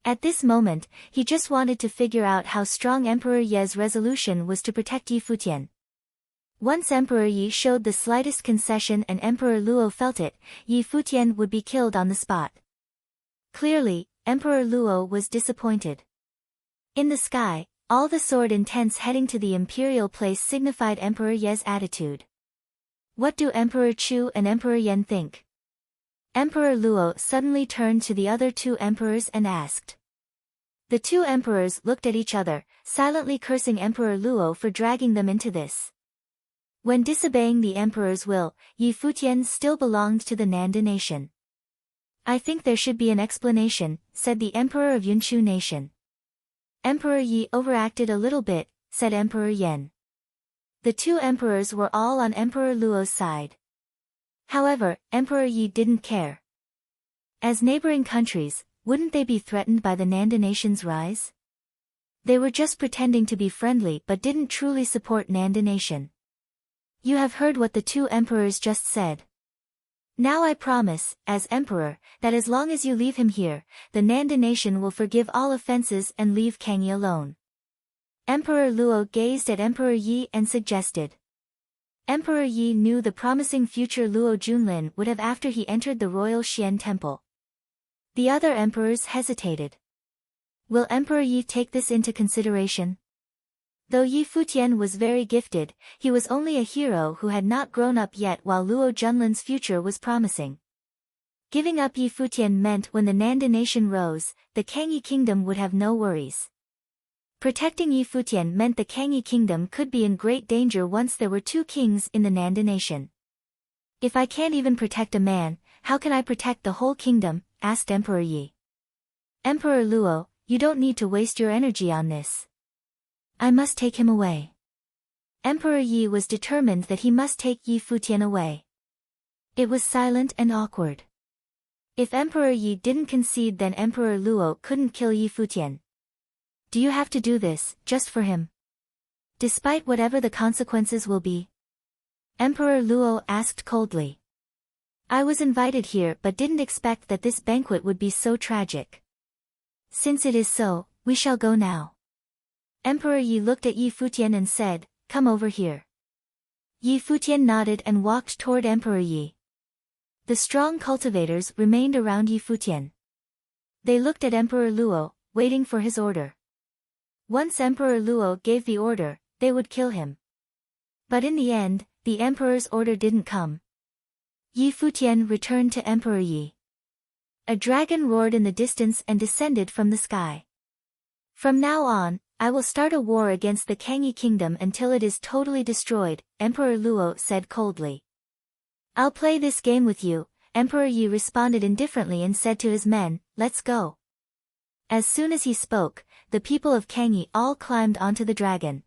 At this moment, he just wanted to figure out how strong Emperor Ye's resolution was to protect Yi Futian. Once Emperor Yi showed the slightest concession and Emperor Luo felt it, Yi Futian would be killed on the spot. Clearly, Emperor Luo was disappointed. In the sky, all the sword intents heading to the imperial place signified Emperor Ye's attitude. What do Emperor Chu and Emperor Yan think? Emperor Luo suddenly turned to the other 2 emperors and asked. The two emperors looked at each other, silently cursing Emperor Luo for dragging them into this. When disobeying the emperor's will, Yi Futian still belonged to the Nanda nation. I think there should be an explanation, said the emperor of Yunchu nation. Emperor Yi overacted a little bit, said Emperor Yen. The two emperors were all on Emperor Luo's side. However, Emperor Yi didn't care. As neighboring countries, wouldn't they be threatened by the Nanda nation's rise? They were just pretending to be friendly but didn't truly support Nanda nation. You have heard what the two emperors just said. Now I promise, as emperor, that as long as you leave him here, the Nanda nation will forgive all offenses and leave Kangyi alone. Emperor Luo gazed at Emperor Yi and suggested. Emperor Yi knew the promising future Luo Junlin would have after he entered the royal Xian temple. The other emperors hesitated. Will Emperor Yi take this into consideration? Though Yi Futian was very gifted, he was only a hero who had not grown up yet while Luo Junlin's future was promising. Giving up Yi Futian meant when the Nanda nation rose, the Kangyi kingdom would have no worries. Protecting Yi Futian meant the Kangyi kingdom could be in great danger once there were two kings in the Nanda nation. If I can't even protect a man, how can I protect the whole kingdom? Asked Emperor Yi. Emperor Luo, you don't need to waste your energy on this. I must take him away. Emperor Yi was determined that he must take Yi Futian away. It was silent and awkward. If Emperor Yi didn't concede, then Emperor Luo couldn't kill Yi Futian. Do you have to do this, just for him? Despite whatever the consequences will be? Emperor Luo asked coldly. I was invited here but didn't expect that this banquet would be so tragic. Since it is so, we shall go now. Emperor Yi looked at Yi Futian and said, come over here. Yi Futian nodded and walked toward Emperor Yi. The strong cultivators remained around Yi Futian. They looked at Emperor Luo, waiting for his order. Once Emperor Luo gave the order, they would kill him. But in the end, the emperor's order didn't come. Yi Futian returned to Emperor Yi. A dragon roared in the distance and descended from the sky. From now on, I will start a war against the Kangyi kingdom until it is totally destroyed, Emperor Luo said coldly. I'll play this game with you, Emperor Yi responded indifferently and said to his men, let's go. As soon as he spoke, the people of Kangyi all climbed onto the dragon.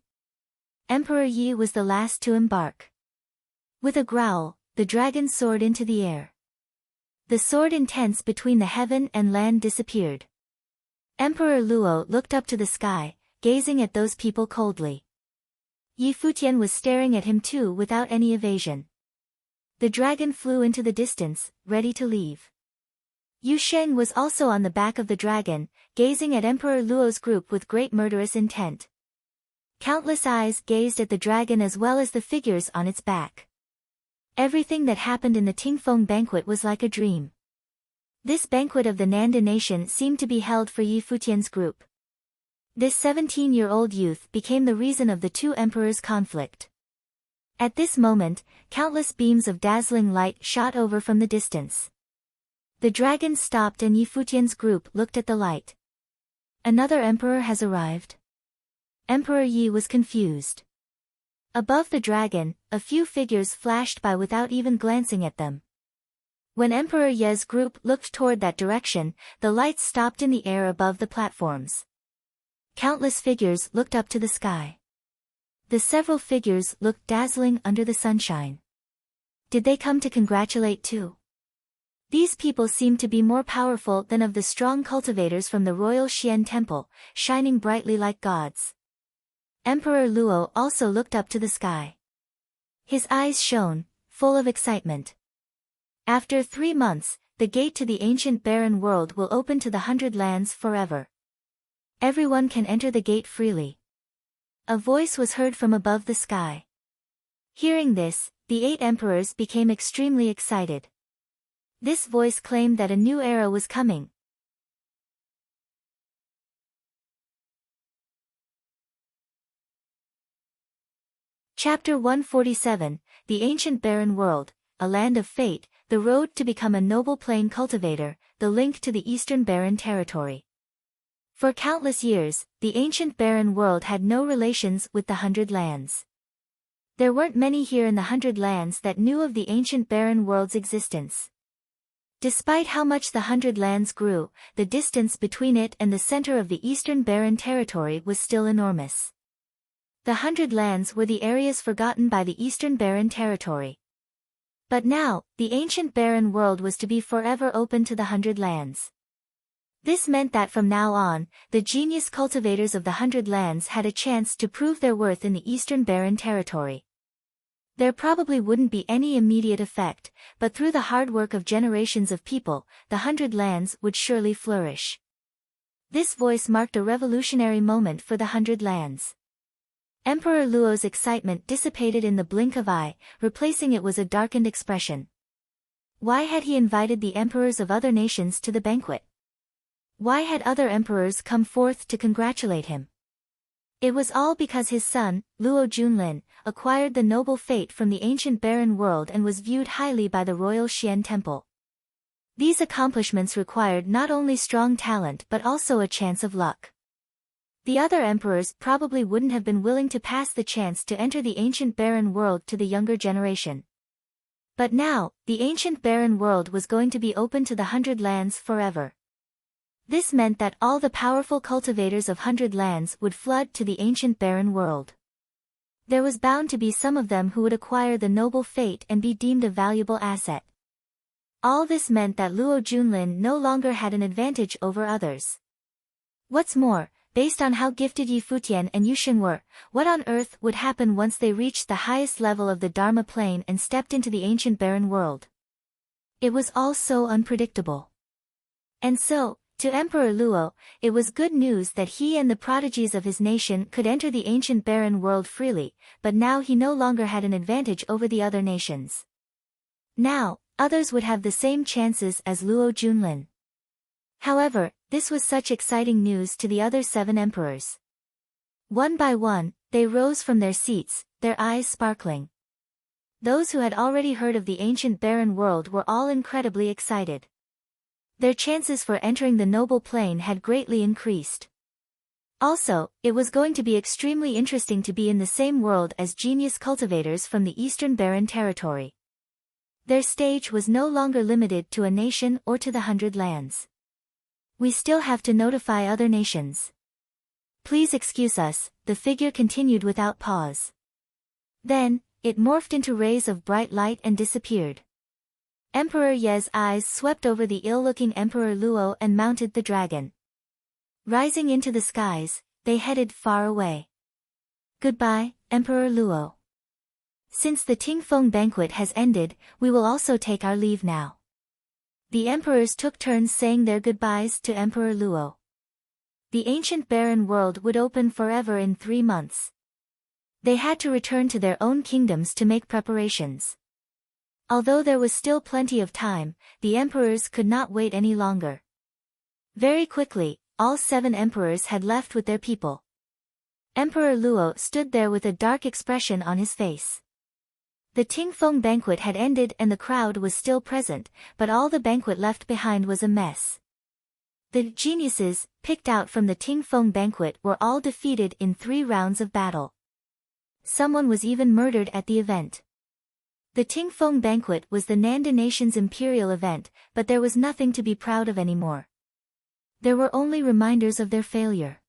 Emperor Yi was the last to embark. With a growl, the dragon soared into the air. The sword intense between the heaven and land disappeared. Emperor Luo looked up to the sky, gazing at those people coldly. Yi Futian was staring at him too without any evasion. The dragon flew into the distance, ready to leave. Yu Sheng was also on the back of the dragon, gazing at Emperor Luo's group with great murderous intent. Countless eyes gazed at the dragon as well as the figures on its back. Everything that happened in the Tingfeng banquet was like a dream. This banquet of the Nanda nation seemed to be held for Yi Futian's group. This 17-year-old youth became the reason of the two emperors' conflict. At this moment, countless beams of dazzling light shot over from the distance. The dragon stopped and Yi Futian's group looked at the light. Another emperor has arrived? Emperor Yi was confused. Above the dragon, a few figures flashed by without even glancing at them. When Emperor Ye's group looked toward that direction, the lights stopped in the air above the platforms. Countless figures looked up to the sky. The several figures looked dazzling under the sunshine. Did they come to congratulate too? These people seemed to be more powerful than of the strong cultivators from the royal Xian temple, shining brightly like gods. Emperor Luo also looked up to the sky. His eyes shone, full of excitement. After 3 months, the gate to the ancient barren world will open to the 100 lands forever. Everyone can enter the gate freely. A voice was heard from above the sky. Hearing this, the 8 emperors became extremely excited. This voice claimed that a new era was coming. Chapter 147, The Ancient Barren World, A Land of Fate, The Road to Become a Noble Plain Cultivator, The Link to the Eastern Barren Territory. For countless years, the ancient barren world had no relations with the 100 Lands. There weren't many here in the 100 Lands that knew of the ancient barren world's existence. Despite how much the 100 Lands grew, the distance between it and the center of the eastern barren territory was still enormous. The 100 Lands were the areas forgotten by the eastern barren territory. But now, the ancient barren world was to be forever open to the 100 Lands. This meant that from now on, the genius cultivators of the 100 Lands had a chance to prove their worth in the eastern barren territory. There probably wouldn't be any immediate effect, but through the hard work of generations of people, the 100 Lands would surely flourish. This voice marked a revolutionary moment for the 100 Lands. Emperor Luo's excitement dissipated in the blink of eye, replacing it with a darkened expression. Why had he invited the emperors of other nations to the banquet? Why had other emperors come forth to congratulate him? It was all because his son, Luo Junlin, acquired the noble fate from the ancient barren world and was viewed highly by the royal Xian temple. These accomplishments required not only strong talent but also a chance of luck. The other emperors probably wouldn't have been willing to pass the chance to enter the ancient barren world to the younger generation. But now, the ancient barren world was going to be open to the 100 Lands forever. This meant that all the powerful cultivators of 100 Lands would flood to the ancient barren world. There was bound to be some of them who would acquire the noble fate and be deemed a valuable asset. All this meant that Luo Junlin no longer had an advantage over others. What's more, based on how gifted Yi Futian and Yushin were, what on earth would happen once they reached the highest level of the Dharma plane and stepped into the ancient barren world? It was all so unpredictable. And so, to Emperor Luo, it was good news that he and the prodigies of his nation could enter the ancient barren world freely, but now he no longer had an advantage over the other nations. Now, others would have the same chances as Luo Junlin. However, this was such exciting news to the other 7 emperors. One by one, they rose from their seats, their eyes sparkling. Those who had already heard of the ancient barren world were all incredibly excited. Their chances for entering the noble plane had greatly increased. Also, it was going to be extremely interesting to be in the same world as genius cultivators from the eastern barren territory. Their stage was no longer limited to a nation or to the 100 Lands. We still have to notify other nations. Please excuse us, the figure continued without pause. Then, it morphed into rays of bright light and disappeared. Emperor Ye's eyes swept over the ill-looking Emperor Luo and mounted the dragon. Rising into the skies, they headed far away. Goodbye, Emperor Luo. Since the Tingfeng banquet has ended, we will also take our leave now. The emperors took turns saying their goodbyes to Emperor Luo. The ancient barren world would open forever in 3 months. They had to return to their own kingdoms to make preparations. Although there was still plenty of time, the emperors could not wait any longer. Very quickly, all 7 emperors had left with their people. Emperor Luo stood there with a dark expression on his face. The Tingfeng banquet had ended and the crowd was still present, but all the banquet left behind was a mess. The geniuses, picked out from the Tingfeng banquet, were all defeated in 3 rounds of battle. Someone was even murdered at the event. The Tingfeng banquet was the Nanda nation's imperial event, but there was nothing to be proud of anymore. There were only reminders of their failure.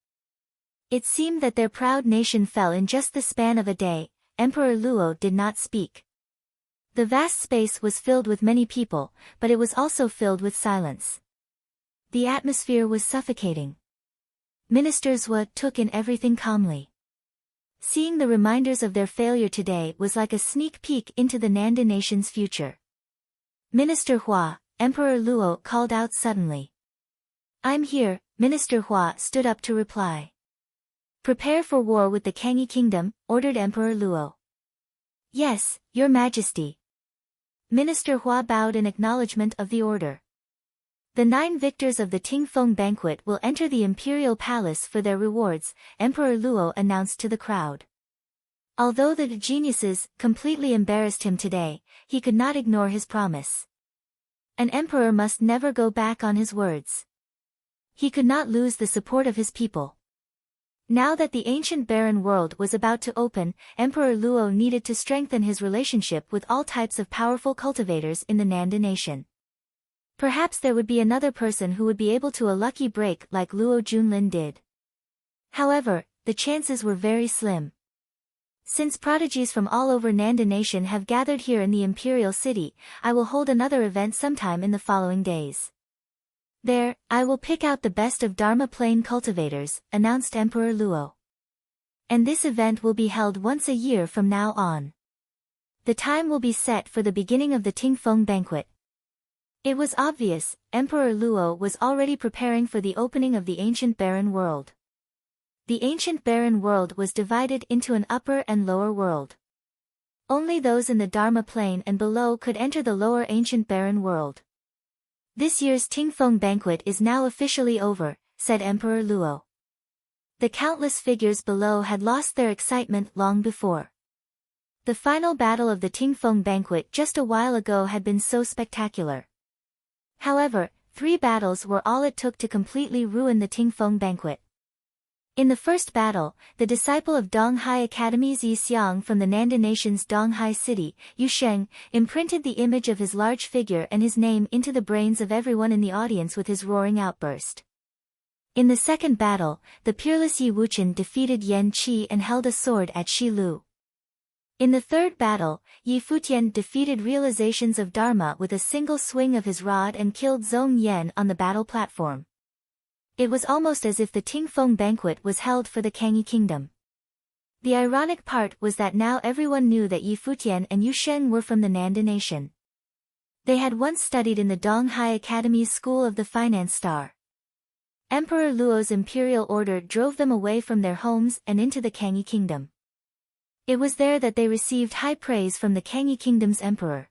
It seemed that their proud nation fell in just the span of a day. Emperor Luo did not speak. The vast space was filled with many people, but it was also filled with silence. The atmosphere was suffocating. Minister Zhou took in everything calmly. Seeing the reminders of their failure today was like a sneak peek into the Nanda nation's future. Minister Hua, Emperor Luo called out suddenly. I'm here, Minister Hua stood up to reply. Prepare for war with the Kangyi kingdom, ordered Emperor Luo. Yes, Your Majesty. Minister Hua bowed in acknowledgement of the order. The 9 victors of the Tingfeng banquet will enter the imperial palace for their rewards, Emperor Luo announced to the crowd. Although the geniuses completely embarrassed him today, he could not ignore his promise. An emperor must never go back on his words. He could not lose the support of his people. Now that the ancient barren world was about to open, Emperor Luo needed to strengthen his relationship with all types of powerful cultivators in the Nanda nation. Perhaps there would be another person who would be able to a lucky break like Luo Junlin did. However, the chances were very slim. Since prodigies from all over Nanda nation have gathered here in the imperial city, I will hold another event sometime in the following days. There, I will pick out the best of Dharma Plain cultivators, announced Emperor Luo. And this event will be held once a year from now on. The time will be set for the beginning of the Tingfeng banquet. It was obvious, Emperor Luo was already preparing for the opening of the ancient barren world. The ancient barren world was divided into an upper and lower world. Only those in the Dharma Plain and below could enter the lower ancient barren world. This year's Tingfeng banquet is now officially over, said Emperor Luo. The countless figures below had lost their excitement long before. The final battle of the Tingfeng banquet just a while ago had been so spectacular. However, 3 battles were all it took to completely ruin the Tingfeng banquet. In the first battle, the disciple of Donghai Academy's Yi Xiang from the Nanda nation's Donghai city, Yu Sheng, imprinted the image of his large figure and his name into the brains of everyone in the audience with his roaring outburst. In the second battle, the peerless Yi Wuqian defeated Yan Qi and held a sword at Shi Lu. In the third battle, Yi Futian defeated realizations of Dharma with a single swing of his rod and killed Zhong Yan on the battle platform. It was almost as if the Tingfeng banquet was held for the Kangyi kingdom. The ironic part was that now everyone knew that Yi Futian and Yu Sheng were from the Nanda nation. They had once studied in the Donghai Academy's School of the Finance Star. Emperor Luo's imperial order drove them away from their homes and into the Kangyi kingdom. It was there that they received high praise from the Kangyi kingdom's emperor.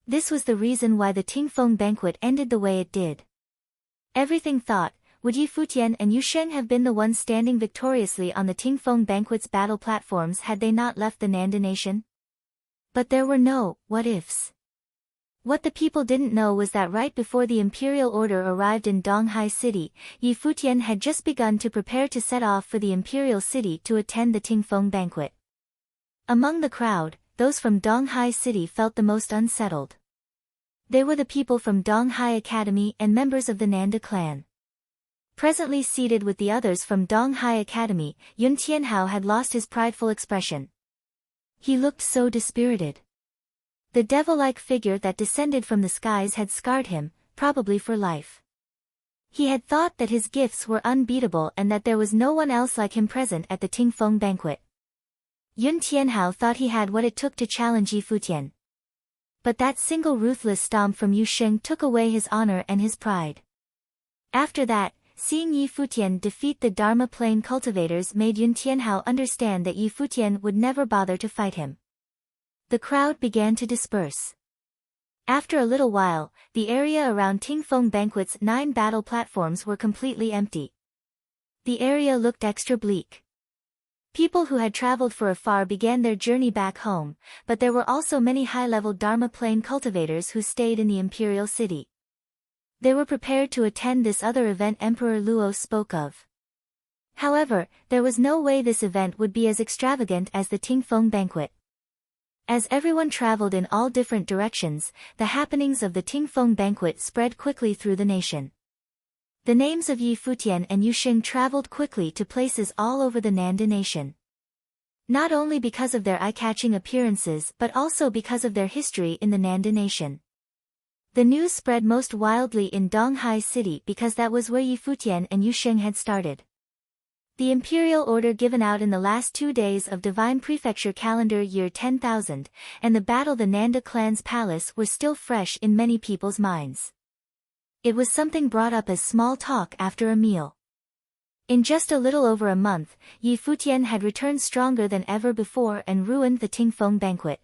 This was the reason why the Tingfeng banquet ended the way it did. Everything thought, would Yi Futian and Yu Sheng have been the ones standing victoriously on the Tingfeng banquet's battle platforms had they not left the Nanda nation? But there were no what-ifs. What the people didn't know was that right before the imperial order arrived in Donghai city, Yi Futian had just begun to prepare to set off for the imperial city to attend the Tingfeng banquet. Among the crowd, those from Donghai city felt the most unsettled. They were the people from Donghai Academy and members of the Nanda clan. Presently seated with the others from Donghai Academy, Yun Tianhao had lost his prideful expression. He looked so dispirited. The devil-like figure that descended from the skies had scarred him, probably for life. He had thought that his gifts were unbeatable and that there was no one else like him present at the Tingfeng banquet. Yun Tianhao thought he had what it took to challenge Yi Futian. But that single ruthless stomp from Yu Sheng took away his honor and his pride. After that, seeing Yi Futian defeat the Dharma Plain cultivators made Yun Tianhao understand that Yi Futian would never bother to fight him. The crowd began to disperse. After a little while, the area around Tingfeng banquet's 9 battle platforms were completely empty. The area looked extra bleak. People who had traveled for afar began their journey back home, but there were also many high-level Dharma Plain cultivators who stayed in the imperial city. They were prepared to attend this other event Emperor Luo spoke of. However, there was no way this event would be as extravagant as the Tingfeng banquet. As everyone traveled in all different directions, the happenings of the Tingfeng banquet spread quickly through the nation. The names of Yi Futian and Yu Sheng traveled quickly to places all over the Nanda nation. Not only because of their eye-catching appearances but also because of their history in the Nanda nation. The news spread most wildly in Donghai city because that was where Yi Futian and Yu Sheng had started. The imperial order given out in the last 2 days of Divine Prefecture calendar year 10,000, and the battle the Nanda clan's palace were still fresh in many people's minds. It was something brought up as small talk after a meal. In just a little over a month, Yi Futian had returned stronger than ever before and ruined the Tingfeng banquet.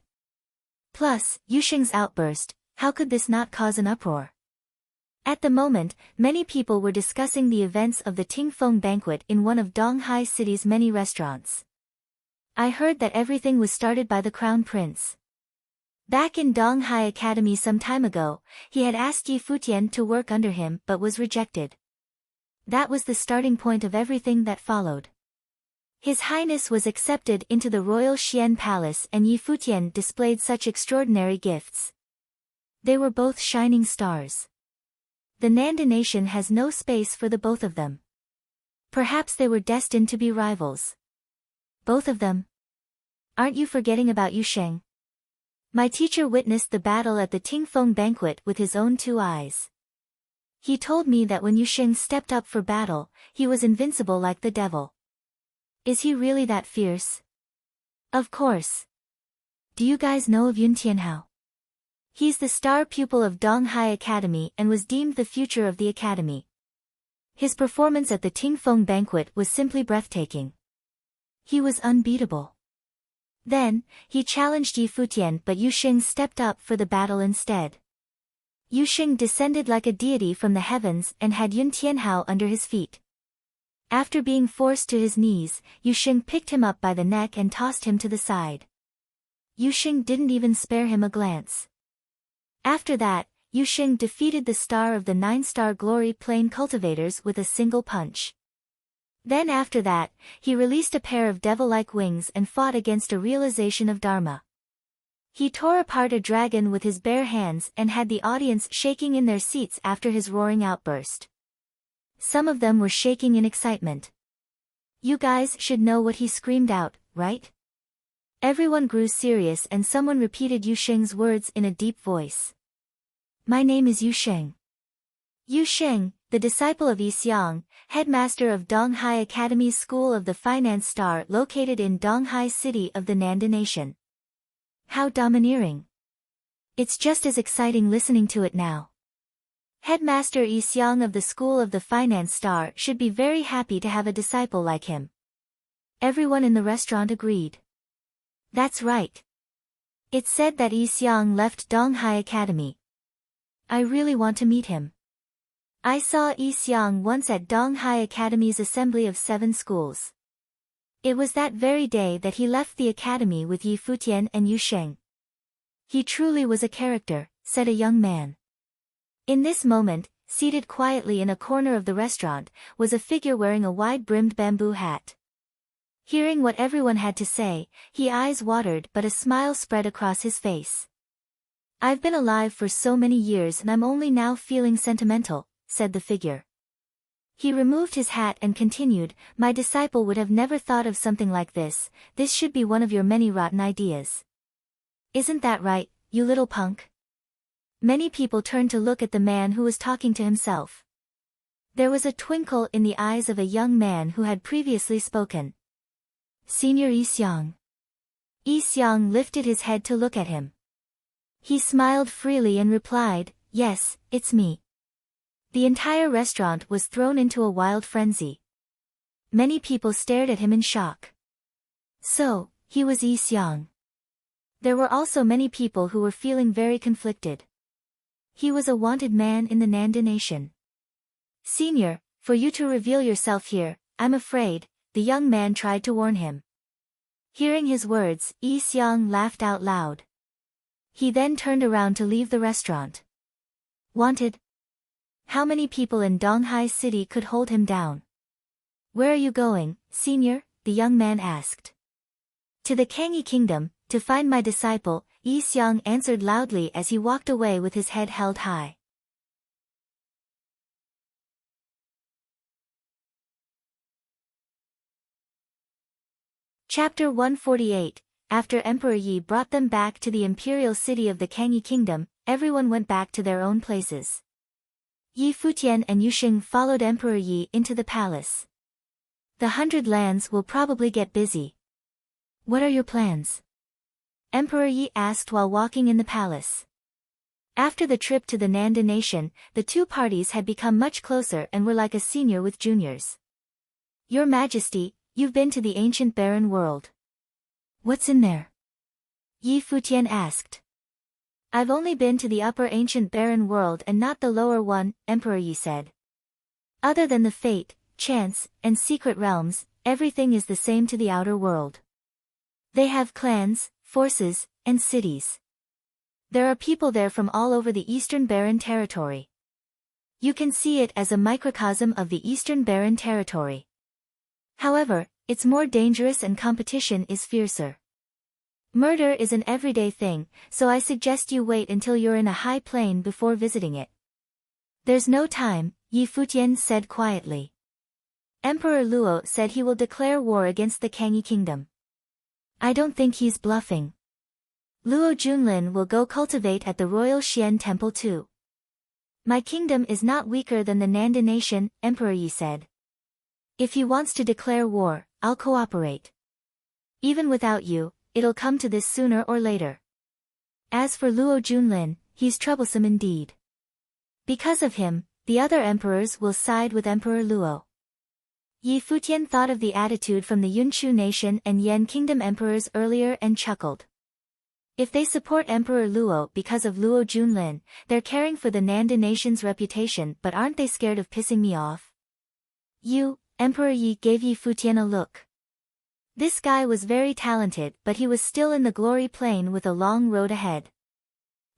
Plus, Yu Sheng's outburst, how could this not cause an uproar? At the moment, many people were discussing the events of the Tingfeng banquet in one of Donghai city's many restaurants. I heard that everything was started by the Crown Prince. Back in Donghai Academy some time ago, he had asked Yi Futian to work under him but was rejected. That was the starting point of everything that followed. His Highness was accepted into the royal Xian palace and Yi Futian displayed such extraordinary gifts. They were both shining stars. The Nanda nation has no space for the both of them. Perhaps they were destined to be rivals. Both of them? Aren't you forgetting about Yu Sheng? My teacher witnessed the battle at the Tingfeng banquet with his own 2 eyes. He told me that when Yu Sheng stepped up for battle, he was invincible like the devil. Is he really that fierce? Of course. Do you guys know of Yun Tianhao? He's the star pupil of Donghai Academy and was deemed the future of the academy. His performance at the Tingfeng banquet was simply breathtaking. He was unbeatable. Then, he challenged Yi Futian but Yu Sheng stepped up for the battle instead. Yu Sheng descended like a deity from the heavens and had Yun Tianhao under his feet. After being forced to his knees, Yu Sheng picked him up by the neck and tossed him to the side. Yu Sheng didn't even spare him a glance. After that, Yu Sheng defeated the star of the 9-star glory plane cultivators with a single punch. Then after that, he released a pair of devil-like wings and fought against a realization of Dharma. He tore apart a dragon with his bare hands and had the audience shaking in their seats after his roaring outburst. Some of them were shaking in excitement. You guys should know what he screamed out, right? Everyone grew serious and someone repeated Yu Sheng's words in a deep voice. My name is Yu Sheng. Yu Sheng, the disciple of Yi Xiang, headmaster of Donghai Academy's School of the Finance Star located in Donghai City of the Nanda Nation. How domineering. It's just as exciting listening to it now. Headmaster Yi Xiang of the School of the Finance Star should be very happy to have a disciple like him. Everyone in the restaurant agreed. That's right. It's said that Yi Xiang left Donghai Academy. I really want to meet him. I saw Yi Xiang once at Donghai Academy's assembly of 7 schools. It was that very day that he left the academy with Yi Futian and Yu Sheng. He truly was a character, said a young man. In this moment, seated quietly in a corner of the restaurant, was a figure wearing a wide-brimmed bamboo hat. Hearing what everyone had to say, his eyes watered but a smile spread across his face. I've been alive for so many years and I'm only now feeling sentimental, said the figure. He removed his hat and continued, my disciple would have never thought of something like this should be one of your many rotten ideas. Isn't that right, you little punk? Many people turned to look at the man who was talking to himself. There was a twinkle in the eyes of a young man who had previously spoken. Senior Yi Xiang. Yi Xiang lifted his head to look at him. He smiled freely and replied, yes, it's me. The entire restaurant was thrown into a wild frenzy. Many people stared at him in shock. So, he was Yi Xiang. There were also many people who were feeling very conflicted. He was a wanted man in the Nanda nation. Senior, for you to reveal yourself here, I'm afraid, the young man tried to warn him. Hearing his words, Yi Xiang laughed out loud. He then turned around to leave the restaurant. Wanted? How many people in Donghai City could hold him down? Where are you going, senior? The young man asked. To the Kangyi Kingdom, to find my disciple, Yi Xiang answered loudly as he walked away with his head held high. Chapter 148. After Emperor Yi brought them back to the imperial city of the Kangyi Kingdom, everyone went back to their own places. Yi Futian and Yu Sheng followed Emperor Yi into the palace. The 100 lands will probably get busy. What are your plans? Emperor Yi asked while walking in the palace. After the trip to the Nanda nation, the two parties had become much closer and were like a senior with juniors. Your Majesty, you've been to the ancient barren world. What's in there? Yi Futian asked. I've only been to the upper ancient barren world and not the lower one, Emperor Yi said. Other than the fate, chance, and secret realms, everything is the same to the outer world. They have clans, forces, and cities. There are people there from all over the eastern barren territory. You can see it as a microcosm of the Eastern Barren Territory. However, it's more dangerous and competition is fiercer. Murder is an everyday thing, so I suggest you wait until you're in a high plain before visiting it. There's no time, Yi Futian said quietly. Emperor Luo said he will declare war against the Kangyi kingdom. I don't think he's bluffing. Luo Junlin will go cultivate at the royal Xian temple too. My kingdom is not weaker than the Nanda nation, Emperor Yi said. If he wants to declare war, I'll cooperate. Even without you, it'll come to this sooner or later. As for Luo Junlin, he's troublesome indeed. Because of him, the other emperors will side with Emperor Luo. Yi Futian thought of the attitude from the Yunchu nation and Yan kingdom emperors earlier and chuckled. If they support Emperor Luo because of Luo Junlin, they're caring for the Nanda nation's reputation, but aren't they scared of pissing me off? You, Emperor Yi gave Yi Futian a look. This guy was very talented, but he was still in the glory plane with a long road ahead.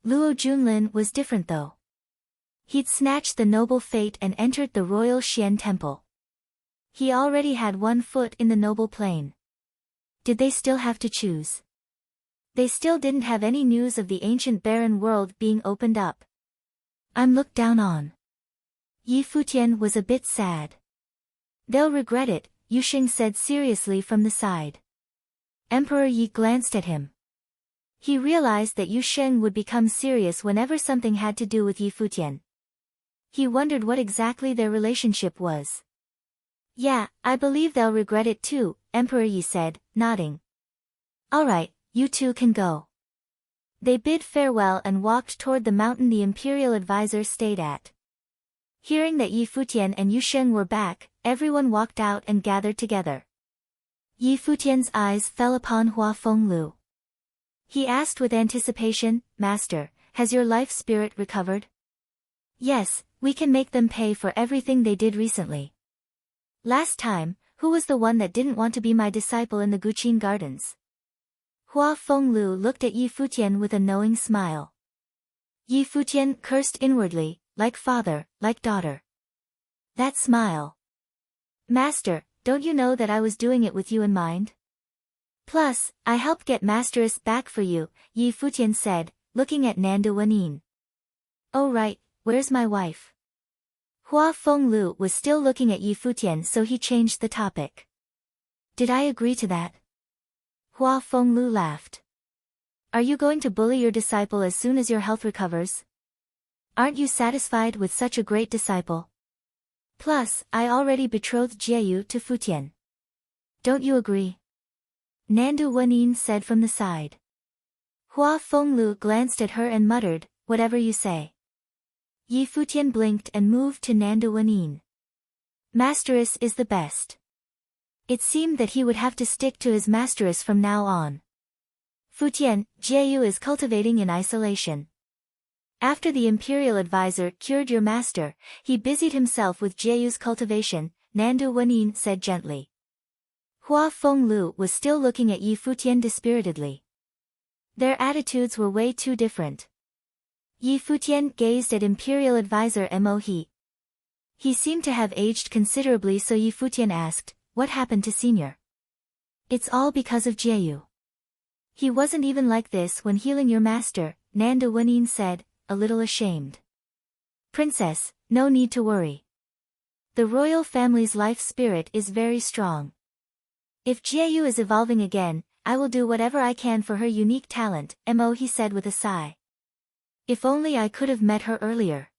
Luo Junlin was different though. He'd snatched the noble fate and entered the royal Xian temple. He already had one foot in the noble plane. Did they still have to choose? They still didn't have any news of the ancient barren world being opened up. I'm looked down on. Yi Futian was a bit sad. They'll regret it, Yu Xing said seriously from the side. Emperor Yi glanced at him. He realized that Yu Xing would become serious whenever something had to do with Yi Futian. He wondered what exactly their relationship was. Yeah, I believe they'll regret it too, Emperor Yi said, nodding. Alright, you two can go. They bid farewell and walked toward the mountain the imperial advisor stayed at. Hearing that Yi Futian and Yu Xing were back, everyone walked out and gathered together. Yi Futian's eyes fell upon Hua Fenglu. He asked with anticipation, Master, has your life spirit recovered? Yes, we can make them pay for everything they did recently. Last time, who was the one that didn't want to be my disciple in the Guqin Gardens? Hua Fenglu looked at Yi Futian with a knowing smile. Yi Futian cursed inwardly, like father, like daughter. That smile. Master, don't you know that I was doing it with you in mind? Plus, I helped get Masteress back for you, Yi Futian said, looking at Nanda Wenin. Oh right, where's my wife? Hua Fenglu was still looking at Yi Futian, so he changed the topic. Did I agree to that? Hua Fenglu laughed. Are you going to bully your disciple as soon as your health recovers? Aren't you satisfied with such a great disciple? Plus, I already betrothed Jieyu to Futian. Don't you agree? Nandu Wenin said from the side. Hua Fenglu glanced at her and muttered, whatever you say. Yi Futian blinked and moved to Nandu Wenin. Masteress is the best. It seemed that he would have to stick to his masteress from now on. Futian, Jieyu is cultivating in isolation. After the imperial advisor cured your master, he busied himself with Jieyu's cultivation, Nandu Wenin said gently. Hua Fenglu was still looking at Yi Futian dispiritedly. Their attitudes were way too different. Yi Futian gazed at imperial advisor Mo He. He seemed to have aged considerably, so Yi Futian asked, what happened to senior? It's all because of Jieyu. He wasn't even like this when healing your master, Nandu Wenin said, a little ashamed. Princess, no need to worry. The royal family's life spirit is very strong. If Jieyu is evolving again, I will do whatever I can for her unique talent, Mo he said with a sigh. If only I could have met her earlier.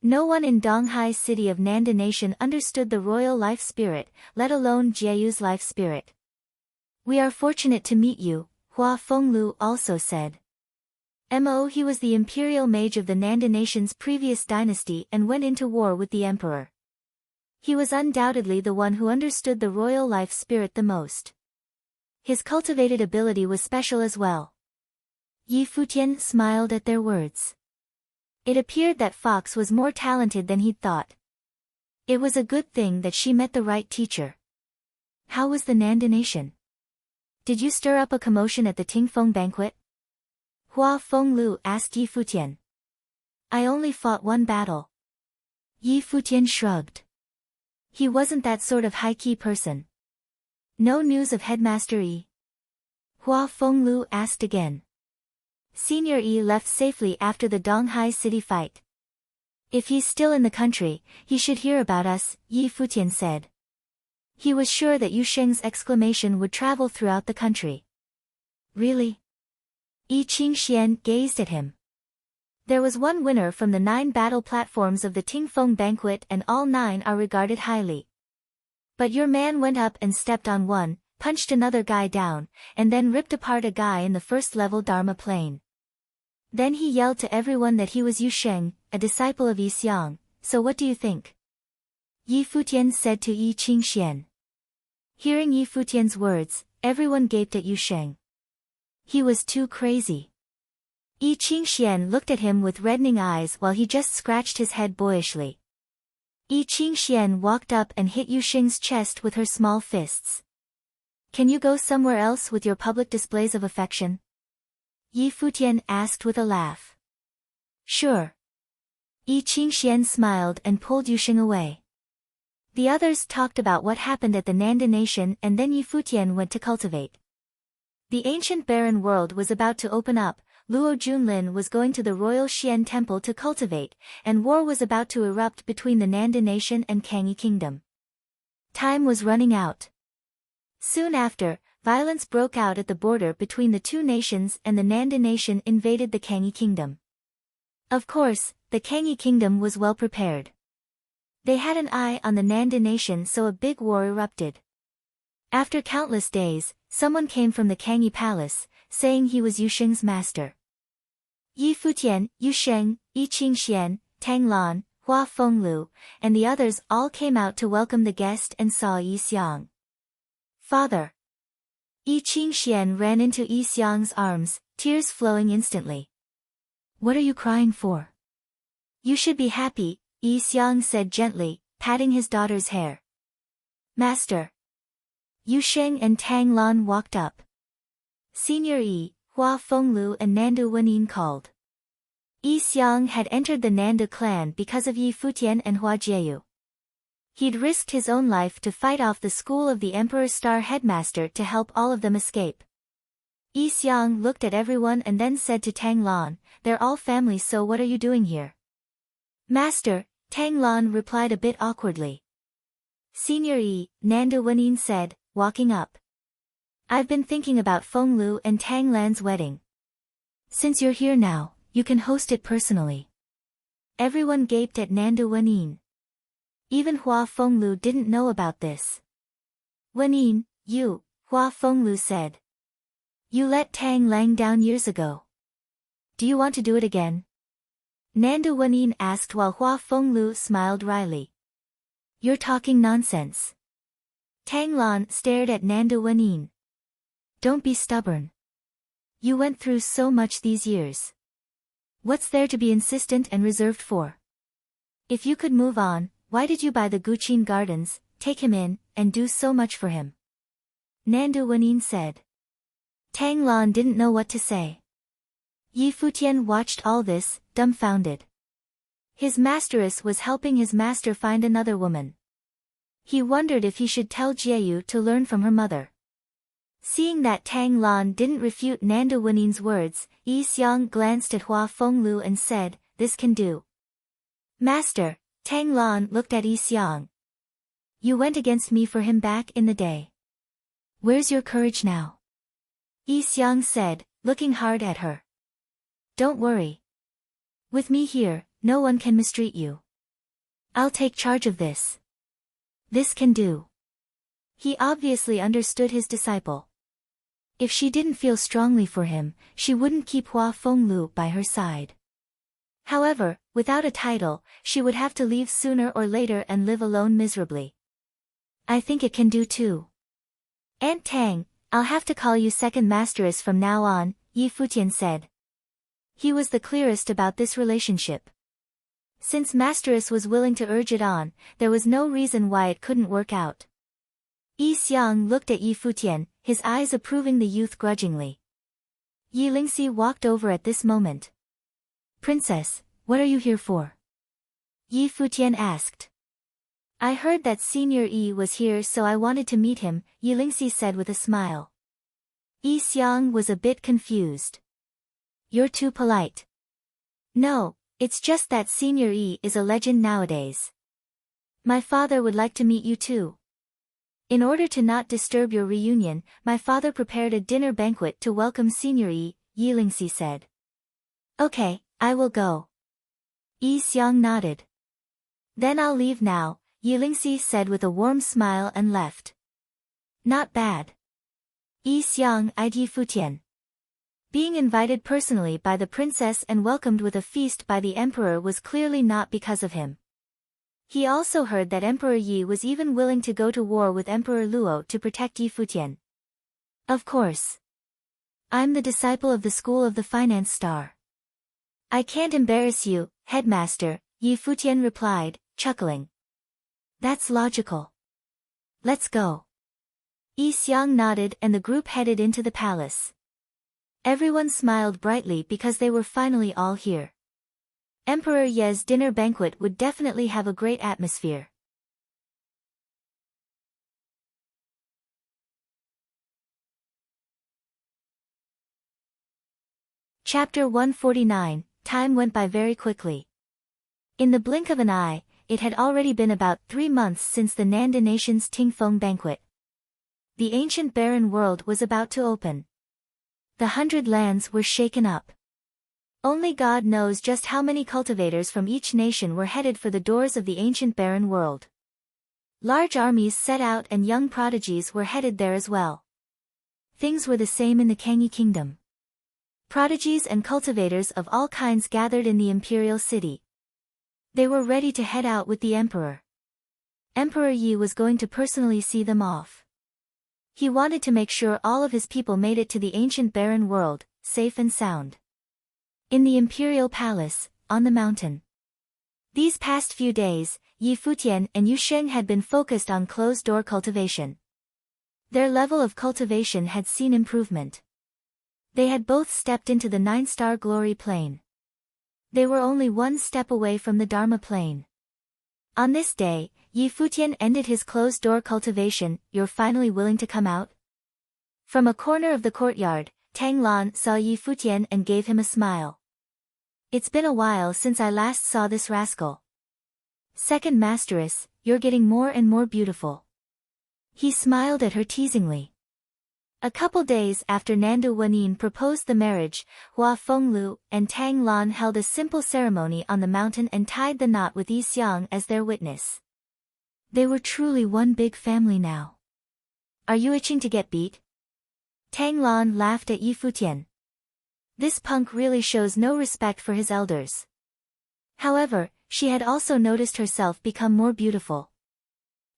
No one in Donghai city of Nanda Nation understood the royal life spirit, let alone Jieyu's life spirit. We are fortunate to meet you, Hua Fenglu also said. Mo he was the imperial mage of the Nanda Nation's previous dynasty and went into war with the emperor. He was undoubtedly the one who understood the royal life spirit the most. His cultivated ability was special as well. Yi Futian smiled at their words. It appeared that Fox was more talented than he'd thought. It was a good thing that she met the right teacher. How was the Nanda Nation? Did you stir up a commotion at the Tingfeng banquet? Hua Fenglu asked Yi Futian. I only fought one battle. Yi Futian shrugged. He wasn't that sort of high-key person. No news of Headmaster Yi? Hua Fenglu asked again. Senior Yi left safely after the Donghai city fight. If he's still in the country, he should hear about us, Yi Futian said. He was sure that Yu Sheng's exclamation would travel throughout the country. Really? Yi Qingxian gazed at him. There was one winner from the 9 battle platforms of the Tingfeng banquet and all 9 are regarded highly. But your man went up and stepped on one, punched another guy down, and then ripped apart a guy in the first level Dharma plane. Then he yelled to everyone that he was Yu Sheng, a disciple of Yi Xiang, so what do you think? Yi Futian said to Yi Qingxian. Hearing Yi Futian's words, everyone gaped at Yu Sheng. He was too crazy. Yi Qingxian looked at him with reddening eyes while he just scratched his head boyishly. Yi Qingxian walked up and hit Yu Sheng's chest with her small fists. Can you go somewhere else with your public displays of affection? Yi Futian asked with a laugh. Sure. Yi Qingxian smiled and pulled Yu Sheng away. The others talked about what happened at the Nanda Nation and then Yi Futian went to cultivate. The ancient barren world was about to open up, Luo Junlin was going to the royal Xian temple to cultivate, and war was about to erupt between the Nanda Nation and Kangyi Kingdom. Time was running out. Soon after, violence broke out at the border between the two nations and the Nanda Nation invaded the Kangyi Kingdom. Of course, the Kangyi Kingdom was well prepared. They had an eye on the Nanda Nation so a big war erupted. After countless days, someone came from the Kangyi palace, saying he was Yu Sheng's master. Yi Futian, Yu Sheng, Yi Qingxian, Tang Lan, Hua Fenglu, and the others all came out to welcome the guest and saw Yi Xiang. Father. Yi Qingxian ran into Yi Xiang's arms, tears flowing instantly. What are you crying for? You should be happy, Yi Xiang said gently, patting his daughter's hair. Master. Yu Sheng and Tang Lan walked up. Senior Yi, Hua Fenglu and Nanda Wenin called. Yi Xiang had entered the Nanda clan because of Yi Futian and Hua Jieyu. He'd risked his own life to fight off the school of the Emperor's Star headmaster to help all of them escape. Yi Xiang looked at everyone and then said to Tang Lan, they're all family, so what are you doing here? Master, Tang Lan replied a bit awkwardly. Senior Yi, Nanda Wenin said, walking up. I've been thinking about Fenglu and Tang Lan's wedding. Since you're here now, you can host it personally. Everyone gaped at Nanda Wenin. Even Hua Fenglu didn't know about this. Wenin, you, Hua Fenglu said. You let Tang Lang down years ago. Do you want to do it again? Nanda Wenin asked while Hua Fenglu smiled wryly. You're talking nonsense. Tang Lan stared at Nanda Wenin. Don't be stubborn. You went through so much these years. What's there to be insistent and reserved for? If you could move on, why did you buy the Guqin Gardens, take him in, and do so much for him? Nanda Wenin said. Tang Lan didn't know what to say. Yi Futian watched all this, dumbfounded. His masteress was helping his master find another woman. He wondered if he should tell Jieyu to learn from her mother. Seeing that Tang Lan didn't refute Nanda Wenin's words, Yi Xiang glanced at Hua Fenglu and said, this can do. Master, Tang Lan looked at Yi Xiang. You went against me for him back in the day. Where's your courage now? Yi Xiang said, looking hard at her. Don't worry. With me here, no one can mistreat you. I'll take charge of this. This can do. He obviously understood his disciple. If she didn't feel strongly for him, she wouldn't keep Hua Fenglu by her side. However, without a title, she would have to leave sooner or later and live alone miserably. I think it can do too. Aunt Tang, I'll have to call you second masteress from now on, Yi Futian said. He was the clearest about this relationship. Since masteress was willing to urge it on, there was no reason why it couldn't work out. Yi Xiang looked at Yi Futian, his eyes approving the youth grudgingly. Yi Lingxi walked over at this moment. Princess, what are you here for? Yi Futian asked. I heard that Senior Yi was here, so I wanted to meet him, Yi Lingxi said with a smile. Yi Xiang was a bit confused. You're too polite. No, it's just that Senior Yi is a legend nowadays. My father would like to meet you too. In order to not disturb your reunion, my father prepared a dinner banquet to welcome Senior Yi, Yi Lingxi said. Okay, I will go. Yi Xiang nodded. Then I'll leave now, Yi Lingxi said with a warm smile and left. Not bad. Yi Xiang eyed Yi Futian. Being invited personally by the princess and welcomed with a feast by the emperor was clearly not because of him. He also heard that Emperor Yi was even willing to go to war with Emperor Luo to protect Yi Futian. Of course. I'm the disciple of the school of the finance star. I can't embarrass you, headmaster, Yi Futian replied, chuckling. That's logical. Let's go. Yi Xiang nodded and the group headed into the palace. Everyone smiled brightly because they were finally all here. Emperor Ye's dinner banquet would definitely have a great atmosphere. Chapter 149, Time went by very quickly. In the blink of an eye, it had already been about 3 months since the Nanda nation's Tingfeng banquet. The ancient barren world was about to open. The 100 lands were shaken up. Only God knows just how many cultivators from each nation were headed for the doors of the ancient barren world. Large armies set out and young prodigies were headed there as well. Things were the same in the Kangyi kingdom. Prodigies and cultivators of all kinds gathered in the imperial city. They were ready to head out with the emperor. Emperor Yi was going to personally see them off. He wanted to make sure all of his people made it to the ancient barren world, safe and sound. In the imperial palace, on the mountain. These past few days, Yi Futian and Yu Sheng had been focused on closed-door cultivation. Their level of cultivation had seen improvement. They had both stepped into the 9-star glory plane. They were only 1 step away from the Dharma plane. On this day, Yi Futian ended his closed-door cultivation. You're finally willing to come out? From a corner of the courtyard, Tang Lan saw Yi Futian and gave him a smile. It's been a while since I last saw this rascal. Second Masteress, you're getting more and more beautiful. He smiled at her teasingly. A couple days after Nanda Wenin proposed the marriage, Hua Fenglu and Tang Lan held a simple ceremony on the mountain and tied the knot with Yi Xiang as their witness. They were truly one big family now. Are you itching to get beat? Tang Lan laughed at Yi Futian. This punk really shows no respect for his elders. However, she had also noticed herself become more beautiful.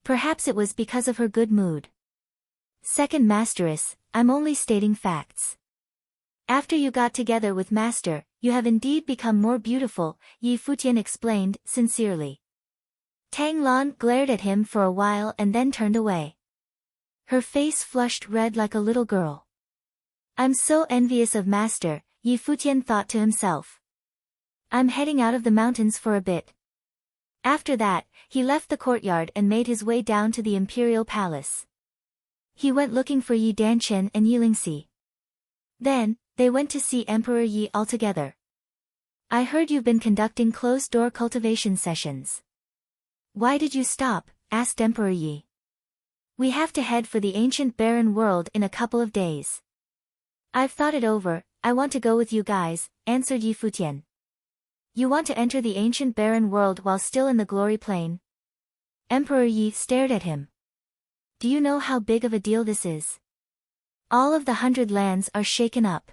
Perhaps it was because of her good mood. Second Masteress, I'm only stating facts. After you got together with Master, you have indeed become more beautiful, Yi Futian explained, sincerely. Tang Lan glared at him for a while and then turned away. Her face flushed red like a little girl. I'm so envious of Master, Yi Futian thought to himself. I'm heading out of the mountains for a bit. After that, he left the courtyard and made his way down to the imperial palace. He went looking for Yi Danchen and Yi Lingxi. Then, they went to see Emperor Yi altogether. I heard you've been conducting closed-door cultivation sessions. Why did you stop? Asked Emperor Yi. We have to head for the ancient barren world in a couple of days. I've thought it over, I want to go with you guys, answered Yi Futian. You want to enter the ancient barren world while still in the glory plane? Emperor Yi stared at him. Do you know how big of a deal this is? All of the 100 lands are shaken up.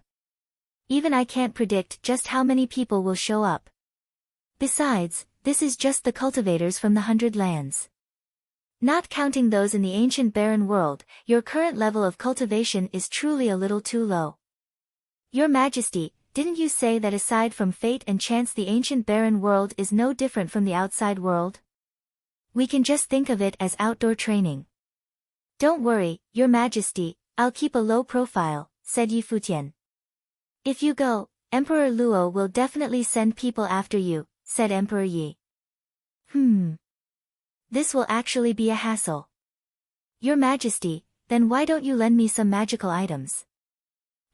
Even I can't predict just how many people will show up. Besides, this is just the cultivators from the 100 lands. Not counting those in the ancient barren world, your current level of cultivation is truly a little too low. Your Majesty, didn't you say that aside from fate and chance the ancient barren world is no different from the outside world? We can just think of it as outdoor training. Don't worry, Your Majesty, I'll keep a low profile, said Yi Futian. If you go, Emperor Luo will definitely send people after you, said Emperor Yi. This will actually be a hassle. Your Majesty, then why don't you lend me some magical items?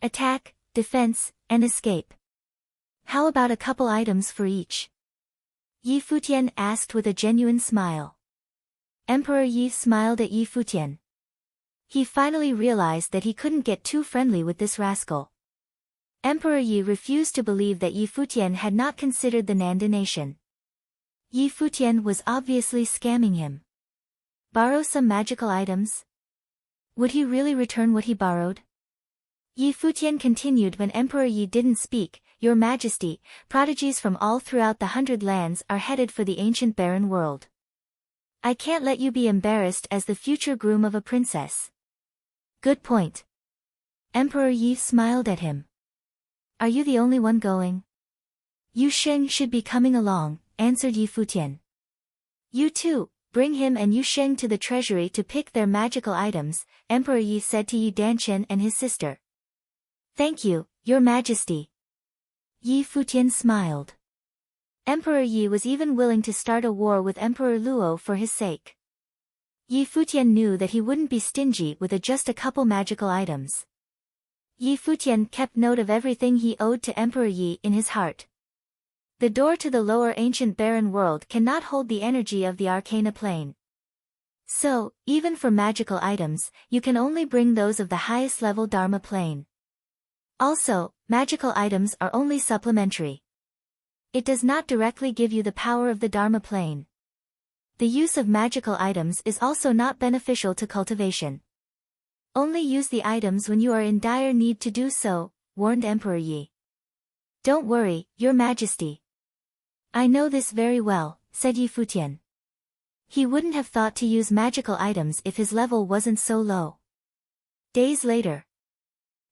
Attack, defense, and escape. How about a couple items for each? Yi Futian asked with a genuine smile. Emperor Yi smiled at Yi Futian. He finally realized that he couldn't get too friendly with this rascal. Emperor Yi refused to believe that Yi Futian had not considered the Nanda nation. Yi Futian was obviously scamming him. Borrow some magical items? Would he really return what he borrowed? Yi Futian continued when Emperor Yi didn't speak. Your Majesty, prodigies from all throughout the 100 lands are headed for the ancient barren world. I can't let you be embarrassed as the future groom of a princess. Good point. Emperor Yi smiled at him. Are you the only one going? Yu Sheng should be coming along, answered Yi Futian. You too, bring him and Yu Sheng to the treasury to pick their magical items, Emperor Yi said to Yi Danchen and his sister. Thank you, Your Majesty. Yi Futian smiled. Emperor Yi was even willing to start a war with Emperor Luo for his sake. Yi Futian knew that he wouldn't be stingy with just a couple magical items. Yi Futian kept note of everything he owed to Emperor Yi in his heart. The door to the lower ancient barren world cannot hold the energy of the Arcana plane. So, even for magical items, you can only bring those of the highest level Dharma plane. Also, magical items are only supplementary. It does not directly give you the power of the Dharma plane. The use of magical items is also not beneficial to cultivation. Only use the items when you are in dire need to do so, warned Emperor Yi. Don't worry, Your Majesty. I know this very well, said Yi Futian. He wouldn't have thought to use magical items if his level wasn't so low. Days later.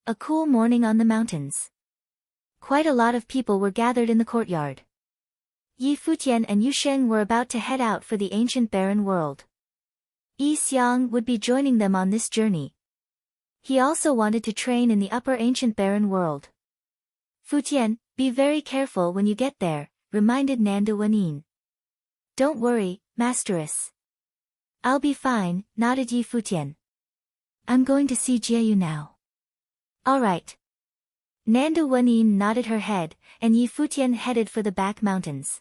A cool morning on the mountains. Quite a lot of people were gathered in the courtyard. Yi Futian and Yu Sheng were about to head out for the ancient barren world. Yi Xiang would be joining them on this journey. He also wanted to train in the upper ancient barren world. Futian, be very careful when you get there, reminded Nanda Wanin. Don't worry, Masteress. I'll be fine, nodded Yi Futian. I'm going to see Jieyu now. All right. Nanda Wanin nodded her head, and Yi Futian headed for the back mountains.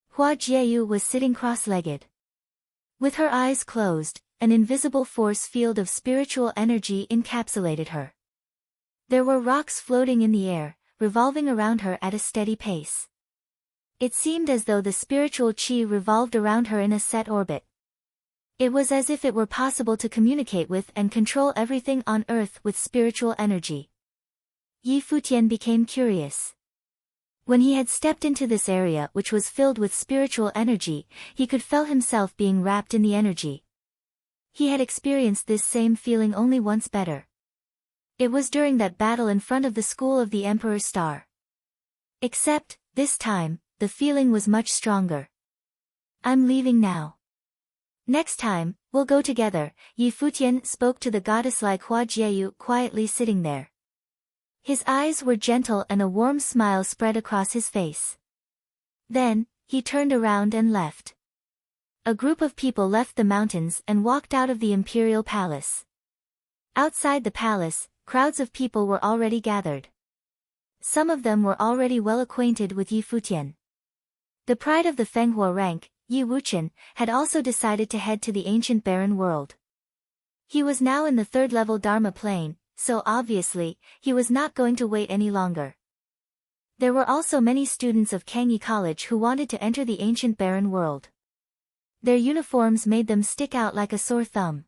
Hua Jieyu was sitting cross-legged. With her eyes closed, an invisible force field of spiritual energy encapsulated her. There were rocks floating in the air, revolving around her at a steady pace. It seemed as though the spiritual qi revolved around her in a set orbit. It was as if it were possible to communicate with and control everything on earth with spiritual energy. Yi Futian became curious. When he had stepped into this area which was filled with spiritual energy, he could feel himself being wrapped in the energy. He had experienced this same feeling only once better. It was during that battle in front of the school of the Emperor's Star. Except, this time, the feeling was much stronger. I'm leaving now. Next time, we'll go together, Yi Futian spoke to the goddess-like Hua Jieyu quietly sitting there. His eyes were gentle and a warm smile spread across his face. Then, he turned around and left. A group of people left the mountains and walked out of the imperial palace. Outside the palace, crowds of people were already gathered. Some of them were already well acquainted with Yi Futian. The pride of the Fenghua rank, Yi Wuchen, had also decided to head to the ancient barren world. He was now in the third-level Dharma plane, so obviously, he was not going to wait any longer. There were also many students of Kangyi College who wanted to enter the ancient barren world. Their uniforms made them stick out like a sore thumb.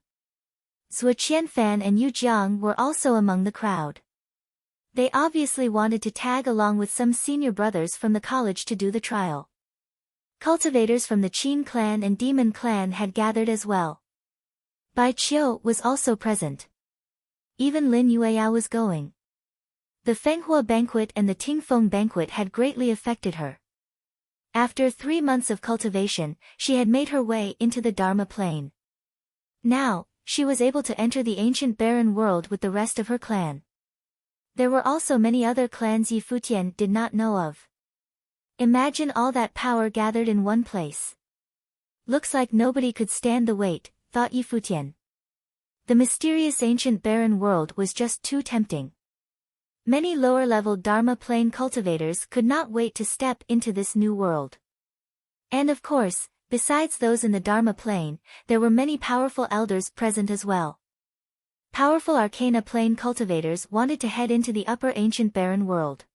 Zhuo Qianfan and Yu Jiang were also among the crowd. They obviously wanted to tag along with some senior brothers from the college to do the trial. Cultivators from the Qin clan and Demon clan had gathered as well. Bai Qiu was also present. Even Lin Yueyao was going. The Fenghua banquet and the Tingfeng banquet had greatly affected her. After 3 months of cultivation, she had made her way into the Dharma plane. Now, she was able to enter the ancient barren world with the rest of her clan. There were also many other clans Yi Futian did not know of. Imagine all that power gathered in one place. Looks like nobody could stand the wait, thought Yi Futian. The mysterious ancient barren world was just too tempting. Many lower-level Dharma plane cultivators could not wait to step into this new world. And of course, besides those in the Dharma plane, there were many powerful elders present as well. Powerful Arcana plane cultivators wanted to head into the upper ancient barren world.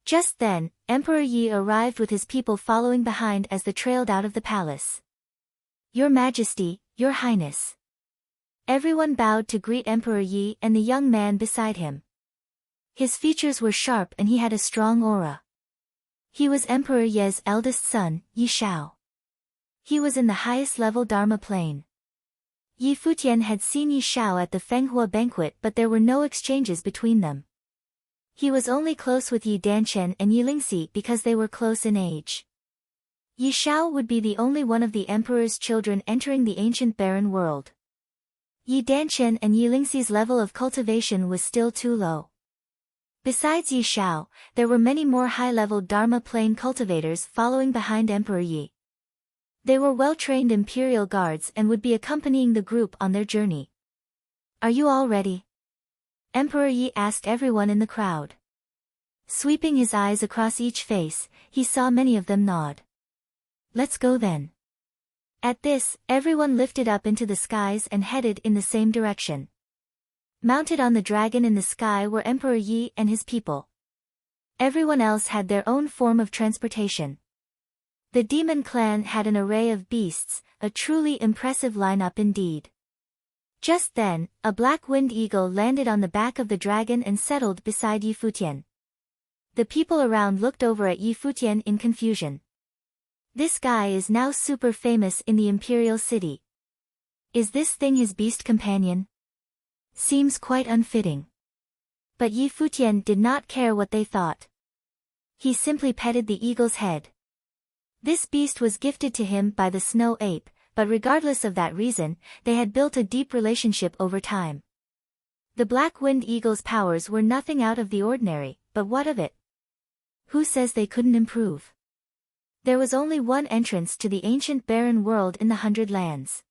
Just then, Emperor Yi arrived with his people following behind as they trailed out of the palace. Your Majesty, Your Highness. Everyone bowed to greet Emperor Yi and the young man beside him. His features were sharp and he had a strong aura. He was Emperor Ye's eldest son, Yi Shao. He was in the highest level Dharma plane. Yi Futian had seen Yi Shao at the Fenghua banquet, but there were no exchanges between them. He was only close with Yi Danchen and Yi Lingxi because they were close in age. Yi Shao would be the only one of the emperor's children entering the ancient barren world. Yi Danchen and Yi Lingxi's level of cultivation was still too low. Besides Yi Shao, there were many more high-level Dharma plane cultivators following behind Emperor Yi. They were well-trained imperial guards and would be accompanying the group on their journey. Are you all ready? Emperor Yi asked everyone in the crowd. Sweeping his eyes across each face, he saw many of them nod. Let's go then. At this, everyone lifted up into the skies and headed in the same direction. Mounted on the dragon in the sky were Emperor Yi and his people. Everyone else had their own form of transportation. The demon clan had an array of beasts, a truly impressive lineup indeed. Just then, a black winged eagle landed on the back of the dragon and settled beside Yi Futian. The people around looked over at Yi Futian in confusion. This guy is now super famous in the imperial city. Is this thing his beast companion? Seems quite unfitting. But Yi Futian did not care what they thought. He simply petted the eagle's head. This beast was gifted to him by the snow ape, but regardless of that reason, they had built a deep relationship over time. The black-winged eagle's powers were nothing out of the ordinary, but what of it? Who says they couldn't improve? There was only one entrance to the ancient barren world in the Hundred Lands.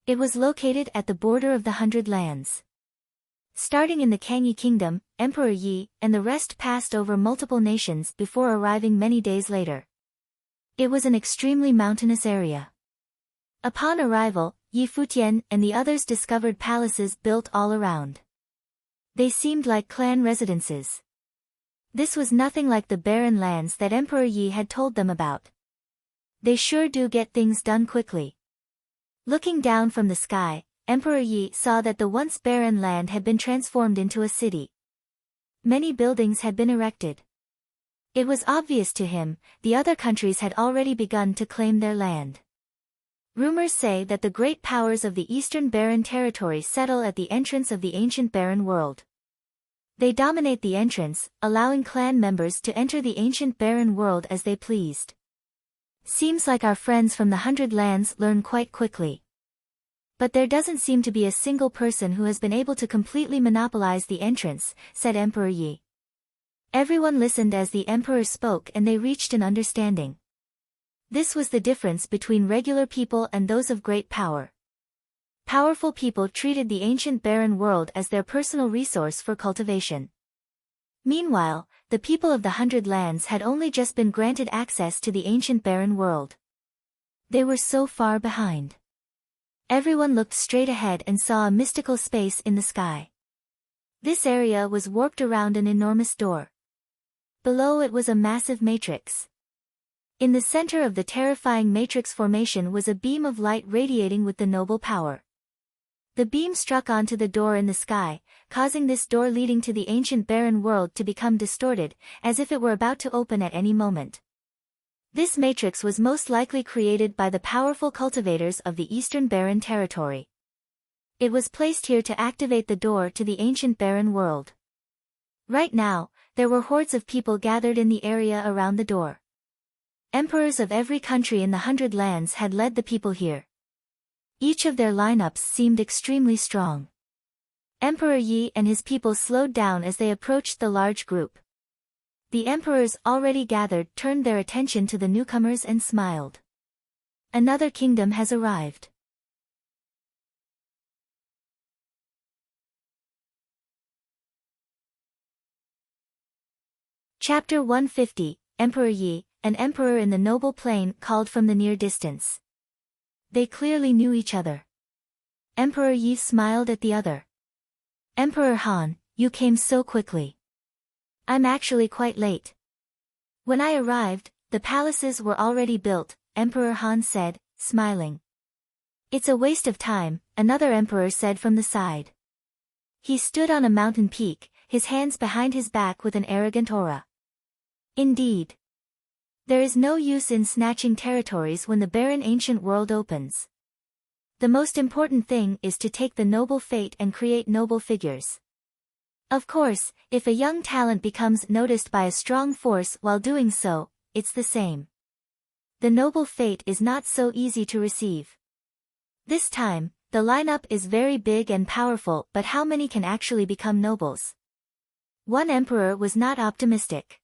It was located at the border of the Hundred Lands. Starting in the Kangyi Kingdom, Emperor Yi and the rest passed over multiple nations before arriving many days later. It was an extremely mountainous area. Upon arrival, Yi Futian and the others discovered palaces built all around. They seemed like clan residences. This was nothing like the barren lands that Emperor Yi had told them about. They sure do get things done quickly. Looking down from the sky, Emperor Yi saw that the once barren land had been transformed into a city. Many buildings had been erected. It was obvious to him, the other countries had already begun to claim their land. Rumors say that the great powers of the Eastern Barren Territory settle at the entrance of the ancient barren world. They dominate the entrance, allowing clan members to enter the ancient barren world as they pleased. Seems like our friends from the Hundred Lands learn quite quickly. But there doesn't seem to be a single person who has been able to completely monopolize the entrance, said Emperor Yi. Everyone listened as the emperor spoke and they reached an understanding. This was the difference between regular people and those of great power. Powerful people treated the ancient barren world as their personal resource for cultivation. Meanwhile, the people of the Hundred Lands had only just been granted access to the ancient barren world. They were so far behind. Everyone looked straight ahead and saw a mystical space in the sky. This area was warped around an enormous door. Below it was a massive matrix. In the center of the terrifying matrix formation was a beam of light radiating with the noble power. The beam struck onto the door in the sky, causing this door leading to the ancient barren world to become distorted, as if it were about to open at any moment. This matrix was most likely created by the powerful cultivators of the Eastern Barren Territory. It was placed here to activate the door to the ancient barren world. Right now, there were hordes of people gathered in the area around the door. Emperors of every country in the Hundred Lands had led the people here. Each of their lineups seemed extremely strong. Emperor Yi and his people slowed down as they approached the large group. The emperors already gathered turned their attention to the newcomers and smiled. Another kingdom has arrived. Chapter 150, Emperor Yi, an emperor in the noble plain called from the near distance. They clearly knew each other. Emperor Yi smiled at the other. Emperor Han, you came so quickly. I'm actually quite late. When I arrived, the palaces were already built, Emperor Han said, smiling. It's a waste of time, another emperor said from the side. He stood on a mountain peak, his hands behind his back with an arrogant aura. Indeed. There is no use in snatching territories when the barren ancient world opens. The most important thing is to take the noble fate and create noble figures. Of course, if a young talent becomes noticed by a strong force while doing so, it's the same. The noble fate is not so easy to receive. This time, the lineup is very big and powerful, but how many can actually become nobles? One emperor was not optimistic.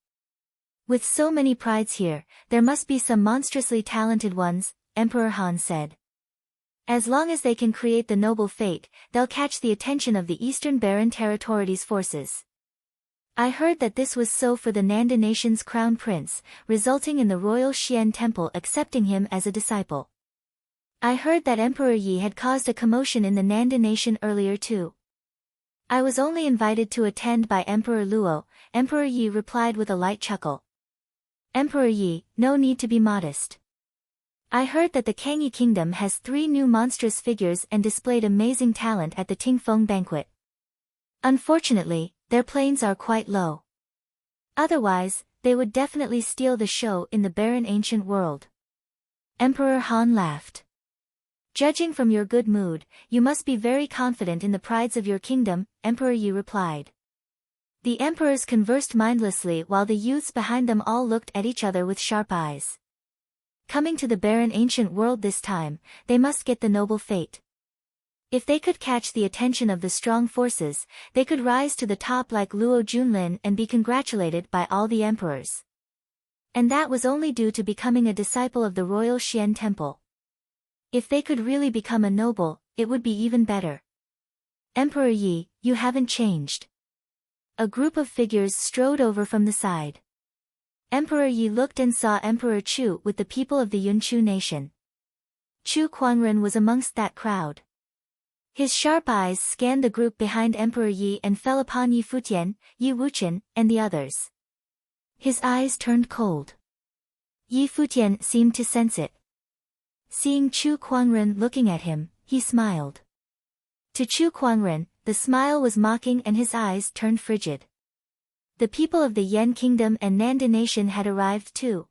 With so many prides here, there must be some monstrously talented ones, Emperor Han said. As long as they can create the noble fate, they'll catch the attention of the Eastern Barren Territories forces. I heard that this was so for the Nanda nation's crown prince, resulting in the royal Xian temple accepting him as a disciple. I heard that Emperor Yi had caused a commotion in the Nanda nation earlier too. I was only invited to attend by Emperor Luo, Emperor Yi replied with a light chuckle. Emperor Yi, no need to be modest. I heard that the Kangyi kingdom has 3 new monstrous figures and displayed amazing talent at the Tingfeng banquet. Unfortunately, their planes are quite low. Otherwise, they would definitely steal the show in the barren ancient world. Emperor Han laughed. Judging from your good mood, you must be very confident in the prides of your kingdom, Emperor Yi replied. The emperors conversed mindlessly while the youths behind them all looked at each other with sharp eyes. Coming to the barren ancient world this time, they must get the noble fate. If they could catch the attention of the strong forces, they could rise to the top like Luo Junlin and be congratulated by all the emperors. And that was only due to becoming a disciple of the royal Xian temple. If they could really become a noble, it would be even better. Emperor Yi, you haven't changed. A group of figures strode over from the side. Emperor Yi looked and saw Emperor Chu with the people of the Yunchu nation. Chu Quanren was amongst that crowd. His sharp eyes scanned the group behind Emperor Yi and fell upon Yi Futian, Yi Wuchen, and the others. His eyes turned cold. Yi Futian seemed to sense it. Seeing Chu Quanren looking at him, he smiled. To Chu Quanren, the smile was mocking and his eyes turned frigid. The people of the Yan kingdom and Nanda nation had arrived too.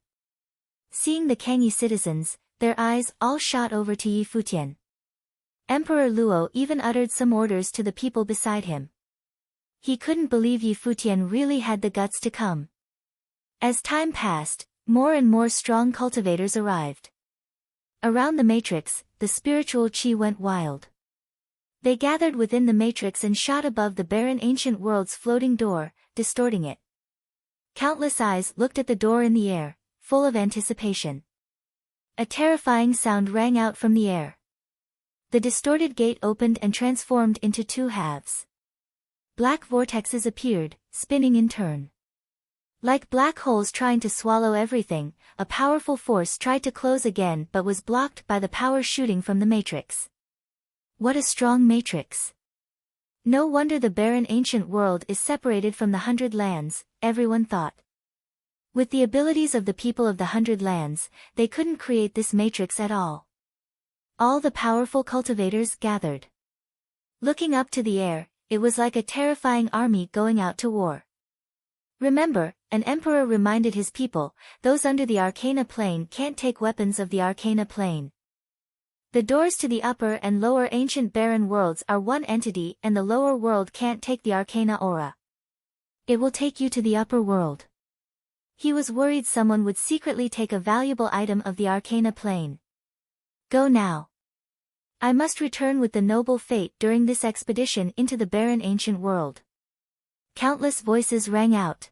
Seeing the Kangyi citizens, their eyes all shot over to Yi Futian. Emperor Luo even uttered some orders to the people beside him. He couldn't believe Yi Futian really had the guts to come. As time passed, more and more strong cultivators arrived. Around the matrix, the spiritual qi went wild. They gathered within the matrix and shot above the barren ancient world's floating door, distorting it. Countless eyes looked at the door in the air, full of anticipation. A terrifying sound rang out from the air. The distorted gate opened and transformed into 2 halves. Black vortexes appeared, spinning in turn. Like black holes trying to swallow everything, a powerful force tried to close again but was blocked by the power shooting from the matrix. What a strong matrix! No wonder the barren ancient world is separated from the 100 lands, everyone thought. With the abilities of the people of the 100 lands, they couldn't create this matrix at all. All the powerful cultivators gathered. Looking up to the air, it was like a terrifying army going out to war. Remember, an emperor reminded his people, those under the Arcana plane can't take weapons of the Arcana plane. The doors to the upper and lower ancient barren worlds are one entity and the lower world can't take the Arcana aura. It will take you to the upper world. He was worried someone would secretly take a valuable item of the Arcana plane. Go now. I must return with the noble fate during this expedition into the barren ancient world. Countless voices rang out.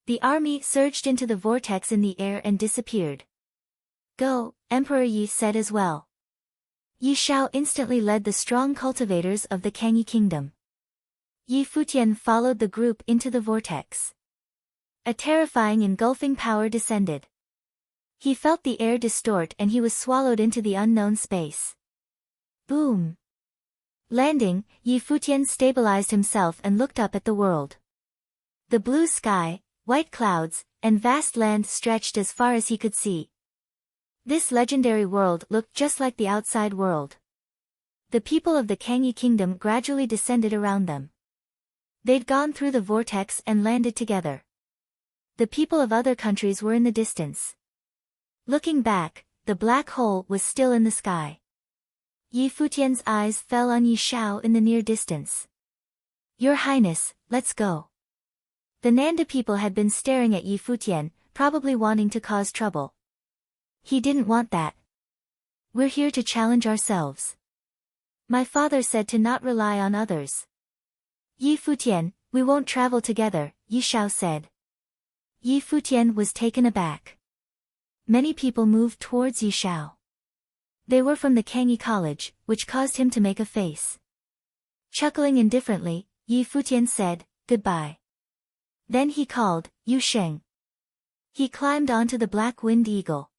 The army surged into the vortex in the air and disappeared. Go, Emperor Yi said as well. Yi Shao instantly led the strong cultivators of the Kangyi kingdom. Yi Futian followed the group into the vortex. A terrifying engulfing power descended. He felt the air distort and he was swallowed into the unknown space. Boom! Landing, Yi Futian stabilized himself and looked up at the world. The blue sky, white clouds, and vast land stretched as far as he could see. This legendary world looked just like the outside world. The people of the Kangyi kingdom gradually descended around them. They'd gone through the vortex and landed together. The people of other countries were in the distance. Looking back, the black hole was still in the sky. Yi Futian's eyes fell on Yi Shao in the near distance. Your Highness, let's go. The Nanda people had been staring at Yi Futian, probably wanting to cause trouble. He didn't want that. We're here to challenge ourselves. My father said to not rely on others. Yi Futian, we won't travel together, Yi Shao said. Yi Futian was taken aback. Many people moved towards Yi Shao. They were from the Kangyi college, which caused him to make a face. Chuckling indifferently, Yi Futian said, goodbye. Then he called, Yu Sheng. He climbed onto the black winged eagle.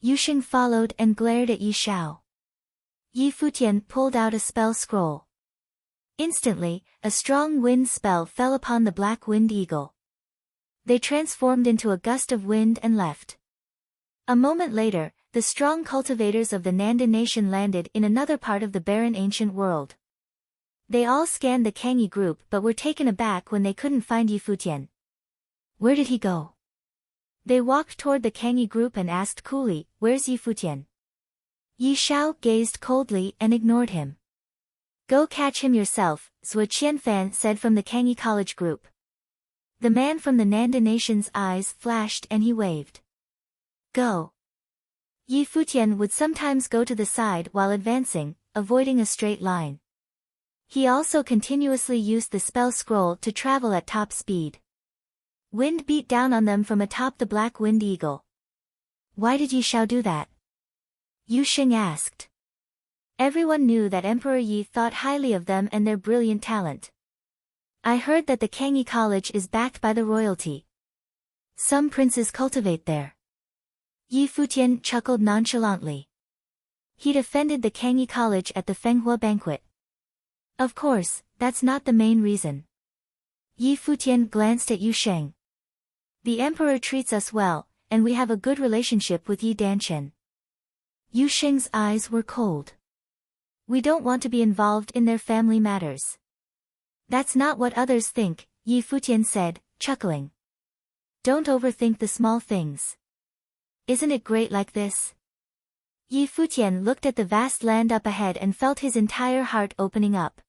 Yu Sheng followed and glared at Yi Shao. Yi Futian pulled out a spell scroll. Instantly, a strong wind spell fell upon the black winged eagle. They transformed into a gust of wind and left. A moment later, the strong cultivators of the Nanda nation landed in another part of the barren ancient world. They all scanned the Kangyi group but were taken aback when they couldn't find Yi Futian. Where did he go? They walked toward the Kangyi group and asked coolly, where's Yi Futian? Yi Shao gazed coldly and ignored him. Go catch him yourself, Zhuo Qianfan said from the Kangyi college group. The man from the Nanda nation's eyes flashed and he waved. Go. Yi Futian would sometimes go to the side while advancing, avoiding a straight line. He also continuously used the spell scroll to travel at top speed. Wind beat down on them from atop the black winged eagle. Why did Yi Shao do that? Yu Sheng asked. Everyone knew that Emperor Yi thought highly of them and their brilliant talent. I heard that the Kangyi college is backed by the royalty. Some princes cultivate there. Yi Futian chuckled nonchalantly. He'd offended the Kangyi college at the Fenghua banquet. Of course, that's not the main reason. Yi Futian glanced at Yu Sheng. The emperor treats us well, and we have a good relationship with Yi Danchen. Yu Sheng's eyes were cold. We don't want to be involved in their family matters. That's not what others think, Yi Futian said, chuckling. Don't overthink the small things. Isn't it great like this? Yi Futian looked at the vast land up ahead and felt his entire heart opening up.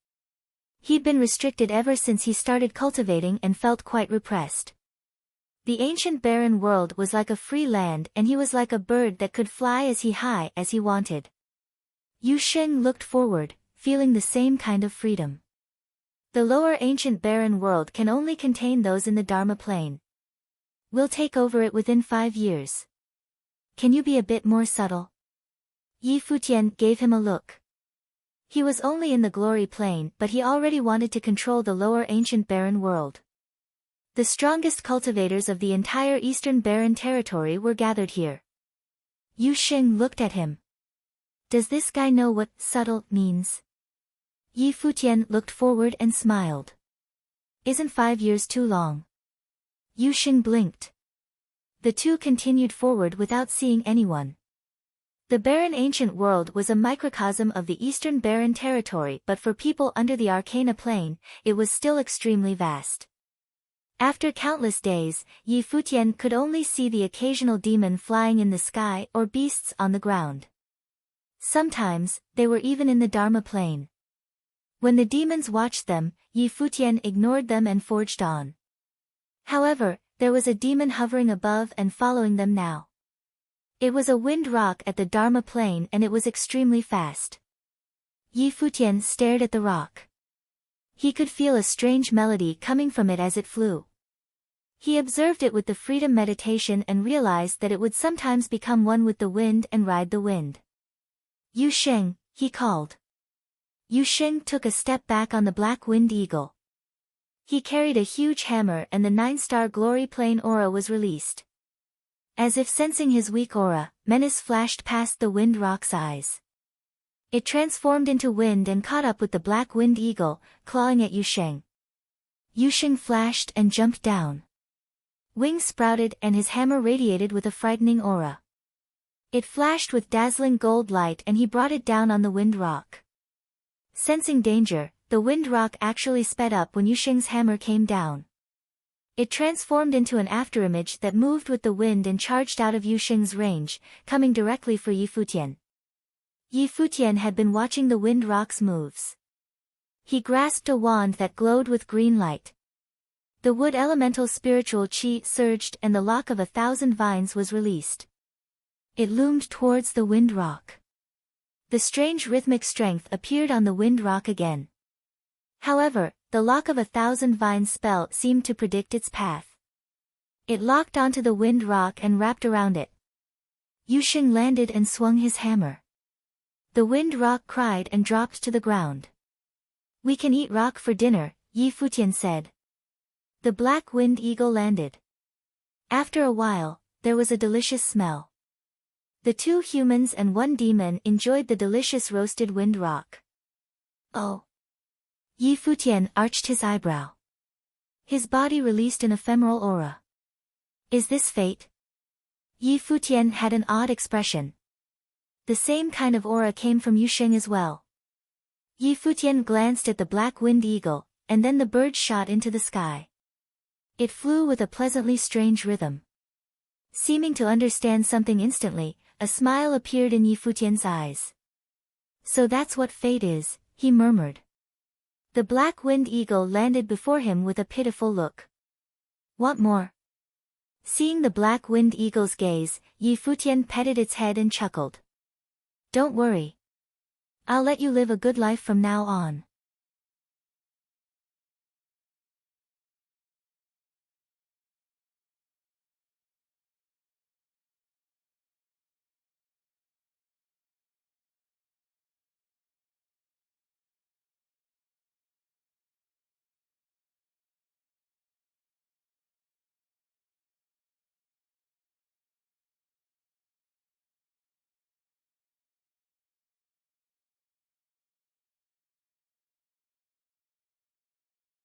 He'd been restricted ever since he started cultivating and felt quite repressed. The ancient barren world was like a free land and he was like a bird that could fly as high as he wanted. Yu Sheng looked forward, feeling the same kind of freedom. The lower ancient barren world can only contain those in the Dharma plane. We'll take over it within 5 years. Can you be a bit more subtle? Yi Futian gave him a look. He was only in the glory plane but he already wanted to control the lower ancient barren world. The strongest cultivators of the entire eastern barren territory were gathered here. Yu Sheng looked at him. Does this guy know what subtle means? Yi Futian looked forward and smiled. Isn't 5 years too long? Yu Sheng blinked. The two continued forward without seeing anyone. The barren ancient world was a microcosm of the eastern barren territory but for people under the Arcana plane, it was still extremely vast. After countless days, Yi Futian could only see the occasional demon flying in the sky or beasts on the ground. Sometimes, they were even in the Dharma plane. When the demons watched them, Yi Futian ignored them and forged on. However, there was a demon hovering above and following them now. It was a wind rock at the Dharma plane and it was extremely fast. Yi Futian stared at the rock. He could feel a strange melody coming from it as it flew. He observed it with the freedom meditation and realized that it would sometimes become one with the wind and ride the wind. Yu Sheng, he called. Yu Sheng took a step back on the black winged eagle. He carried a huge hammer and the 9-star glory plane aura was released. As if sensing his weak aura, menace flashed past the wind rock's eyes. It transformed into wind and caught up with the black winged eagle, clawing at Yu Sheng. Yu Sheng flashed and jumped down. Wings sprouted and his hammer radiated with a frightening aura. It flashed with dazzling gold light and he brought it down on the wind rock. Sensing danger, the wind rock actually sped up when Yu Sheng's hammer came down. It transformed into an afterimage that moved with the wind and charged out of Yu Sheng's range, coming directly for Yi Futian. Yi Futian had been watching the wind rock's moves. He grasped a wand that glowed with green light. The wood elemental spiritual chi surged and the lock of 1,000 vines was released. It loomed towards the wind rock. The strange rhythmic strength appeared on the wind rock again. However, the lock of 1,000 vines spell seemed to predict its path. It locked onto the wind rock and wrapped around it. Yu Sheng landed and swung his hammer. The wind rock cried and dropped to the ground. "We can eat rock for dinner," Yi Futian said. The black winged eagle landed. After a while, there was a delicious smell. The 2 humans and 1 demon enjoyed the delicious roasted wind rock. "Oh." Yi Futian arched his eyebrow. His body released an ephemeral aura. "Is this fate?" Yi Futian had an odd expression. The same kind of aura came from Yu Sheng as well. Yi Futian glanced at the black winged eagle, and then the bird shot into the sky. It flew with a pleasantly strange rhythm. Seeming to understand something instantly, a smile appeared in Yi Futian's eyes. "So that's what fate is," he murmured. The black winged eagle landed before him with a pitiful look. "Want more?" Seeing the black winged eagle's gaze, Yi Futian petted its head and chuckled. "Don't worry. I'll let you live a good life from now on."